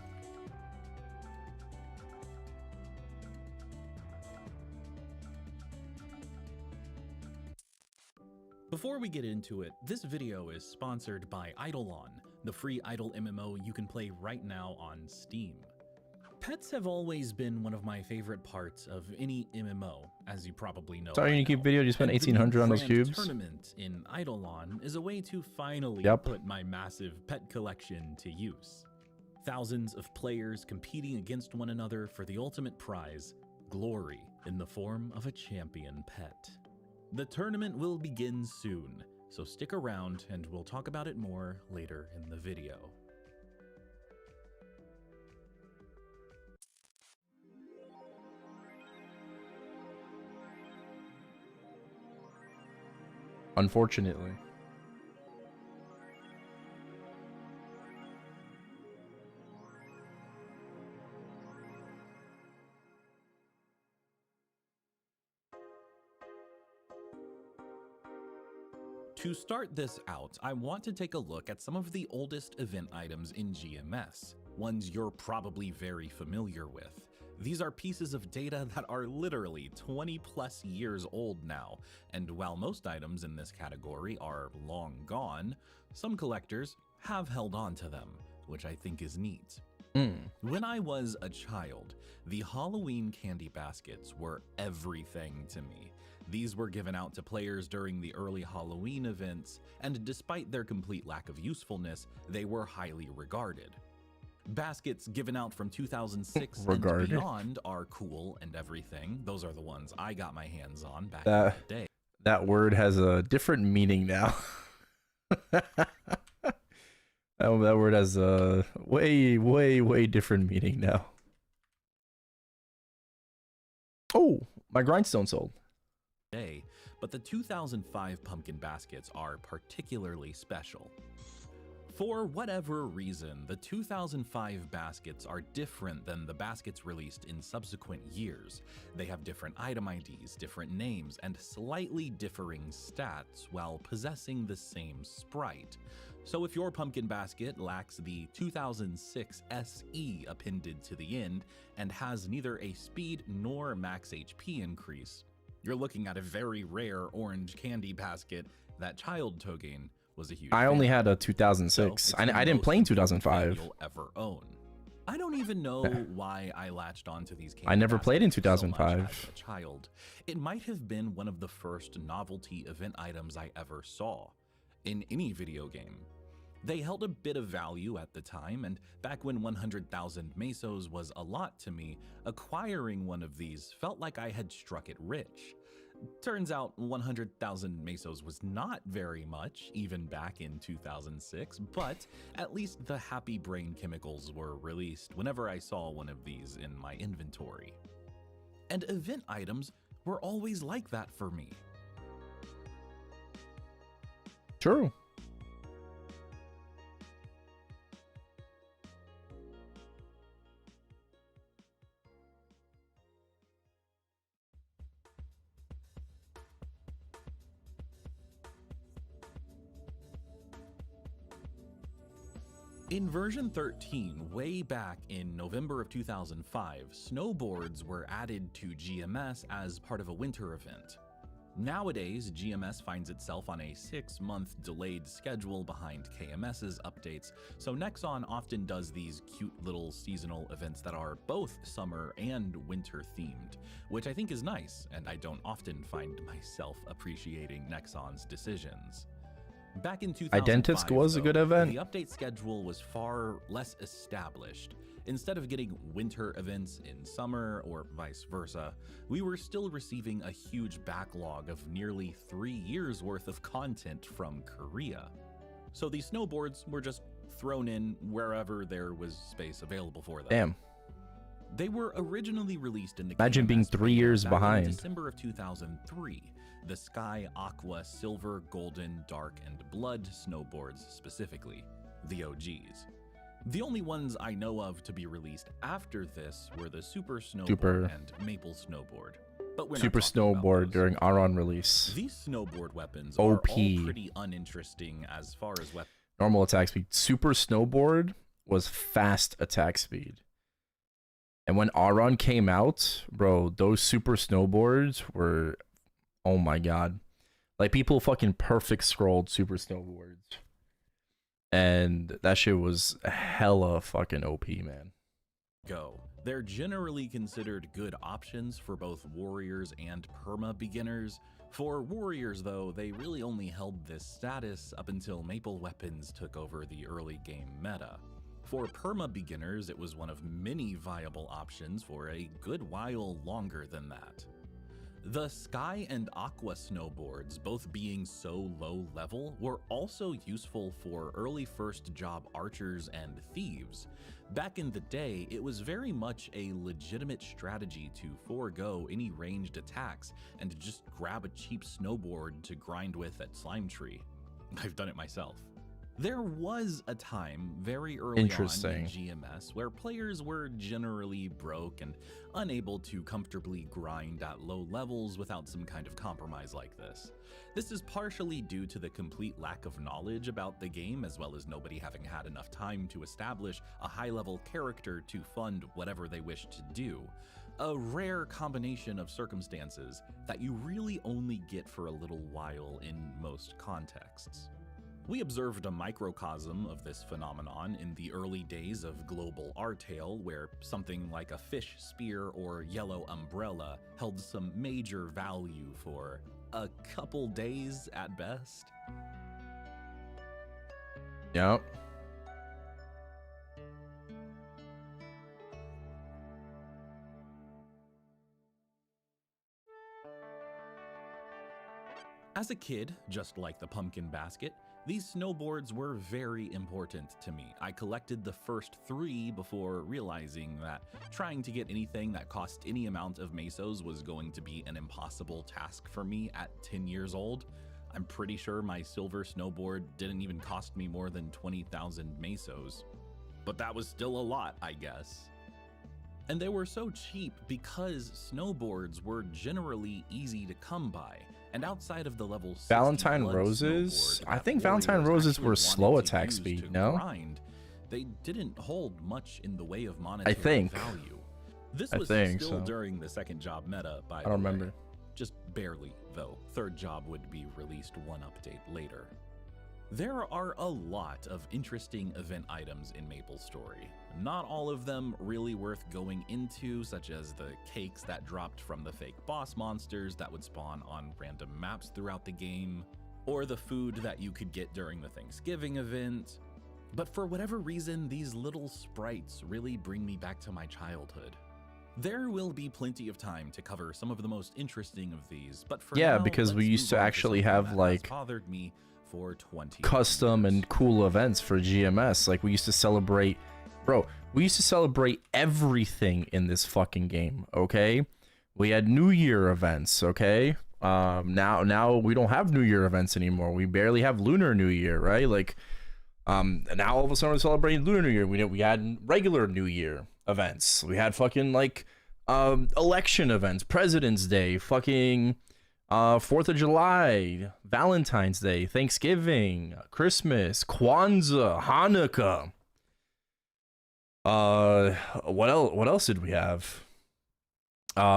Before we get into it, this video is sponsored by Eidolon, the free idle MMO you can play right now on Steam. Pets have always been one of my favorite parts of any MMO, as you probably know.
Sorry, you keep video. You spent 1,800 on those cubes.
Tournament in Eidolon is a way to finally put my massive pet collection to use. Thousands of players competing against one another for the ultimate prize, glory in the form of a champion pet. The tournament will begin soon, so stick around and we'll talk about it more later in the video.
Unfortunately.
To start this out, I want to take a look at some of the oldest event items in GMS, ones you're probably very familiar with. These are pieces of data that are literally 20 plus years old now, and while most items in this category are long gone, some collectors have held on to them, which I think is neat. When I was a child, the Halloween candy baskets were everything to me. These were given out to players during the early Halloween events, and despite their complete lack of usefulness, they were highly regarded. Baskets given out from 2006 and beyond are cool and everything. Those are the ones I got my hands on back in the day.
That word has a different meaning now. That word has a way different meaning now. Oh, my grindstone sold.
But the 2005 pumpkin baskets are particularly special. For whatever reason, the 2005 baskets are different than the baskets released in subsequent years. They have different item IDs, different names, and slightly differing stats while possessing the same sprite. So if your pumpkin basket lacks the 2006 SE appended to the end and has neither a speed nor max HP increase, you're looking at a very rare orange candy basket that Child Togain was a huge
I
fan
only had a
of.
2006.
So
I didn't play in 2005.
You'll ever own. I don't even know why I latched onto these candy
I never played in
baskets so much
2005.
as a child. It might have been one of the first novelty event items I ever saw in any video game. They held a bit of value at the time, and back when 100,000 mesos was a lot to me, acquiring one of these felt like I had struck it rich. Turns out 100,000 mesos was not very much, even back in 2006, but at least the happy brain chemicals were released whenever I saw one of these in my inventory. And event items were always like that for me.
True.
In version 13, way back in November of 2005, snowboards were added to GMS as part of a winter event. Nowadays, GMS finds itself on a 6-month delayed schedule behind KMS's updates, so Nexon often does these cute little seasonal events that are both summer and winter themed, which I think is nice, and I don't often find myself appreciating Nexon's decisions. Back in 2005,
Identisk was a good event.
The update schedule was far less established. Instead of getting winter events in summer or vice versa, we were still receiving a huge backlog of nearly 3 years worth of content from Korea. so these snowboards were just thrown in wherever there was space available for them.
Damn.
They were originally released in the
Imagine being 3 years
back in
behind.
December of 2003. The Sky, Aqua, Silver, Golden, Dark, and Blood snowboards specifically, the OGs. The only ones I know of to be released after this were the Super Snowboard and Maple Snowboard. But we're
Super
not talking about
Snowboard
those.
during Aron release.
These snowboard weapons
OP.
are all pretty uninteresting as far as weapons.
Normal attack speed. Super Snowboard was fast attack speed. And when Aron came out, bro, those Super Snowboards were, oh my god. Like, people fucking perfect scrolled Super Snowboards. And that shit was hella fucking OP, man.
They're generally considered good options for both warriors and perma beginners. For warriors, though, they really only held this status up until Maple weapons took over the early game meta. For perma beginners, it was one of many viable options for a good while longer than that. The Sky and Aqua snowboards, both being so low level, were also useful for early first job archers and thieves. Back in the day, it was very much a legitimate strategy to forego any ranged attacks and to just grab a cheap snowboard to grind with at Slime Tree. I've done it myself. There was a time very early on in GMS where players were generally broke and unable to comfortably grind at low levels without some kind of compromise like this. This is partially due to the complete lack of knowledge about the game, as well as nobody having had enough time to establish a high-level character to fund whatever they wish to do. A rare combination of circumstances that you really only get for a little while in most contexts. We observed a microcosm of this phenomenon in the early days of Global Artale, where something like a fish spear or yellow umbrella held some major value for a couple days at best.
Yep.
As a kid, just like the pumpkin basket, these snowboards were very important to me. I collected the first 3 before realizing that trying to get anything that cost any amount of mesos was going to be an impossible task for me at 10 years old. I'm pretty sure my silver snowboard didn't even cost me more than 20,000 mesos. But that was still a lot, I guess. And they were so cheap because snowboards were generally easy to come by. And outside of the level 60
Valentine
blood
Roses?
snowboard
I
that
think Valentine
warriors
Roses
actually
were
wanted
slow
to
attack
use
speed,
to
no?
grind, they didn't hold much in the way of monetary
think.
value. This
I
was
think
still
so.
during the second job meta, by
I
the
don't
way.
remember.
Just barely, though. Third job would be released one update later. There are a lot of interesting event items in MapleStory. Not all of them really worth going into, such as the cakes that dropped from the fake boss monsters that would spawn on random maps throughout the game, or the food that you could get during the Thanksgiving event. But for whatever reason, these little sprites really bring me back to my childhood. There will be plenty of time to cover some of the most interesting of these, but for
Yeah,
now,
because we
let's
used to
move on
actually
something
have
that has
like
bothered me for 20
custom and cool events for GMS. Like, we used to celebrate, bro, we used to celebrate everything in this fucking game, okay? We had New Year events, okay? Now we don't have New Year events anymore. We barely have Lunar New Year, right? Like, now all of a sudden we're celebrating Lunar New Year. We had regular New Year events. We had fucking like election events, President's Day, fucking 4th of July, Valentine's Day, Thanksgiving, Christmas, Kwanzaa, Hanukkah. What else did we have?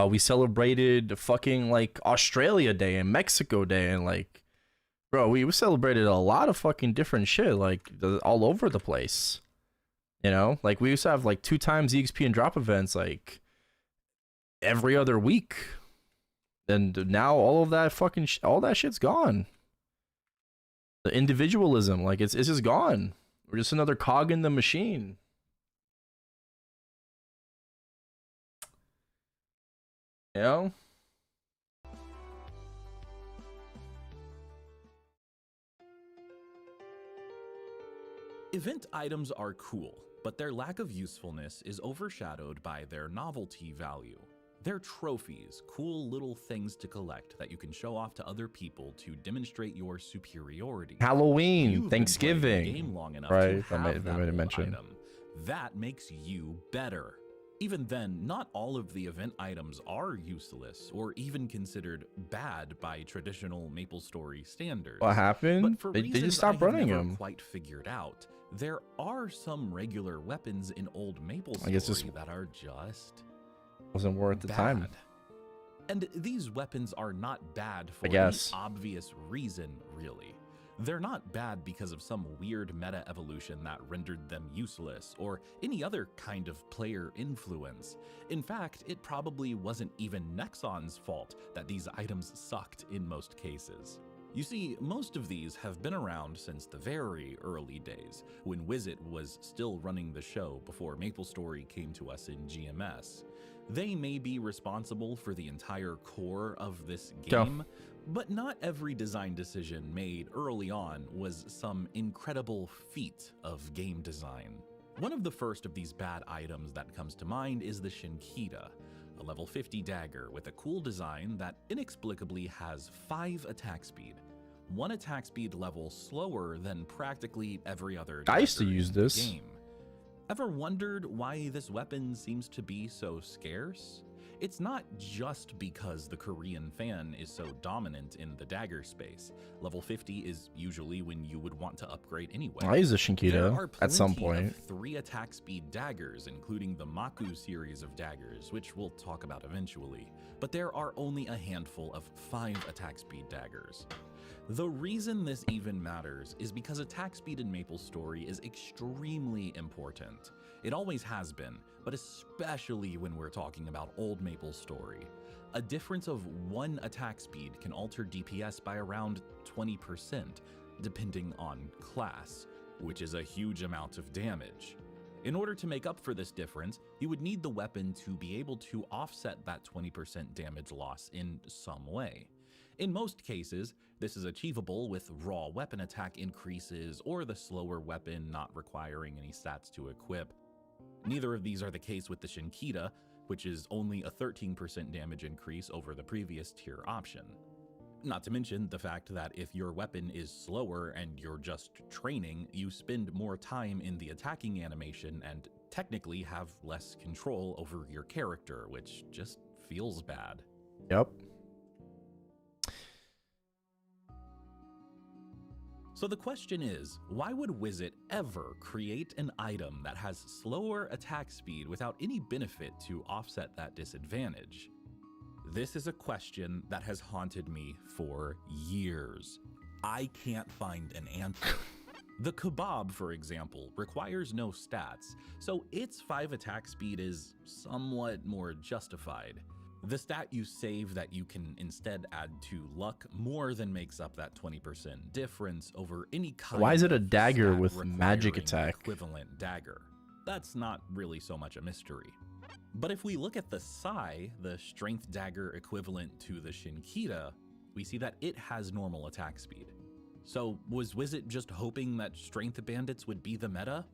We celebrated fucking like Australia Day and Mexico Day, and like, bro, we celebrated a lot of fucking different shit, like all over the place. You know, like we used to have like 2 times EXP and drop events like every other week. And now all of that fucking all that shit's gone. The individualism, like it's just gone. We're just another cog in the machine. You know?
Event items are cool, but their lack of usefulness is overshadowed by their novelty value. They're trophies, cool little things to collect that you can show off to other people to demonstrate your superiority.
Halloween,
You've been playing the
Thanksgiving.
game long enough
Right,
to
I
have
made
that
a
old
mention.
item. That makes you better. Even then, not all of the event items are useless or even considered bad by traditional MapleStory standards.
What happened?
But for
They just
reasons
stopped
I have
running
never
them.
quite figured out, there are some regular weapons in old MapleStory
I guess this
that are just
wasn't worth the time.
bad. And these weapons are not bad for
I
any
guess.
obvious reason, really. They're not bad because of some weird meta evolution that rendered them useless, or any other kind of player influence. In fact, it probably wasn't even Nexon's fault that these items sucked in most cases. You see, most of these have been around since the very early days, when Wizit was still running the show before MapleStory came to us in GMS. They may be responsible for the entire core of this game, but not every design decision made early on was some incredible feat of game design. One of the first of these bad items that comes to mind is the Shinkita, a level 50 dagger with a cool design that inexplicably has 5 attack speed. 1 attack speed level slower than practically every other
I used to
dagger
use
in the
this.
game. Ever wondered why this weapon seems to be so scarce? It's not just because the Korean fan is so dominant in the dagger space. Level 50 is usually when you would want to upgrade anyway.
I use a
There
Shinkita
are
at some
plenty
point.
of 3 attack speed daggers, including the Maku series of daggers, which we'll talk about eventually. But there are only a handful of 5 attack speed daggers. The reason this even matters is because attack speed in MapleStory is extremely important. It always has been, but especially when we're talking about old MapleStory. A difference of 1 attack speed can alter DPS by around 20%, depending on class, which is a huge amount of damage. In order to make up for this difference, you would need the weapon to be able to offset that 20% damage loss in some way. In most cases, this is achievable with raw weapon attack increases or the slower weapon not requiring any stats to equip. Neither of these are the case with the Shinkita, which is only a 13% damage increase over the previous tier option. Not to mention the fact that if your weapon is slower and you're just training, you spend more time in the attacking animation and technically have less control over your character, which just feels bad.
Yep.
So the question is, why would Wizit ever create an item that has slower attack speed without any benefit to offset that disadvantage? This is a question that has haunted me for years. I can't find an answer. The Kebab, for example, requires no stats, so its 5 attack speed is somewhat more justified. The stat you save that you can instead add to luck more than makes up that 20% difference over any kind
Why is it a
of
dagger
stat
with magic
requiring
attack?
equivalent dagger. That's not really so much a mystery. But if we look at the Sai, the strength dagger equivalent to the Shinkita, we see that it has normal attack speed. So was Wizit just hoping that strength bandits would be the meta?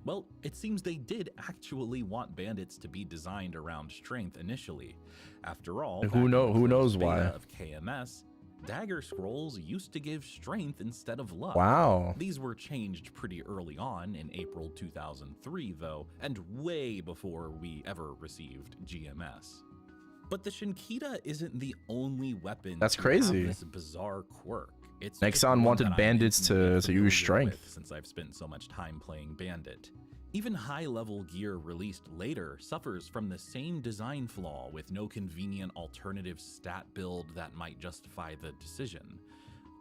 Well, it seems they did actually want bandits to be designed around strength initially. After all,
Who knows why?
Of KMS, dagger scrolls used to give strength instead of luck.
Wow.
These were changed pretty early on in April 2003 though, and way before we ever received GMS. But the Shinkita isn't the only weapon
That's
to
crazy.
have this bizarre quirk. It's
Nexon
just one
wanted
that I'm
bandits
intimately
to use
familiar
strength.
with since I've spent so much time playing Bandit. Even high-level gear released later suffers from the same design flaw with no convenient alternative stat build that might justify the decision.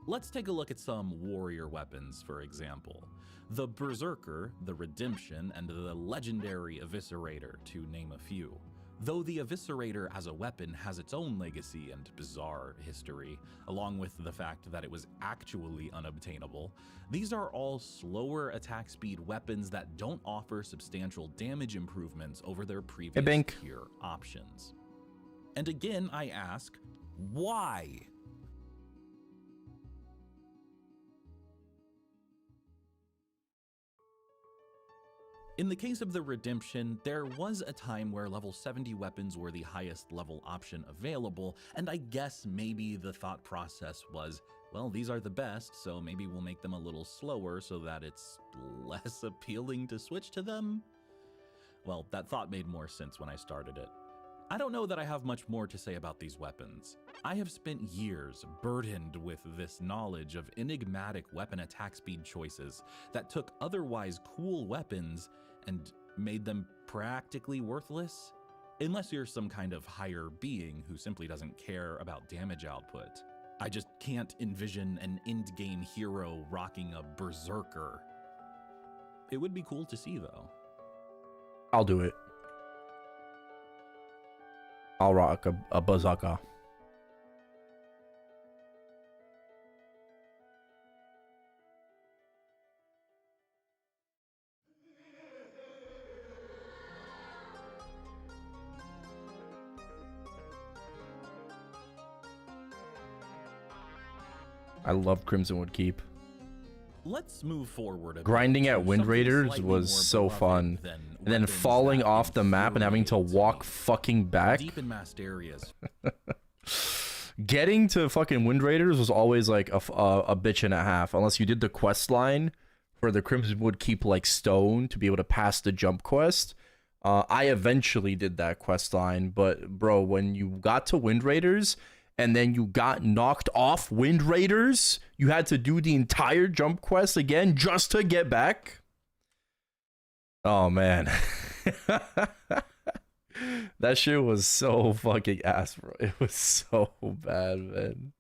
Let's take a look at some warrior weapons, for example. The Berserker, the Redemption, and the legendary Eviscerator, to name a few. Though the Eviscerator as a weapon has its own legacy and bizarre history, along with the fact that it was actually unobtainable, these are all slower attack speed weapons that don't offer substantial damage improvements over their previous tier options. And again, I ask, why? In the case of the Redemption, there was a time where level 70 weapons were the highest level option available, and I guess maybe the thought process was, well, these are the best, so maybe we'll make them a little slower so that it's less appealing to switch to them? Well, that thought made more sense when I started it. I don't know that I have much more to say about these weapons. I have spent years burdened with this knowledge of enigmatic weapon attack speed choices that took otherwise cool weapons and made them practically worthless. Unless you're some kind of higher being who simply doesn't care about damage output. I just can't envision an endgame hero rocking a berserker. It would be cool to see though.
I'll do it. I'll rock a bazooka. I love Crimsonwood Keep.
Let's move forward a bit
Grinding
to
at Wind
something
Raiders
slightly
was
more
so
beloved
fun.
than
And then
weapons
falling
that
off the map and having to walk fucking back.
deep in masked areas.
Getting to fucking Wind Raiders was always like a bitch and a half, unless you did the quest line for the Crimsonwood Keep like stone to be able to pass the jump quest. I eventually did that quest line, but bro, when you got to Wind Raiders and then you got knocked off Wind Raiders, you had to do the entire jump quest again just to get back. Oh man. That shit was so fucking ass, bro. It was so bad, man.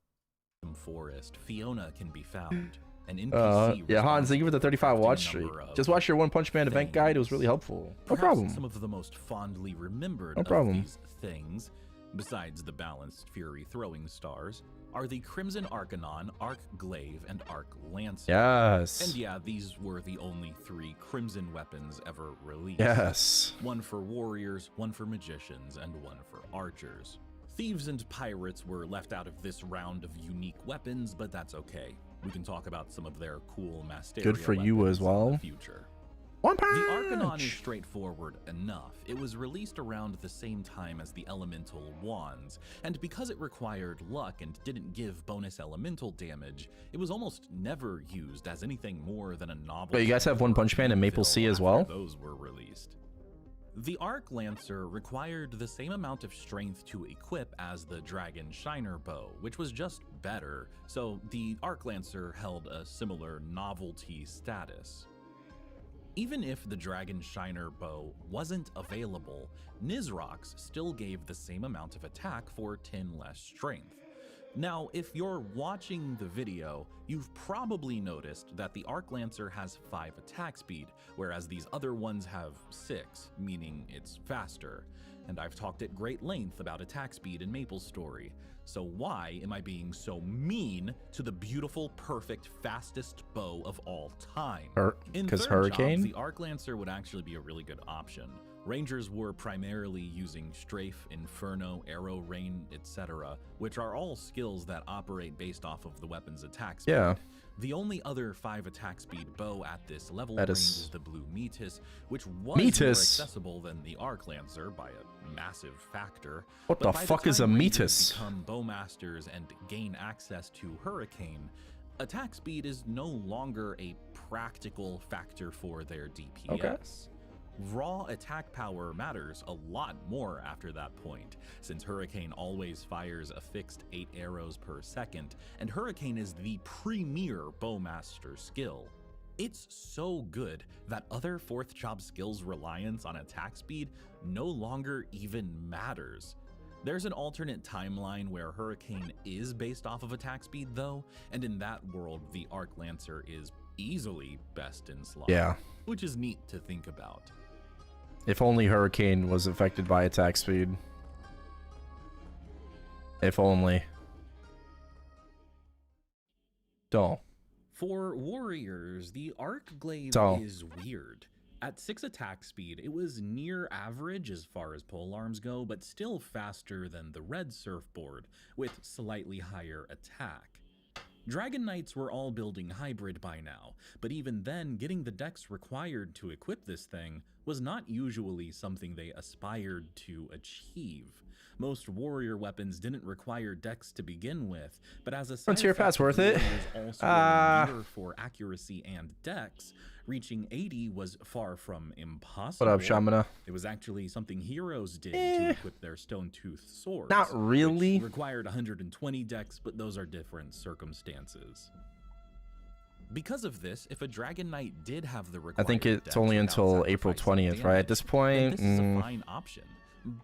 Forest, Fiona can be found. An NPC
Yeah, Hans, thank you for the 35 watch
crafting
streak.
number of
Just watch your One Punch Man event guide. It was really helpful. No
Perhaps
problem.
Some of the most fondly remembered
No
of
problem.
these things, besides the balanced Fury throwing stars, are the Crimson Arcanon, Arc Glaive, and Arc Lancer.
Yes.
And yeah, these were the only 3 Crimson weapons ever released.
Yes.
One for warriors, one for magicians, and one for archers. Thieves and pirates were left out of this round of unique weapons, but that's okay. We can talk about some of their cool Masteria
Good for you
weapons
as well.
in the future.
One
The Arcanon
punch.
is straightforward enough. It was released around the same time as the Elemental Wands, and because it required luck and didn't give bonus elemental damage, it was almost never used as anything more than a novel.
Wait, you guys have One Punch Man and Maple Sea as well?
Those were released. The Arc Lancer required the same amount of strength to equip as the Dragon Shiner bow, which was just better, so the Arc Lancer held a similar novelty status. Even if the Dragon Shiner bow wasn't available, Nizrox still gave the same amount of attack for 10 less strength. Now, if you're watching the video, you've probably noticed that the Arc Lancer has 5 attack speed, whereas these other ones have 6, meaning it's faster. And I've talked at great length about attack speed in MapleStory, so why am I being so mean to the beautiful, perfect, fastest bow of all time? In
Because
third
Hurricane?
jobs, the Arc Lancer would actually be a really good option. Rangers were primarily using Strafe, Inferno, Arrow Rain, etc., which are all skills that operate based off of the weapon's attack speed.
Yeah.
The only other 5 attack speed bow at this level
That
range
is-
is the Blue Metis, which was more
Metis.
accessible than the Arc Lancer by a massive factor.
What
But
the
by
fuck is a
time Rangers
Metis?
become Bowmasters and gain access to Hurricane, attack speed is no longer a practical factor for their DPS.
Okay.
Raw attack power matters a lot more after that point, since Hurricane always fires a fixed 8 arrows per second, and Hurricane is the premier Bowmaster skill. It's so good that other 4th job skills' reliance on attack speed no longer even matters. There's an alternate timeline where Hurricane is based off of attack speed though, and in that world the Arc Lancer is easily best in slot.
Yeah.
Which is neat to think about.
If only Hurricane was affected by attack speed. If only. Don't.
For warriors, the Arc Glaive
So-
is weird. At 6 attack speed, it was near average as far as polearms go, but still faster than the red surfboard, with slightly higher attack. Dragon Knights were all building hybrid by now, but even then, getting the decks required to equip this thing was not usually something they aspired to achieve. Most warrior weapons didn't require decks to begin with, but as a side
Frontier
effect,
Pass worth it?
warriors also gear for accuracy and decks. Reaching 80 was far from impossible.
What up, Shamana?
It was actually something heroes did to equip their stone tooth swords.
Not really.
Which required 120 decks, but those are different circumstances. Because of this, if a Dragon Knight did have the required
I think it's
decks
only
without
until April
sacrificing
20th, right? At this point,
then this is a fine option,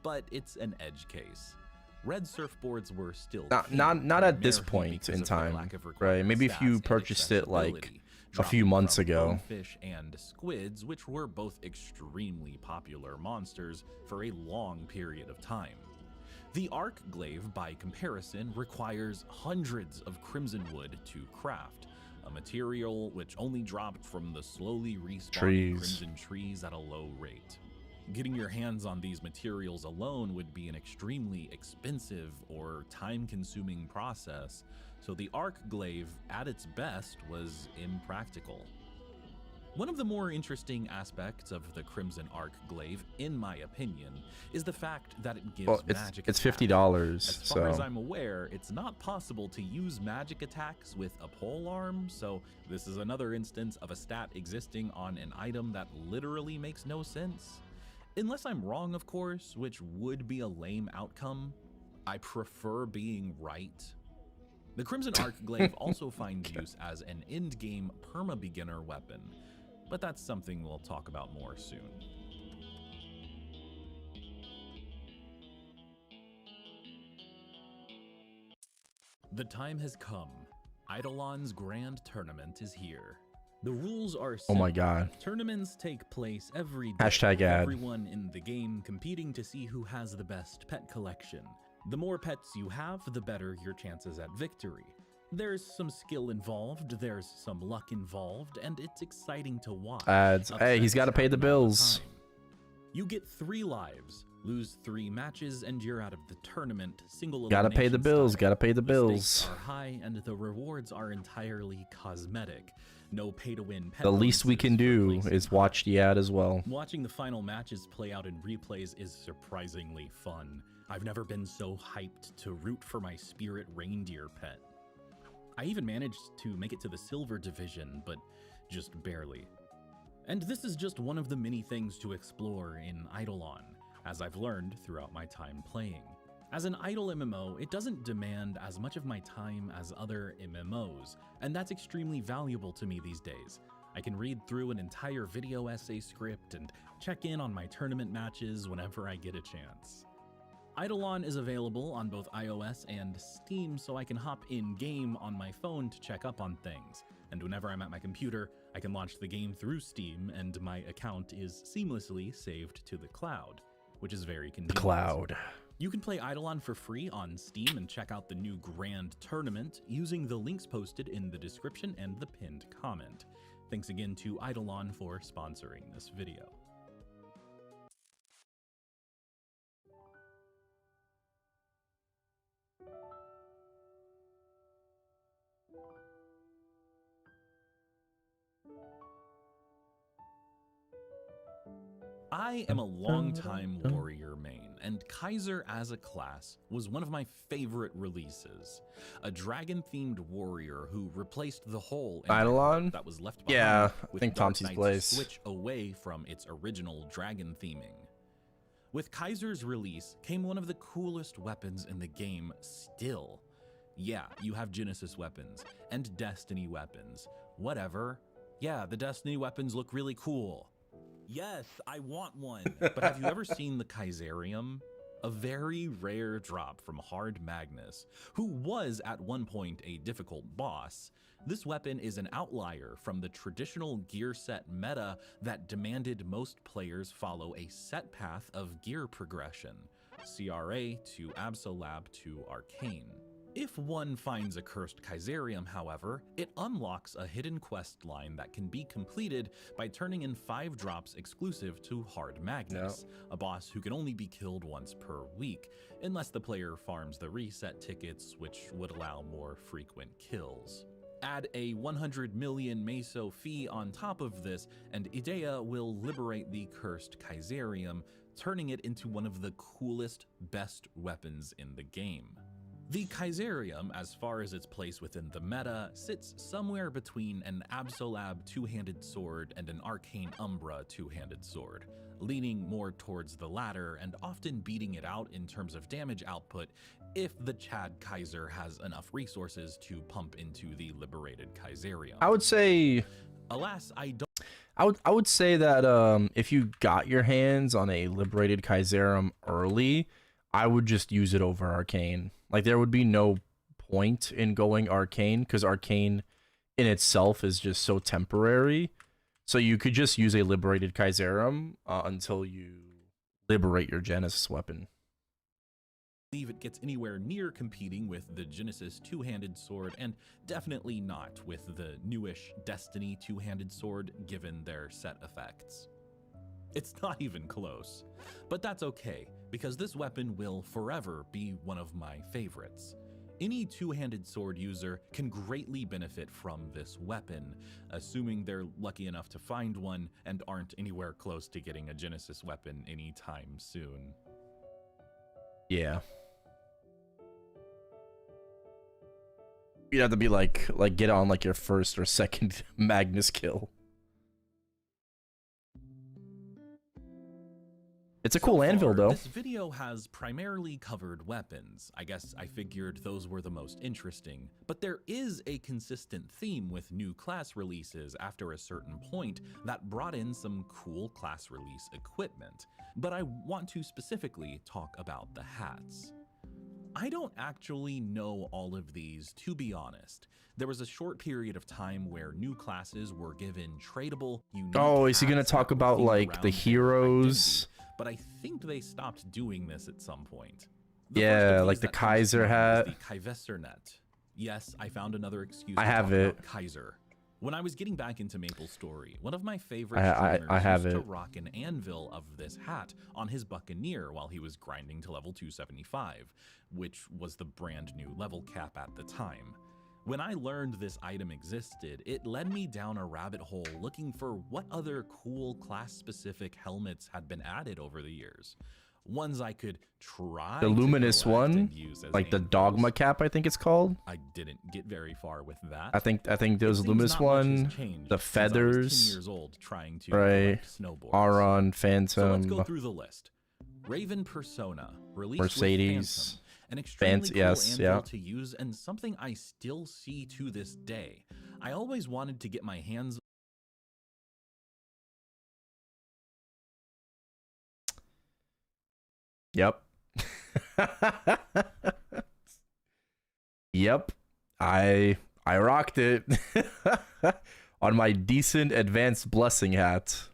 but it's an edge case. Red surfboards were still
not at this point in time, right? Maybe if you purchased it like a few months ago.
Fish and squids, which were both extremely popular monsters for a long period of time. The Arc Glaive, by comparison, requires hundreds of crimson wood to craft, a material which only dropped from the slowly respawning crimson trees at a low rate. Getting your hands on these materials alone would be an extremely expensive or time-consuming process, so the Arc Glaive, at its best, was impractical. One of the more interesting aspects of the Crimson Arc Glaive, in my opinion, is the fact that it gives magic
it's
attacks.
$50,
As far as
so
I'm aware, it's not possible to use magic attacks with a polearm, so this is another instance of a stat existing on an item that literally makes no sense. Unless I'm wrong, of course, which would be a lame outcome. I prefer being right. The Crimson Arc Glaive also finds use as an end-game perma-beginner weapon, but that's something we'll talk about more soon. The time has come. Eidolon's Grand Tournament is here. The rules are
Oh
simple.
my god.
Tournaments take place every day.
Hashtag ad.
Everyone in the game competing to see who has the best pet collection. The more pets you have, the better your chances at victory. There's some skill involved, there's some luck involved, and it's exciting to watch.
Ads. Hey, he's got to pay the bills.
You get 3 lives, lose 3 matches, and you're out of the tournament. Single
Gotta pay the
elimination
bills.
style.
Gotta pay the
The
bills.
stakes are high, and the rewards are entirely cosmetic. No pay-to-win.
The least we can do is watch the ad as well.
Watching the final matches play out in replays is surprisingly fun. I've never been so hyped to root for my spirit reindeer pet. I even managed to make it to the silver division, but just barely. And this is just one of the many things to explore in Eidolon, as I've learned throughout my time playing. As an idle MMO, it doesn't demand as much of my time as other MMOs, and that's extremely valuable to me these days. I can read through an entire video essay script and check in on my tournament matches whenever I get a chance. Eidolon is available on both iOS and Steam, so I can hop in-game on my phone to check up on things. And whenever I'm at my computer, I can launch the game through Steam, and my account is seamlessly saved to the cloud, which is very convenient.
Cloud.
You can play Eidolon for free on Steam and check out the new Grand Tournament using the links posted in the description and the pinned comment. Thanks again to Eidolon for sponsoring this video. I am a longtime warrior main, and Kaiser as a class was one of my favorite releases. A dragon-themed warrior who replaced the whole
Eidolon?
that was left behind.
Yeah, I
with
think
Dark
Tomsi's
Knight's
place.
switch away from its original dragon theming. With Kaiser's release came one of the coolest weapons in the game still. Yeah, you have Genesis weapons and Destiny weapons. Whatever. Yeah, the Destiny weapons look really cool. Yes, I want one. But have you ever seen the Kaiserium? A very rare drop from Hard Magnus, who was at one point a difficult boss. This weapon is an outlier from the traditional gear set meta that demanded most players follow a set path of gear progression, CRA to Absolab to Arcane. If one finds a cursed Kaiserium, however, it unlocks a hidden quest line that can be completed by turning in 5 drops exclusive to Hard Magnus, a boss who can only be killed once per week, unless the player farms the reset tickets, which would allow more frequent kills. Add a 100 million meso fee on top of this, and Idea will liberate the cursed Kaiserium, turning it into one of the coolest, best weapons in the game. The Kaiserium, as far as its place within the meta, sits somewhere between an Absolab two-handed sword and an Arcane Umbra two-handed sword, leaning more towards the latter and often beating it out in terms of damage output if the Chad Kaiser has enough resources to pump into the liberated Kaiserium.
I would say,
alas, I don't.
I would say that if you got your hands on a liberated Kaiserum early, I would just use it over Arcane. Like, there would be no point in going Arcane, because Arcane in itself is just so temporary. So you could just use a liberated Kaiserum until you liberate your Genesis weapon.
Believe it gets anywhere near competing with the Genesis two-handed sword, and definitely not with the newish Destiny two-handed sword given their set effects. It's not even close. But that's okay, because this weapon will forever be one of my favorites. Any two-handed sword user can greatly benefit from this weapon, assuming they're lucky enough to find one and aren't anywhere close to getting a Genesis weapon anytime soon.
Yeah. You'd have to be like get on like your first or second Magnus kill. It's a cool anvil, though.
This video has primarily covered weapons. I guess I figured those were the most interesting. But there is a consistent theme with new class releases after a certain point that brought in some cool class release equipment. But I want to specifically talk about the hats. I don't actually know all of these, to be honest. There was a short period of time where new classes were given tradable, unique
Oh, is he gonna
hats
talk
that were
about
themed
like
around
the
their
heroes?
identity, but I think they stopped doing this at some point. The first
Yeah,
of
like
these
the
that comes to
Kaiser
mind
hat.
is the Kaisernet. Yes, I found another excuse
I
to
have
talk
it.
about Kaiser. When I was getting back into MapleStory, one of my favorite
I
streamers
have
used to
it.
rock an anvil of this hat on his Buccaneer while he was grinding to level 275, which was the brand new level cap at the time. When I learned this item existed, it led me down a rabbit hole looking for what other cool class-specific helmets had been added over the years. Ones I could try
The
to
luminous
collect
one,
and use as
like the
anvils.
dogma cap, I think it's called.
I didn't get very far with that.
I think there was
It
a luminous
seems not much has
one,
changed
the
since I was 10
feathers,
years old trying to
right?
collect snowboards.
Aron,
So let's go
Phantom,
through the list. Raven Persona, released
Mercedes,
with Phantom, an extremely cool
yes,
anvil
yeah.
to use and something I still see to this day. I always wanted to get my hands
Yep. Yep. I rocked it on my decent advanced blessing hat.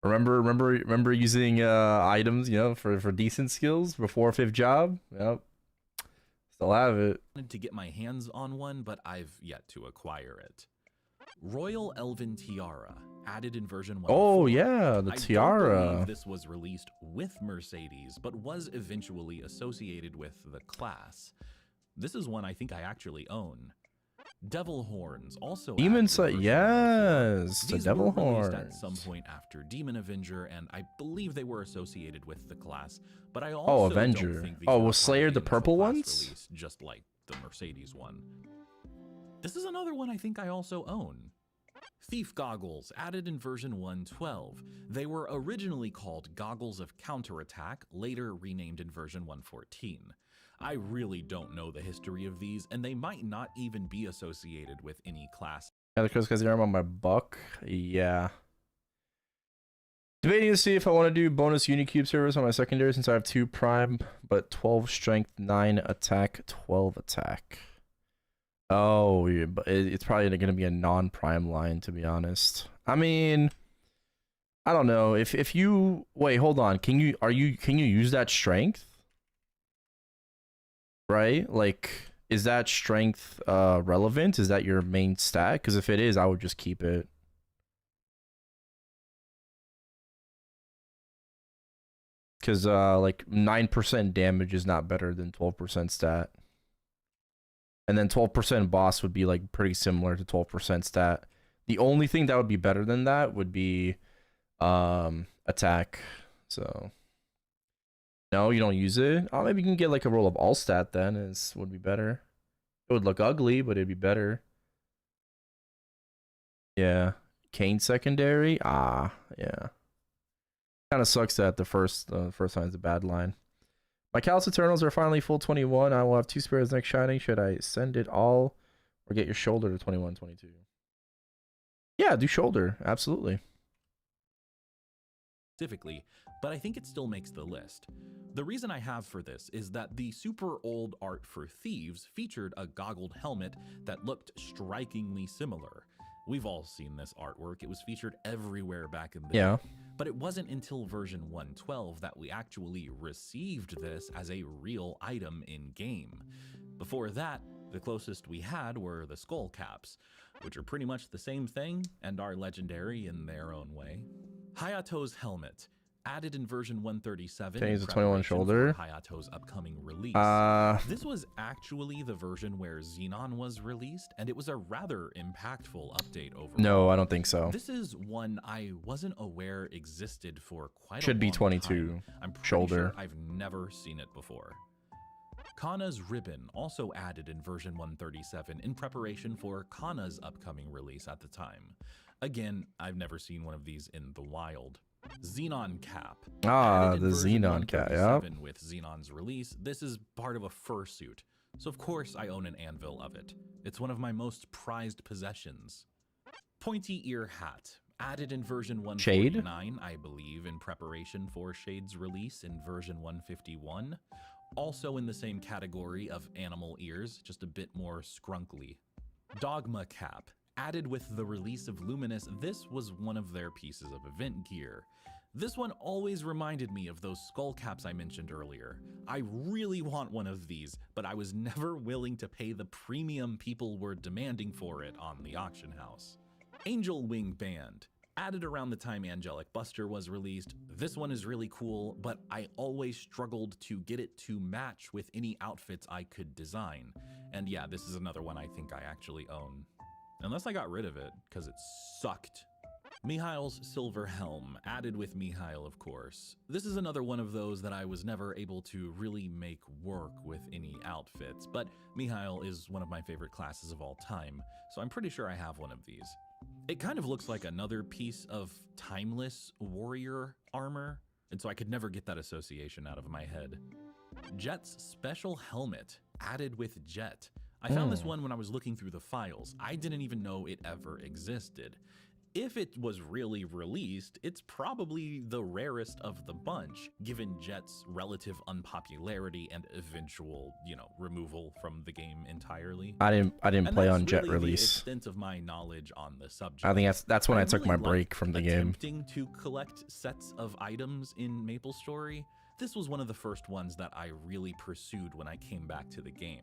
Remember using items, you know, for decent skills before 5th job? Yep. Still have it.
wanted to get my hands on one, but I've yet to acquire it. Royal Elven Tiara, added in version 1.
Oh yeah, the
I
tiara.
don't believe this was released with Mercedes, but was eventually associated with the class. This is one I think I actually own. Devil Horns, also
Demon
added in
Sight,
version
yes, the
These
Devil
were released
Horns.
at some point after Demon Avenger, and I believe they were associated with the class, but I
Oh,
also
Avenger.
don't think these
Oh,
were
was
part of
Slayer the
initial
purple
class
ones?
release, just like the Mercedes one. This is another one I think I also own. Thief Goggles, added in version 1.12. They were originally called Goggles of Counterattack, later renamed in version 1.14. I really don't know the history of these, and they might not even be associated with any class.
Yeah, because I'm on my buck. Yeah. Debating to see if I want to do bonus Unicube service on my secondary since I have 2 prime, but 12 strength, 9 attack, 12 attack. Oh, yeah, but it's probably going to be a non-prime line, to be honest. I mean, I don't know. If you wait, hold on. Can you use that strength? Right? Like, is that strength relevant? Is that your main stat? Because if it is, I would just keep it. Because like 9% damage is not better than 12% stat. And then 12% boss would be like pretty similar to 12% stat. The only thing that would be better than that would be attack. So no, you don't use it. Oh, maybe you can get like a roll of all stat then. Would be better. It would look ugly, but it'd be better. Yeah. Kane secondary? Ah, yeah. Kind of sucks that the first line's a bad line. My Callous Eternals are finally full 21. I will have 2 spares next shining. Should I send it all or get your shoulder to 21, 22? Yeah, do shoulder. Absolutely.
Specifically, but I think it still makes the list. The reason I have for this is that the super old art for Thieves featured a goggled helmet that looked strikingly similar. We've all seen this artwork. It was featured everywhere back in the day. But it wasn't until version 1.12 that we actually received this as a real item in-game. Before that, the closest we had were the skull caps, which are pretty much the same thing and are legendary in their own way. Hayato's helmet, added in version 137
Change
in
the 21
preparation
shoulder.
for Hayato's upcoming release. This was actually the version where Xenon was released, and it was a rather impactful update overall.
No, I don't think so.
This is one I wasn't aware existed for quite
Should
a
be
long
22
time. I'm pretty
shoulder.
sure I've never seen it before. Kana's ribbon, also added in version 137 in preparation for Kana's upcoming release at the time. Again, I've never seen one of these in the wild. Xenon cap.
Ah, the Xenon cap, yeah.
With Xenon's release, this is part of a fursuit, so of course I own an anvil of it. It's one of my most prized possessions. Pointy ear hat, added in version 149, I believe, in preparation for Shade's release in version 151. Also in the same category of animal ears, just a bit more scrunkly. Dogma cap, added with the release of Luminous. This was one of their pieces of event gear. This one always reminded me of those skull caps I mentioned earlier. I really want one of these, but I was never willing to pay the premium people were demanding for it on the auction house. Angel Wing Band, added around the time Angelic Buster was released. This one is really cool, but I always struggled to get it to match with any outfits I could design. And yeah, this is another one I think I actually own. Unless I got rid of it, because it sucked. Mihail's Silver Helm, added with Mihail, of course. This is another one of those that I was never able to really make work with any outfits, but Mihail is one of my favorite classes of all time, so I'm pretty sure I have one of these. It kind of looks like another piece of timeless warrior armor, and so I could never get that association out of my head. Jet's special helmet, added with Jet. I found this one when I was looking through the files. I didn't even know it ever existed. If it was really released, it's probably the rarest of the bunch, given Jet's relative unpopularity and eventual, removal from the game entirely.
I didn't play on Jet
really
release.
The extent of my knowledge on the subject.
I think that's when I took my
really
break from the game.
Attempting to collect sets of items in MapleStory, this was one of the first ones that I really pursued when I came back to the game.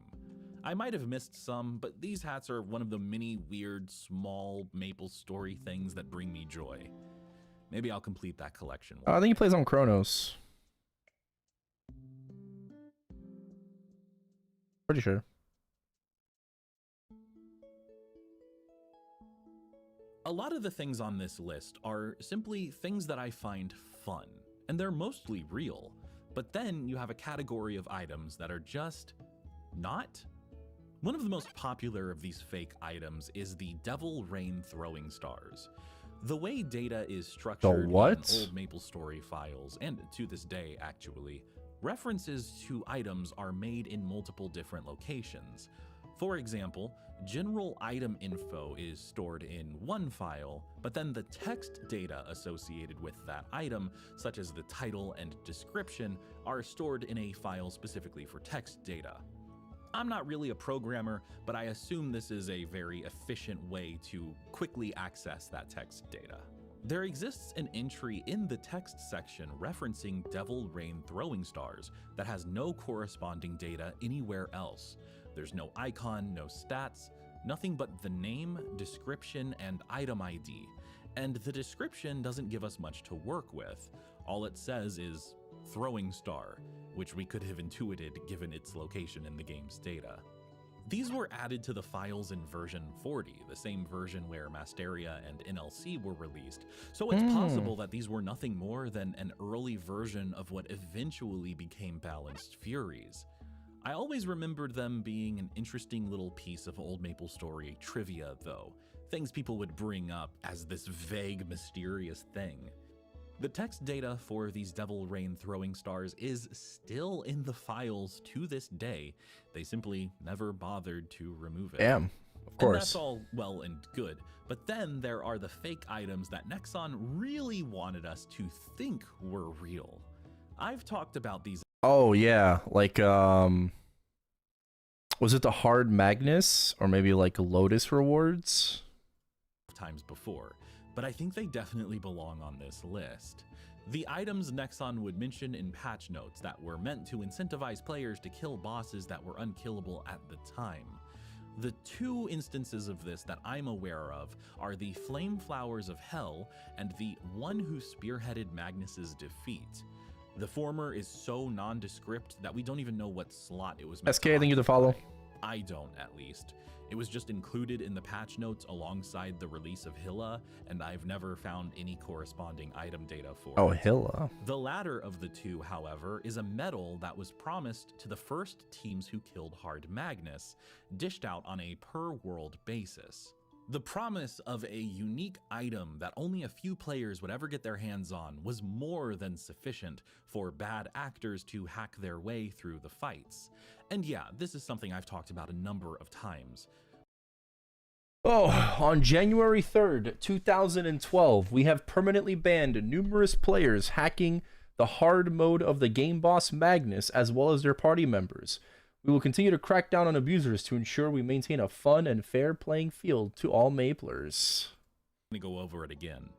I might have missed some, but these hats are one of the many weird, small MapleStory things that bring me joy. Maybe I'll complete that collection.
I think he plays on Chronos. Pretty sure.
A lot of the things on this list are simply things that I find fun, and they're mostly real. But then you have a category of items that are just not. One of the most popular of these fake items is the Devil Rain Throwing Stars. The way data is structured in old MapleStory files, and to this day actually, references to items are made in multiple different locations. For example, general item info is stored in one file, but then the text data associated with that item, such as the title and description, are stored in a file specifically for text data. I'm not really a programmer, but I assume this is a very efficient way to quickly access that text data. There exists an entry in the text section referencing Devil Rain Throwing Stars that has no corresponding data anywhere else. There's no icon, no stats, nothing but the name, description, and item ID. And the description doesn't give us much to work with. All it says is Throwing Star, which we could have intuited given its location in the game's data. These were added to the files in version 40, the same version where Masteria and NLC were released, so it's possible that these were nothing more than an early version of what eventually became Balanced Furies. I always remembered them being an interesting little piece of old MapleStory trivia, though, things people would bring up as this vague, mysterious thing. The text data for these Devil Rain throwing stars is still in the files to this day. They simply never bothered to remove it.
Damn, of course.
And that's all well and good, but then there are the fake items that Nexon really wanted us to think were real. I've talked about these.
Oh yeah, like was it the Hard Magnus or maybe like Lotus rewards?
Times before, but I think they definitely belong on this list. The items Nexon would mention in patch notes that were meant to incentivize players to kill bosses that were unkillable at the time. The two instances of this that I'm aware of are the Flame Flowers of Hell and the one who spearheaded Magnus's defeat. The former is so nondescript that we don't even know what slot it was meant
SK, thank you to follow.
I don't, at least. It was just included in the patch notes alongside the release of Hilla, and I've never found any corresponding item data for
Oh,
it.
Hilla.
The latter of the two, however, is a medal that was promised to the first teams who killed Hard Magnus, dished out on a per-world basis. The promise of a unique item that only a few players would ever get their hands on was more than sufficient for bad actors to hack their way through the fights. And yeah, this is something I've talked about a number of times.
Oh, on January 3rd, 2012, we have permanently banned numerous players hacking the hard mode of the game boss Magnus as well as their party members. We will continue to crack down on abusers to ensure we maintain a fun and fair playing field to all Maplers.
Let me go over it again.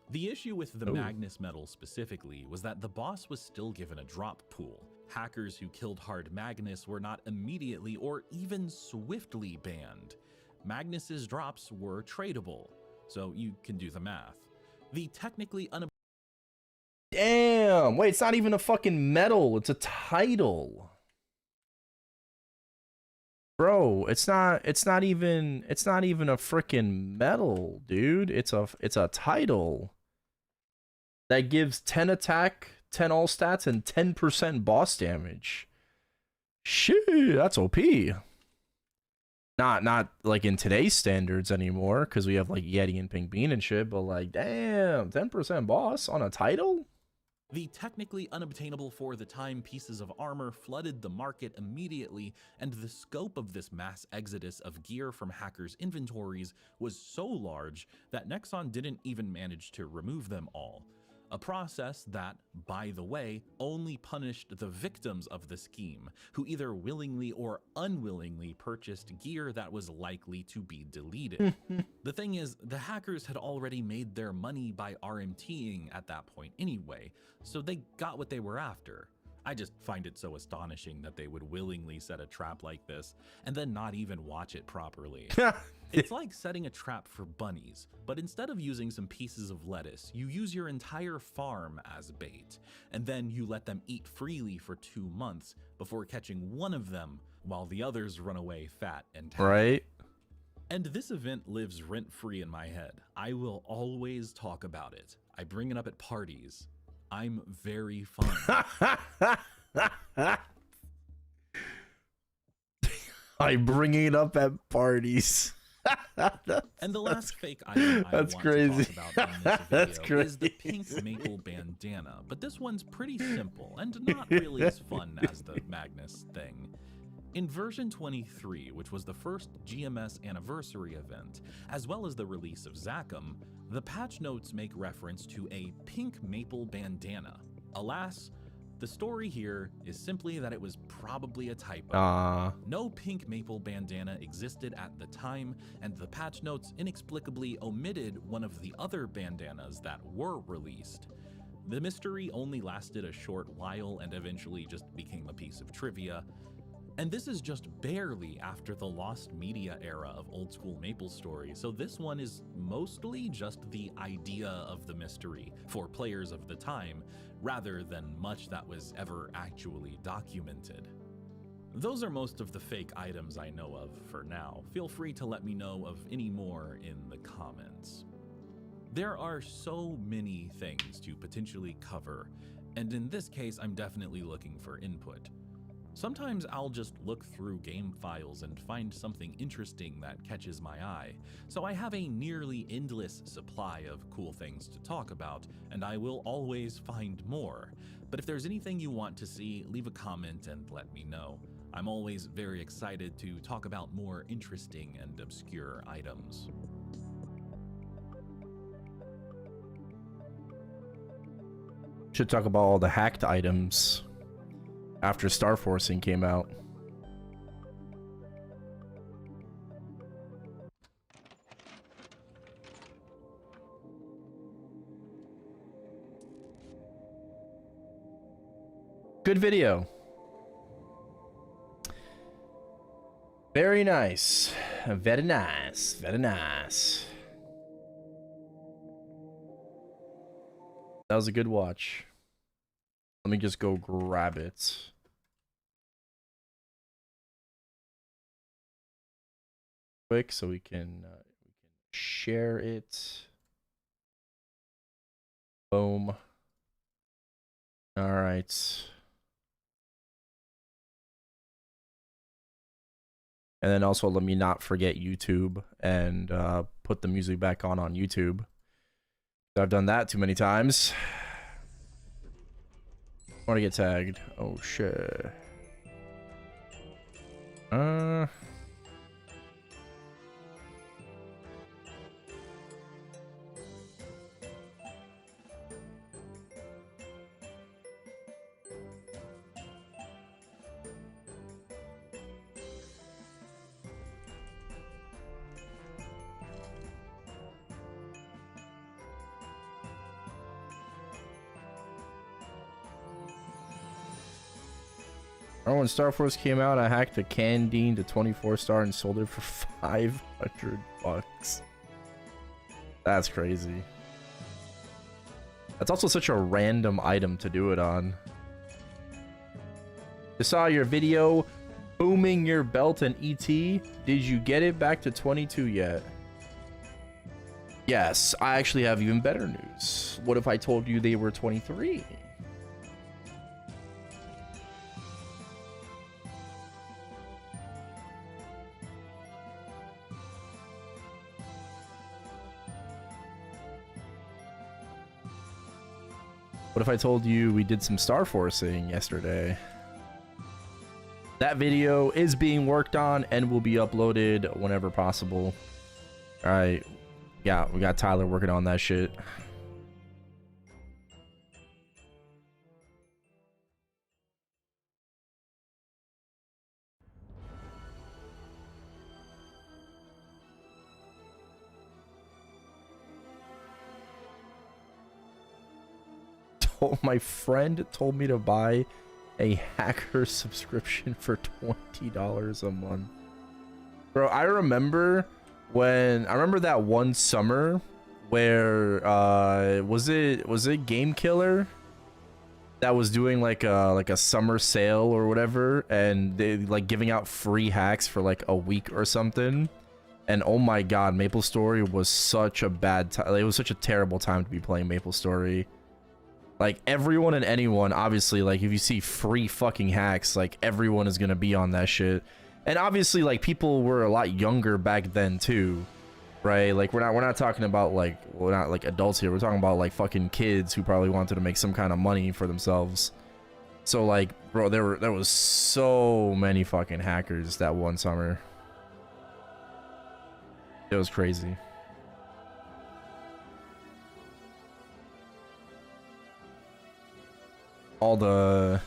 The issue with the Magnus medal specifically was that the boss was still given a drop pool. Hackers who killed Hard Magnus were not immediately or even swiftly banned. Magnus's drops were tradable, so you can do the math. The technically
Damn, wait, it's not even a fucking medal, it's a title. Bro, it's not even a freaking medal, dude. It's a title that gives 10 attack, 10 all stats, and 10% boss damage. Shit, that's OP. Not like in today's standards anymore, because we have like Yeti and Pink Bean and shit, but like, damn, 10% boss on a title?
The technically unobtainable for the time pieces of armor flooded the market immediately, and the scope of this mass exodus of gear from hackers' inventories was so large that Nexon didn't even manage to remove them all. A process that, by the way, only punished the victims of the scheme, who either willingly or unwillingly purchased gear that was likely to be deleted. The thing is, the hackers had already made their money by RMTing at that point anyway, so they got what they were after. I just find it so astonishing that they would willingly set a trap like this and then not even watch it properly. It's like setting a trap for bunnies, but instead of using some pieces of lettuce, you use your entire farm as bait, and then you let them eat freely for 2 months before catching one of them while the others run away fat and happy.
Right?
And this event lives rent-free in my head. I will always talk about it. I bring it up at parties. I'm very fun.
I'm bringing it up at parties.
And the last fake item I want
crazy.
to talk about in this
That's
video is the
crazy.
pink maple bandana, but this one's pretty simple and not really as fun as the Magnus thing. In version 23, which was the first GMS anniversary event, as well as the release of Zachem, the patch notes make reference to a pink maple bandana. Alas, the story here is simply that it was probably a typo. No pink maple bandana existed at the time, and the patch notes inexplicably omitted one of the other bandanas that were released. The mystery only lasted a short while and eventually just became a piece of trivia. And this is just barely after the lost media era of old school MapleStory, so this one is mostly just the idea of the mystery for players of the time, rather than much that was ever actually documented. Those are most of the fake items I know of for now. Feel free to let me know of any more in the comments. There are so many things to potentially cover, and in this case, I'm definitely looking for input. Sometimes I'll just look through game files and find something interesting that catches my eye, so I have a nearly endless supply of cool things to talk about, and I will always find more. But if there's anything you want to see, leave a comment and let me know. I'm always very excited to talk about more interesting and obscure items.
Should talk about all the hacked items after Star Forcing came out. Good video. Very nice. Very nice. Very nice. That was a good watch. Let me just go grab it. Quick so we can share it. Boom. All right. And then also let me not forget YouTube and put the music back on YouTube. I've done that too many times. I want to get tagged. Oh shit. Remember when Star Force came out, I hacked a Candine to 24-star and sold it for $500. That's crazy. That's also such a random item to do it on. I saw your video booming your belt and ET. Did you get it back to 22 yet? Yes, I actually have even better news. What if I told you they were 23? What if I told you we did some Star Forcing yesterday? That video is being worked on and will be uploaded whenever possible. All right. Yeah, we got Tyler working on that shit. My friend told me to buy a hacker subscription for $20 a month. Bro, I remember that one summer where was it Game Killer that was doing like a summer sale or whatever, and they like giving out free hacks for like a week or something. And oh my god, MapleStory was such a bad time. It was such a terrible time to be playing MapleStory. Like, everyone and anyone, obviously, like, if you see free fucking hacks, like, everyone is gonna be on that shit. And obviously, like, people were a lot younger back then, too. Right? Like, we're not talking about, like, we're not, like, adults here. We're talking about, like, fucking kids who probably wanted to make some kind of money for themselves. So, like, bro, there was so many fucking hackers that one summer. It was crazy. All the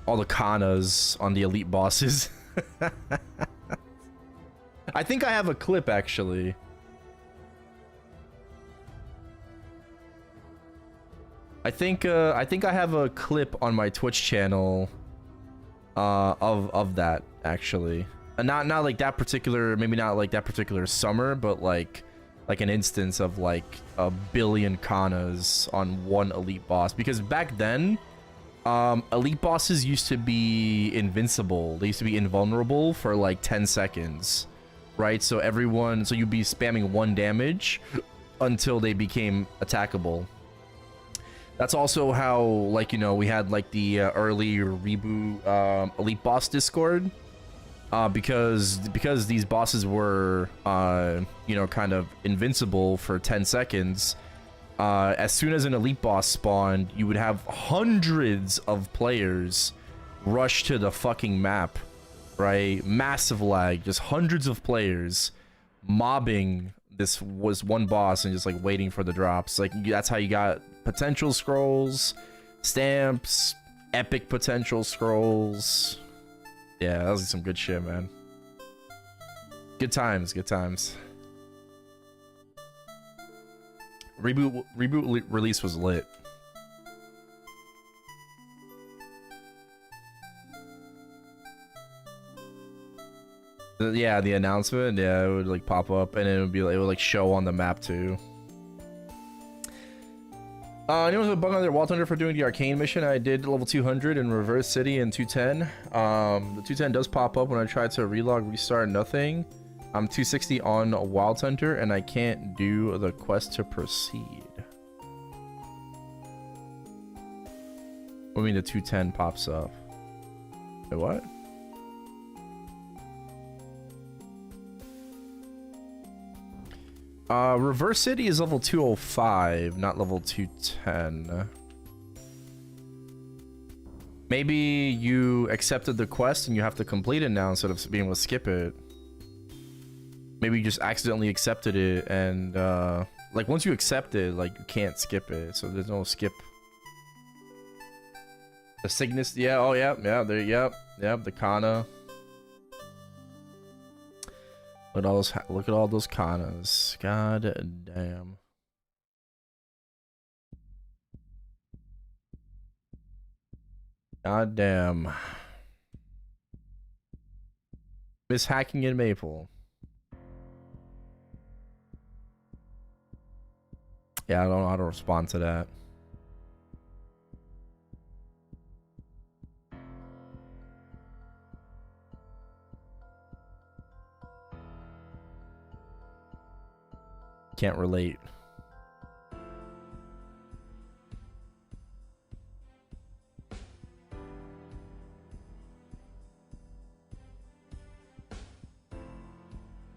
kanas on the elite bosses. I think I have a clip actually. I think I have a clip on my Twitch channel of that actually. Not like that particular, maybe not like that particular summer, but like an instance of like 1 billion kanas on one elite boss, because back then Elite bosses used to be invincible. They used to be invulnerable for like 10 seconds, right? So so you'd be spamming 1 damage until they became attackable. That's also how, like, you know, we had like the early reboot elite boss Discord, because these bosses were you know, kind of invincible for 10 seconds. As soon as an elite boss spawned, you would have hundreds of players rush to the fucking map, right? Massive lag, just hundreds of players mobbing this one boss and just like waiting for the drops. Like, that's how you got potential scrolls, stamps, epic potential scrolls. Yeah, that was some good shit, man. Good times, good times. Reboot release was lit. Yeah, the announcement, yeah, it would like pop up and it would be like, it would like show on the map too. Anyone with a bug on their Wild Thunder for doing the arcane mission? I did level 200 in Reverse City and 210. The 210 does pop up when I try to relog, restart, nothing. I'm 260 on Wild Hunter and I can't do the quest to proceed. What do you mean the 210 pops up? Wait, what? Reverse City is level 205, not level 210. Maybe you accepted the quest and you have to complete it now instead of being able to skip it. Maybe you just accidentally accepted it and like once you accept it, like you can't skip it, so there's no skip. The Cygnus, yeah, oh yeah, yeah, there, yep, the Kana. Look at all those Kanas. God damn. God damn. Miss Hacking in Maple. Yeah, I don't know how to respond to that. Can't relate.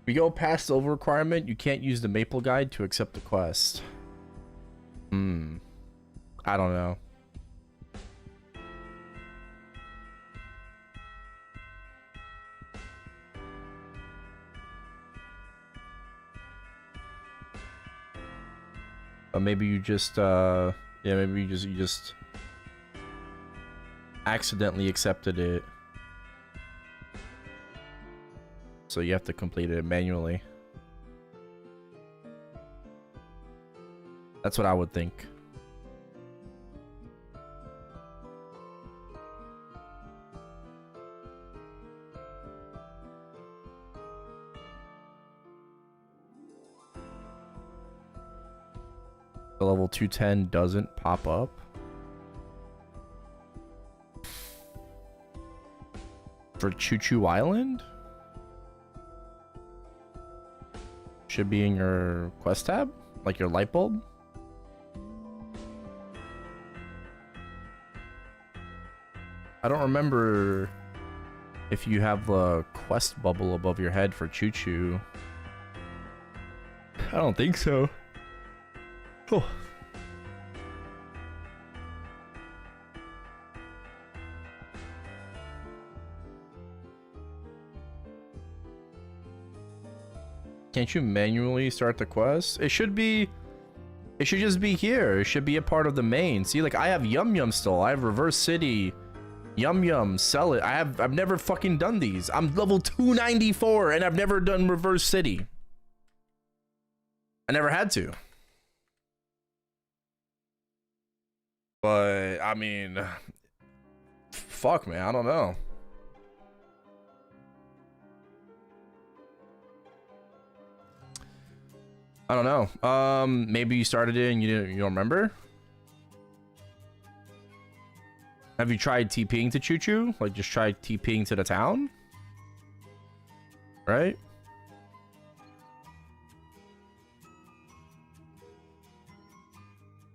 We go past the over requirement, you can't use the Maple guide to accept the quest. I don't know. Maybe you just yeah, maybe you just accidentally accepted it, so you have to complete it manually. That's what I would think. The level 210 doesn't pop up. For Choo Choo Island? Should be in your quest tab? Like your light bulb? I don't remember if you have the quest bubble above your head for Choo Choo. I don't think so. Oh. Can't you manually start the quest? It should just be here. It should be a part of the main. See, like I have Yum Yum still. I have Reverse City. Yum Yum, sell it. I've never fucking done these. I'm level 294 and I've never done Reverse City. I never had to. But I mean, fuck, man, I don't know. I don't know. Maybe you started it and you don't remember. Have you tried TPing to Choo Choo? Like, just try TPing to the town? Right?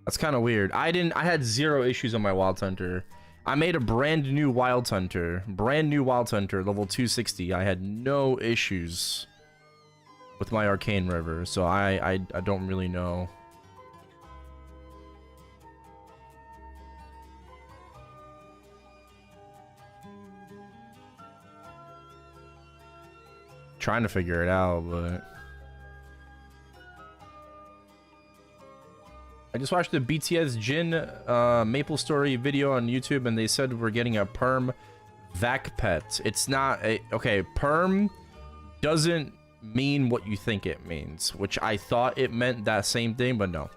That's kind of weird. I had 0 issues on my Wild Hunter. I made a brand new Wild Hunter. Level 260. I had no issues with my Arcane River, so I don't really know. Trying to figure it out, but I just watched the BTS Jin MapleStory video on YouTube, and they said we're getting a perm vac pet. It's not a okay. Perm doesn't mean what you think it means, which I thought it meant that same thing, but no.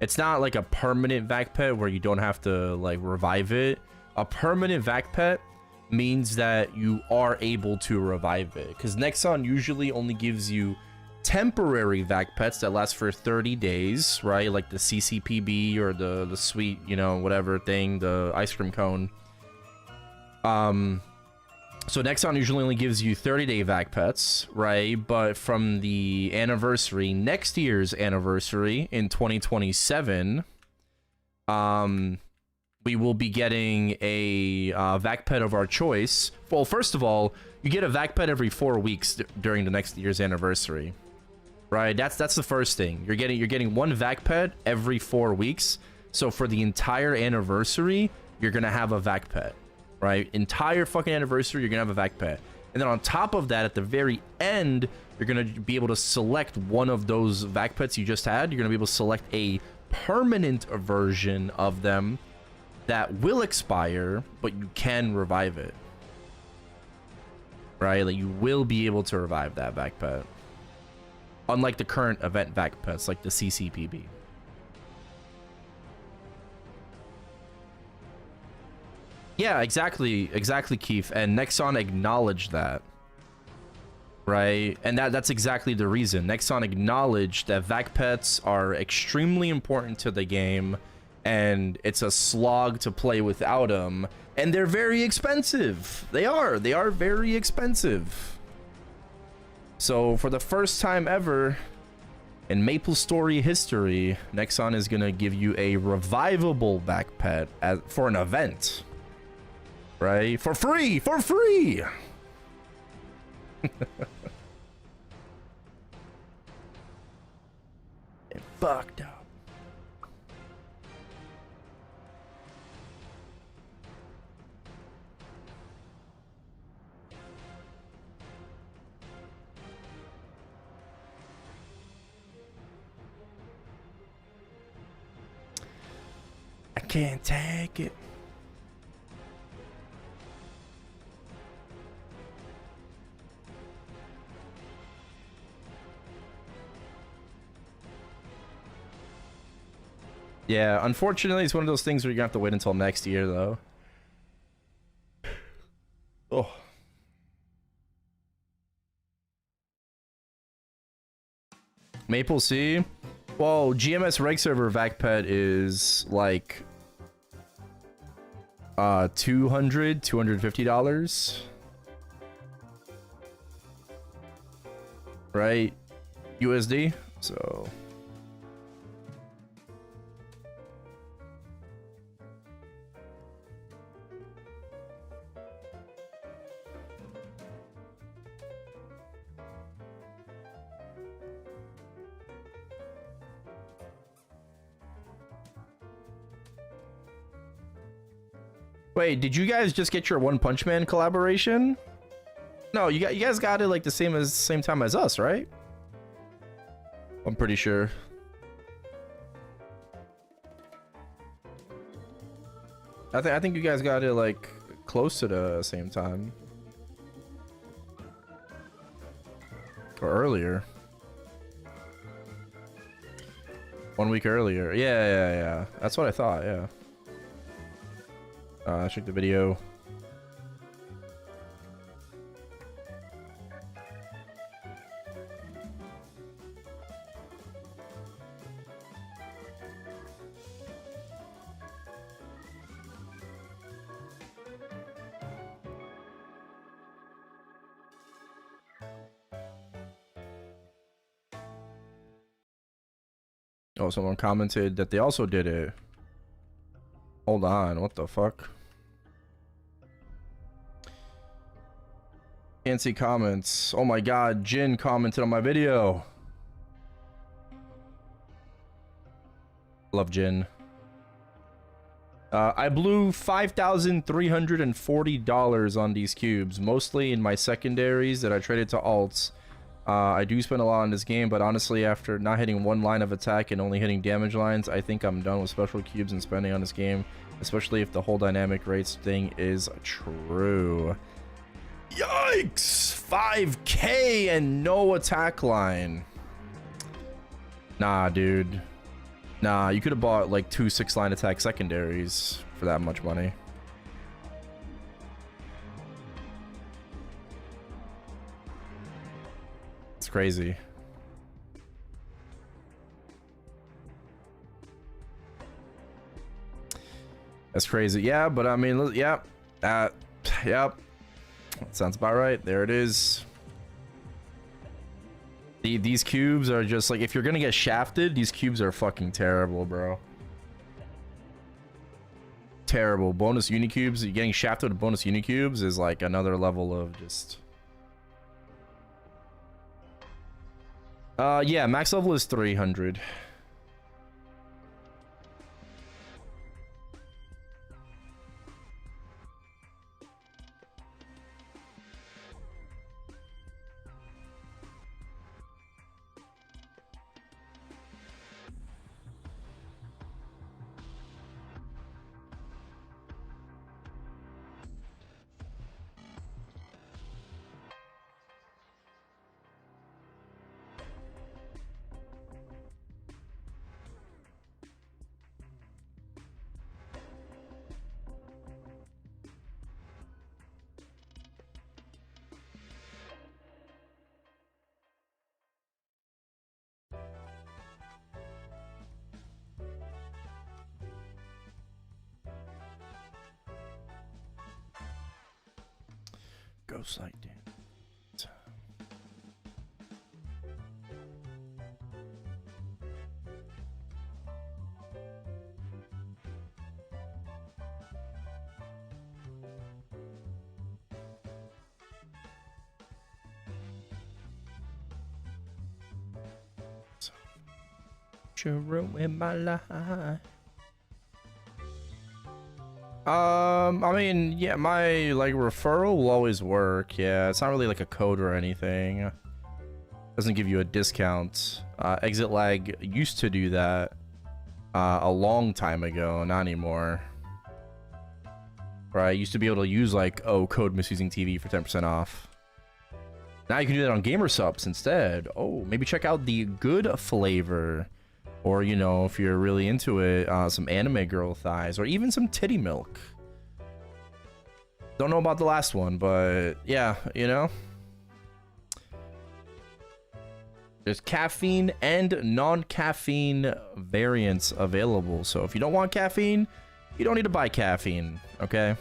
It's not like a permanent vac pet where you don't have to like revive it. A permanent vac pet means that you are able to revive it, because Nexon usually only gives you temporary vac pets that last for 30 days, right? Like the CCPB or the sweet, you know, whatever thing, the ice cream cone. So Nexon usually only gives you 30-day vac pets, right? But from the anniversary, next year's anniversary in 2027, we will be getting a vac pet of our choice. Well, first of all, you get a vac pet every 4 weeks during the next year's anniversary, right? That's the first thing. You're getting one vac pet every 4 weeks. So for the entire anniversary, you're gonna have a vac pet, right? Entire fucking anniversary, you're gonna have a vac pet. And then on top of that, at the very end, you're gonna be able to select one of those vac pets you just had. You're gonna be able to select a permanent version of them that will expire, but you can revive it, right? Like, you will be able to revive that vac pet, unlike the current event vac pets like the CCPB. Yeah, exactly, Keith. And Nexon acknowledged that, right? And that's exactly the reason. Nexon acknowledged that vac pets are extremely important to the game, and it's a slog to play without them, and they're very expensive. They are very expensive. So for the first time ever in MapleStory history, Nexon is gonna give you a revivable vac pet for an event, right? For free. It fucked up. I can't take it. Yeah, unfortunately, it's one of those things where you're gonna have to wait until next year, though. Oh. Maple C? Well, GMS reg server vac pet is like $250, right? USD. So wait, did you guys just get your One Punch Man collaboration? No, you guys got it like the same time as us, right? I'm pretty sure. I think you guys got it like close to the same time. Or earlier. 1 week earlier. Yeah. That's what I thought, yeah. Check the video. Oh, someone commented that they also did it. Hold on, what the fuck? Can't see comments. Oh my god, Jin commented on my video. Love Jin. I blew $5,340 on these cubes, mostly in my secondaries that I traded to alts. I do spend a lot on this game, but honestly, after not hitting one line of attack and only hitting damage lines, I think I'm done with special cubes and spending on this game, especially if the whole dynamic rates thing is true. Yikes! 5K and no attack line. Nah, dude. Nah, you could have bought like 2 6-line attack secondaries for that much money. It's crazy. That's crazy. Yeah, but I mean, yeah. Yep. That sounds about right. There it is. These cubes are just like, if you're gonna get shafted, these cubes are fucking terrible, bro. Terrible. Bonus unicubes, getting shafted with bonus unicubes is like another level of just... yeah, max level is 300. Ghost light damage. You ruin my life. I mean, yeah, my like referral will always work. Yeah, it's not really like a code or anything. Doesn't give you a discount. Exit lag used to do that a long time ago, not anymore. Right, used to be able to use like, oh, code MisusingTV for 10% off. Now you can do that on Gamer Subs instead. Oh, maybe check out the good flavor. Or, you know, if you're really into it, some anime girl thighs, or even some titty milk. Don't know about the last one, but yeah, you know. There's caffeine and non-caffeine variants available. So if you don't want caffeine, you don't need to buy caffeine, okay?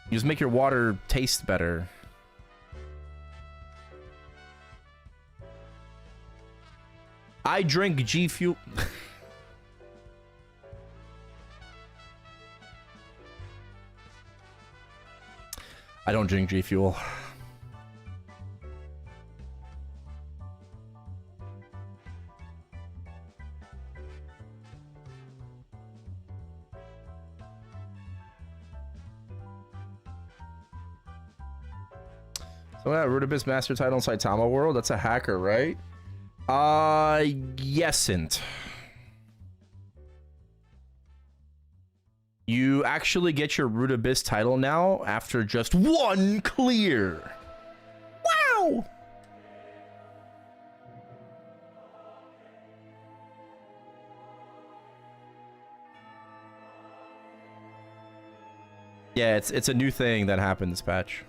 You just make your water taste better. I drink G Fuel. I don't drink G Fuel. So that Rudibus Master title in Saitama World, that's a hacker, right? Yesn't. You actually get your Rudibus title now after just one clear. Wow! Yeah, it's a new thing that happened this patch.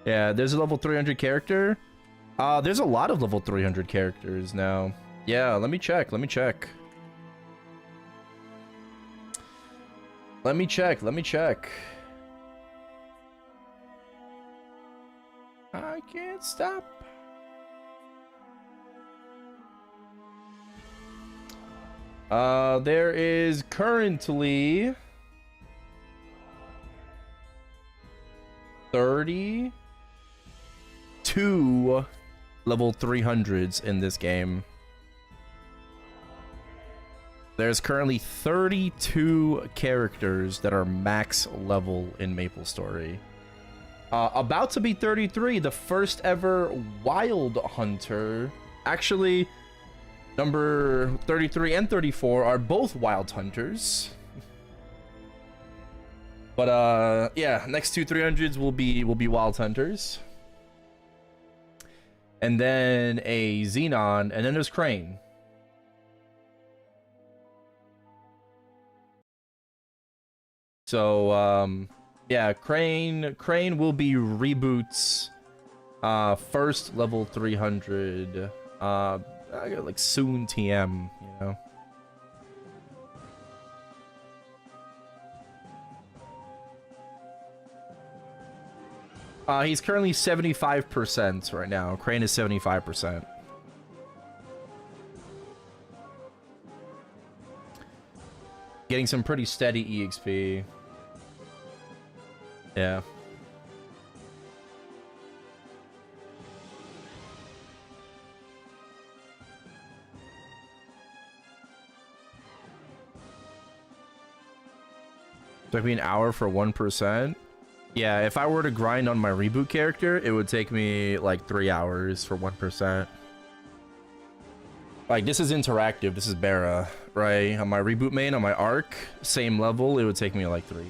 Yeah, there's a level 300 character. There's a lot of level 300 characters now. Yeah, let me check. Let me check. I can't stop. There is currently 32 level 300s in this game. There's currently 32 characters that are max level in MapleStory. About to be 33, the first ever Wild Hunter. Actually, number 33 and 34 are both Wild Hunters. But yeah, next two 300s will be Wild Hunters. And then a Xenon, and then there's Crane. So yeah, Crane will be Reboot's first level 300 like soon TM, you know. He's currently 75% right now. Crane is 75%. Getting some pretty steady EXP. Yeah. Took me an hour for 1%. Yeah, if I were to grind on my reboot character, it would take me like 3 hours for 1%. Like, this is interactive. This is Bara, right? On my reboot main, on my arc, same level, it would take me like 3.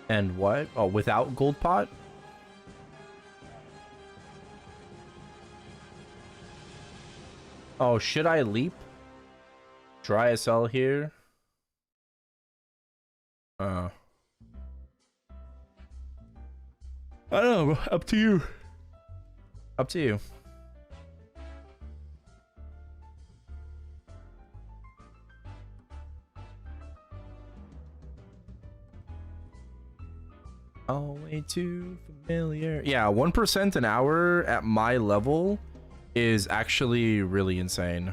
And what? Oh, without gold pot? Oh, should I leap? Dry SL here? I don't know. Up to you. Up to you. Oh, way too familiar. Yeah, 1% an hour at my level is actually really insane.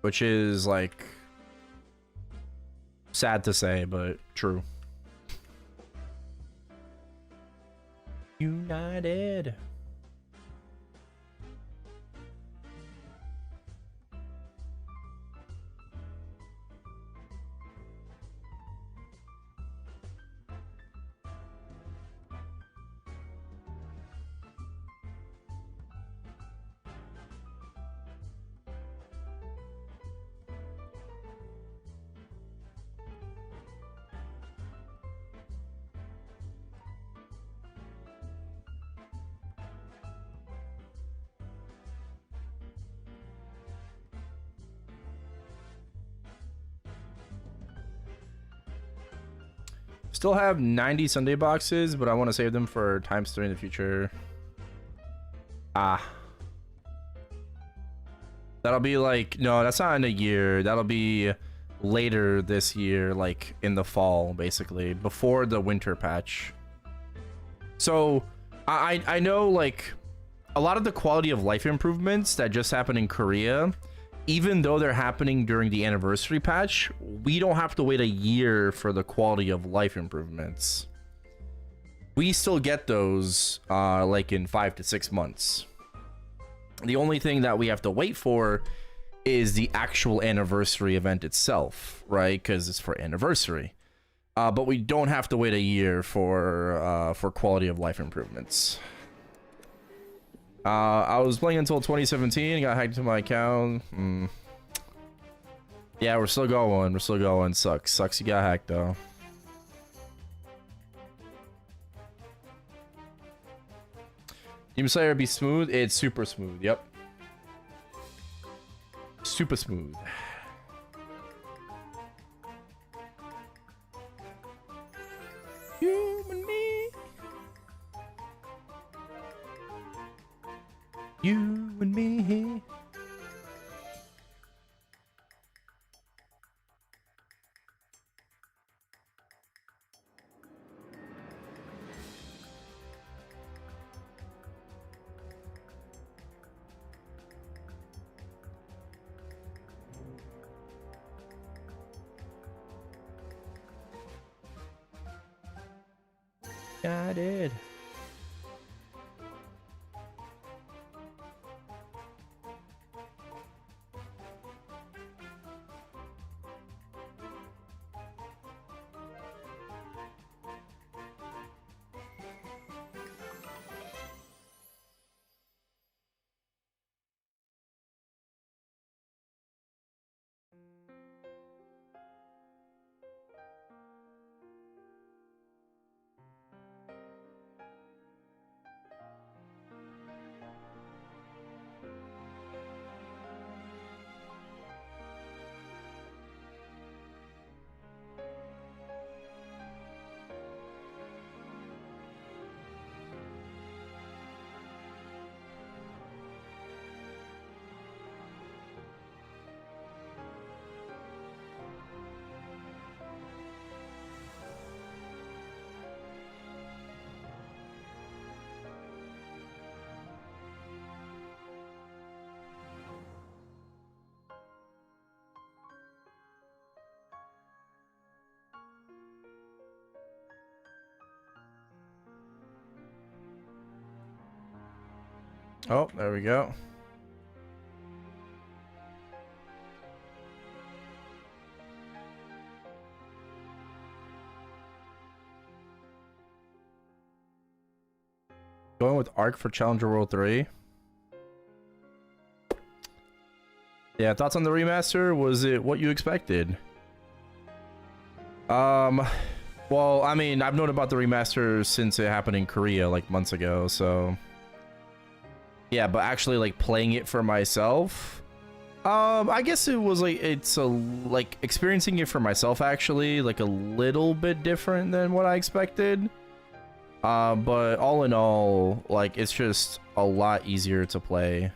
Which is like sad to say, but true. United. Still have 90 Sunday boxes, but I want to save them for ×3 in the future. That'll be like, no, that's not in a year. That'll be later this year, like in the fall, basically, before the winter patch. So I know like a lot of the quality of life improvements that just happened in Korea, even though they're happening during the anniversary patch, we don't have to wait a year for the quality of life improvements. we still get those like in 5 to 6 months. The only thing that we have to wait for is the actual anniversary event itself, right? Because it's for anniversary. But we don't have to wait a year for quality of life improvements. I was playing until 2017, got hacked to my account. Yeah, we're still going. We're still going. Sucks you got hacked though. Demon Slayer be smooth? It's super smooth, yep. Super smooth. You and me. You and me. I did. Oh, there we go. Going with Arc for Challenger World 3. Yeah, thoughts on the remaster? Was it what you expected? Well, I mean, I've known about the remaster since it happened in Korea like months ago, so yeah, but actually like playing it for myself, I guess it was like like experiencing it for myself actually like a little bit different than what I expected. But all in all, like it's just a lot easier to play.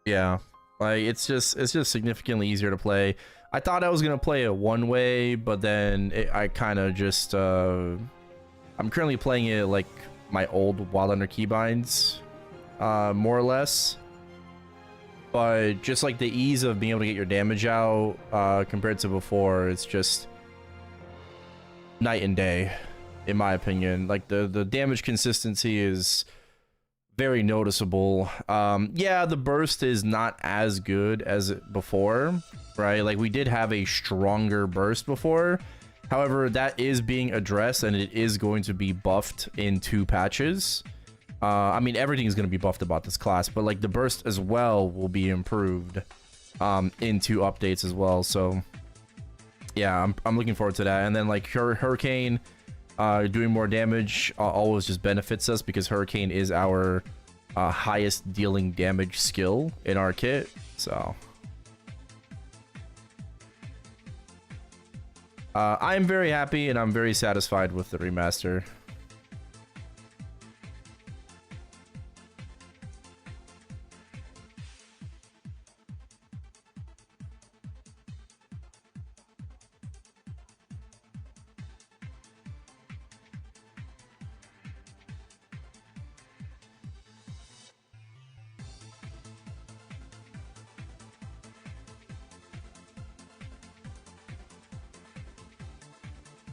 Yeah, like it's just significantly easier to play. I thought I was gonna play it one way, but then I kind of just I'm currently playing it like my old Wild Under keybinds, more or less. But just like the ease of being able to get your damage out compared to before, it's just night and day, in my opinion. Like the damage consistency is very noticeable. Yeah, the burst is not as good as before, right? Like we did have a stronger burst before. However, that is being addressed and it is going to be buffed in 2 patches. I mean, everything is going to be buffed about this class, but like the burst as well will be improved in 2 updates as well. So yeah, I'm looking forward to that. And then like Hurricane doing more damage always just benefits us because Hurricane is our highest dealing damage skill in our kit. So I'm very happy and I'm very satisfied with the remaster.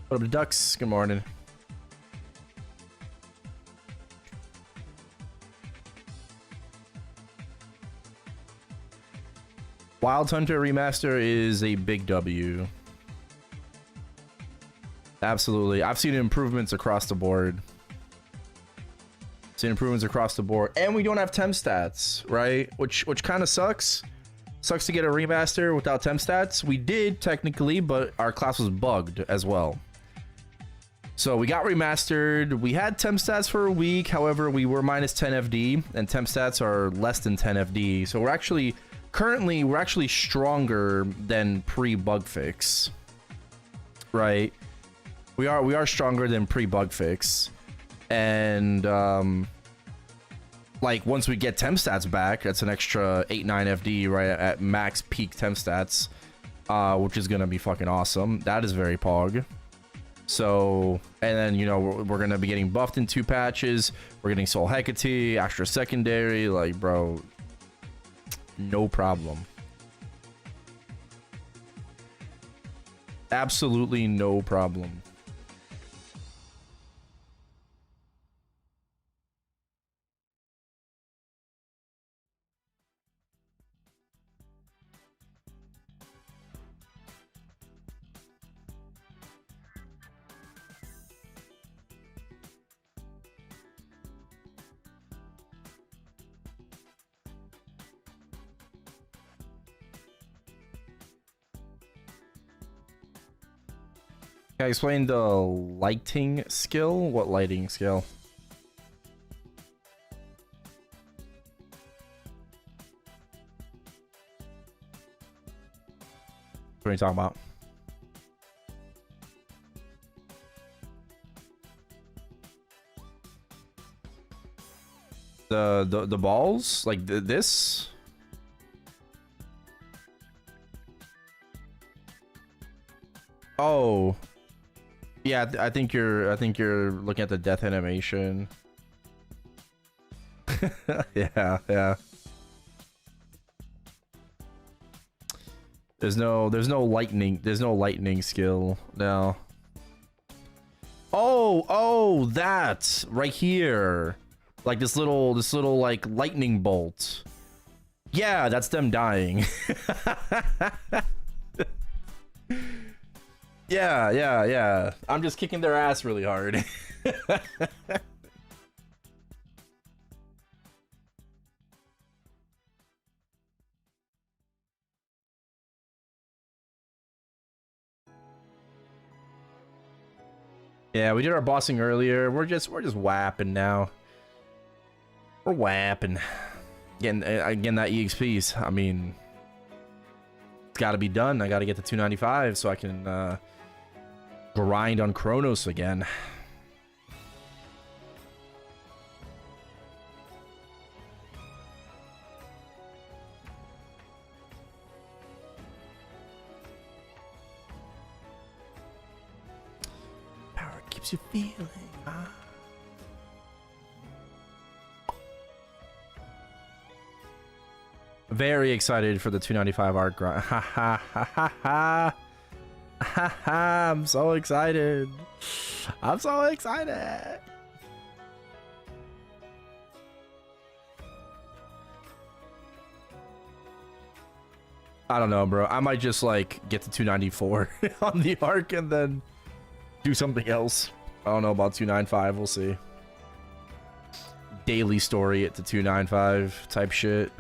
What up, Ducks? Good morning. Wild Hunter Remaster is a big W. Absolutely. I've seen improvements across the board. Seen improvements across the board. And we don't have temp stats, right? Which kind of sucks. Sucks to get a remaster without temp stats. We did technically, but our class was bugged as well. So we got remastered. We had temp stats for a week. However, we were minus 10 FD and temp stats are less than 10 FD. So we're actually currently stronger than pre-bug fix. Right? We are stronger than pre-bug fix. And like once we get temp stats back, that's an extra 8-9 FD right at max peak temp stats, which is gonna be fucking awesome. That is very pog. So, and then you know we're gonna be getting buffed in 2 patches. We're getting Soul Hecate, Astra Secondary, like bro, no problem. Absolutely no problem. Can I explain the lighting skill? What lighting skill? What are you talking about? The balls? Like this? Oh. Yeah, I think you're looking at the death animation. yeah. There's no lightning skill. No. Oh, that right here. Like this little like lightning bolt. Yeah, that's them dying. Yeah. I'm just kicking their ass really hard. Yeah, we did our bossing earlier. We're just whapping now. We're whapping. Getting that EXPs. I mean, it's got to be done. I got to get to 295 so I can grind on Chronos again. Power keeps you feeling. Very excited for the 295 art grind. Ha ha ha ha ha. Ha ha, I'm so excited. I'm so excited. I don't know, bro. I might just like get to 294 on the arc and then do something else. I don't know about 295. We'll see. Daily story at the 295 type shit.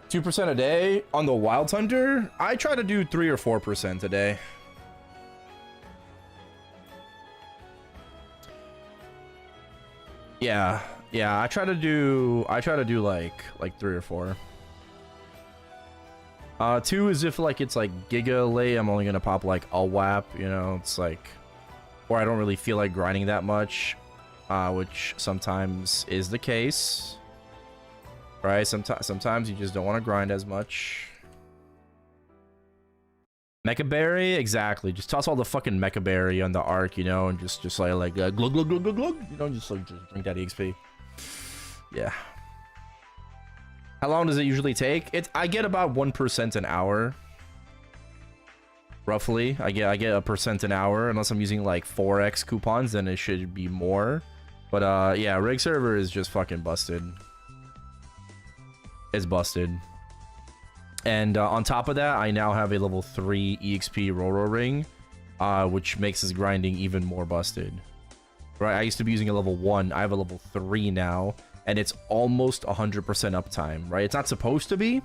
2% a day on the Wild Hunter. I try to do 3 or 4% a day. Yeah, I try to do like 3 or 4. 2 is if like it's like Giga late, I'm only gonna pop like a WAP, you know, it's like, or I don't really feel like grinding that much, which sometimes is the case. Right, sometimes you just don't want to grind as much. Mecha Berry, exactly. Just toss all the fucking Mecha Berry on the arc, you know, and just like glug glug glug glug glug, you know, just drink that EXP. Yeah. How long does it usually take? I get about 1% an hour. Roughly, I get 1% an hour, unless I'm using like 4x coupons, then it should be more. But yeah, rig server is just fucking busted. is busted. And on top of that, I now have a level 3 EXP Roro ring, which makes this grinding even more busted. Right, I used to be using a level 1. I have a level 3 now, and it's almost 100% uptime. Right, it's not supposed to be,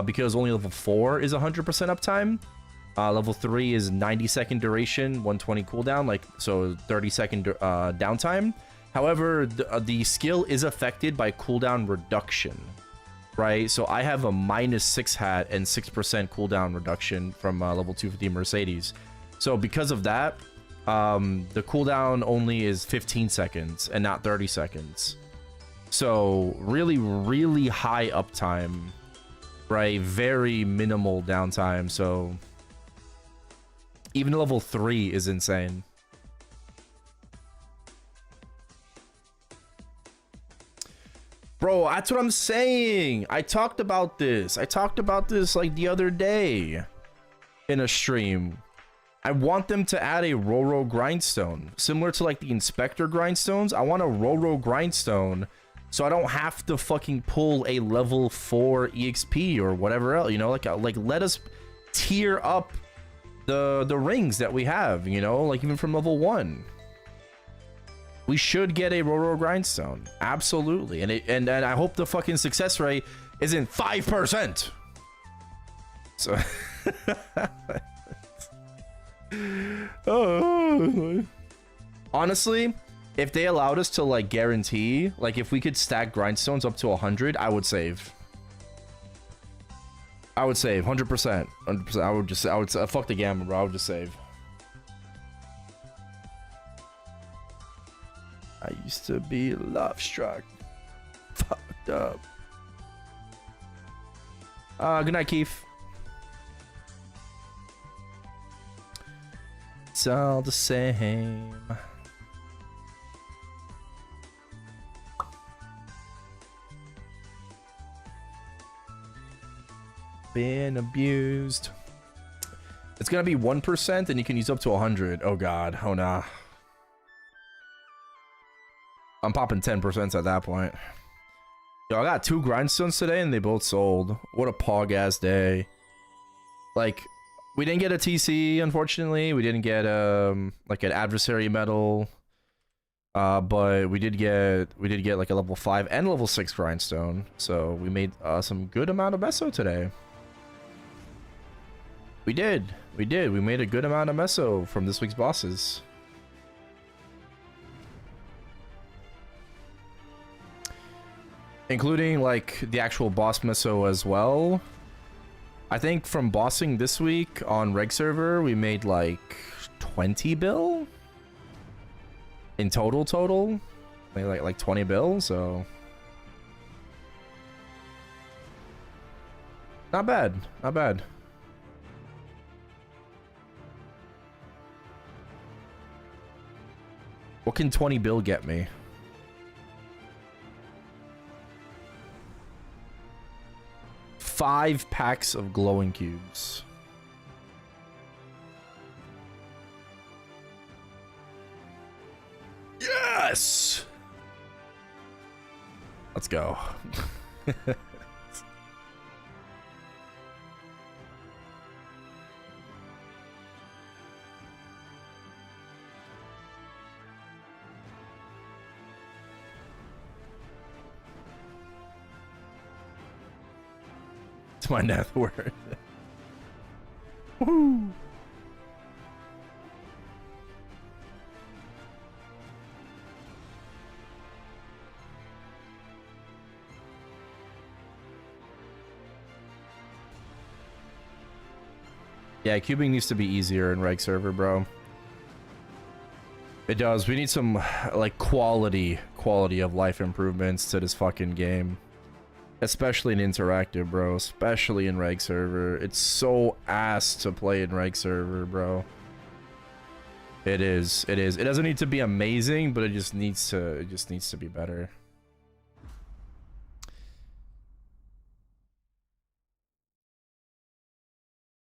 because only level 4 is 100% uptime. Level 3 is 90-second duration, 120 cooldown, like so 30-second downtime. However, the skill is affected by cooldown reduction, right? So I have a -6 hat and 6% cooldown reduction from level 250 Mercedes. So because of that, the cooldown only is 15 seconds and not 30 seconds. So really, really high uptime, right? Very minimal downtime. So even level 3 is insane. Bro, that's what I'm saying. I talked about this. Like the other day in a stream. I want them to add a Roro grindstone. Similar to like the Inspector grindstones. I want a Roro grindstone so I don't have to fucking pull a level 4 EXP or whatever else, you know, like let us tier up the rings that we have, you know, like even from level 1. We should get a Roro grindstone, absolutely, and I hope the fucking success rate isn't 5%. So, oh, honestly, if they allowed us to like guarantee, like if we could stack grindstones up to 100, I would save. I would save 100%. 100%. I would fuck the gamma, bro. I would just save. I used to be love struck. Fucked up. Good night, Keith. It's all the same. Been abused. It's gonna be 1% and you can use up to 100. Oh god. Oh nah. I'm popping 10% at that point. Yo, I got 2 grindstones today and they both sold. What a pog ass day. Like, we didn't get a TC, unfortunately. We didn't get like an adversary medal. But we did get like a level 5 and level 6 grindstone. So we made some good amount of meso today. We did. We made a good amount of meso from this week's bosses. Including like the actual boss meso as well. I think from bossing this week on reg server, we made like 20 bill in total. Like 20 bill, so not bad. What can 20 bill get me? Five packs of glowing cubes. Yes! Let's go. It's my net worth. Woo! Yeah, cubing needs to be easier in reg server, bro. It does. We need some like quality of life improvements to this fucking game. Especially in interactive, bro. Especially in reg server. It's so ass to play in reg server, bro. It is. It doesn't need to be amazing, but it just needs to be better.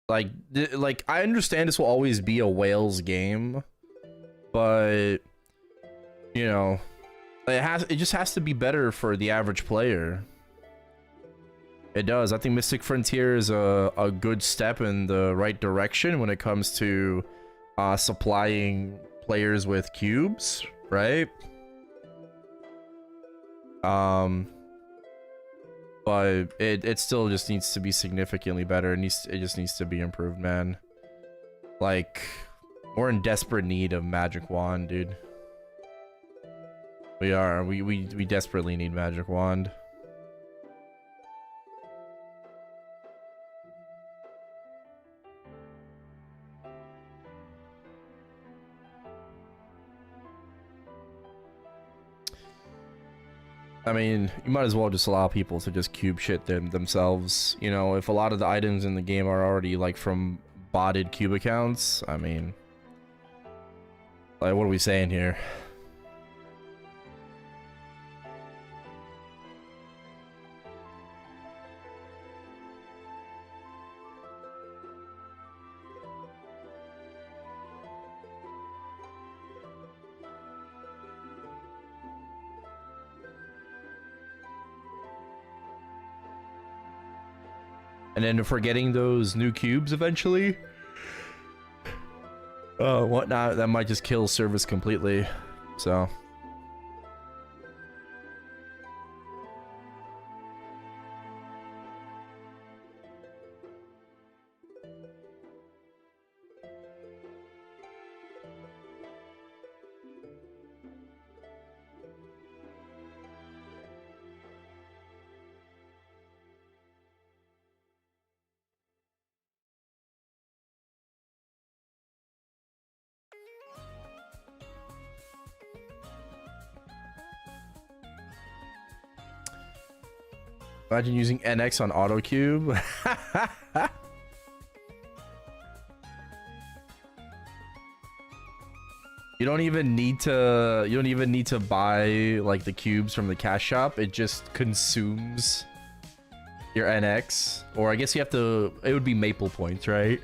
Like I understand this will always be a whales game, but you know, it just has to be better for the average player. It does. I think Mystic Frontier is a good step in the right direction when it comes to supplying players with cubes, right? But it still just needs to be significantly better. It just needs to be improved, man. Like, we're in desperate need of Magic Wand, dude. We are. We desperately need Magic Wand. I mean, you might as well just allow people to just cube shit themselves. You know, if a lot of the items in the game are already like from botted cube accounts, I mean, like, what are we saying here? And then if we're getting those new cubes eventually, whatnot, that might just kill service completely. So. Imagine using NX on AutoCube. You don't even need to buy like the cubes from the cash shop. It just consumes your NX. Or I guess you have to, it would be Maple points, right?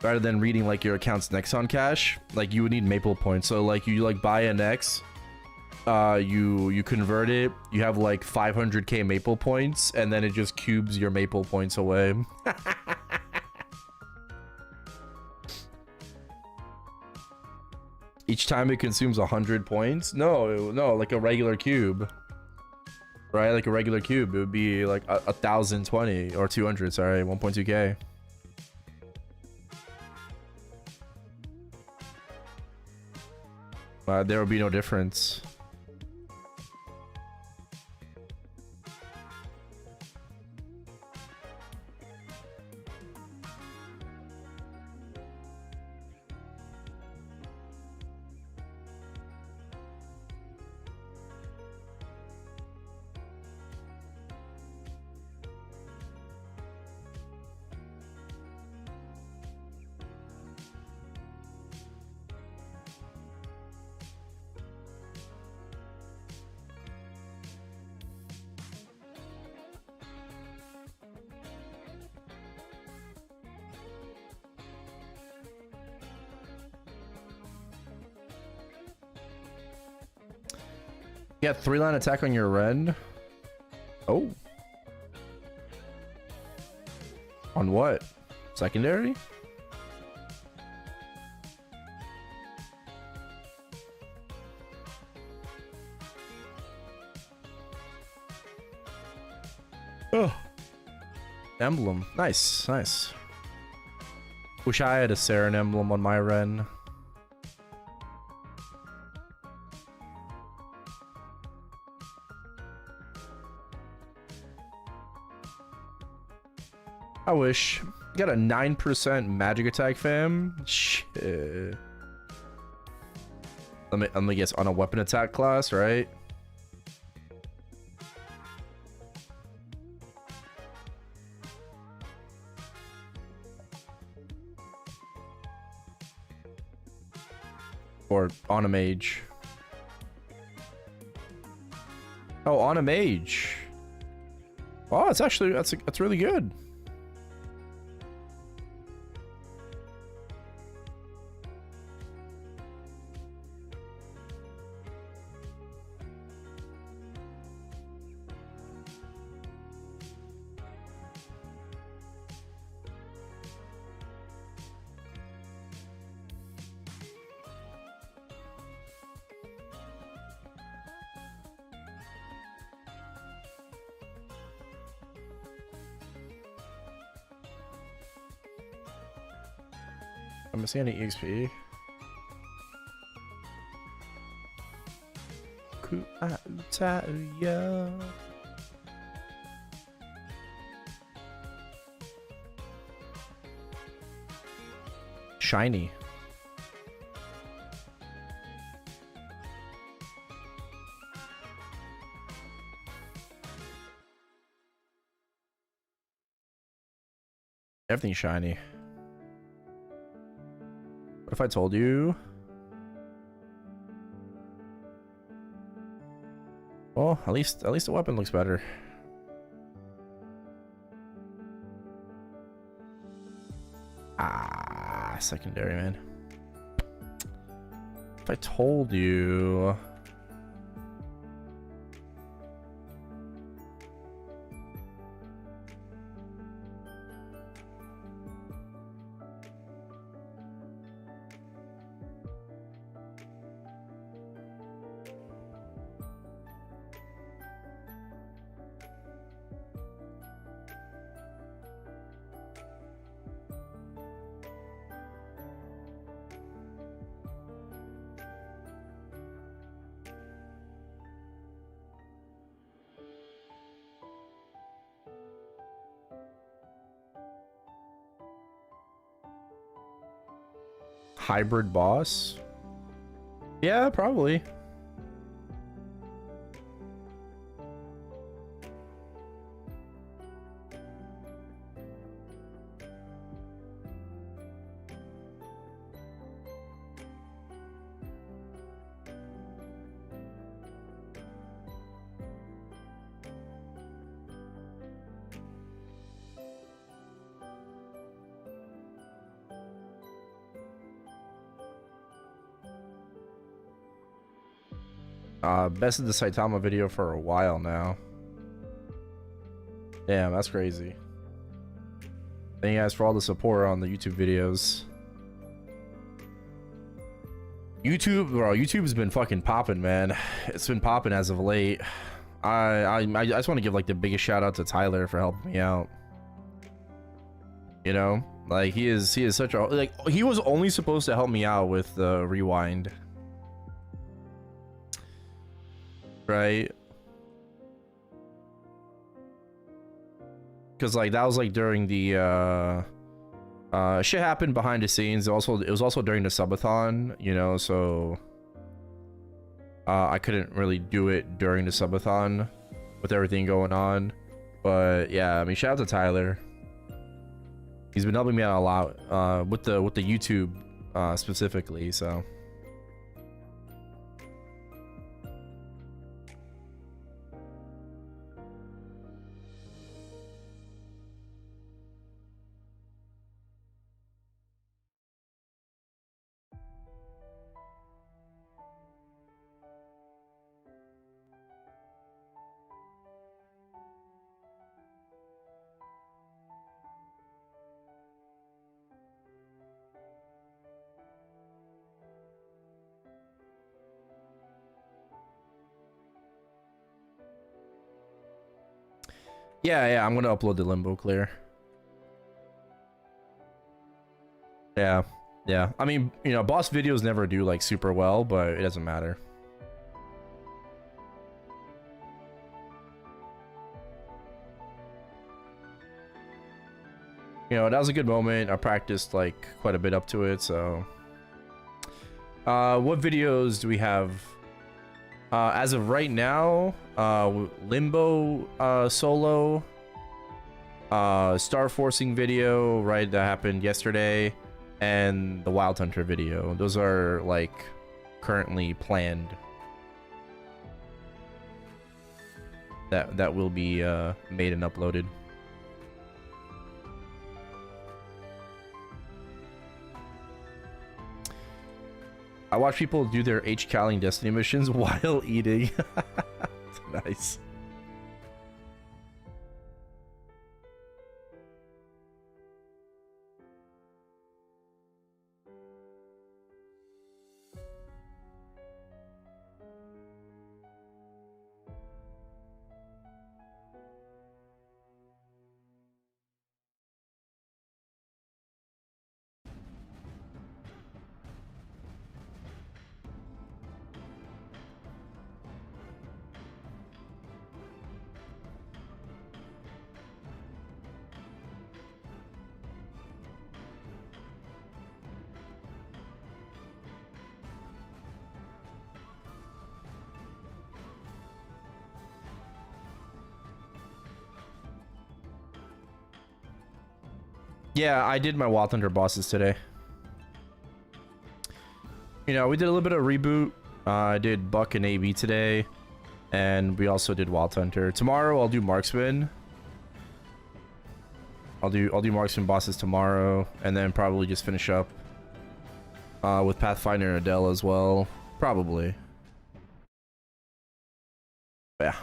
Rather than reading like your account's Nexon cash, like you would need Maple points. So like you like buy an X, you convert it, you have like 500k Maple points, and then it just cubes your Maple points away. Each time it consumes 100 points? No, like a regular cube. Right, like a regular cube, it would be like 1,020 or 200, sorry, 1.2k. There would be no difference. You got 3-line attack on your Ren. Oh. On what? Secondary? Oh. Emblem. Nice, nice. Wish I had a Saren emblem on my Ren. I wish. Got a 9% magic attack, fam. Shit. Let me guess, on a weapon attack class, right? Or on a mage. Oh, on a mage. Oh, it's actually that's really good. I'm missing any EXP. Shiny. Everything's shiny. What if I told you? Well, at least the weapon looks better. Ah, secondary, man. If I told you... Hybrid boss? Yeah, probably. Bested the Saitama video for a while now. Damn, that's crazy. Thank you guys for all the support on the YouTube videos. YouTube, bro, YouTube's been fucking popping, man. It's been popping as of late. I just want to give like the biggest shout out to Tyler for helping me out. You know, like he is such a, like, he was only supposed to help me out with the rewind. Right? Because like that was like during the shit happened behind the scenes. It was also during the subathon, you know, so I couldn't really do it during the subathon with everything going on. But yeah, I mean, shout out to Tyler. He's been helping me out a lot with the YouTube specifically, so. Yeah, I'm gonna upload the Limbo Clear. Yeah. I mean, you know, boss videos never do like super well, but it doesn't matter. You know, that was a good moment. I practiced like quite a bit up to it, so. What videos do we have? As of right now, Limbo solo, Star Forcing video, right, that happened yesterday, and the Wild Hunter video. Those are like currently planned. That will be made and uploaded. I watch people do their H-Calling Destiny missions while eating. Nice. Yeah, I did my Wild Thunder bosses today. You know, we did a little bit of reboot. I did Buck and AB today, and we also did Wild Hunter. Tomorrow I'll do Marksman. I'll do Marksman bosses tomorrow, and then probably just finish up with Pathfinder and Adele as well. Probably. Yeah.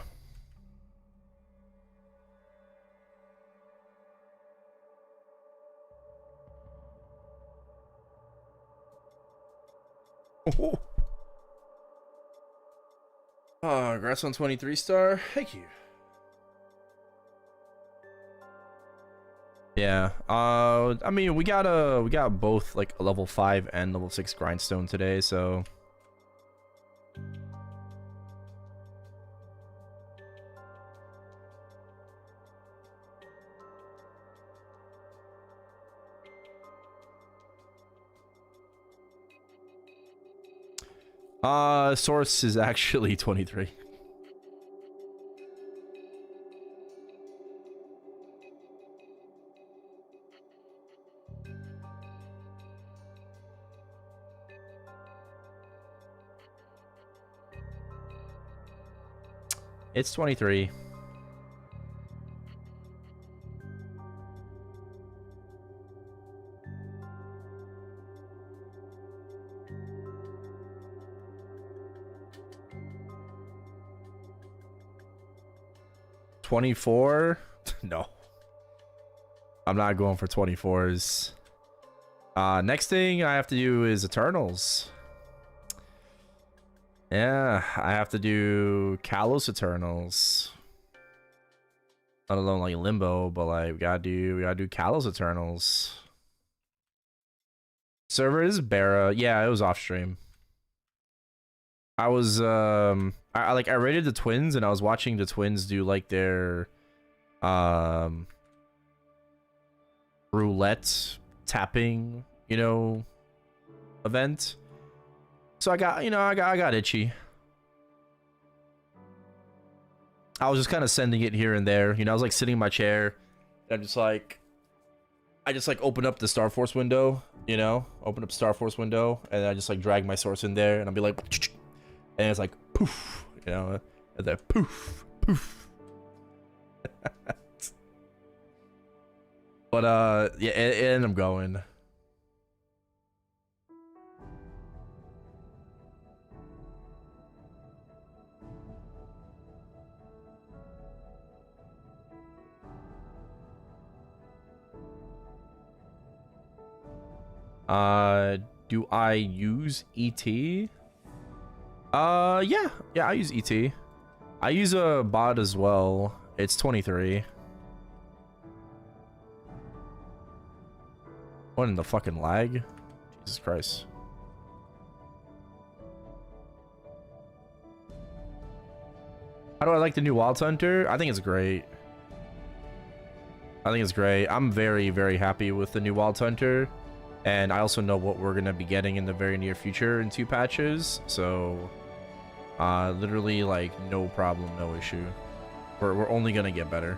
Oh. Congrats on 23 star. Thank you. Yeah. I mean, we got both like a level 5 and level 6 grindstone today, so source is actually 23. It's 23. $24? No. I'm not going for 24s. Next thing I have to do is Eternals. Yeah, I have to do Kalos Eternals. Not alone like Limbo, but like we gotta do Kalos Eternals. Server is Barra. Yeah, it was off stream. I was I rated the twins, and I was watching the twins do like their roulette tapping, you know, event. So I got itchy. I was just kind of sending it here and there. You know, I was like sitting in my chair, and I just open up the Star Force window, you know, and I just like drag my source in there, and I'll be like, and it's like poof, you know, and then poof, poof. But yeah, and I'm going. Do I use ET? Yeah, I use ET. I use a bot as well. It's 23. What in the fucking lag? Jesus Christ. How do I like the new Wild Hunter? I think it's great. I'm very, very happy with the new Wild Hunter. And I also know what we're going to be getting in the very near future in 2 patches. So, literally, like, no problem, no issue. We're only going to get better.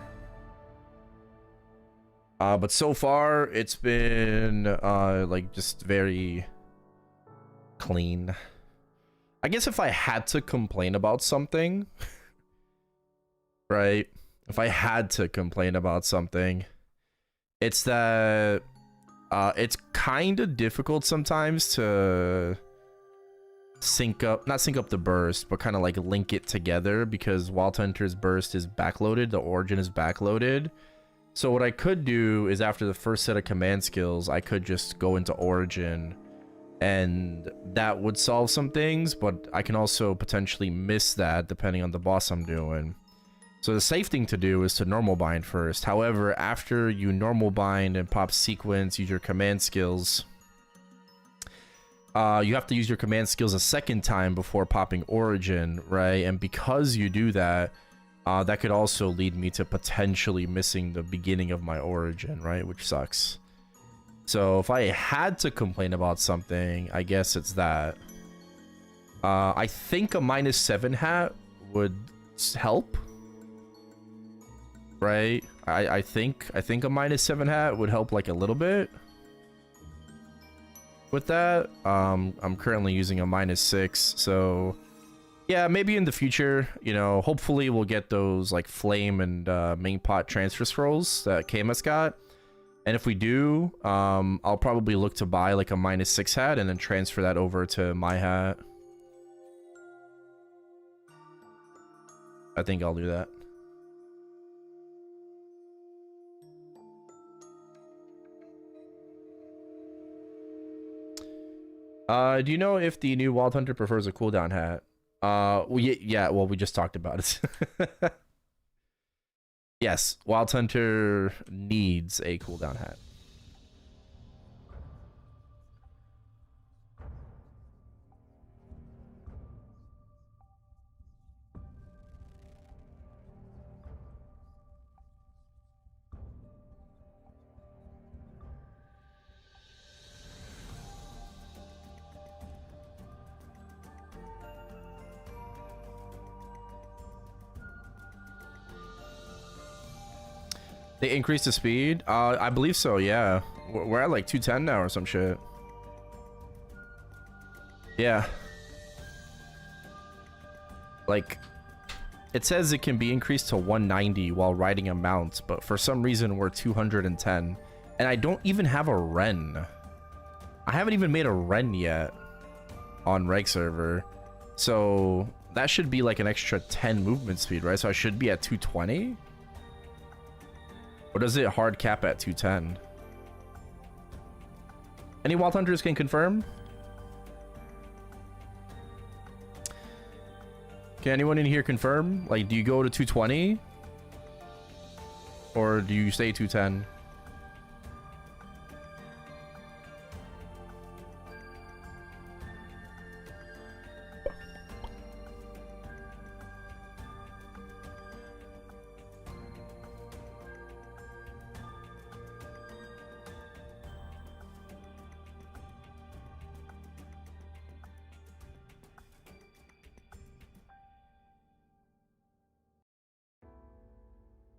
But so far, it's been, like, just very clean. I guess if I had to complain about something, right? If I had to complain about something, it's that it's kind of difficult sometimes to not sync up the burst, but kind of like link it together, because Wild Hunter's burst is backloaded, the origin is backloaded. So what I could do is, after the first set of command skills, I could just go into origin, and that would solve some things, but I can also potentially miss that depending on the boss I'm doing. So the safe thing to do is to normal bind first. However, after you normal bind and pop sequence, use your command skills, you have to use your command skills a second time before popping origin, right? And because you do that, that could also lead me to potentially missing the beginning of my origin, right? Which sucks. So if I had to complain about something, I guess it's that. I think a -7 hat would help. Right? I think a -7 hat would help like a little bit with that. I'm currently using a -6, so yeah, maybe in the future, you know, hopefully we'll get those like flame and main pot transfer scrolls that KMS got. And if we do, I'll probably look to buy like a -6 hat and then transfer that over to my hat. I think I'll do that. Do you know if the new Wild Hunter prefers a cooldown hat? Yeah, well, we just talked about it. Yes, Wild Hunter needs a cooldown hat. They increased the speed? I believe so, yeah. We're at like 210 now or some shit. Yeah. Like, it says it can be increased to 190 while riding a mount, but for some reason we're 210. And I don't even have a Ren. I haven't even made a Ren yet on Reg server. So that should be like an extra 10 movement speed, right? So I should be at 220? Or does it hard cap at 210? Any Wild Hunters can confirm? Can anyone in here confirm? Like, do you go to 220? Or do you stay 210?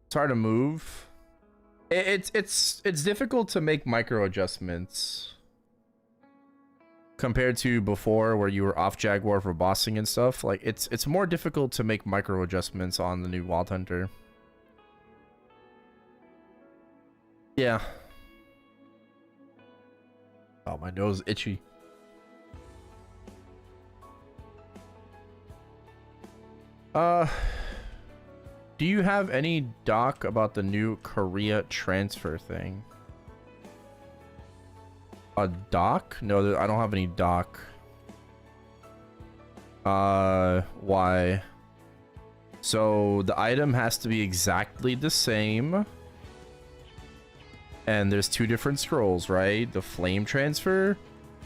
It's hard to move. It's difficult to make micro adjustments compared to before where you were off Jaguar for bossing and stuff. Like it's more difficult to make micro adjustments on the new Wild Hunter. Yeah. Oh, my nose is itchy. Do you have any doc about the new Korea transfer thing? A doc? No, I don't have any doc. Why? So the item has to be exactly the same. And there's two different scrolls, right? The flame transfer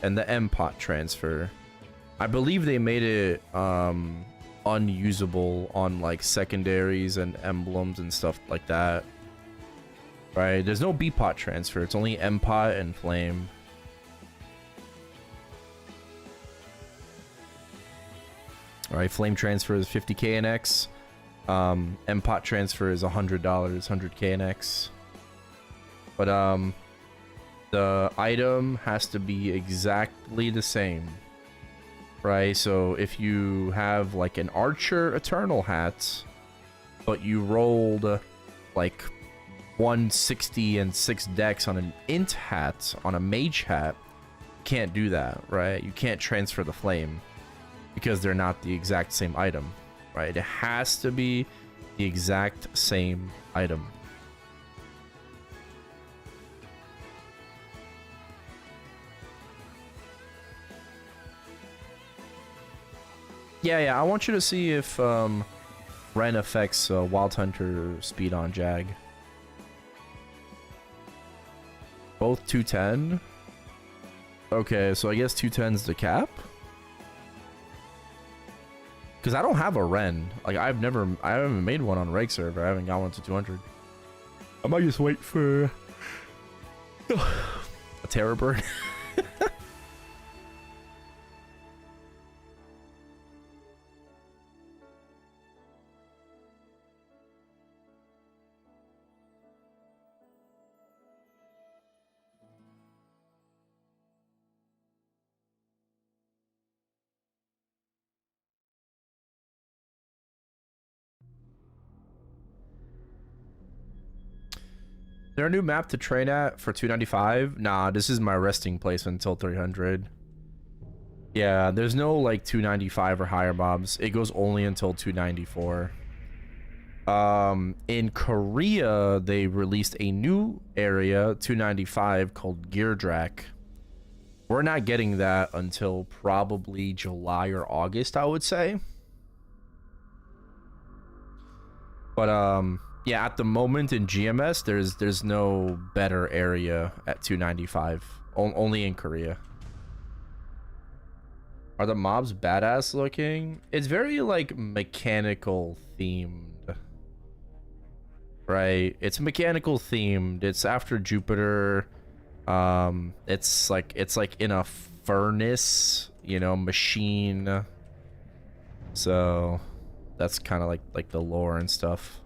and the M-pot transfer. I believe they made it unusable on like secondaries and emblems and stuff like that, right? There's no B-pot transfer. It's only M-pot and flame. All right, flame transfer is 50k NX. M-pot transfer is $100, 100k NX. But the item has to be exactly the same. Right, so if you have like an Archer Eternal hat, but you rolled like 160 and 6 dex on an Int hat, on a Mage hat, you can't do that, right? You can't transfer the flame because they're not the exact same item, right? It has to be the exact same item. Yeah, I want you to see if Ren affects Wild Hunter speed on Jag. Both 210? Okay, so I guess 210's the cap? Because I don't have a Ren. Like, I haven't made one on Reg server. I haven't got one to 200. I might just wait for a Terror Bird. there a new map to train at for 295? Nah, this is my resting place until 300. Yeah, there's no like 295 or higher mobs. It goes only until 294. In Korea, they released a new area, 295, called Geardrak. We're not getting that until probably July or August, I would say. But yeah, at the moment in GMS, there's no better area at 295. Only in Korea. Are the mobs badass looking? It's very like mechanical themed. Right? It's mechanical themed. It's after Jupiter. It's like in a furnace, you know, machine. So that's kind of like the lore and stuff.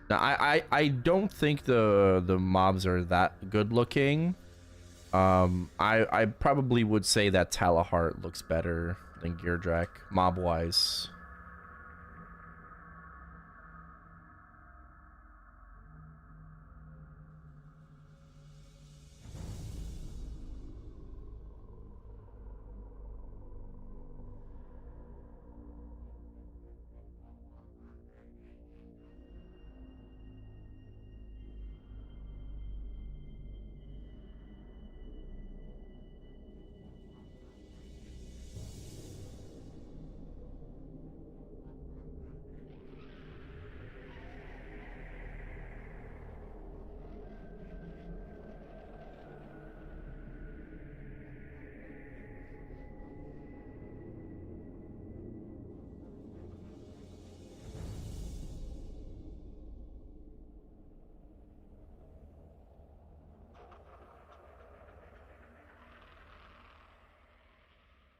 Now, I don't think the mobs are that good looking. I probably would say that Talahart looks better than Geardrak mob wise.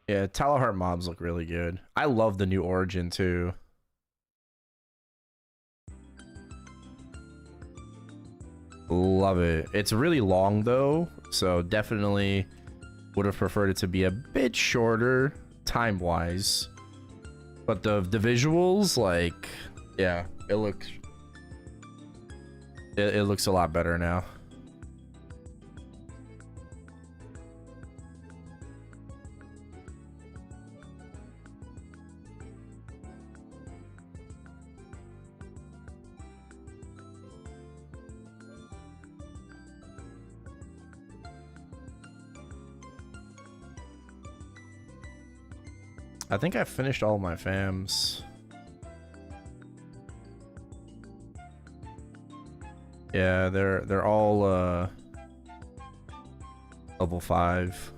Yeah, Talahart mobs look really good. I love the new origin too. Love it. It's really long though, so definitely would have preferred it to be a bit shorter time-wise. But the visuals, like, yeah, it looks a lot better now. I think I finished all my fams. Yeah, they're all level 5.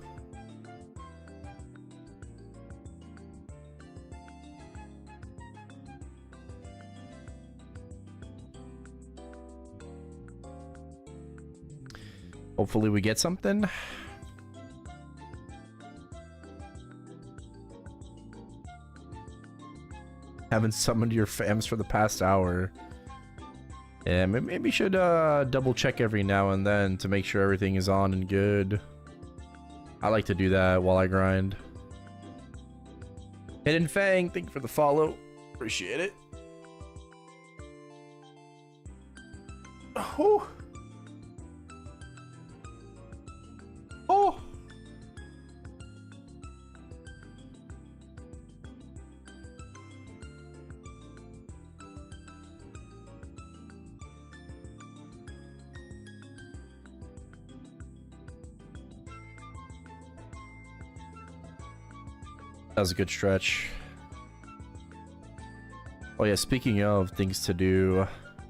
Hopefully we get something. Haven't summoned your fams for the past hour. Yeah, maybe you should double check every now and then to make sure everything is on and good. I like to do that while I grind. Hidden Fang, thank you for the follow. Appreciate it. Oh. Oh. That was a good stretch. Oh yeah, speaking of things to do,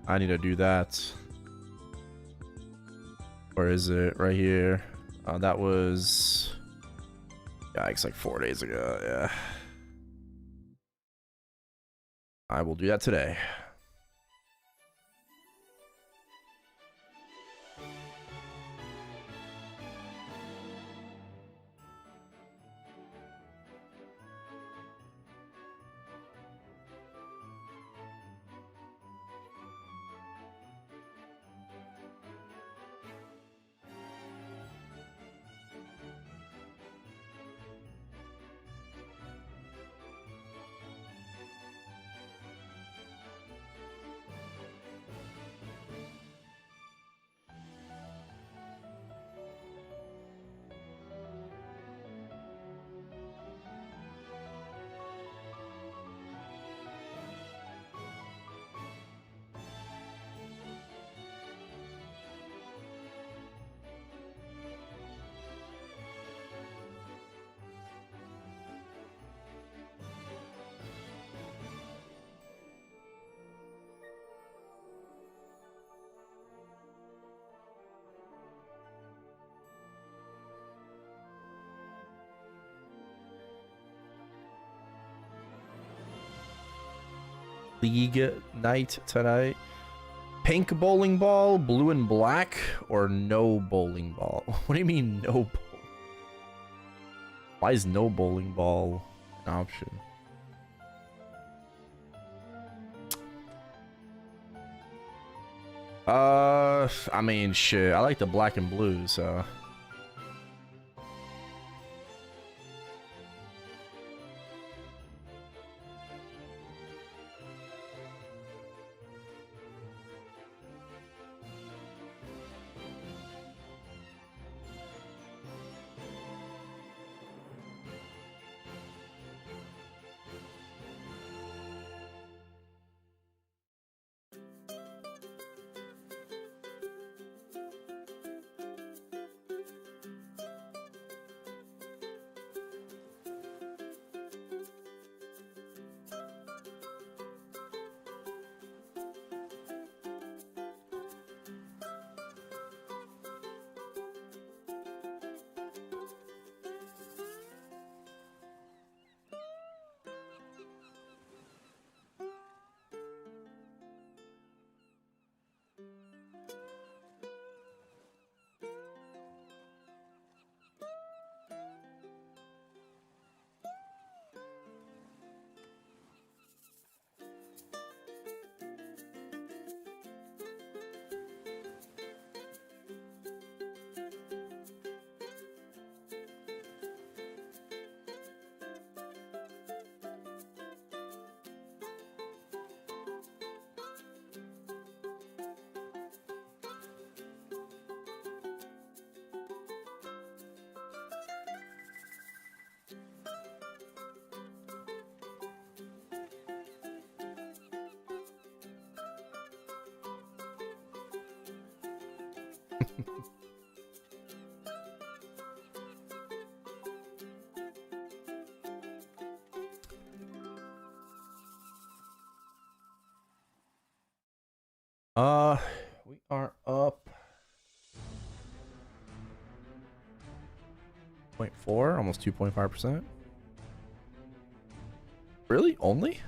I need to do that. Where is it? Right here. That was... yikes, like 4 days ago, yeah. I will do that today. league night tonight. Pink bowling ball, blue and black, or no bowling ball? What do you mean no bowling? Why is no bowling ball an option? I mean, shit. I like the black and blue, so. We are up 0.4, almost 2.5%. Really? Only?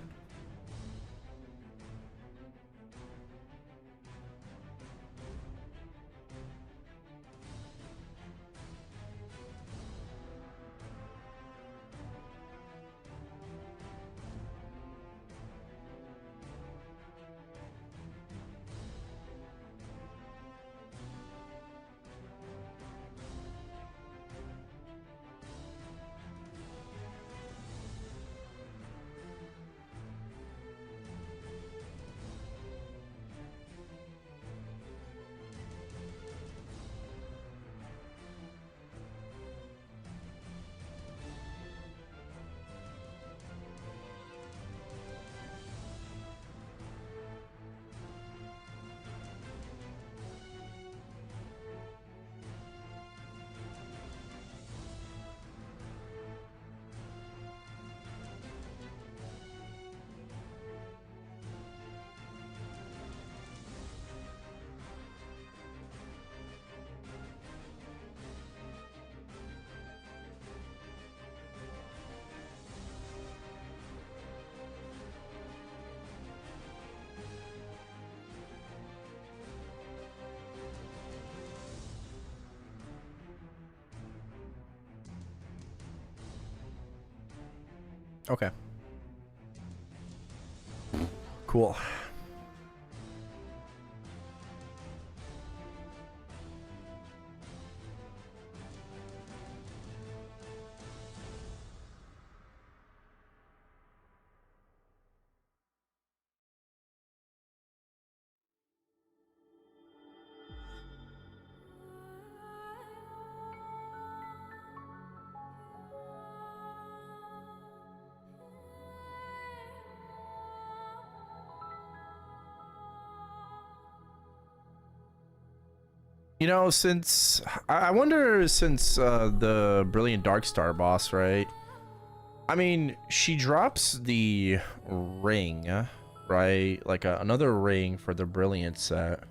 Okay. Cool. You know, since I wonder, since the Brilliant Dark Star boss, right? I mean, she drops the ring, right? Like another ring for the Brilliant set.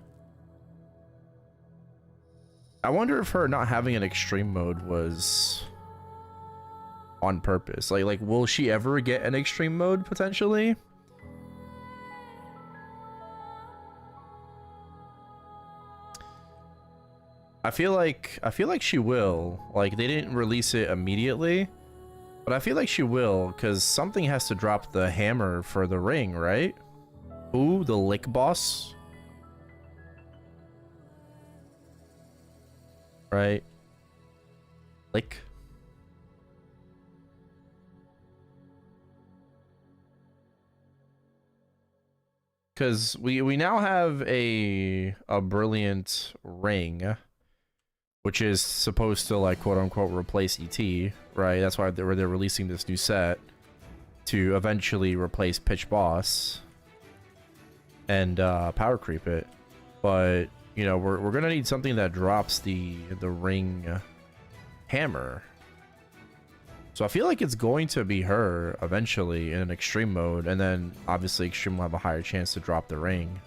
I wonder if her not having an extreme mode was on purpose. Like will she ever get an extreme mode potentially? I feel like she will. Like, they didn't release it immediately, but I feel like she will, because something has to drop the hammer for the ring, right? Ooh, the lick boss. Right. Lick. Because we now have a brilliant ring, which is supposed to, like, quote unquote replace ET, right? That's why they're releasing this new set to eventually replace Pitch Boss and power creep it. But you know, we're gonna need something that drops the ring hammer. So I feel like it's going to be her eventually in an extreme mode, and then obviously extreme will have a higher chance to drop the ring.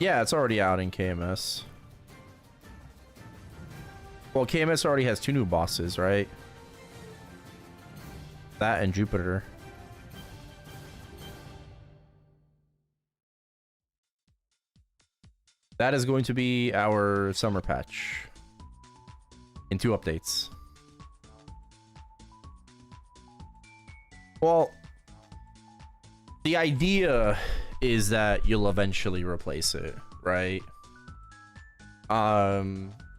Yeah, it's already out in KMS. Well, KMS already has 2 new bosses, right? That and Jupiter. That is going to be our summer patch in 2 updates. Well, the idea is that you'll eventually replace it, right?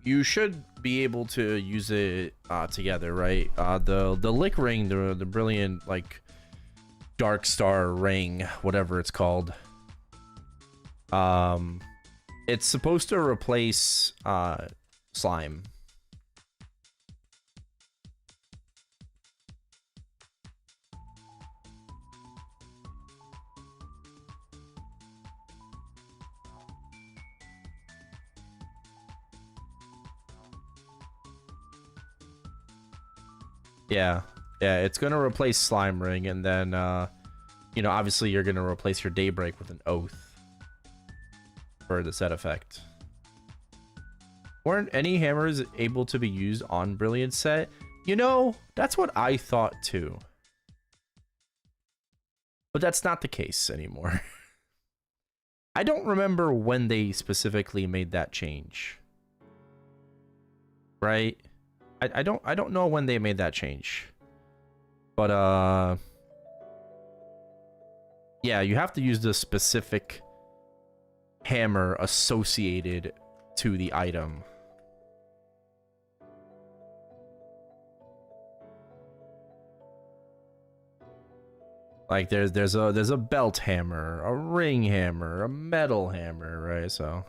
You should be able to use it together, right? The lick ring, the brilliant, like, dark star ring, whatever it's called. It's supposed to replace slime. Yeah, it's gonna replace Slime Ring, and then, you know, obviously you're gonna replace your Daybreak with an Oath for the set effect. Weren't any hammers able to be used on Brilliant set? You know, that's what I thought too. But that's not the case anymore. I don't remember when they specifically made that change. Right? I don't know when they made that change. But yeah, you have to use the specific hammer associated to the item. Like there's a belt hammer, a ring hammer, a metal hammer, right? So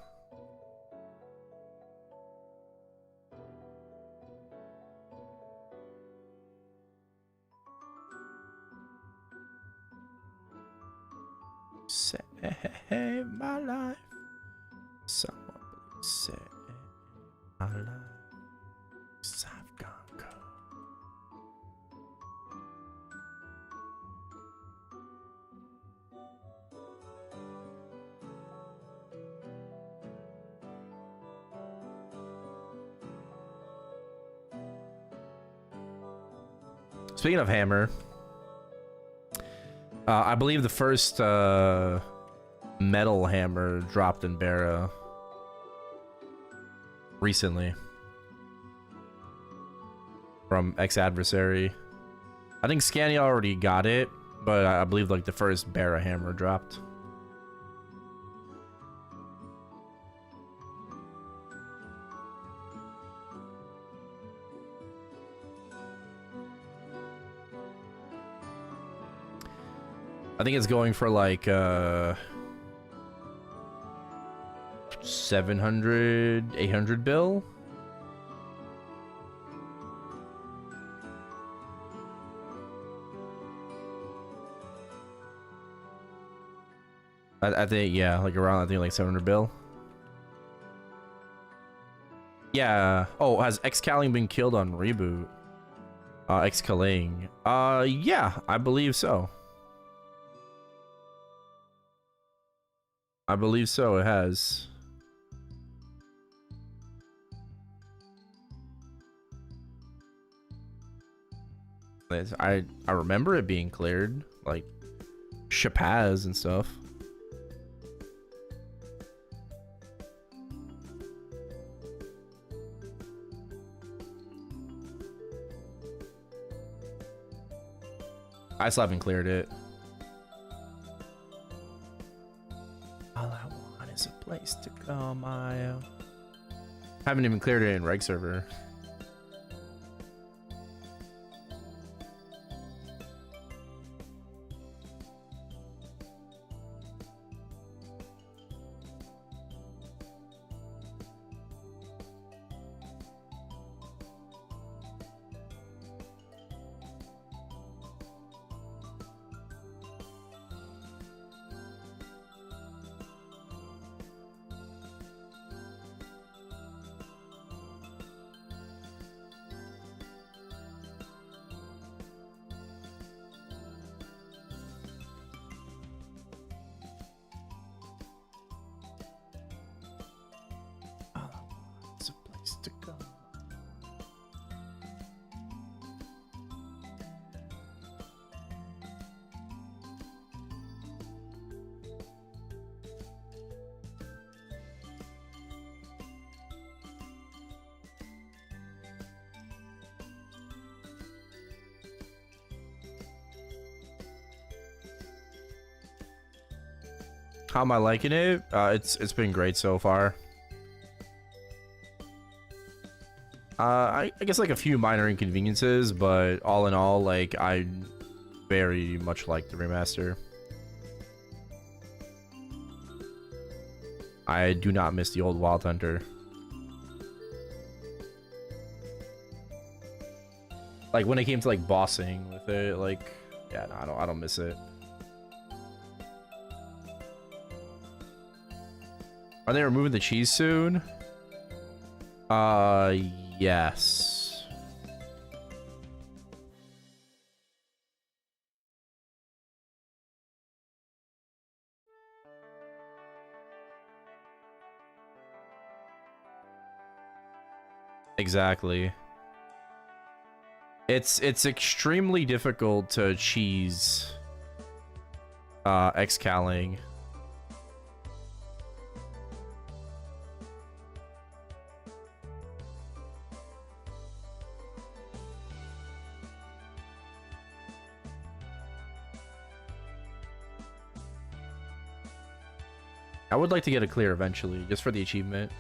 save my life. Someone please save my life. 'Cause I've gone cold. Speaking of hammer, I believe the first metal hammer dropped in Bara recently from ex-adversary. I think Scanny already got it, but I believe like the first Bara hammer dropped. I think it's going for like 700, 800 bill. I think, yeah, like around, I think like 700 bill. Yeah. Oh, has Xcaling been killed on reboot? Xcaling. Yeah, I believe so. I believe so, it has. I remember it being cleared, like Chapaz and stuff. I still haven't cleared it. All I want is a place to go, Maya. Haven't even cleared it in reg server. To go. How am I liking it? It's been great so far. I guess like a few minor inconveniences, but all in all, like I very much like the remaster. I do not miss the old Wild Hunter. Like when it came to like bossing with it, like yeah, no, I don't miss it. Are they removing the cheese soon? Yes. Exactly. It's extremely difficult to cheese Xcaling. I would like to get a clear eventually, just for the achievement.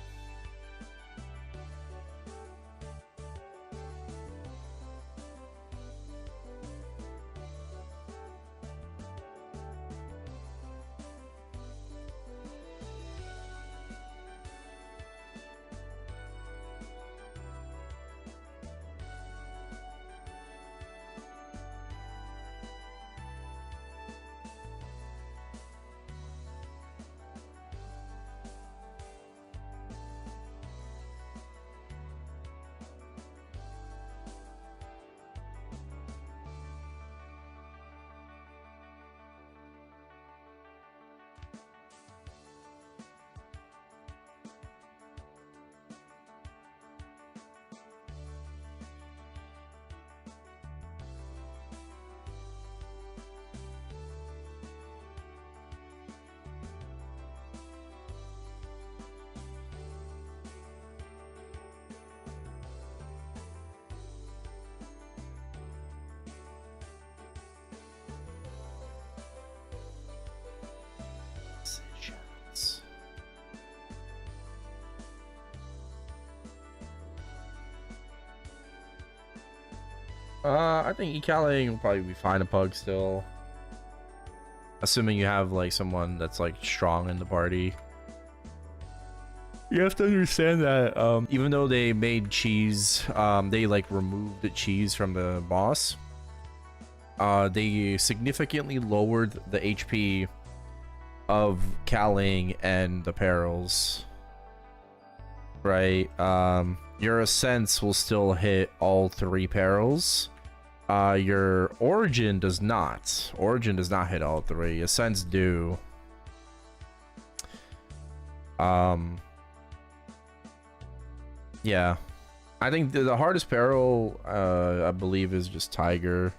I think Ecaling will probably be fine to pug still. Assuming you have like someone that's like strong in the party. You have to understand that even though they made cheese, they like removed the cheese from the boss. They significantly lowered the HP of Kaling and the perils. Right. Your ascents will still hit all 3 perils. Your origin does not. Origin does not hit all 3. Ascents do. Yeah. I think the hardest peril, I believe, is just Tiger.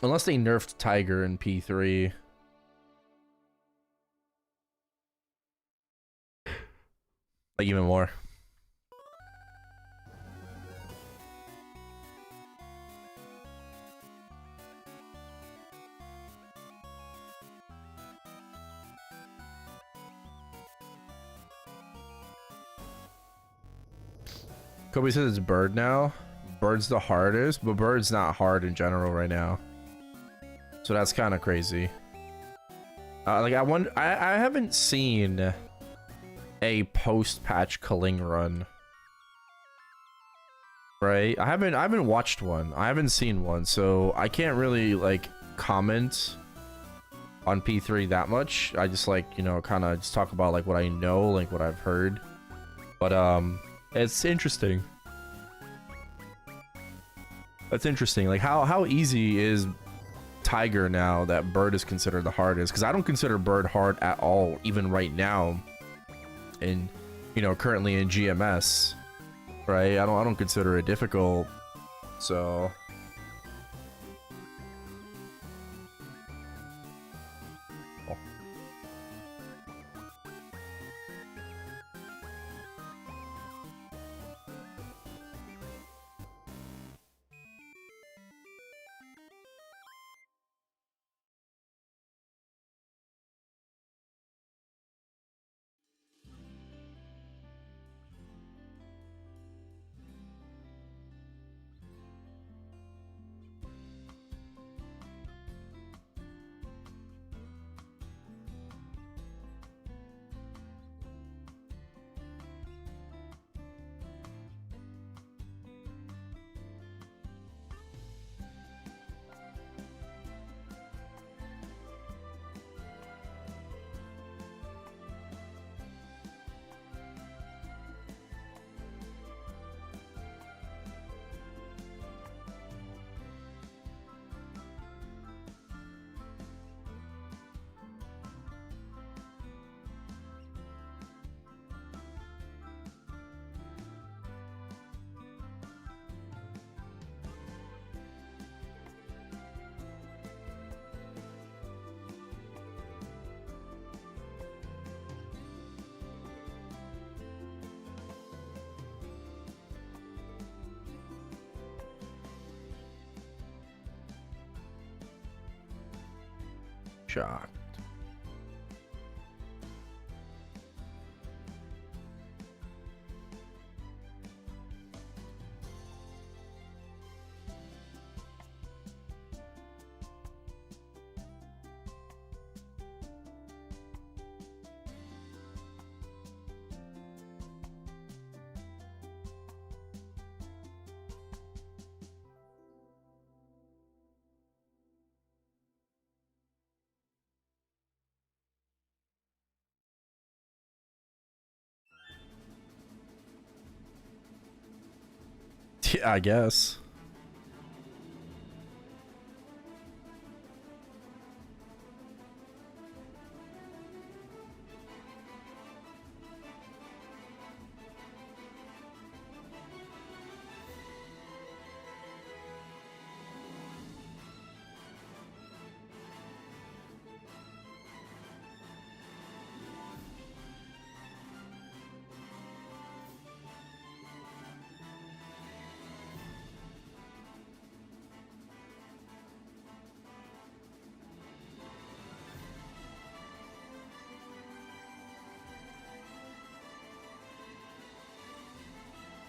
Unless they nerfed Tiger in P3. Like even more. Kobe says it's Bird now. Bird's the hardest, but Bird's not hard in general right now. So that's kind of crazy. Like I haven't seen a post-patch Kaling run. Right? I haven't watched one. I haven't seen one, so I can't really like comment on P3 that much. I just like, you know, kind of just talk about like what I know, like what I've heard. But it's interesting. That's interesting. Like how easy is Tiger now that Bird is considered the hardest? Because I don't consider Bird hard at all, even right now. And you know, currently in GMS, right? I don't consider it difficult. So shocked. Yeah, I guess.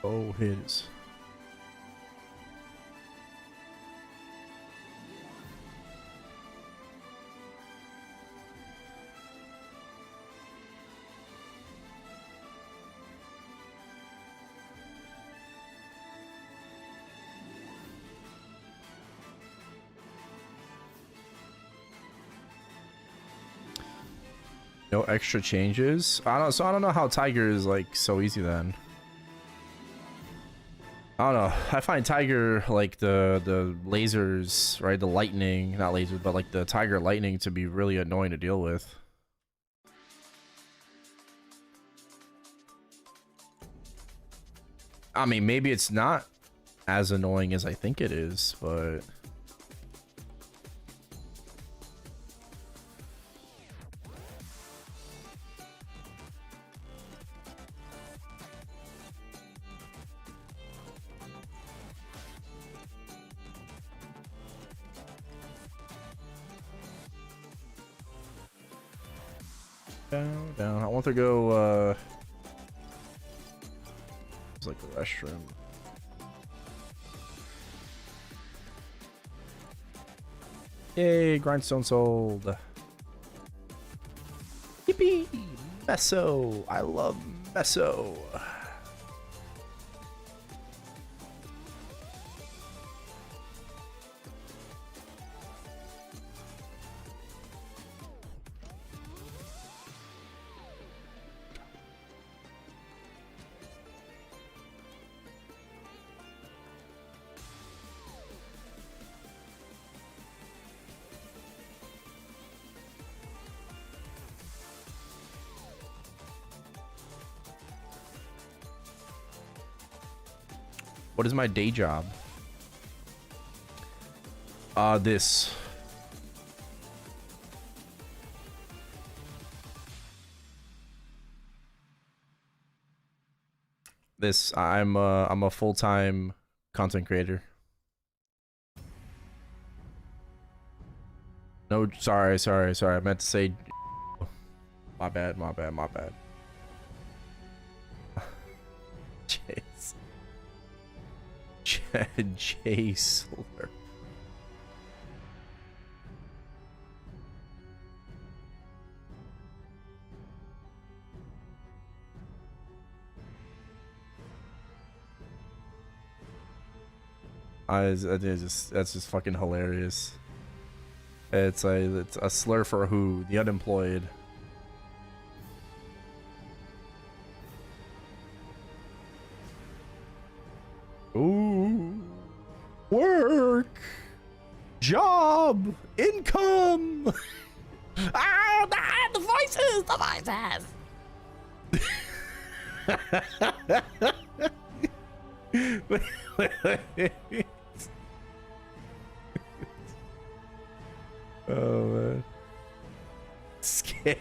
Oh, his. No extra changes. I don't know how Tiger is like so easy then. I don't know. I find Tiger like the lasers, right? The lightning, not lasers, but like the Tiger lightning to be really annoying to deal with. I mean, maybe it's not as annoying as I think it is, but down. I want to go it's like the restroom. Yay, grindstone sold. Yippee! Meso. I love Meso. What is my day job? This. I'm a full-time content creator. No, sorry. I meant to say my bad. Chase. Chase. That's just fucking hilarious. It's a slur for who? The unemployed. Ooh. Work. Job. Income.
The voices!
Oh man. Scared.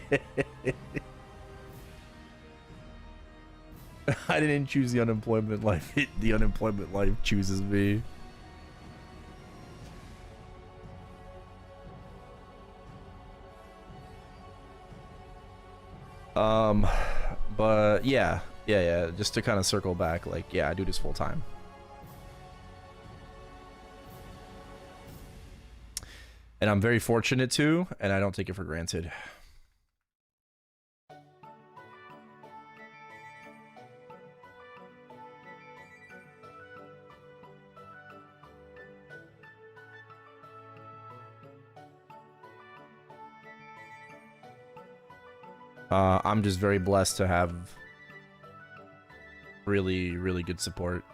I didn't choose the unemployment life. The unemployment life chooses me. But yeah. Just to kind of circle back, like, yeah, I do this full time. And I'm very fortunate to, and I don't take it for granted. I'm just very blessed to have really, really good support.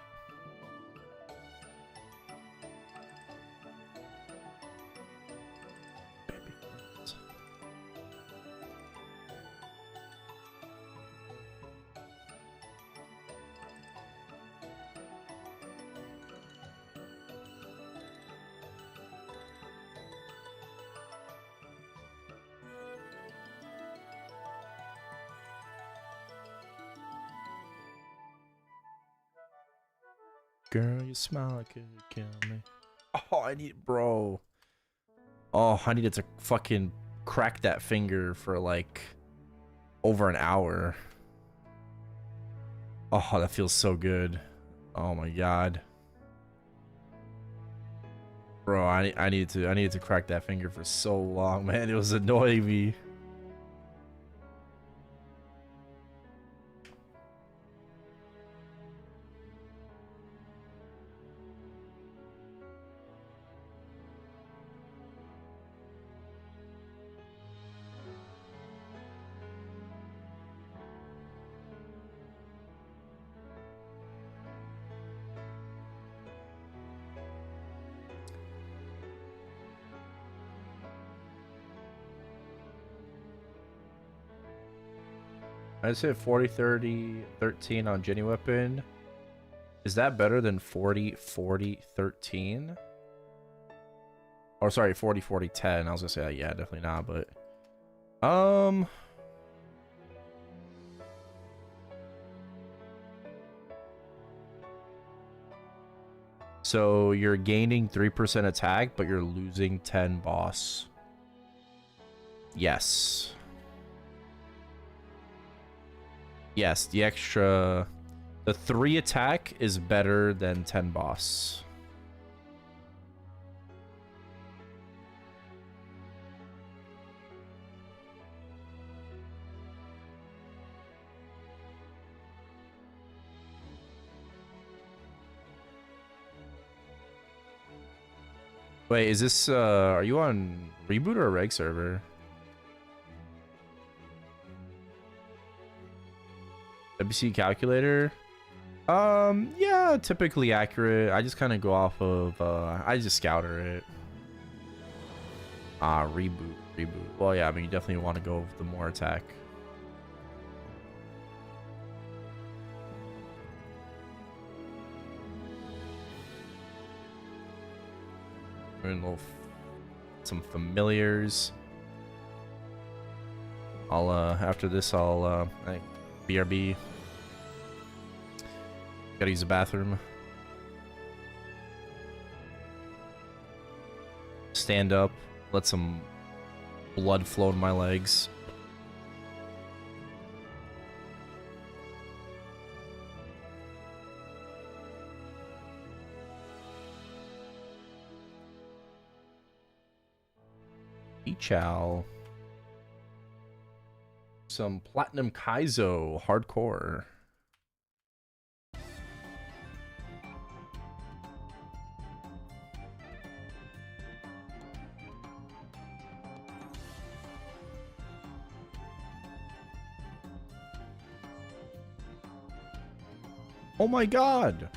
Girl, you smile like it could kill me. Oh, I need, bro. Oh, I needed to fucking crack that finger for like over an hour. Oh, that feels so good. Oh my god. Bro, I needed to crack that finger for so long, man. It was annoying me. I just hit 40, 30, 13 on Jenny Weapon. Is that better than 40, 40, 13? Or sorry, 40, 40, 10. I was gonna say, yeah, definitely not, but... So you're gaining 3% attack, but you're losing 10 boss. Yes. Yes, the extra... The 3 attack is better than 10 boss. Wait, is this, are you on reboot or a reg server? WC calculator? Yeah, typically accurate. I just kind of go off of, I just scouter it. Reboot. Well, yeah, I mean, you definitely want to go with the more attack. Some familiars. I'll after this I'll BRB. Gotta use the bathroom. Stand up, let some blood flow in my legs. Chow. Some Platinum Kaizo hardcore. Oh my god.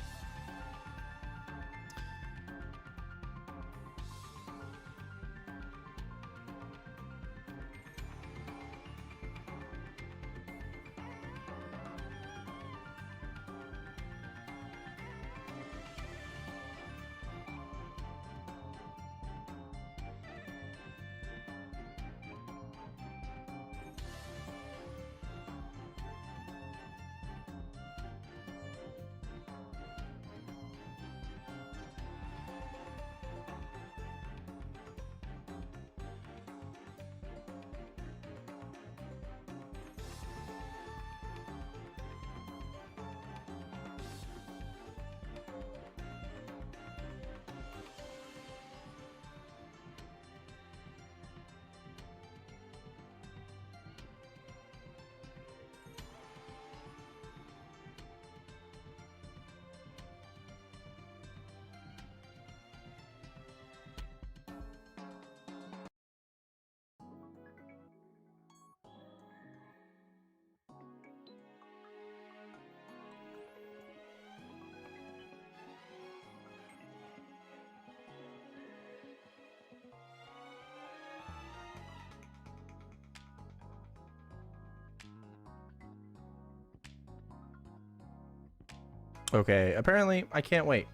Okay, apparently I can't wait.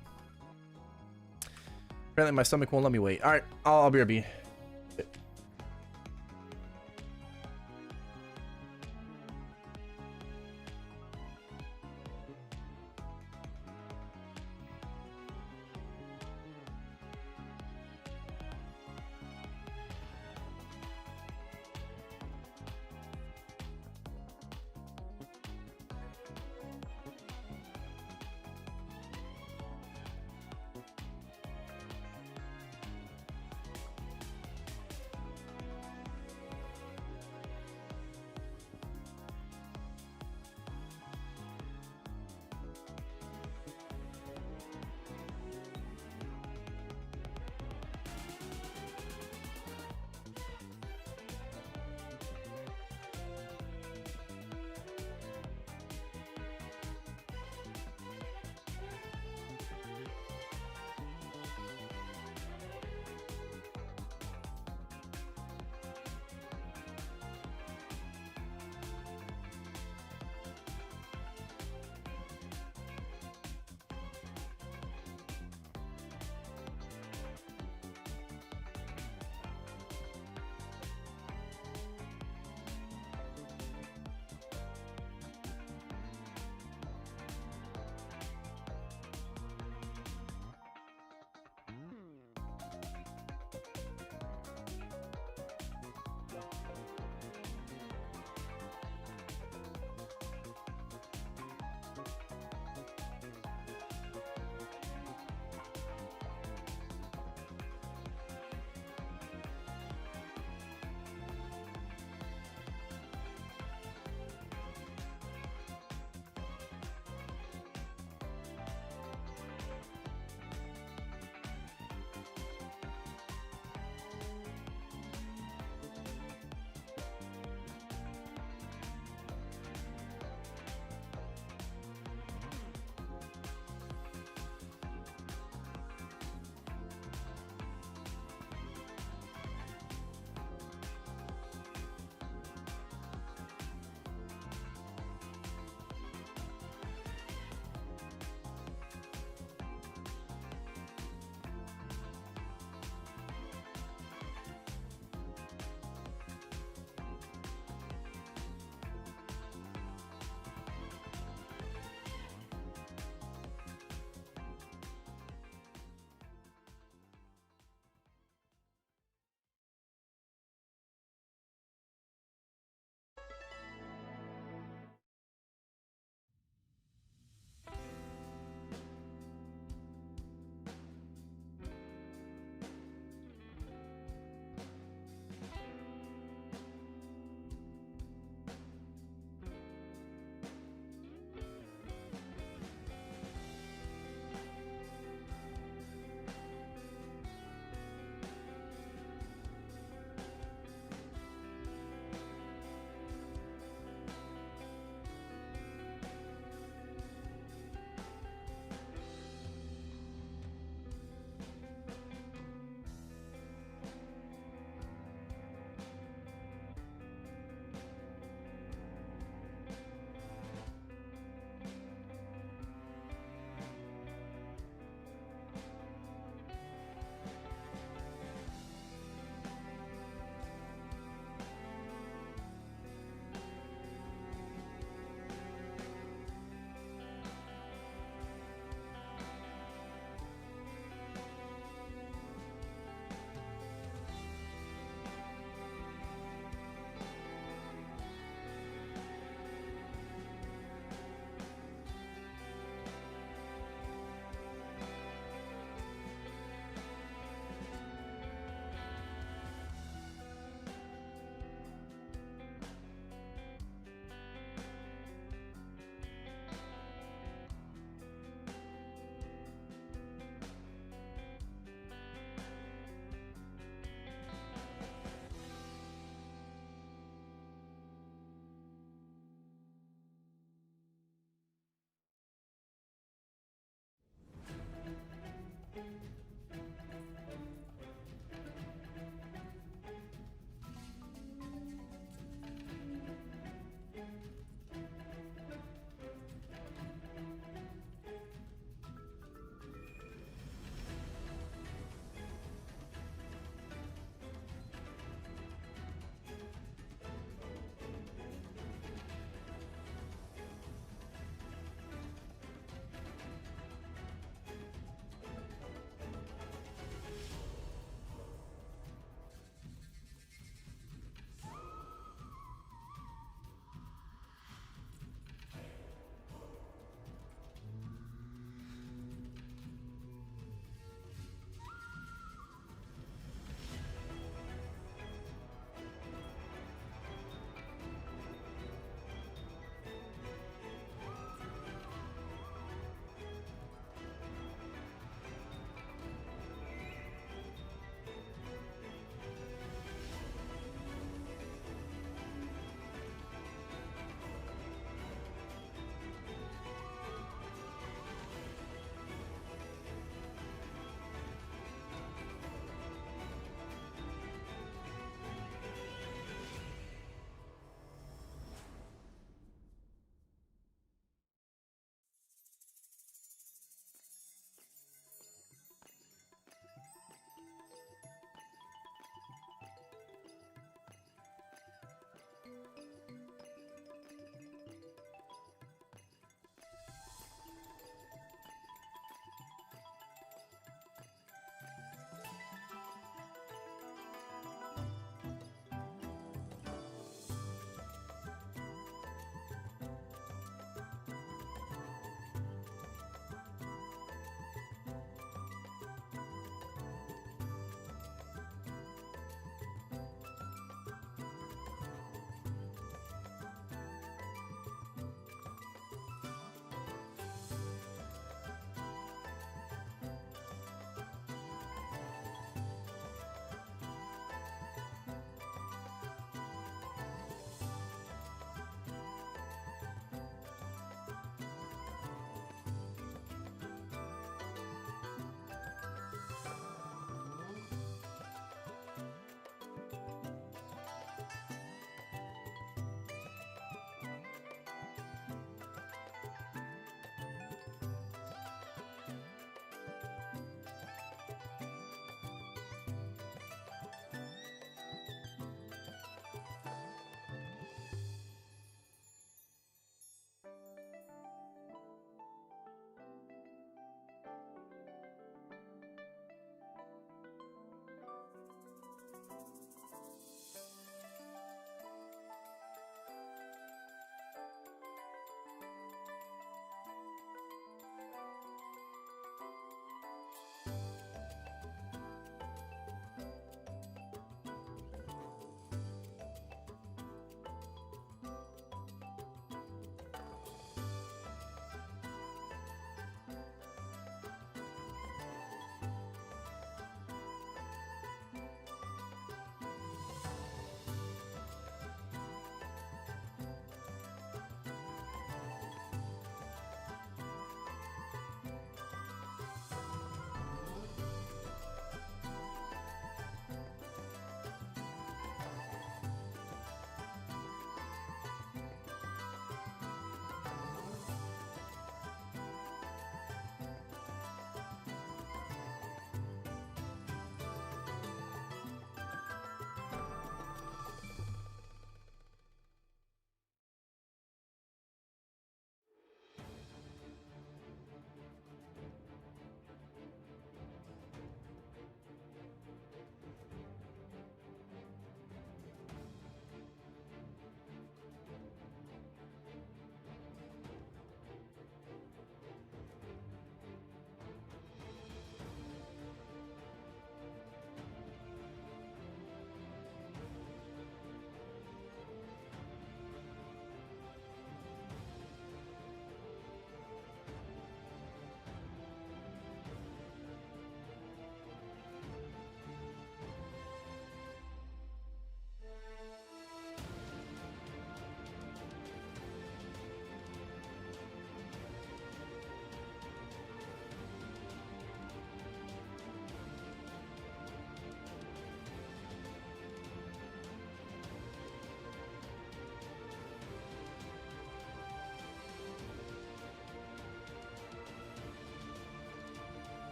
Apparently my stomach won't let me wait. All right, I'll BRB.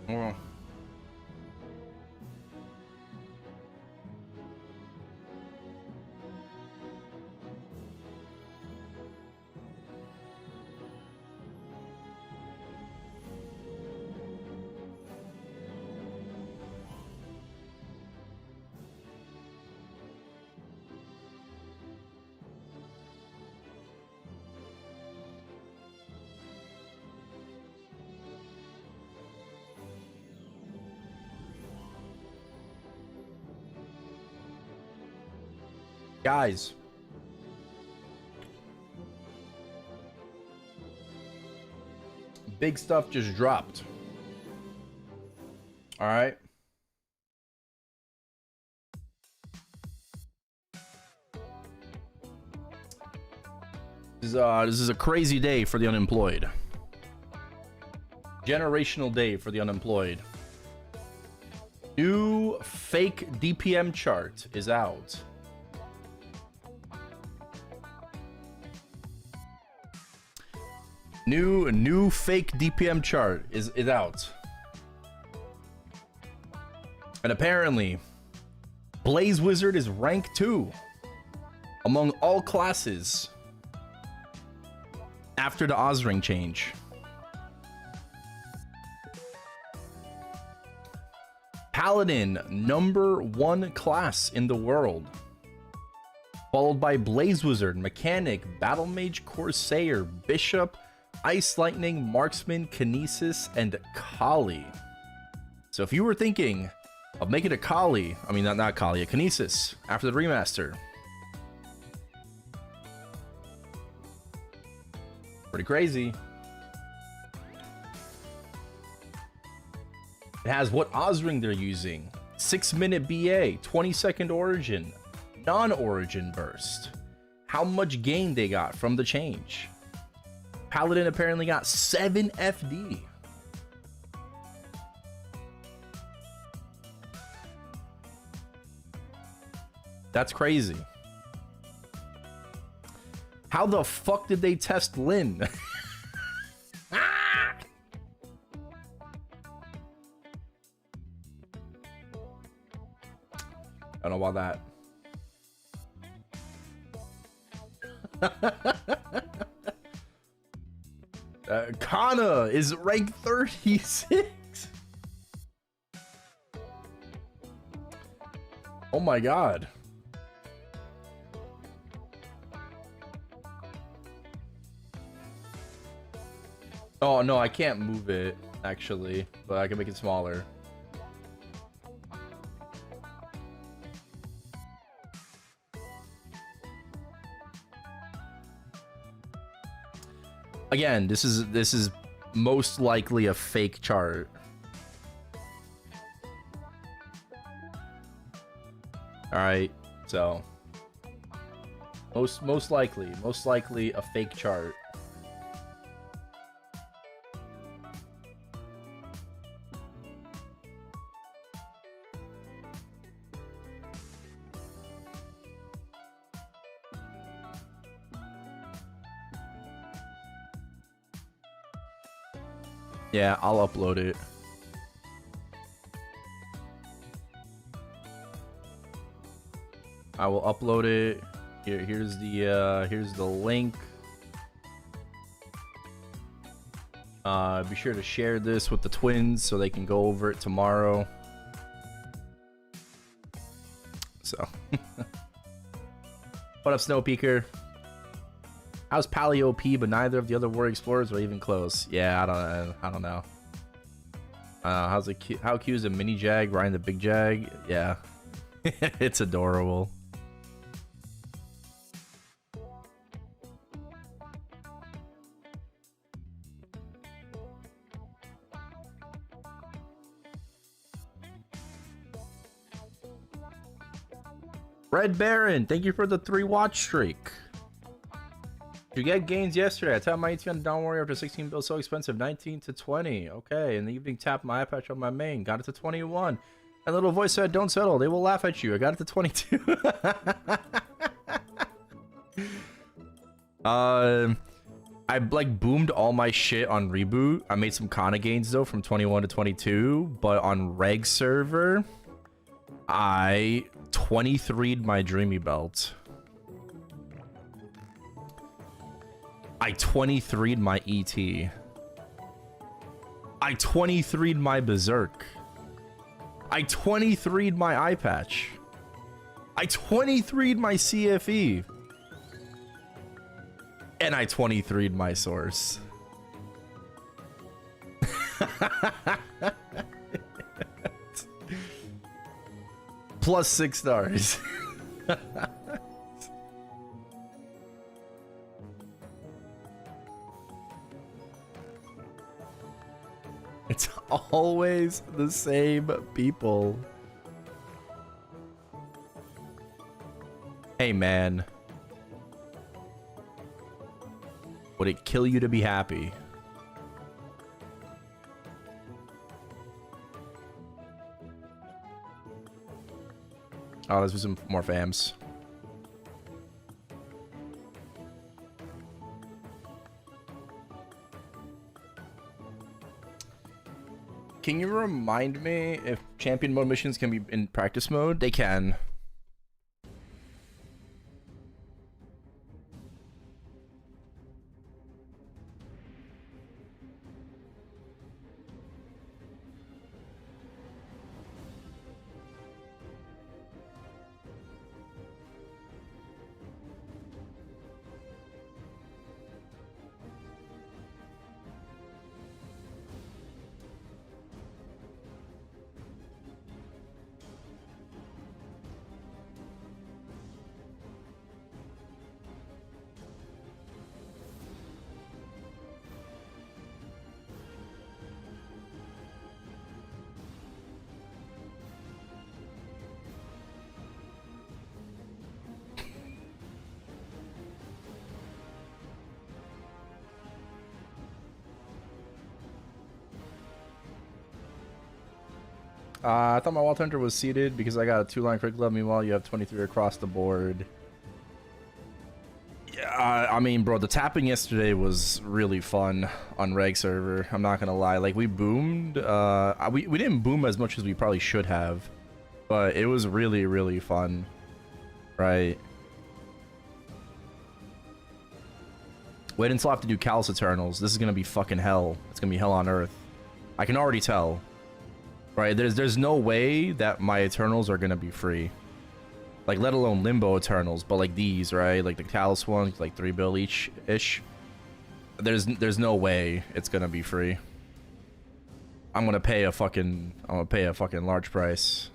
Well, guys. Big stuff just dropped. All right. This is a crazy day for the unemployed. Generational day for the unemployed. New fake DPM chart is out. New fake DPM chart is out. And apparently, Blaze Wizard is rank 2 among all classes after the Ozring change. Paladin, #1 class in the world. Followed by Blaze Wizard, Mechanic, Battle Mage, Corsair, Bishop, Ice Lightning, Marksman, Kinesis, and Kali. So if you were thinking of making a Kali, I mean not Kali, a Kinesis after the remaster, pretty crazy. It has what Ozring they're using: 6-minute BA, 20-second origin, non-origin burst, how much gain they got from the change. Paladin apparently got 7 FD. That's crazy. How the fuck did they test Lin? I don't know about that. Kana is rank 36. Oh my god. Oh no, I can't move it actually, but I can make it smaller. Again, this is most likely a fake chart. All right, so most likely a fake chart. Yeah, I'll upload it. I will upload it. Here's the link. Be sure to share this with the twins so they can go over it tomorrow. So, what up, Snowpeaker? How's Pally OP, but neither of the other Warrior Explorers are even close? Yeah, I don't know. How cute is a mini Jag riding the big Jag? Yeah, it's adorable. Red Baron, thank you for the 3 watch streak. Did you get gains yesterday? I tapped my 18 on the Dawn Warrior after 16 bills so expensive. 19 to 20. Okay, in the evening tapped my eye patch on my main. Got it to 21. And little voice said, don't settle. They will laugh at you. I got it to 22. I I like boomed all my shit on reboot. I made some Kana gains though from 21 to 22, but on reg server, I 23'd my Dreamy Belt. I 23'd my ET. I 23'd my Berserk. I 23'd my eye patch. I 23'd my CFE. And I 23'd my source. Plus 6 stars. It's always the same people. Hey man. Would it kill you to be happy? Oh, let's do some more fams. Can you remind me if champion mode missions can be in practice mode? They can. I thought my Wall Hunter was seated because I got a 2-line quick glove. Meanwhile, you have 23 across the board. Yeah, I mean, bro, the tapping yesterday was really fun on reg server. I'm not gonna lie. Like, we boomed. We didn't boom as much as we probably should have, but it was really, really fun. Right. Wait until I have to do Callous Eternals. This is gonna be fucking hell. It's gonna be hell on earth. I can already tell. Right, there's no way that my Eternals are gonna be free. Like, let alone Limbo Eternals, but like these, right? Like the Callous ones, like 3 bill each-ish. There's no way it's gonna be free. I'm gonna pay a fucking large price.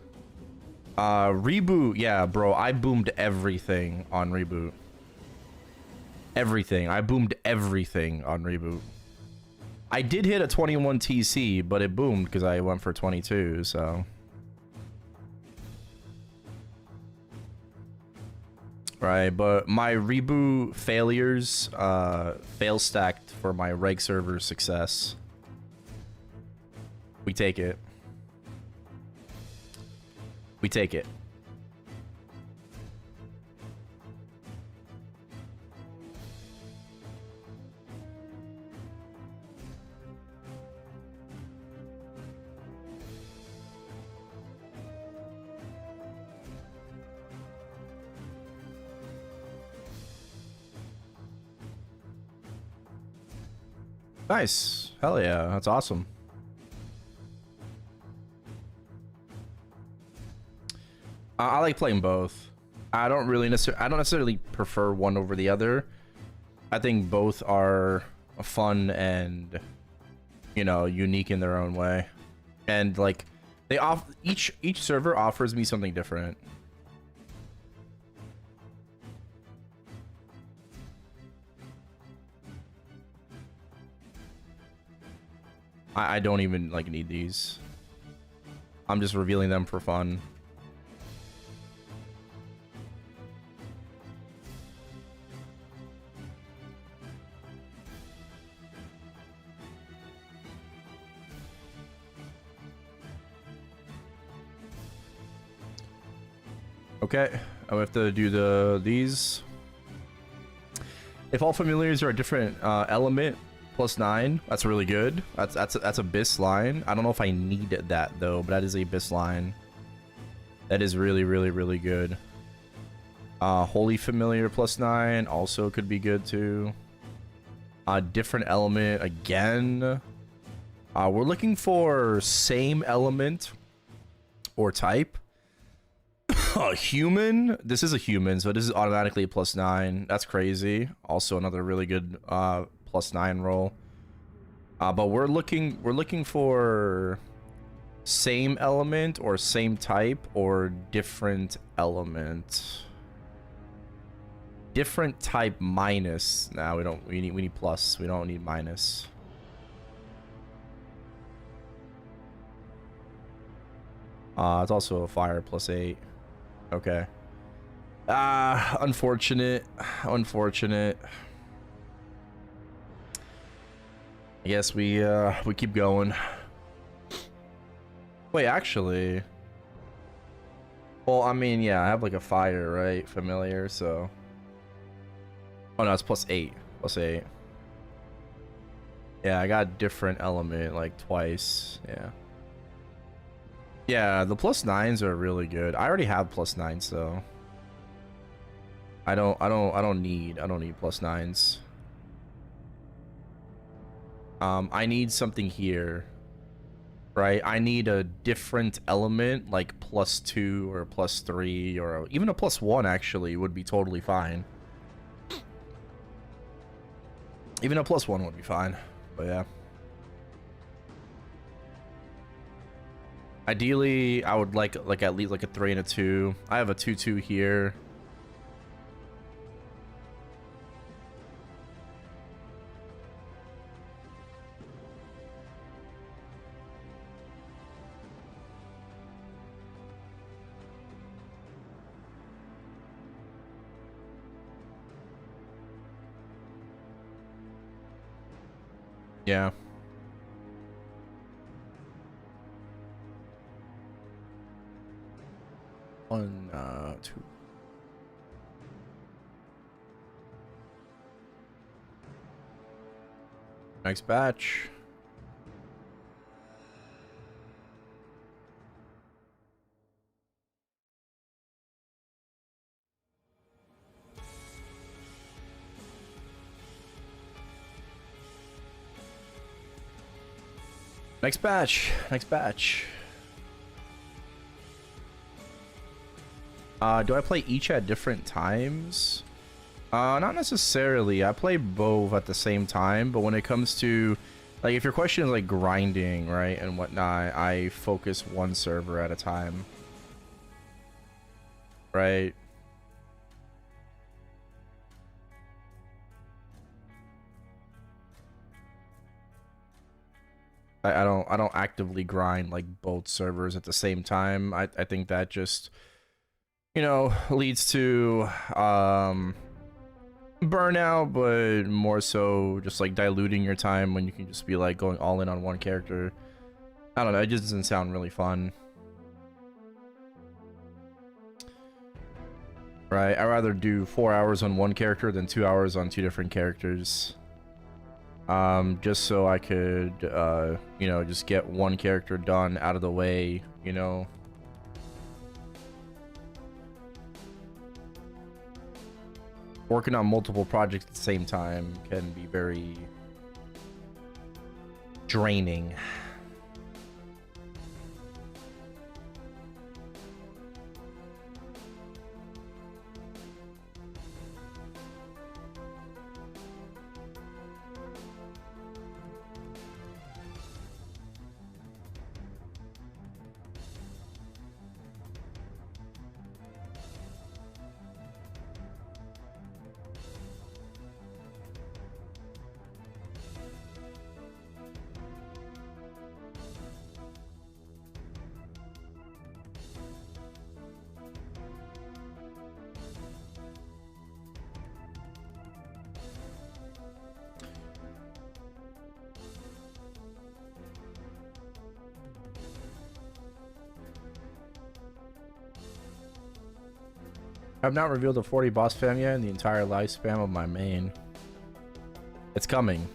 Reboot, yeah, bro, I boomed everything on Reboot. Everything. I boomed everything on Reboot. I did hit a 21 TC, but it boomed because I went for 22, so. Right, but my reboot failures fail stacked for my reg server success. We take it. We take it. Nice. Hell yeah. That's awesome. I like playing both. I don't necessarily prefer one over the other. I think both are fun and, you know, unique in their own way. And like each server offers me something different. I don't even like need these. I'm just revealing them for fun. Okay, I have to do these. If all familiars are a different element, +9, that's really good. That's a BIS line. I don't know if I need that though, but that is a BIS line. That is really, really, really good. Holy familiar +9 also could be good too. Different element again. We're looking for same element or type. Human. This is a human, so this is automatically a +9. That's crazy. Also another really good +9 roll. But we're looking for same element or same type or different element. Different type minus. Nah, we need plus. We don't need minus. It's also a fire +8. Okay. Unfortunate. Unfortunate. I guess we keep going. Wait, actually. Well, I mean, yeah, I have like a fire, right? Familiar, so. Oh no, it's +8. +8. Yeah, I got a different element like twice. Yeah. Yeah, the +9s are really good. I already have +9s, so I don't need +9s. I need something here, right? I need a different element like +2 or +3 or even a +1 actually would be totally fine. Even a +1 would be fine, but yeah. Ideally, I would like at least like a 3 and a 2. I have a 2/2 here. Yeah. One, 2. Next batch. Next batch. Next batch. Do I play each at different times? Not necessarily. I play both at the same time, but when it comes to, like, if your question is like grinding, right, and whatnot, I focus one server at a time. Right? I don't actively grind like both servers at the same time. I think that just, you know, leads to burnout, but more so just like diluting your time when you can just be like going all in on one character. I don't know, it just doesn't sound really fun. Right, I'd rather do 4 hours on one character than 2 hours on 2 different characters. Just so I could, you know, just get one character done out of the way, you know. Working on multiple projects at the same time can be very draining. I've not revealed the 40 boss fam yet in the entire lifespan of my main. It's coming.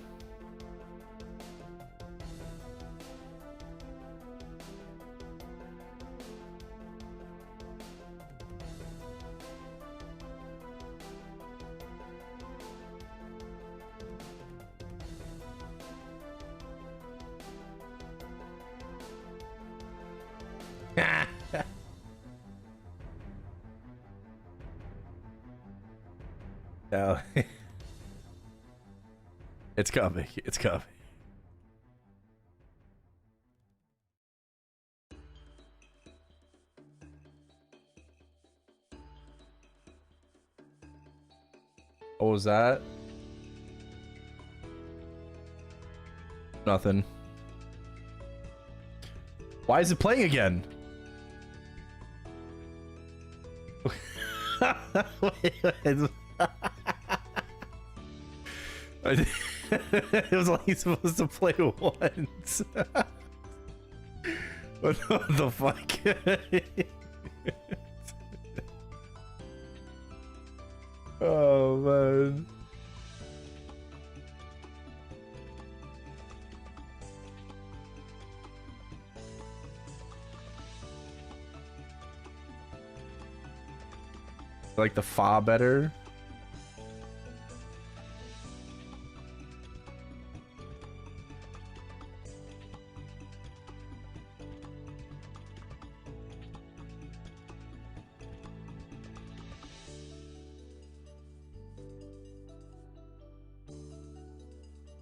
No. It's coming. It's coming. What was that? Nothing. Why is it playing again? It was only supposed to play once. What the fuck? Oh man. Like the fa better.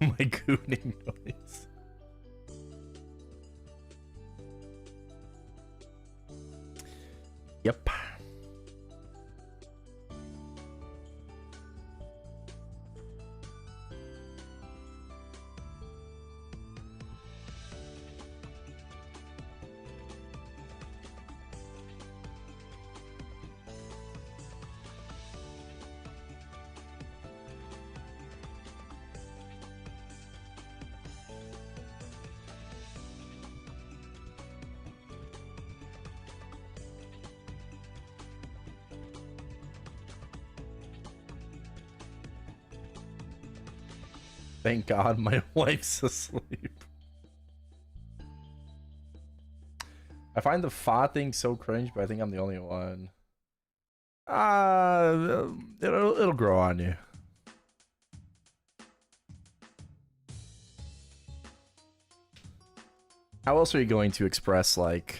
My gooning noise. Yep. Thank God my wife's asleep. I find the fa thing so cringe, but I think I'm the only one. It'll grow on you. How else are you going to express, like,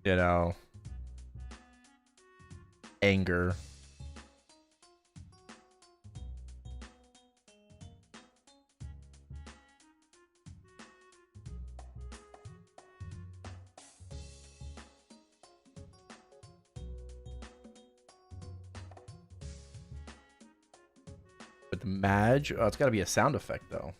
you know, anger? With the Madge? Oh, it's got to be a sound effect, though.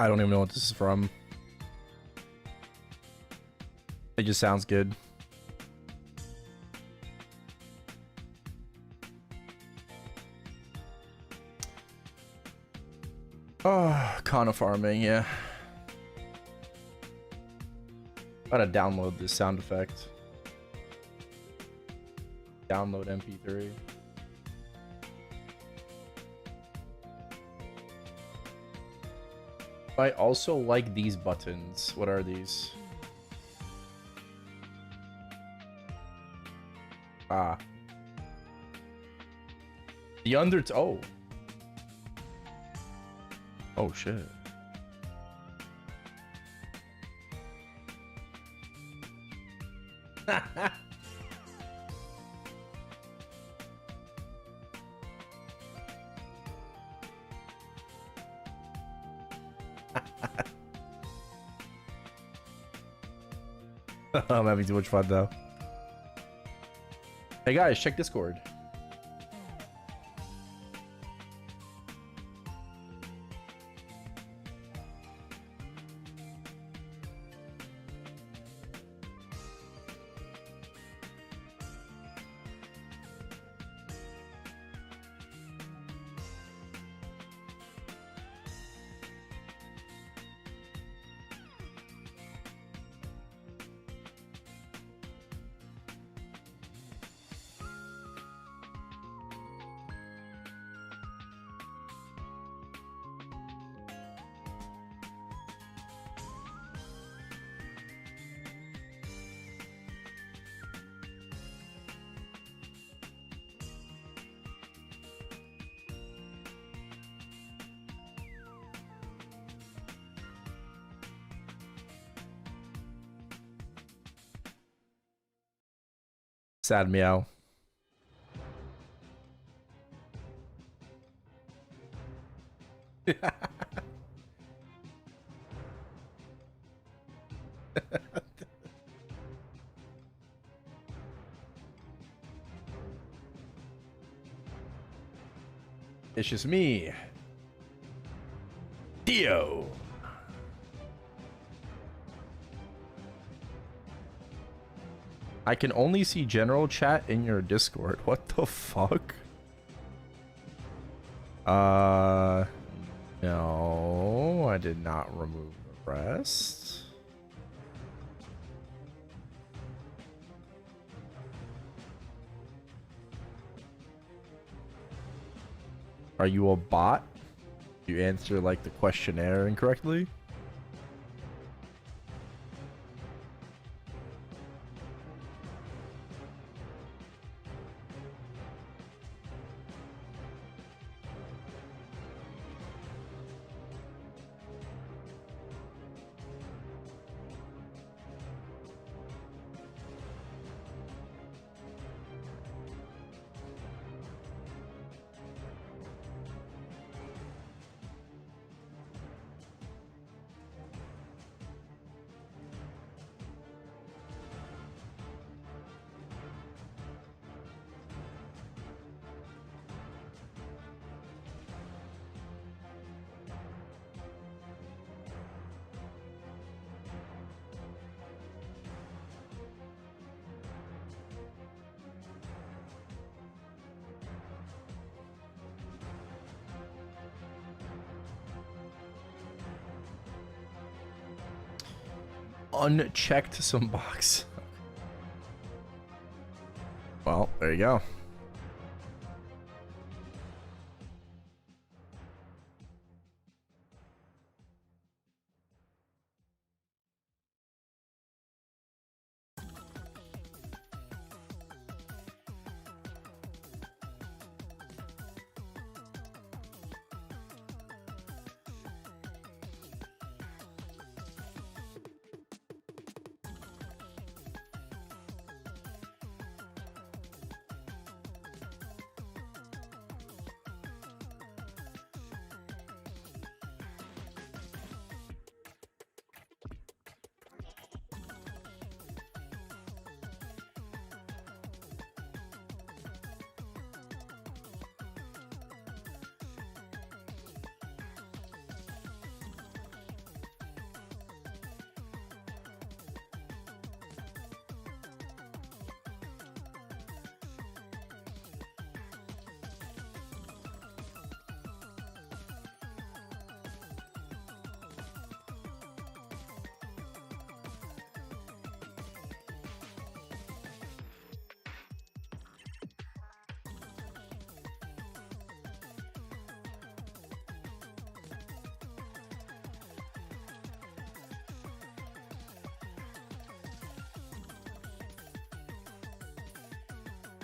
I don't even know what this is from. It just sounds good. Oh, Kana farming, yeah. Gotta download this sound effect. Download MP3. I also like these buttons. What are these? Ah. The oh. Oh shit. I'm having too much fun though. Hey guys, check Discord. Sad meow. It's just me. Dio. I can only see general chat in your Discord. What the fuck? No, I did not remove the rest. Are you a bot? You answer like the questionnaire incorrectly? Unchecked some box. Well, there you go.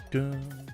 Dun.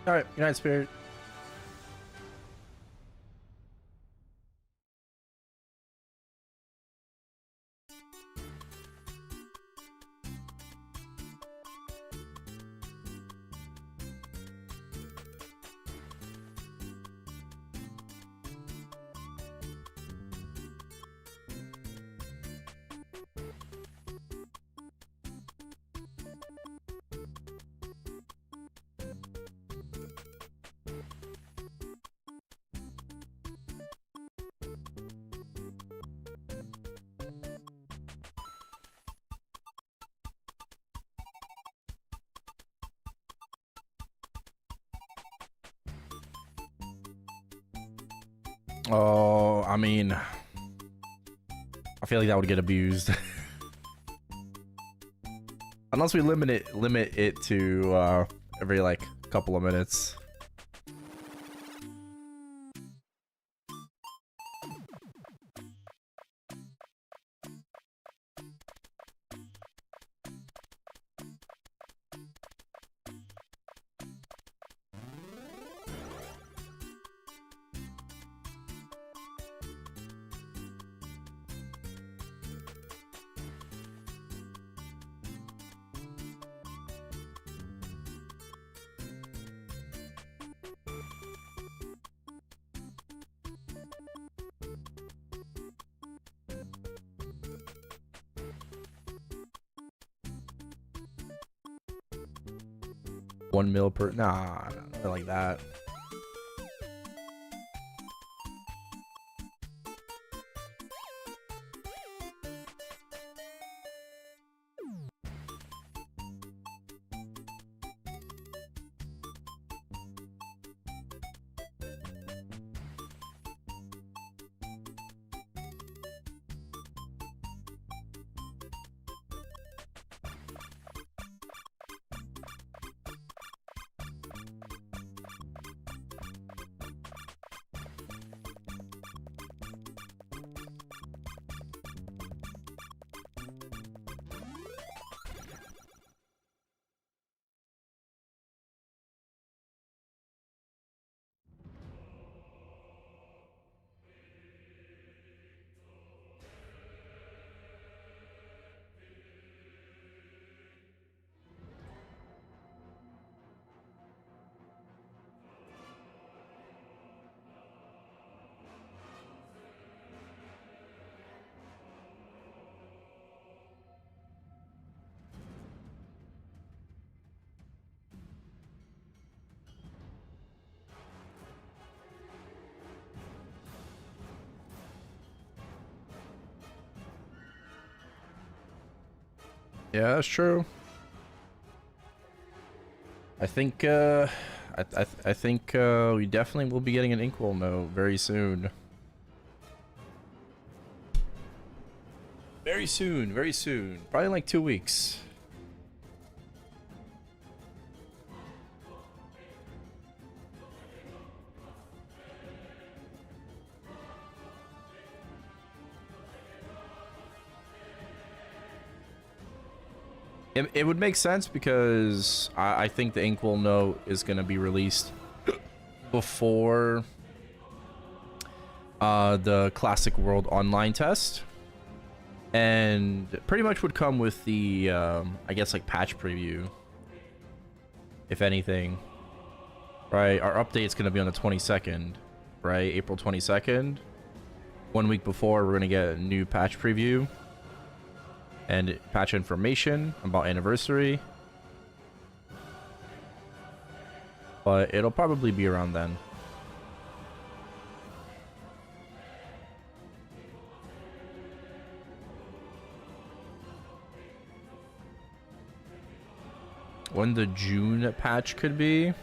All right, good night, Spirit. Oh, I mean, I feel like that would get abused. Unless we limit it to every like couple of minutes. $1 mil per nah, not like that. Yeah, that's true. I think I think we definitely will be getting an Inkwell note very soon. Very soon, very soon. Probably in like 2 weeks. It would make sense because I think the Inkwell note is going to be released before the Classic World Online test. And pretty much would come with the, I guess, like, patch preview. If anything. Right? Our update's going to be on the 22nd. Right? April 22nd. 1 week before, we're going to get a new patch preview. And patch information about anniversary. But it'll probably be around then. When the June patch could be. Do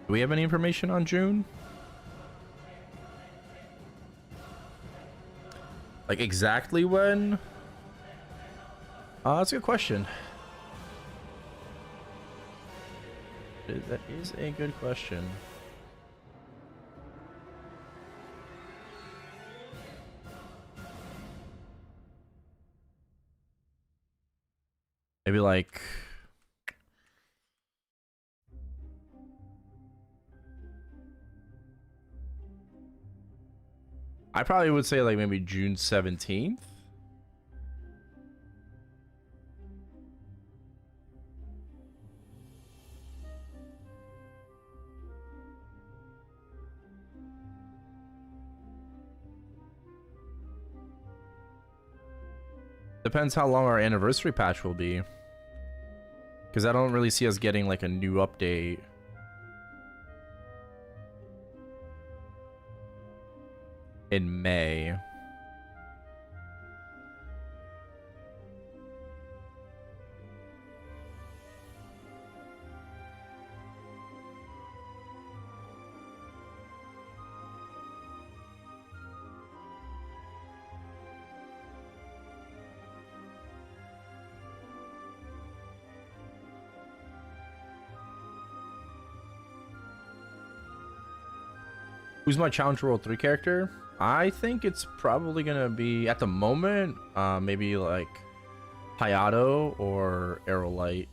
we have any information on June? Like exactly when? That's a good question. That is a good question. Maybe like... I probably would say like maybe June 17th. Depends how long our anniversary patch will be. Because I don't really see us getting like a new update. In May. Who's my Challenge World 3 character? I think it's probably gonna be, at the moment, maybe like Hayato or Aerolite.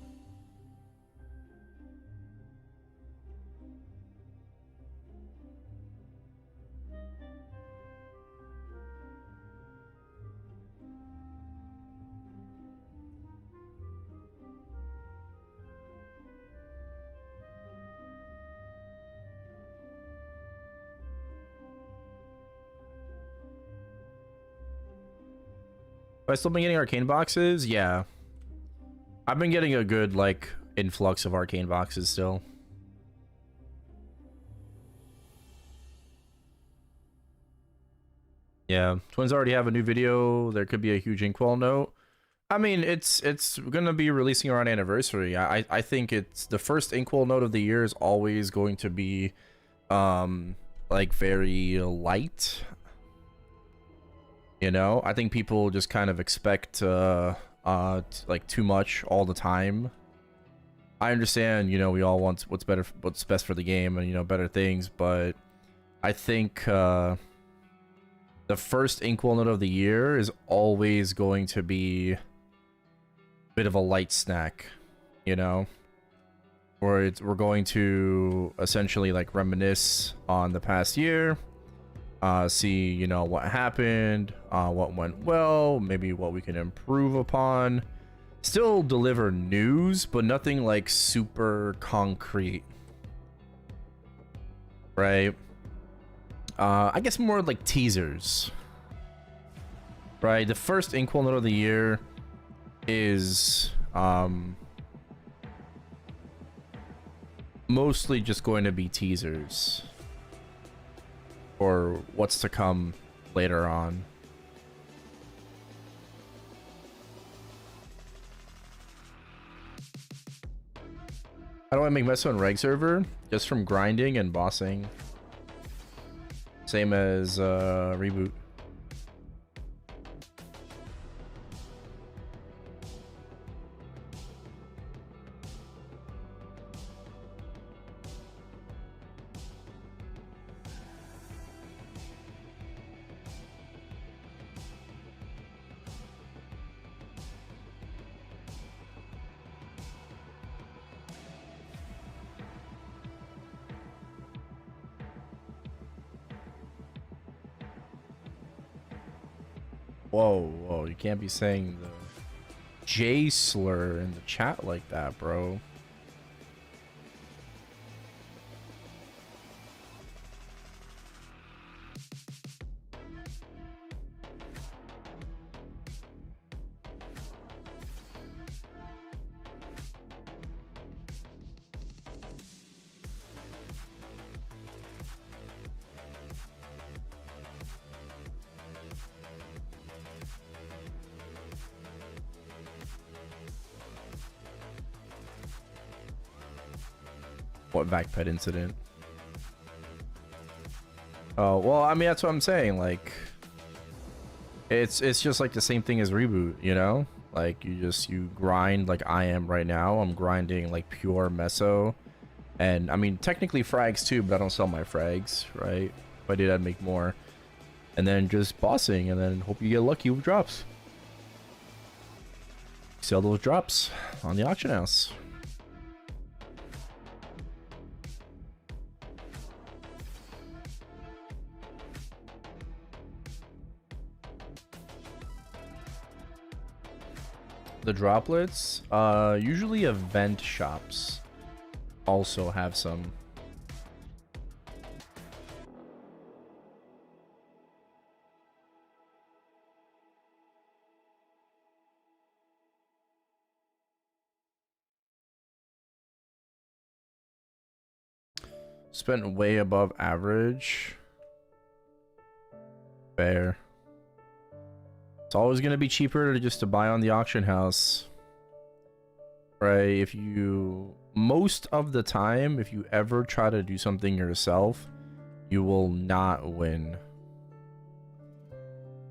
Have I still been getting arcane boxes? Yeah. I've been getting a good, like, influx of arcane boxes still. Yeah. Twins already have a new video. There could be a huge Inkwell note. I mean, it's gonna be releasing around anniversary. I think it's the first Inkwell note of the year is always going to be, like, very light. You know, I think people just kind of expect like too much all the time. I understand, you know, we all want what's best for the game and, you know, better things, but I think the first Inkwell note of the year is always going to be a bit of a light snack, you know, where we're going to essentially like reminisce on the past year. See, you know, what happened, what went well, maybe what we can improve upon. Still deliver news, but nothing like super concrete. Right? I guess more like teasers. Right? The first Inkwell note of the year is mostly just going to be teasers. Or what's to come later on. How do I make Meso and Reg server? Just from grinding and bossing. Same as reboot. Whoa, whoa, you can't be saying the J slur in the chat like that, bro. What Vacped incident? Oh, well, I mean, that's what I'm saying. Like, it's just like the same thing as reboot, you know? Like, you grind like I am right now. I'm grinding like pure meso. And I mean, technically frags too, but I don't sell my frags, right? If I did, I'd make more. And then just bossing, and then hope you get lucky with drops. Sell those drops on the auction house. The droplets, usually event shops also have some. Spent way above average. Fair. It's always going to be cheaper to buy on the auction house. Right? If you... Most of the time, if you ever try to do something yourself, you will not win.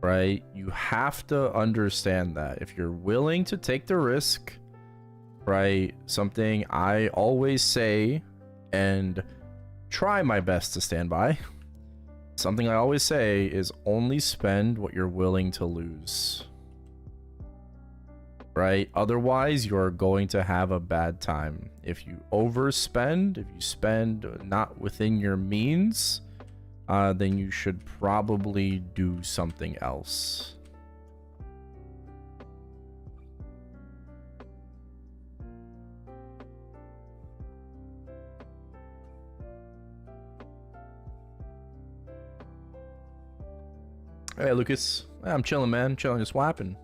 Right? You have to understand that. If you're willing to take the risk, right? Something I always say and try my best to stand by. Something I always say is only spend what you're willing to lose. Right? Otherwise, you're going to have a bad time. If you overspend, if you spend not within your means, then you should probably do something else. Hey, Lucas. I'm chilling, man. Chilling, just whapping.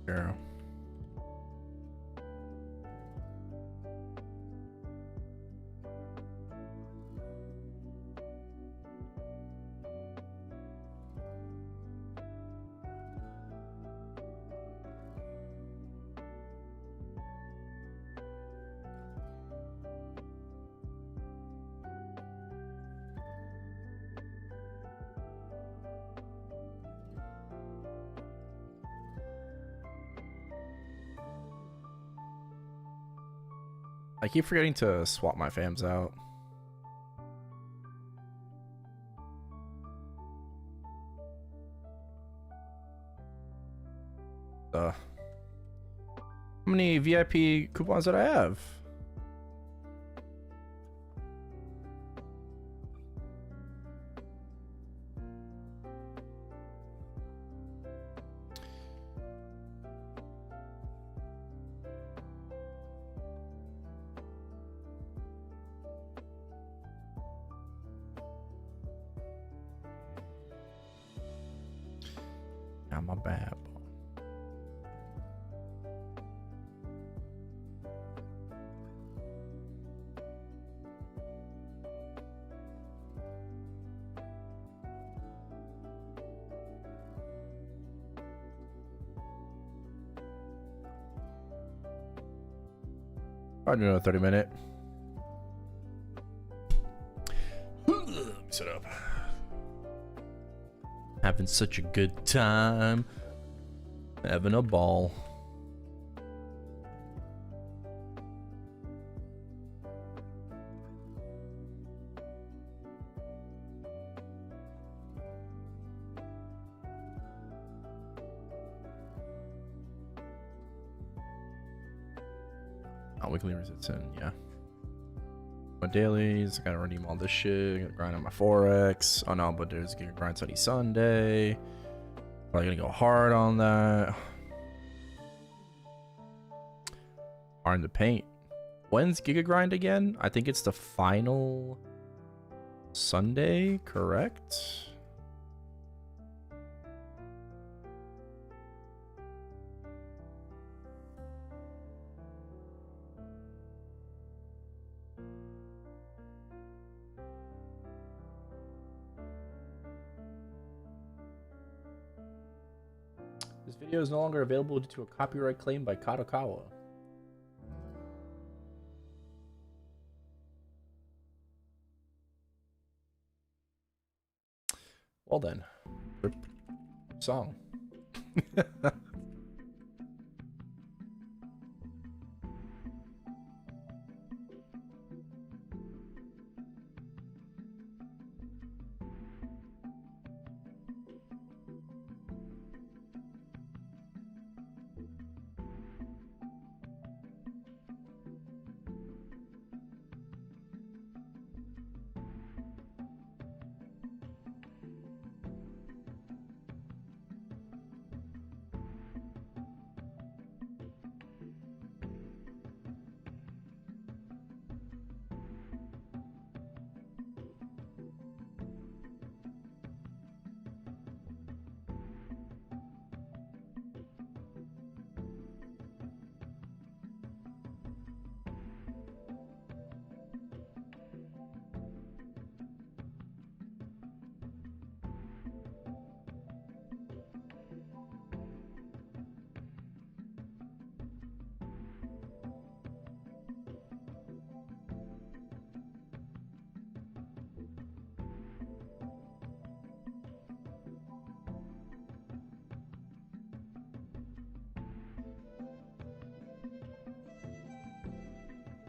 Girl. I keep forgetting to swap my fams out. How many VIP coupons did I have? Yeah, my bad. Probably another 30-minute. Let me sit up. Having such a good time. Having a ball. Weekly resets in, yeah. My dailies, I gotta redeem all this shit. Gotta grind on my Forex. Oh no, but there's Giga Grind Sunny Sunday. Probably gonna go hard on that. Hard to paint. When's Giga Grind again? I think it's the final Sunday, correct? This video is no longer available due to a copyright claim by Kadokawa. Well then, song.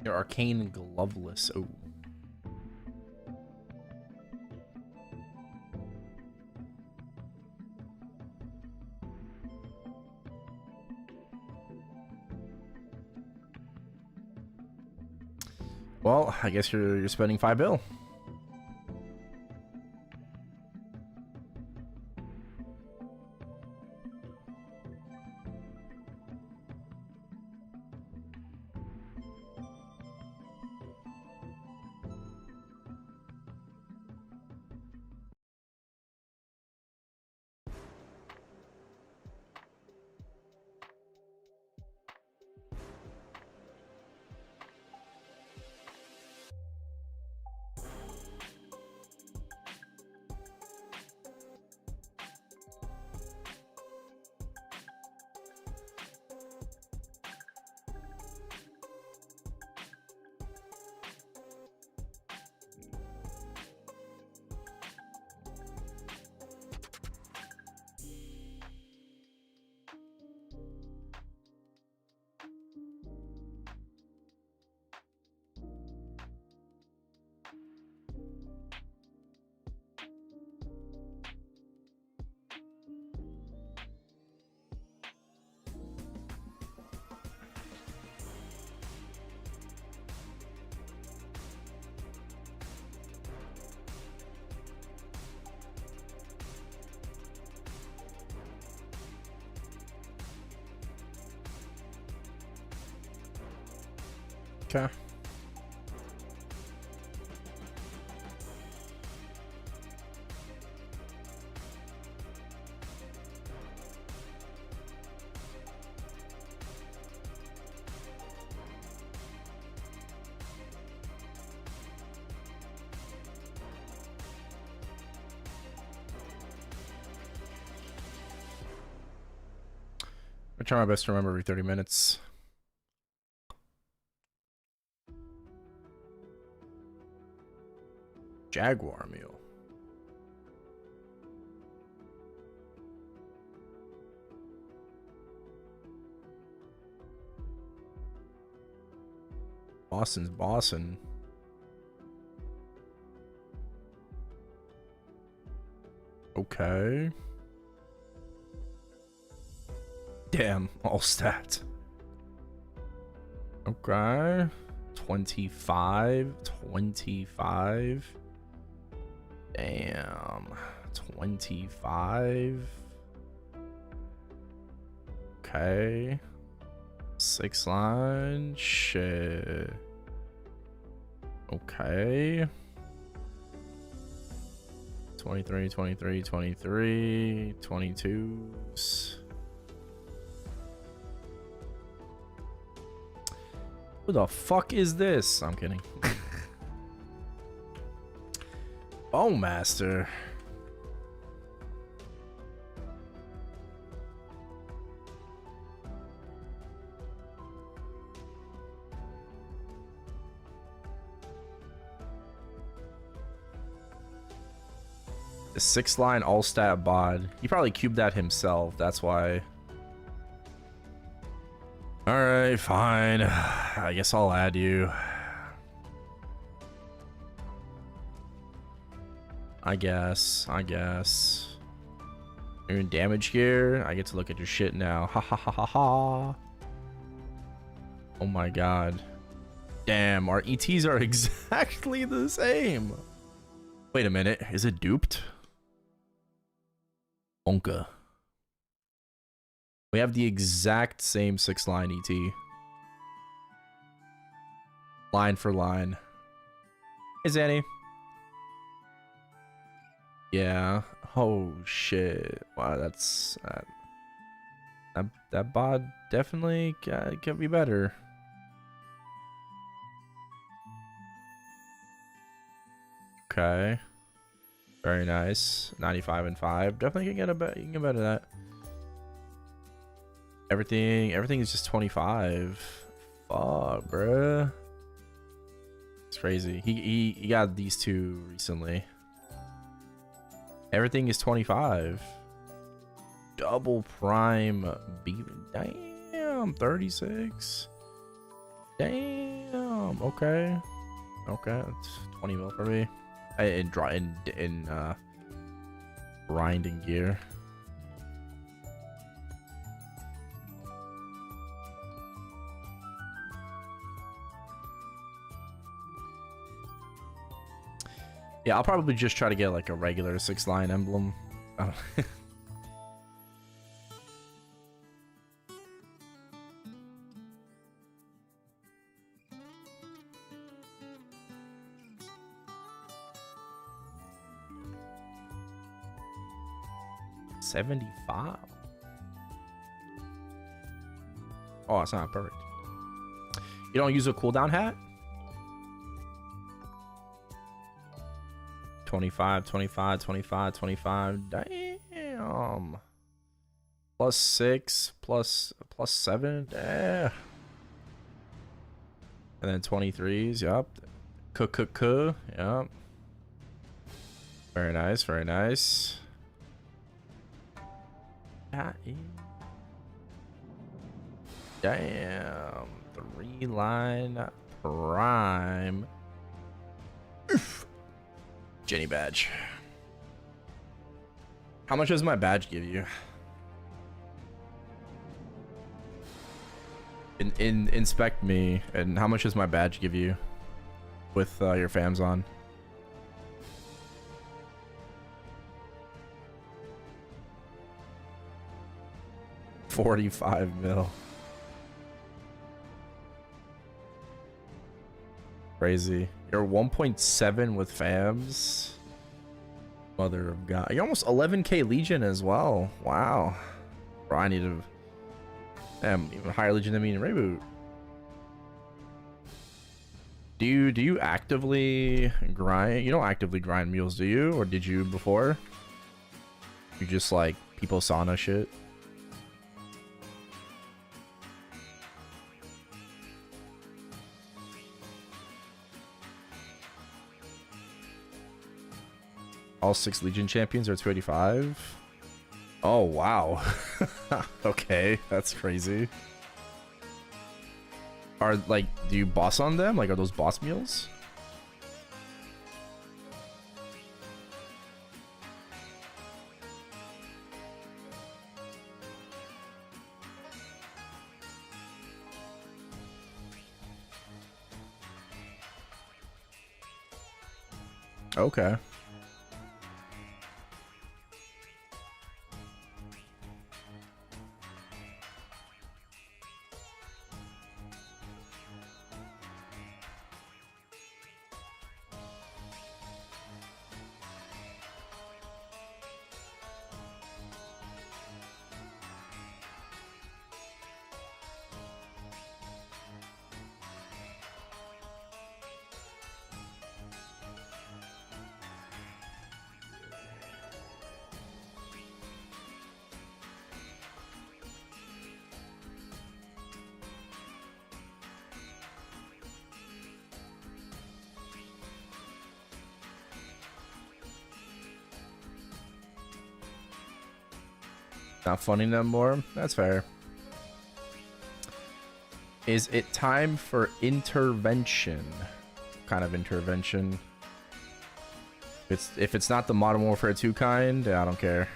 They're arcane and gloveless. Oh. Well, I guess you're spending $5 bill. Okay. try my best to remember every 30 minutes. Jaguar meal. Boston's Boston. Okay. Damn, all stat. Okay. 25. 25. Damn. 25. Okay. 6 line. Shit. Okay. 23, 23, 23, 22s. Who the fuck is this? I'm kidding. Master. The 6-line all-stat bod. He probably cubed that himself. That's why. Alright, fine. I guess I'll add you. I guess. You're in damage gear. I get to look at your shit now. Ha ha ha ha ha. Oh my god. Damn, our ETs are exactly the same. Wait a minute. Is it duped? Onka. We have the exact same 6-line ET. Line for line. Hey, Zanny. Yeah. Oh, shit. Wow, that's... that bod definitely can be better. Okay. Very nice. 95 and 5. Definitely can get a bet. You can get better than that. Everything is just 25. Fuck, bruh. It's crazy. He got these two recently. Everything is 25. Double prime beat. Damn, 36. Damn. Okay. It's 20 mil for me. In grinding gear. Yeah, I'll probably just try to get like a regular 6-line emblem. Oh. 75. Oh, it's not perfect. You don't use a cooldown hat? 25, 25, 25, 25. Damn. Plus 6, plus 7. Yeah. And then 23s. Yup. Yup. Very nice. Very nice. Damn. 3-line prime. Oof. Jenny badge. How much does my badge give you? Inspect me, and how much does my badge give you with your fams on? $45 mil. Crazy. You're 1.7 with fams. Mother of God. You're almost 11k Legion as well. Wow. Bro, I need to... Damn, even higher Legion than me in Reboot. Do you actively grind? You don't actively grind mules, do you? Or did you before? You just like people sauna shit? All 6 Legion champions are 285. Oh, wow. Okay, that's crazy. Are, like, do you boss on them? Like, are those boss meals? Okay. Not funny no more. That's fair. Is it time for intervention? What kind of intervention? If it's not the Modern Warfare 2 kind, I don't care.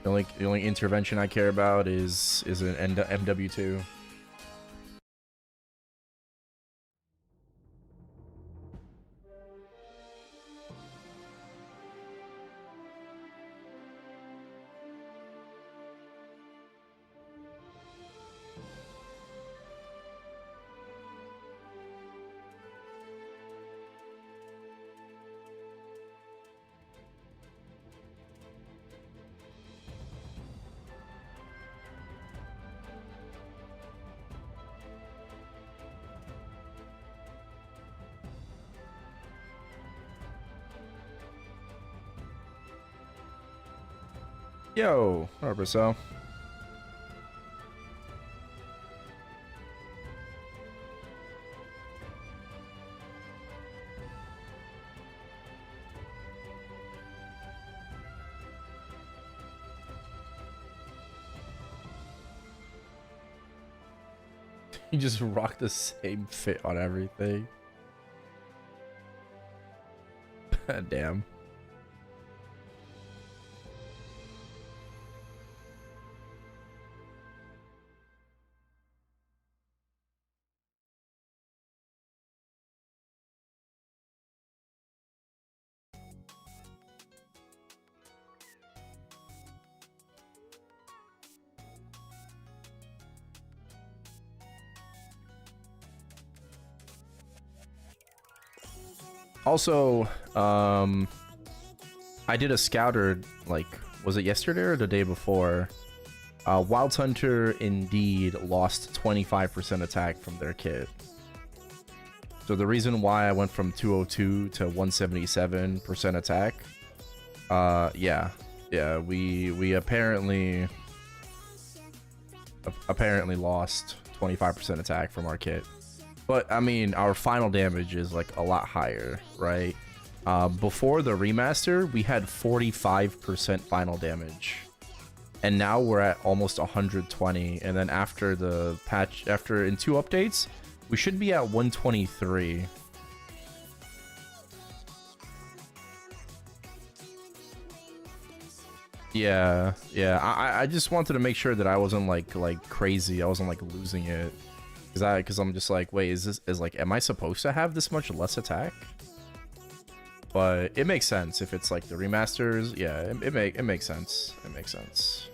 The only intervention I care about is an MW2. Yo, Arbor. You just rock the same fit on everything. Damn. Also, I did a scouter, like, was it yesterday or the day before? Wild Hunter indeed lost 25% attack from their kit. So the reason why I went from 202 to 177% attack, yeah, we apparently lost 25% attack from our kit. But, I mean, our final damage is, like, a lot higher, right? Before the remaster, we had 45% final damage. And now we're at almost 120. And then after the patch, in 2 updates, we should be at 123. Yeah. I just wanted to make sure that I wasn't, like crazy. I wasn't, like, losing it. Because I'm just like, wait, am I supposed to have this much less attack? But it makes sense if it's like the remasters. Yeah, it makes sense. It makes sense.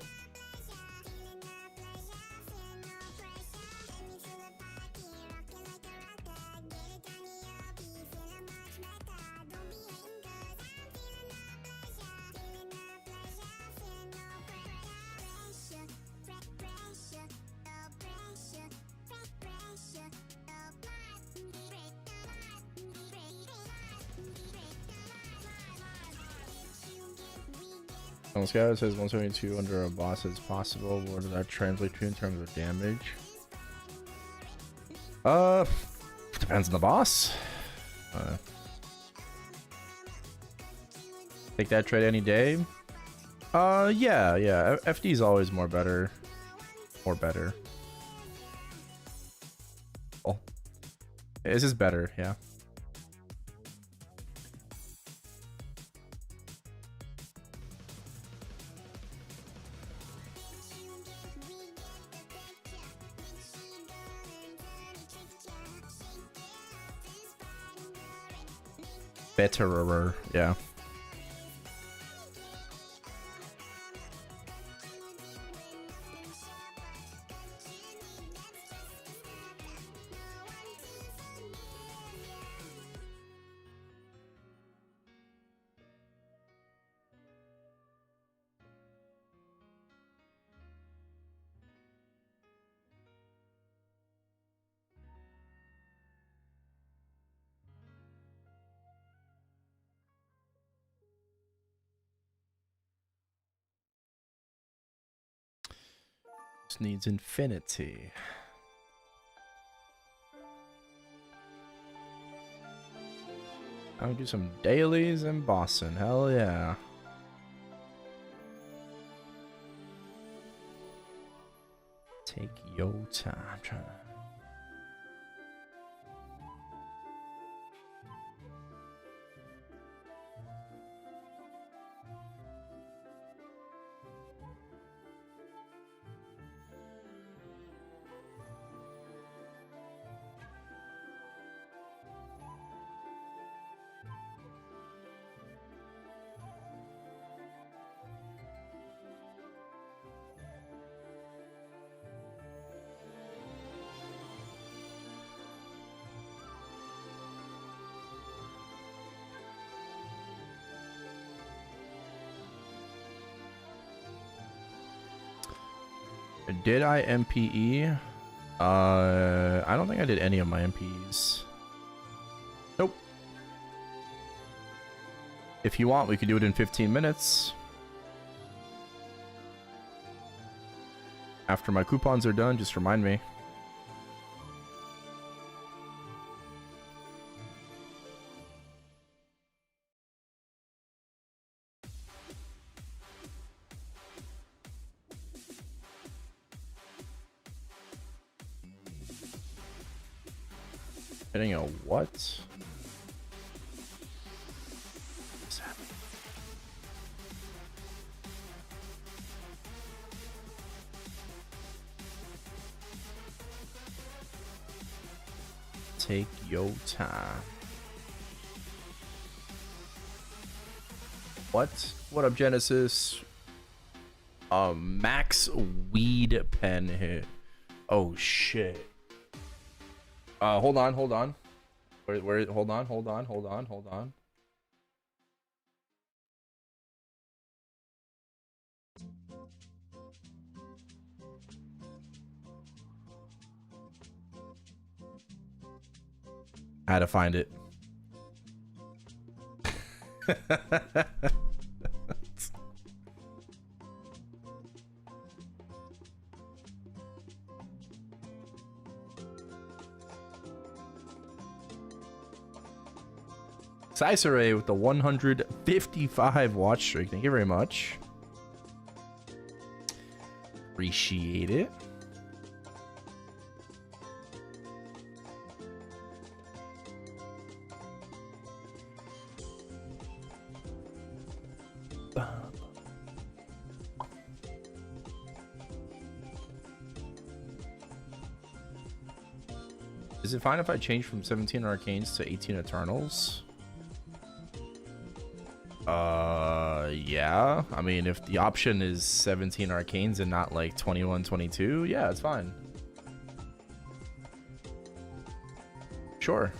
On Scout says 172 under a boss is possible. What does that translate to in terms of damage? Depends on the boss. Take that trade any day. Yeah. FD is always more better. More better. Oh. This is better, yeah. Betterer, yeah. This needs infinity. I'll do some dailies in Boston. Hell yeah. Take your time. I'm trying to. Did I MPE? I don't think I did any of my MPEs. Nope. If you want, we could do it in 15 minutes. After my coupons are done, just remind me. Hitting a what? What's happening? Take your time. What? What up, Genesis? Max weed pen hit. Oh shit. Hold on. Where hold on. I had to find it. Ciceray with the 155 watch streak. Thank you very much. Appreciate it. Is it fine if I change from 17 Arcanes to 18 Eternals? Yeah. I mean, if the option is 17 Arcanes and not like 21, 22, yeah, it's fine. Sure.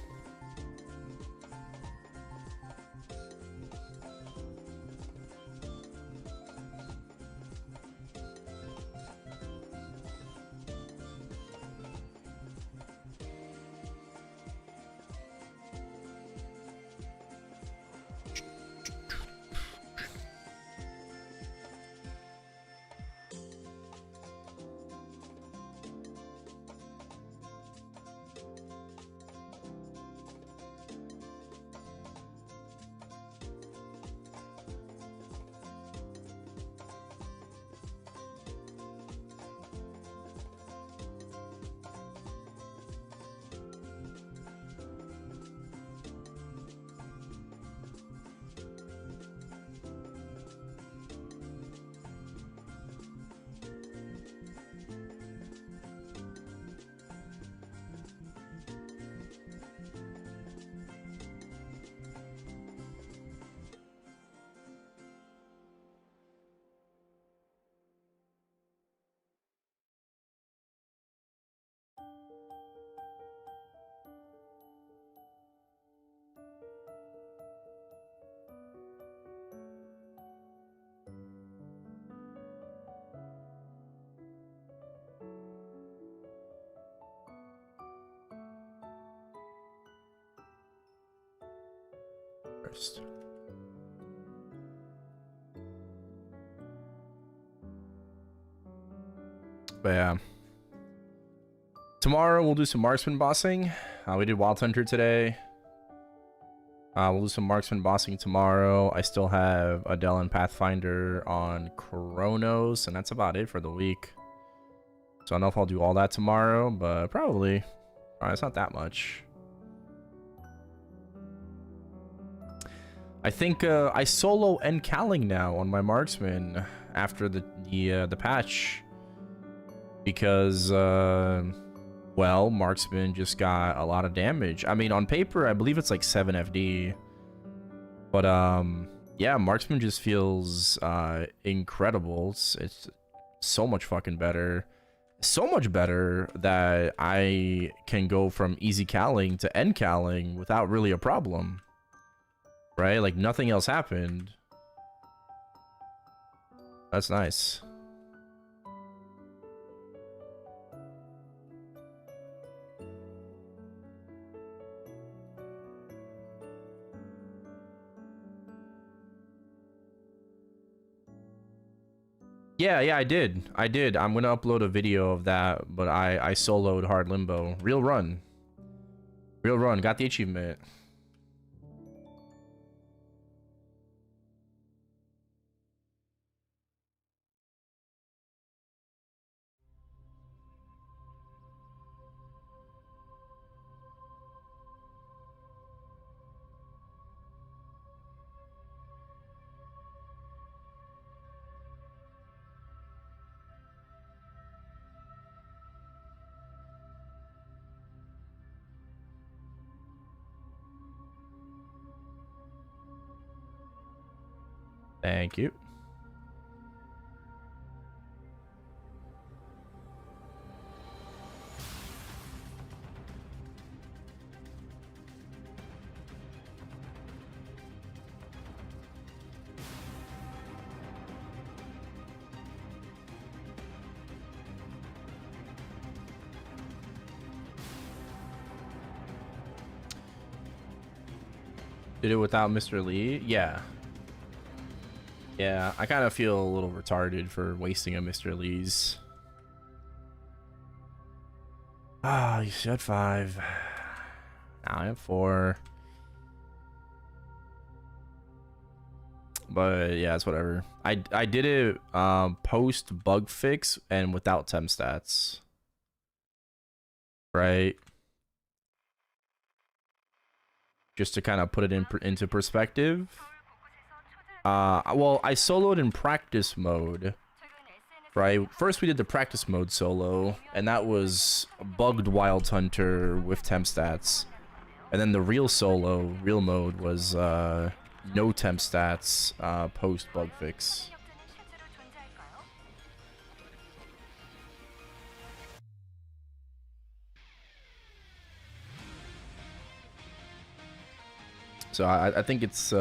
first. But yeah. Tomorrow we'll do some marksman bossing. We did Wild Hunter today. We'll do some marksman bossing tomorrow. I still have Adele and Pathfinder on Chronos, and that's about it for the week. So I don't know if I'll do all that tomorrow, but probably. It's not that much. I think I solo Calling now on my marksman after the patch, because well, marksman just got a lot of damage. I mean, on paper, I believe it's like 7 FD, but yeah, marksman just feels incredible. It's so much fucking better. So much better that I can go from easy calling to end calling without really a problem. Right? Like nothing else happened. That's nice. Yeah, I did. I'm gonna upload a video of that, but I soloed Hard Limbo. Real run. Got the achievement. Thank you. Did it without Mr. Lee? Yeah. Yeah, I kind of feel a little retarded for wasting a Mr. Lee's. Ah, you said 5. Now I have 4. But yeah, it's whatever. I did it post bug fix and without temp stats. Right? Just to kind of put it into perspective. Well, I soloed in practice mode, right? First we did the practice mode solo, and that was bugged Wild Hunter with temp stats. And then the real mode was no temp stats post bug fix. So I think it's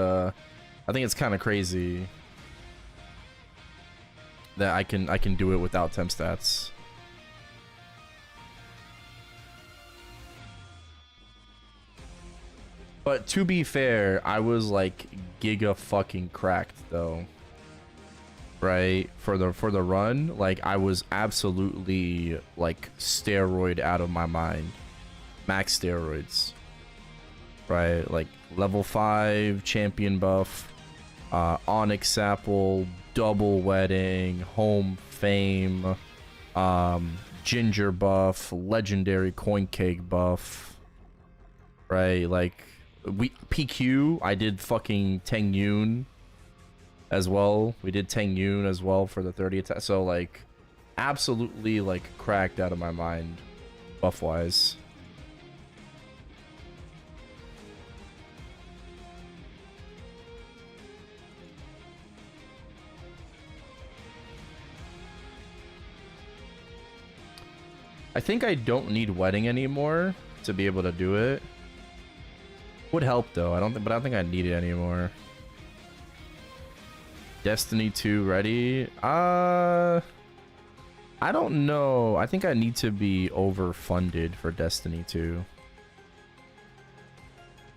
kind of crazy that I can do it without temp stats. But to be fair, I was like giga fucking cracked though. Right? For the run, like I was absolutely like steroid out of my mind. Max steroids. Right? Like level 5 champion buff, Onyx Apple, double wedding, home fame, ginger buff, legendary coin cake buff. Right? Like PQ, I did fucking Teng Yun as well. We did Teng Yun as well for the 30 attack. So like absolutely like cracked out of my mind buff wise. I think I don't need wedding anymore to be able to do it. Would help though. I don't think I need it anymore. Destiny 2 ready? I don't know. I think I need to be overfunded for Destiny 2.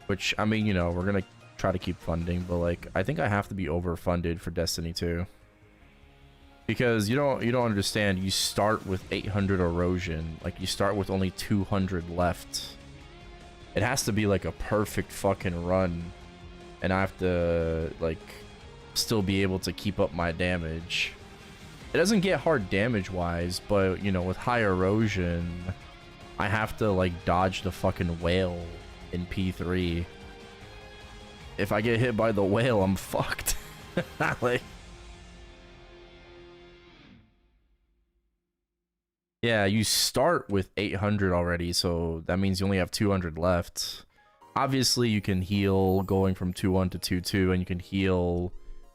Which, I mean, you know, we're gonna try to keep funding, but like I think I have to be overfunded for Destiny 2. Because you don't understand, you start with 800 erosion, like you start with only 200 left. It has to be like a perfect fucking run, and I have to like still be able to keep up my damage. It doesn't get hard damage wise, but you know, with high erosion, I have to like dodge the fucking whale in P3. If I get hit by the whale, I'm fucked. Like, yeah, you start with 800 already, so that means you only have 200 left. Obviously, you can heal going from 2-1 to 2-2, and you can heal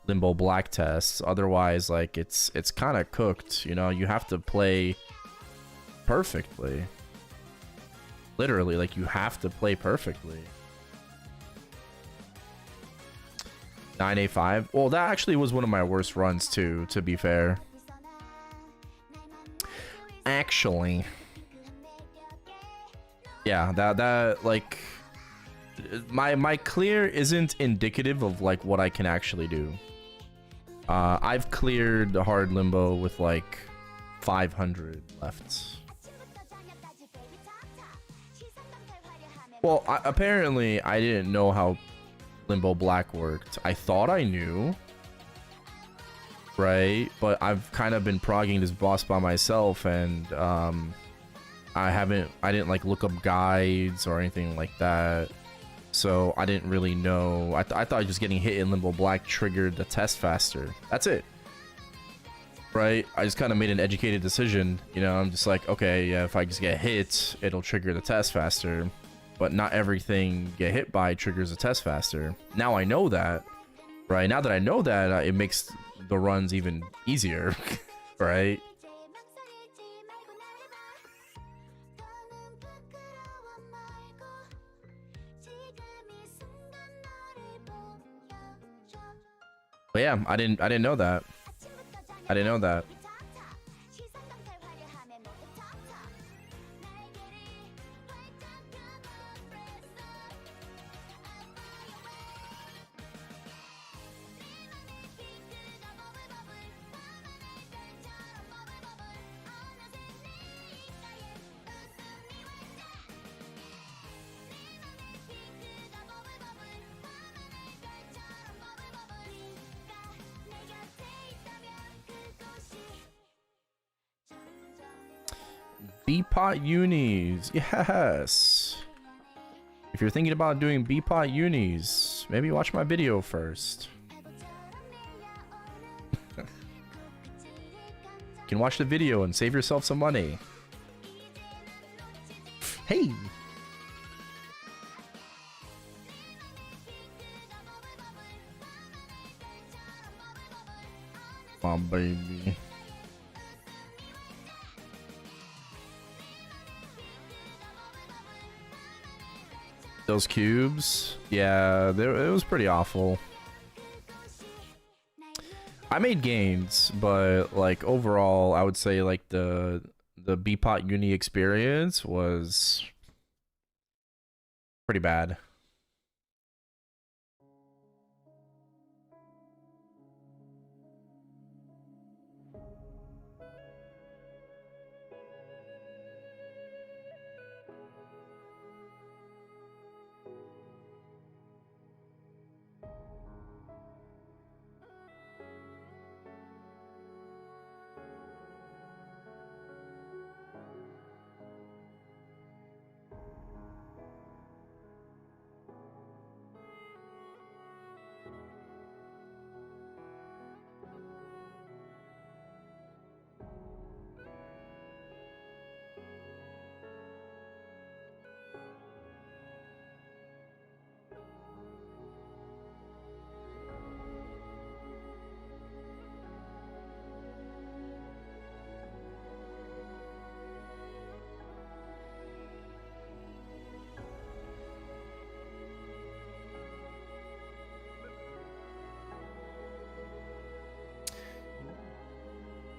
Limbo Black tests. Otherwise, like, it's kind of cooked, you know? You have to play perfectly. Literally, like, you have to play perfectly. 9A5? Well, that actually was one of my worst runs, too, to be fair. Actually, yeah, that like my clear isn't indicative of like what I can actually do. I've cleared the hard limbo with like 500 left. Well, apparently I didn't know how Limbo Black worked. I thought I knew, right? But I've kind of been progging this boss by myself, and I didn't like look up guides or anything like that, so I didn't really know. I thought just getting hit in Limbo Black triggered the test faster. That's it, right? I just kind of made an educated decision, you know. I'm just like, okay, yeah, if I just get hit, it'll trigger the test faster, but not everything get hit by triggers the test faster. Now I know that, right? Now that I know that, it makes the runs even easier, right? But yeah, I didn't know that. I didn't know that. B-Pot unis, yes. If you're thinking about doing B-Pot unis, maybe watch my video first. You can watch the video and save yourself some money. Hey! Come on, baby. Those cubes, yeah, it was pretty awful. I made gains, but like overall, I would say like the B-Pot uni experience was pretty bad.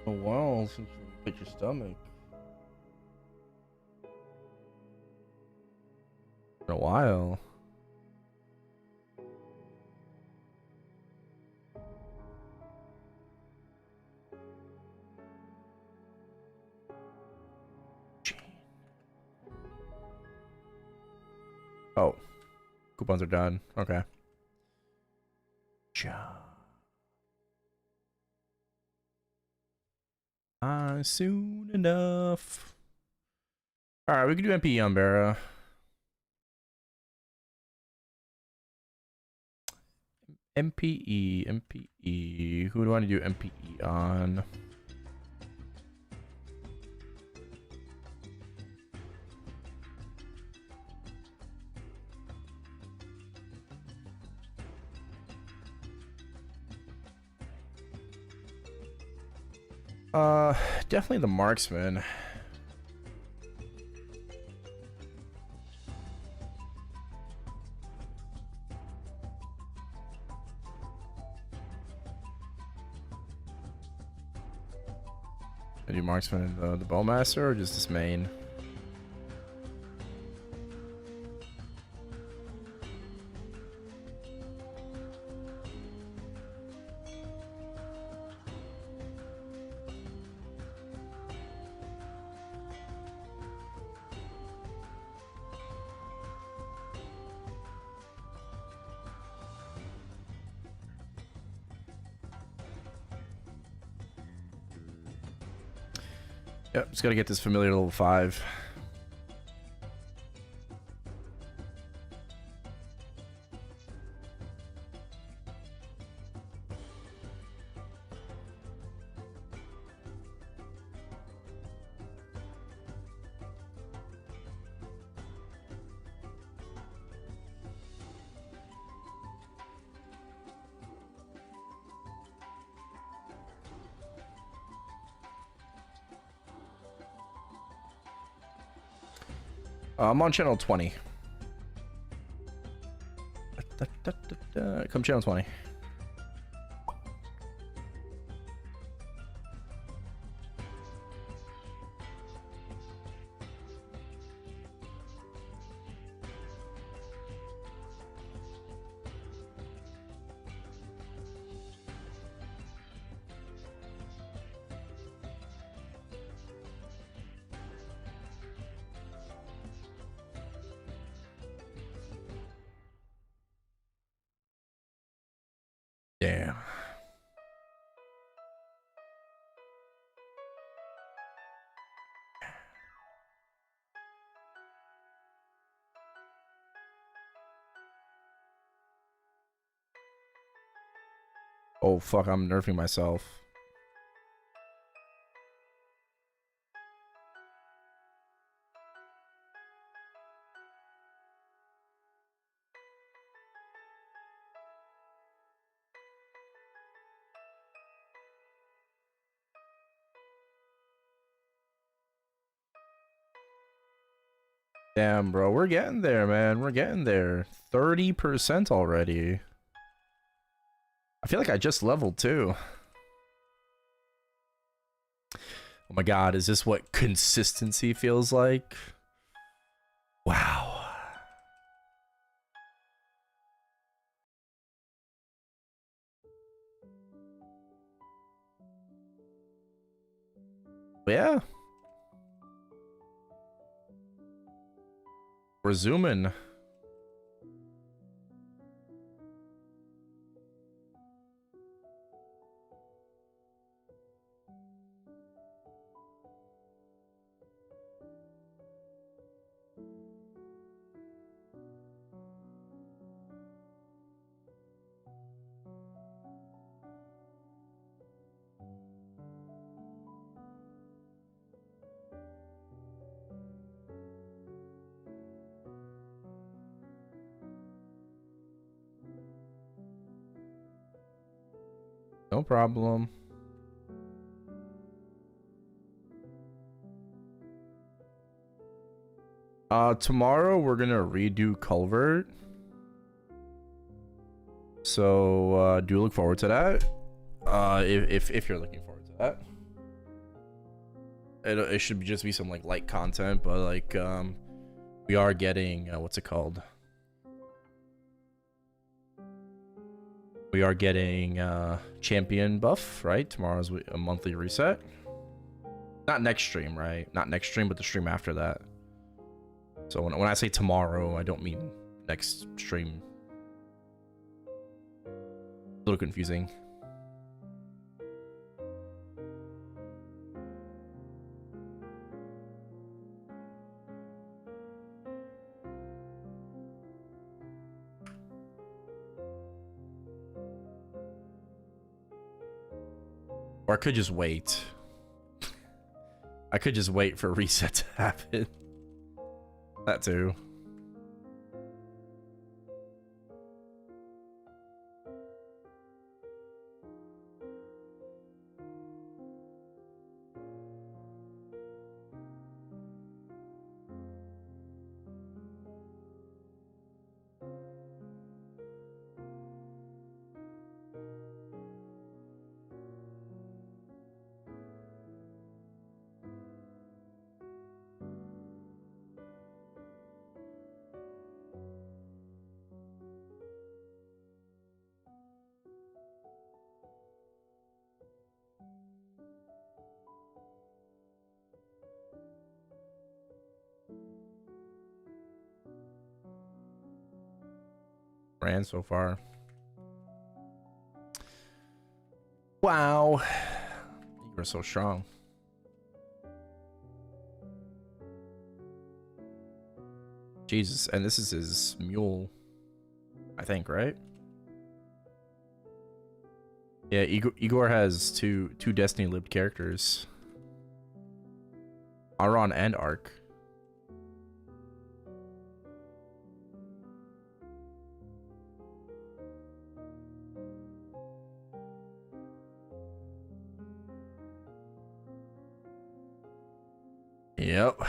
Oh wow, since you hit your stomach. In a while. Oh, coupons are done. Okay. Soon enough. All right, we can do MPE on Barra. MPE. Who do I want to do MPE on? Definitely the marksman. I do marksman and the bowmaster, or just this main? Yep, just gotta get this familiar level 5. I'm on channel 20. Come channel 20. Damn. Oh fuck, I'm nerfing myself. Damn, bro, we're getting there, man. We're getting there. 30% already. I feel like I just leveled too. Oh my god, is this what consistency feels like? Wow. Yeah. We're zooming. No problem. Tomorrow we're gonna redo Culvert. So do look forward to that. If you're looking forward to that. It should just be some like light content, but like we are getting what's it called? We are getting champion buff, right? Tomorrow's a monthly reset. Not next stream, right? Not next stream, but the stream after that. So when I say tomorrow, I don't mean next stream. A little confusing. Or I could just wait. I could just wait for a reset to happen. That too. Ran so far. Wow. You were so strong. Jesus, and this is his mule, I think, right? Yeah, Igor has two Destiny lived characters. Aron and Ark. Yep.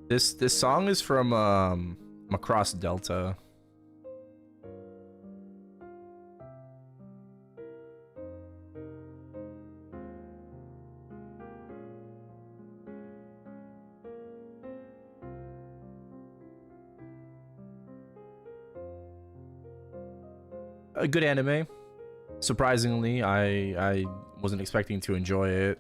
This song is from Macross Delta. A good anime. Surprisingly, I wasn't expecting to enjoy it.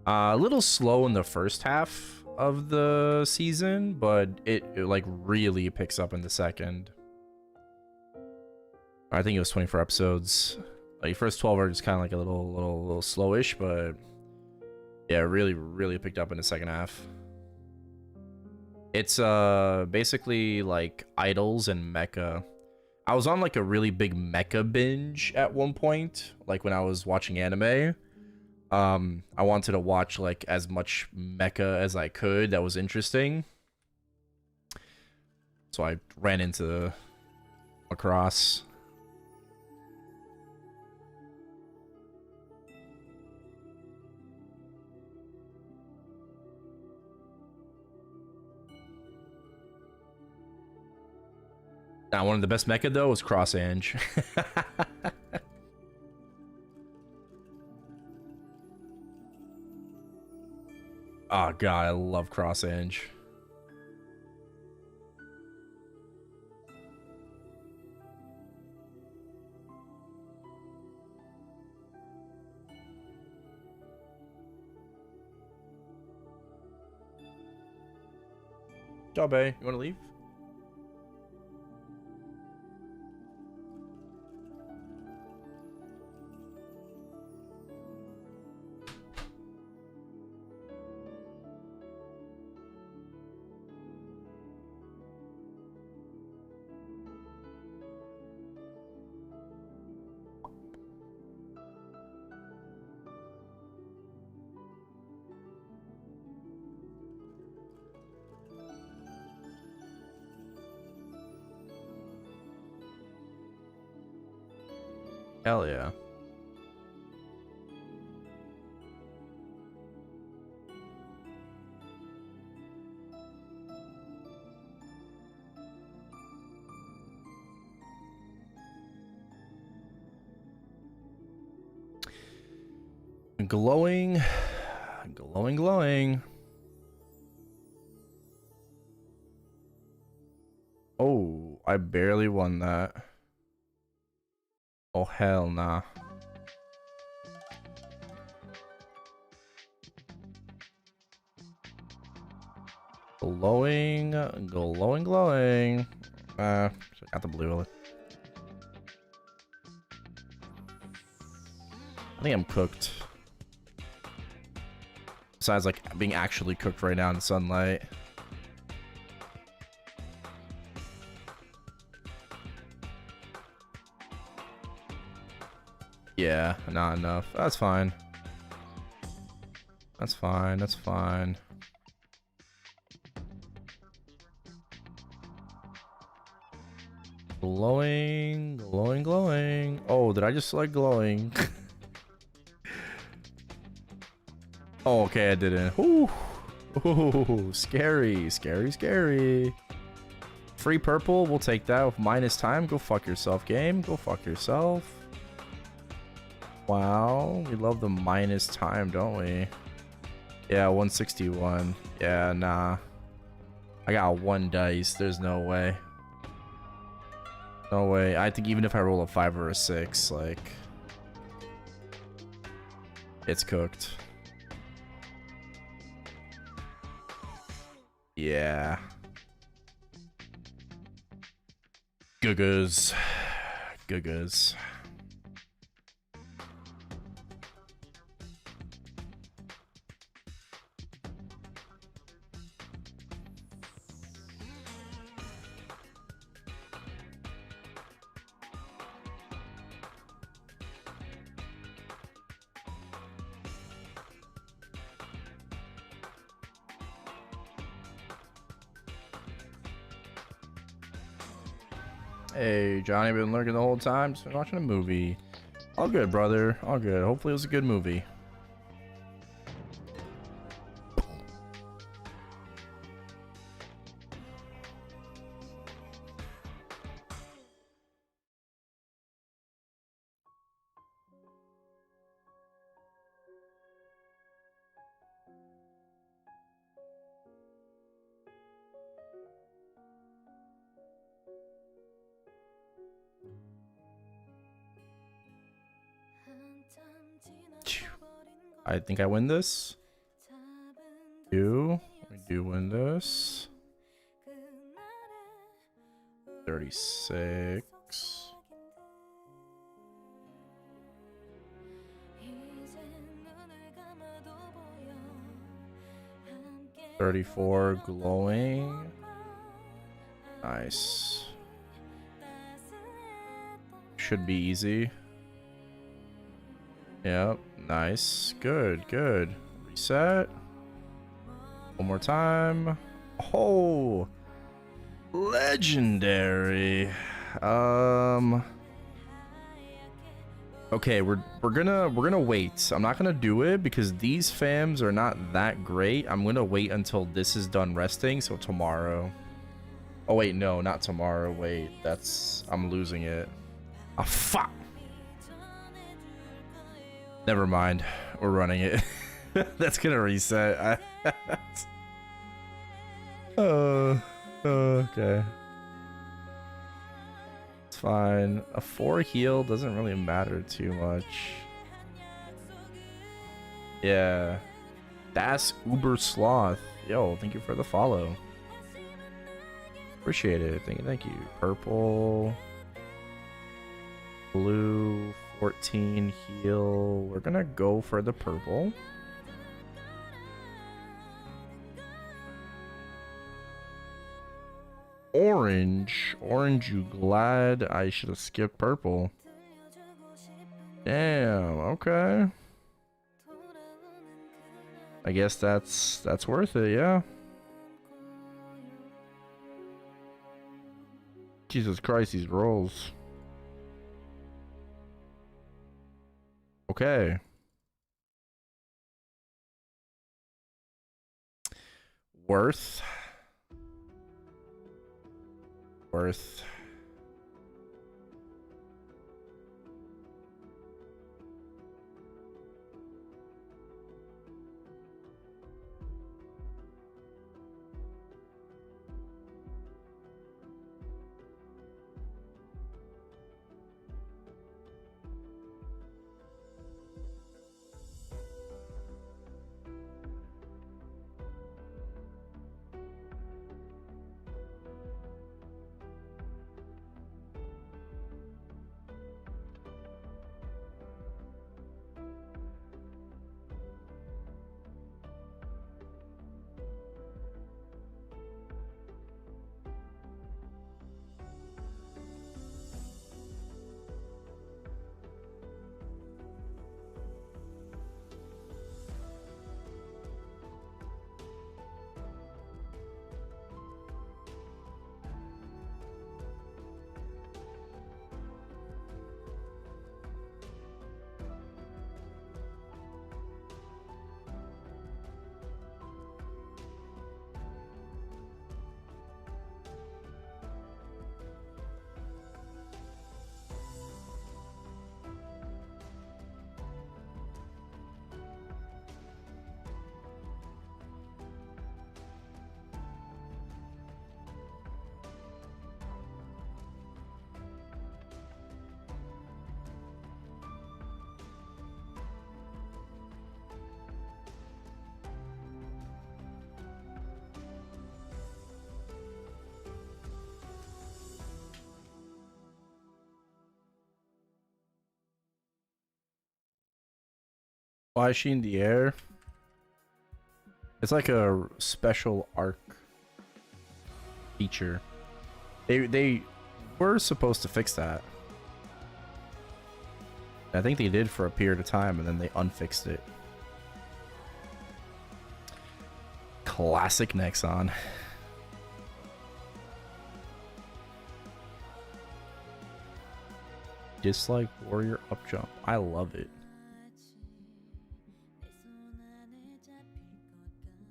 A little slow in the first half of the season, but it like really picks up in the second. I think it was 24 episodes. Like first 12 are just kind of like a little slowish, but yeah, really picked up in the second half. It's basically like idols and mecha. I was on like a really big mecha binge at one point, like when I was watching anime. I wanted to watch like as much mecha as I could that was interesting. So I ran into Macross. Now, one of the best mecha though was Cross Ange. Oh god, I love Cross Ange. Job A, you want to leave? Hell yeah. Glowing. Oh, I barely won that. Oh, hell nah. Glowing, glowing, glowing. Got the blue. I think I'm cooked. Besides, like, being actually cooked right now in the sunlight. Yeah, not enough. That's fine. That's fine. That's fine. Glowing, glowing, glowing. Oh, did I just select glowing? Oh, okay, I didn't. Ooh. Ooh, scary, scary, scary. Free purple, we'll take that with minus time. Go fuck yourself, game. Go fuck yourself. Wow, we love the minus time, don't we? Yeah, 161. Yeah, nah. I got 1 dice. There's no way. No way. I think even if I roll a 5 or a 6, like... it's cooked. Yeah. Gugas. Gugas. Hey, Johnny, been lurking the whole time. Just been watching a movie. All good, brother. All good. Hopefully it was a good movie. I think I win this. We do win this. 36. 34 glowing. Nice. Should be easy. Yep, nice. Good, good. Reset. One more time. Oh, legendary. Okay, we're gonna wait. I'm not gonna do it because these fams are not that great. I'm gonna wait until this is done resting, so tomorrow. Oh wait, no, not tomorrow. Wait, I'm losing it. Oh fuck. Never mind. We're running it. That's gonna reset. Okay. It's fine. A 4 heal doesn't really matter too much. Yeah. Das Uber Sloth. Yo, thank you for the follow. Appreciate it. Thank you. Purple. Blue. 14 heal. We're gonna go for the purple. Orange. Orange, you glad I should have skipped purple? Damn, okay. I guess that's worth it, yeah. Jesus Christ, these rolls. Okay. Worth. Why is she in the air? It's like a special arc feature. They were supposed to fix that. I think they did for a period of time, and then they unfixed it. Classic Nexon. Dislike warrior up jump. I love it.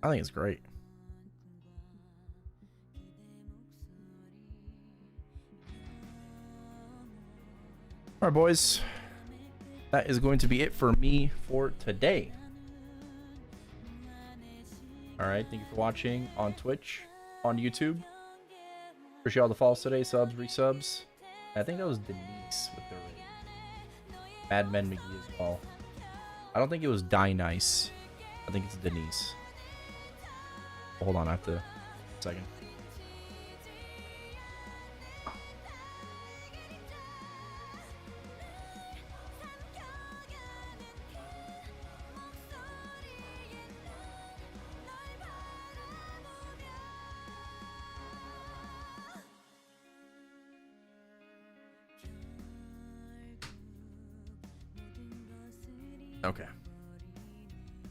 I think it's great. All right, boys. That is going to be it for me for today. All right, thank you for watching on Twitch, on YouTube. Appreciate all the follows today, subs, resubs. I think that was Denise with the raid. Madman McGee as well. I don't think it was Die Nice. I think it's Denise. Hold on, I have to. A second. Okay.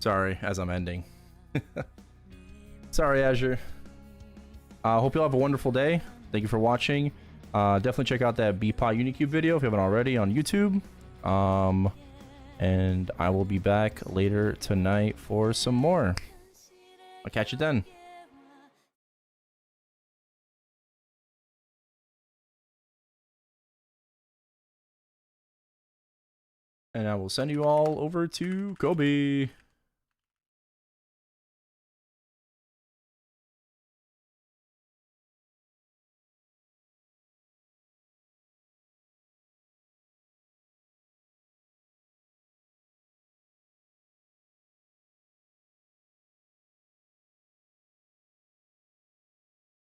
Sorry, as I'm ending. Sorry, Azure. Hope you'll have a wonderful day. Thank you for watching. Definitely check out that Beepot Unicube video if you haven't already on YouTube. And I will be back later tonight for some more. I'll catch you then. And I will send you all over to Kobe.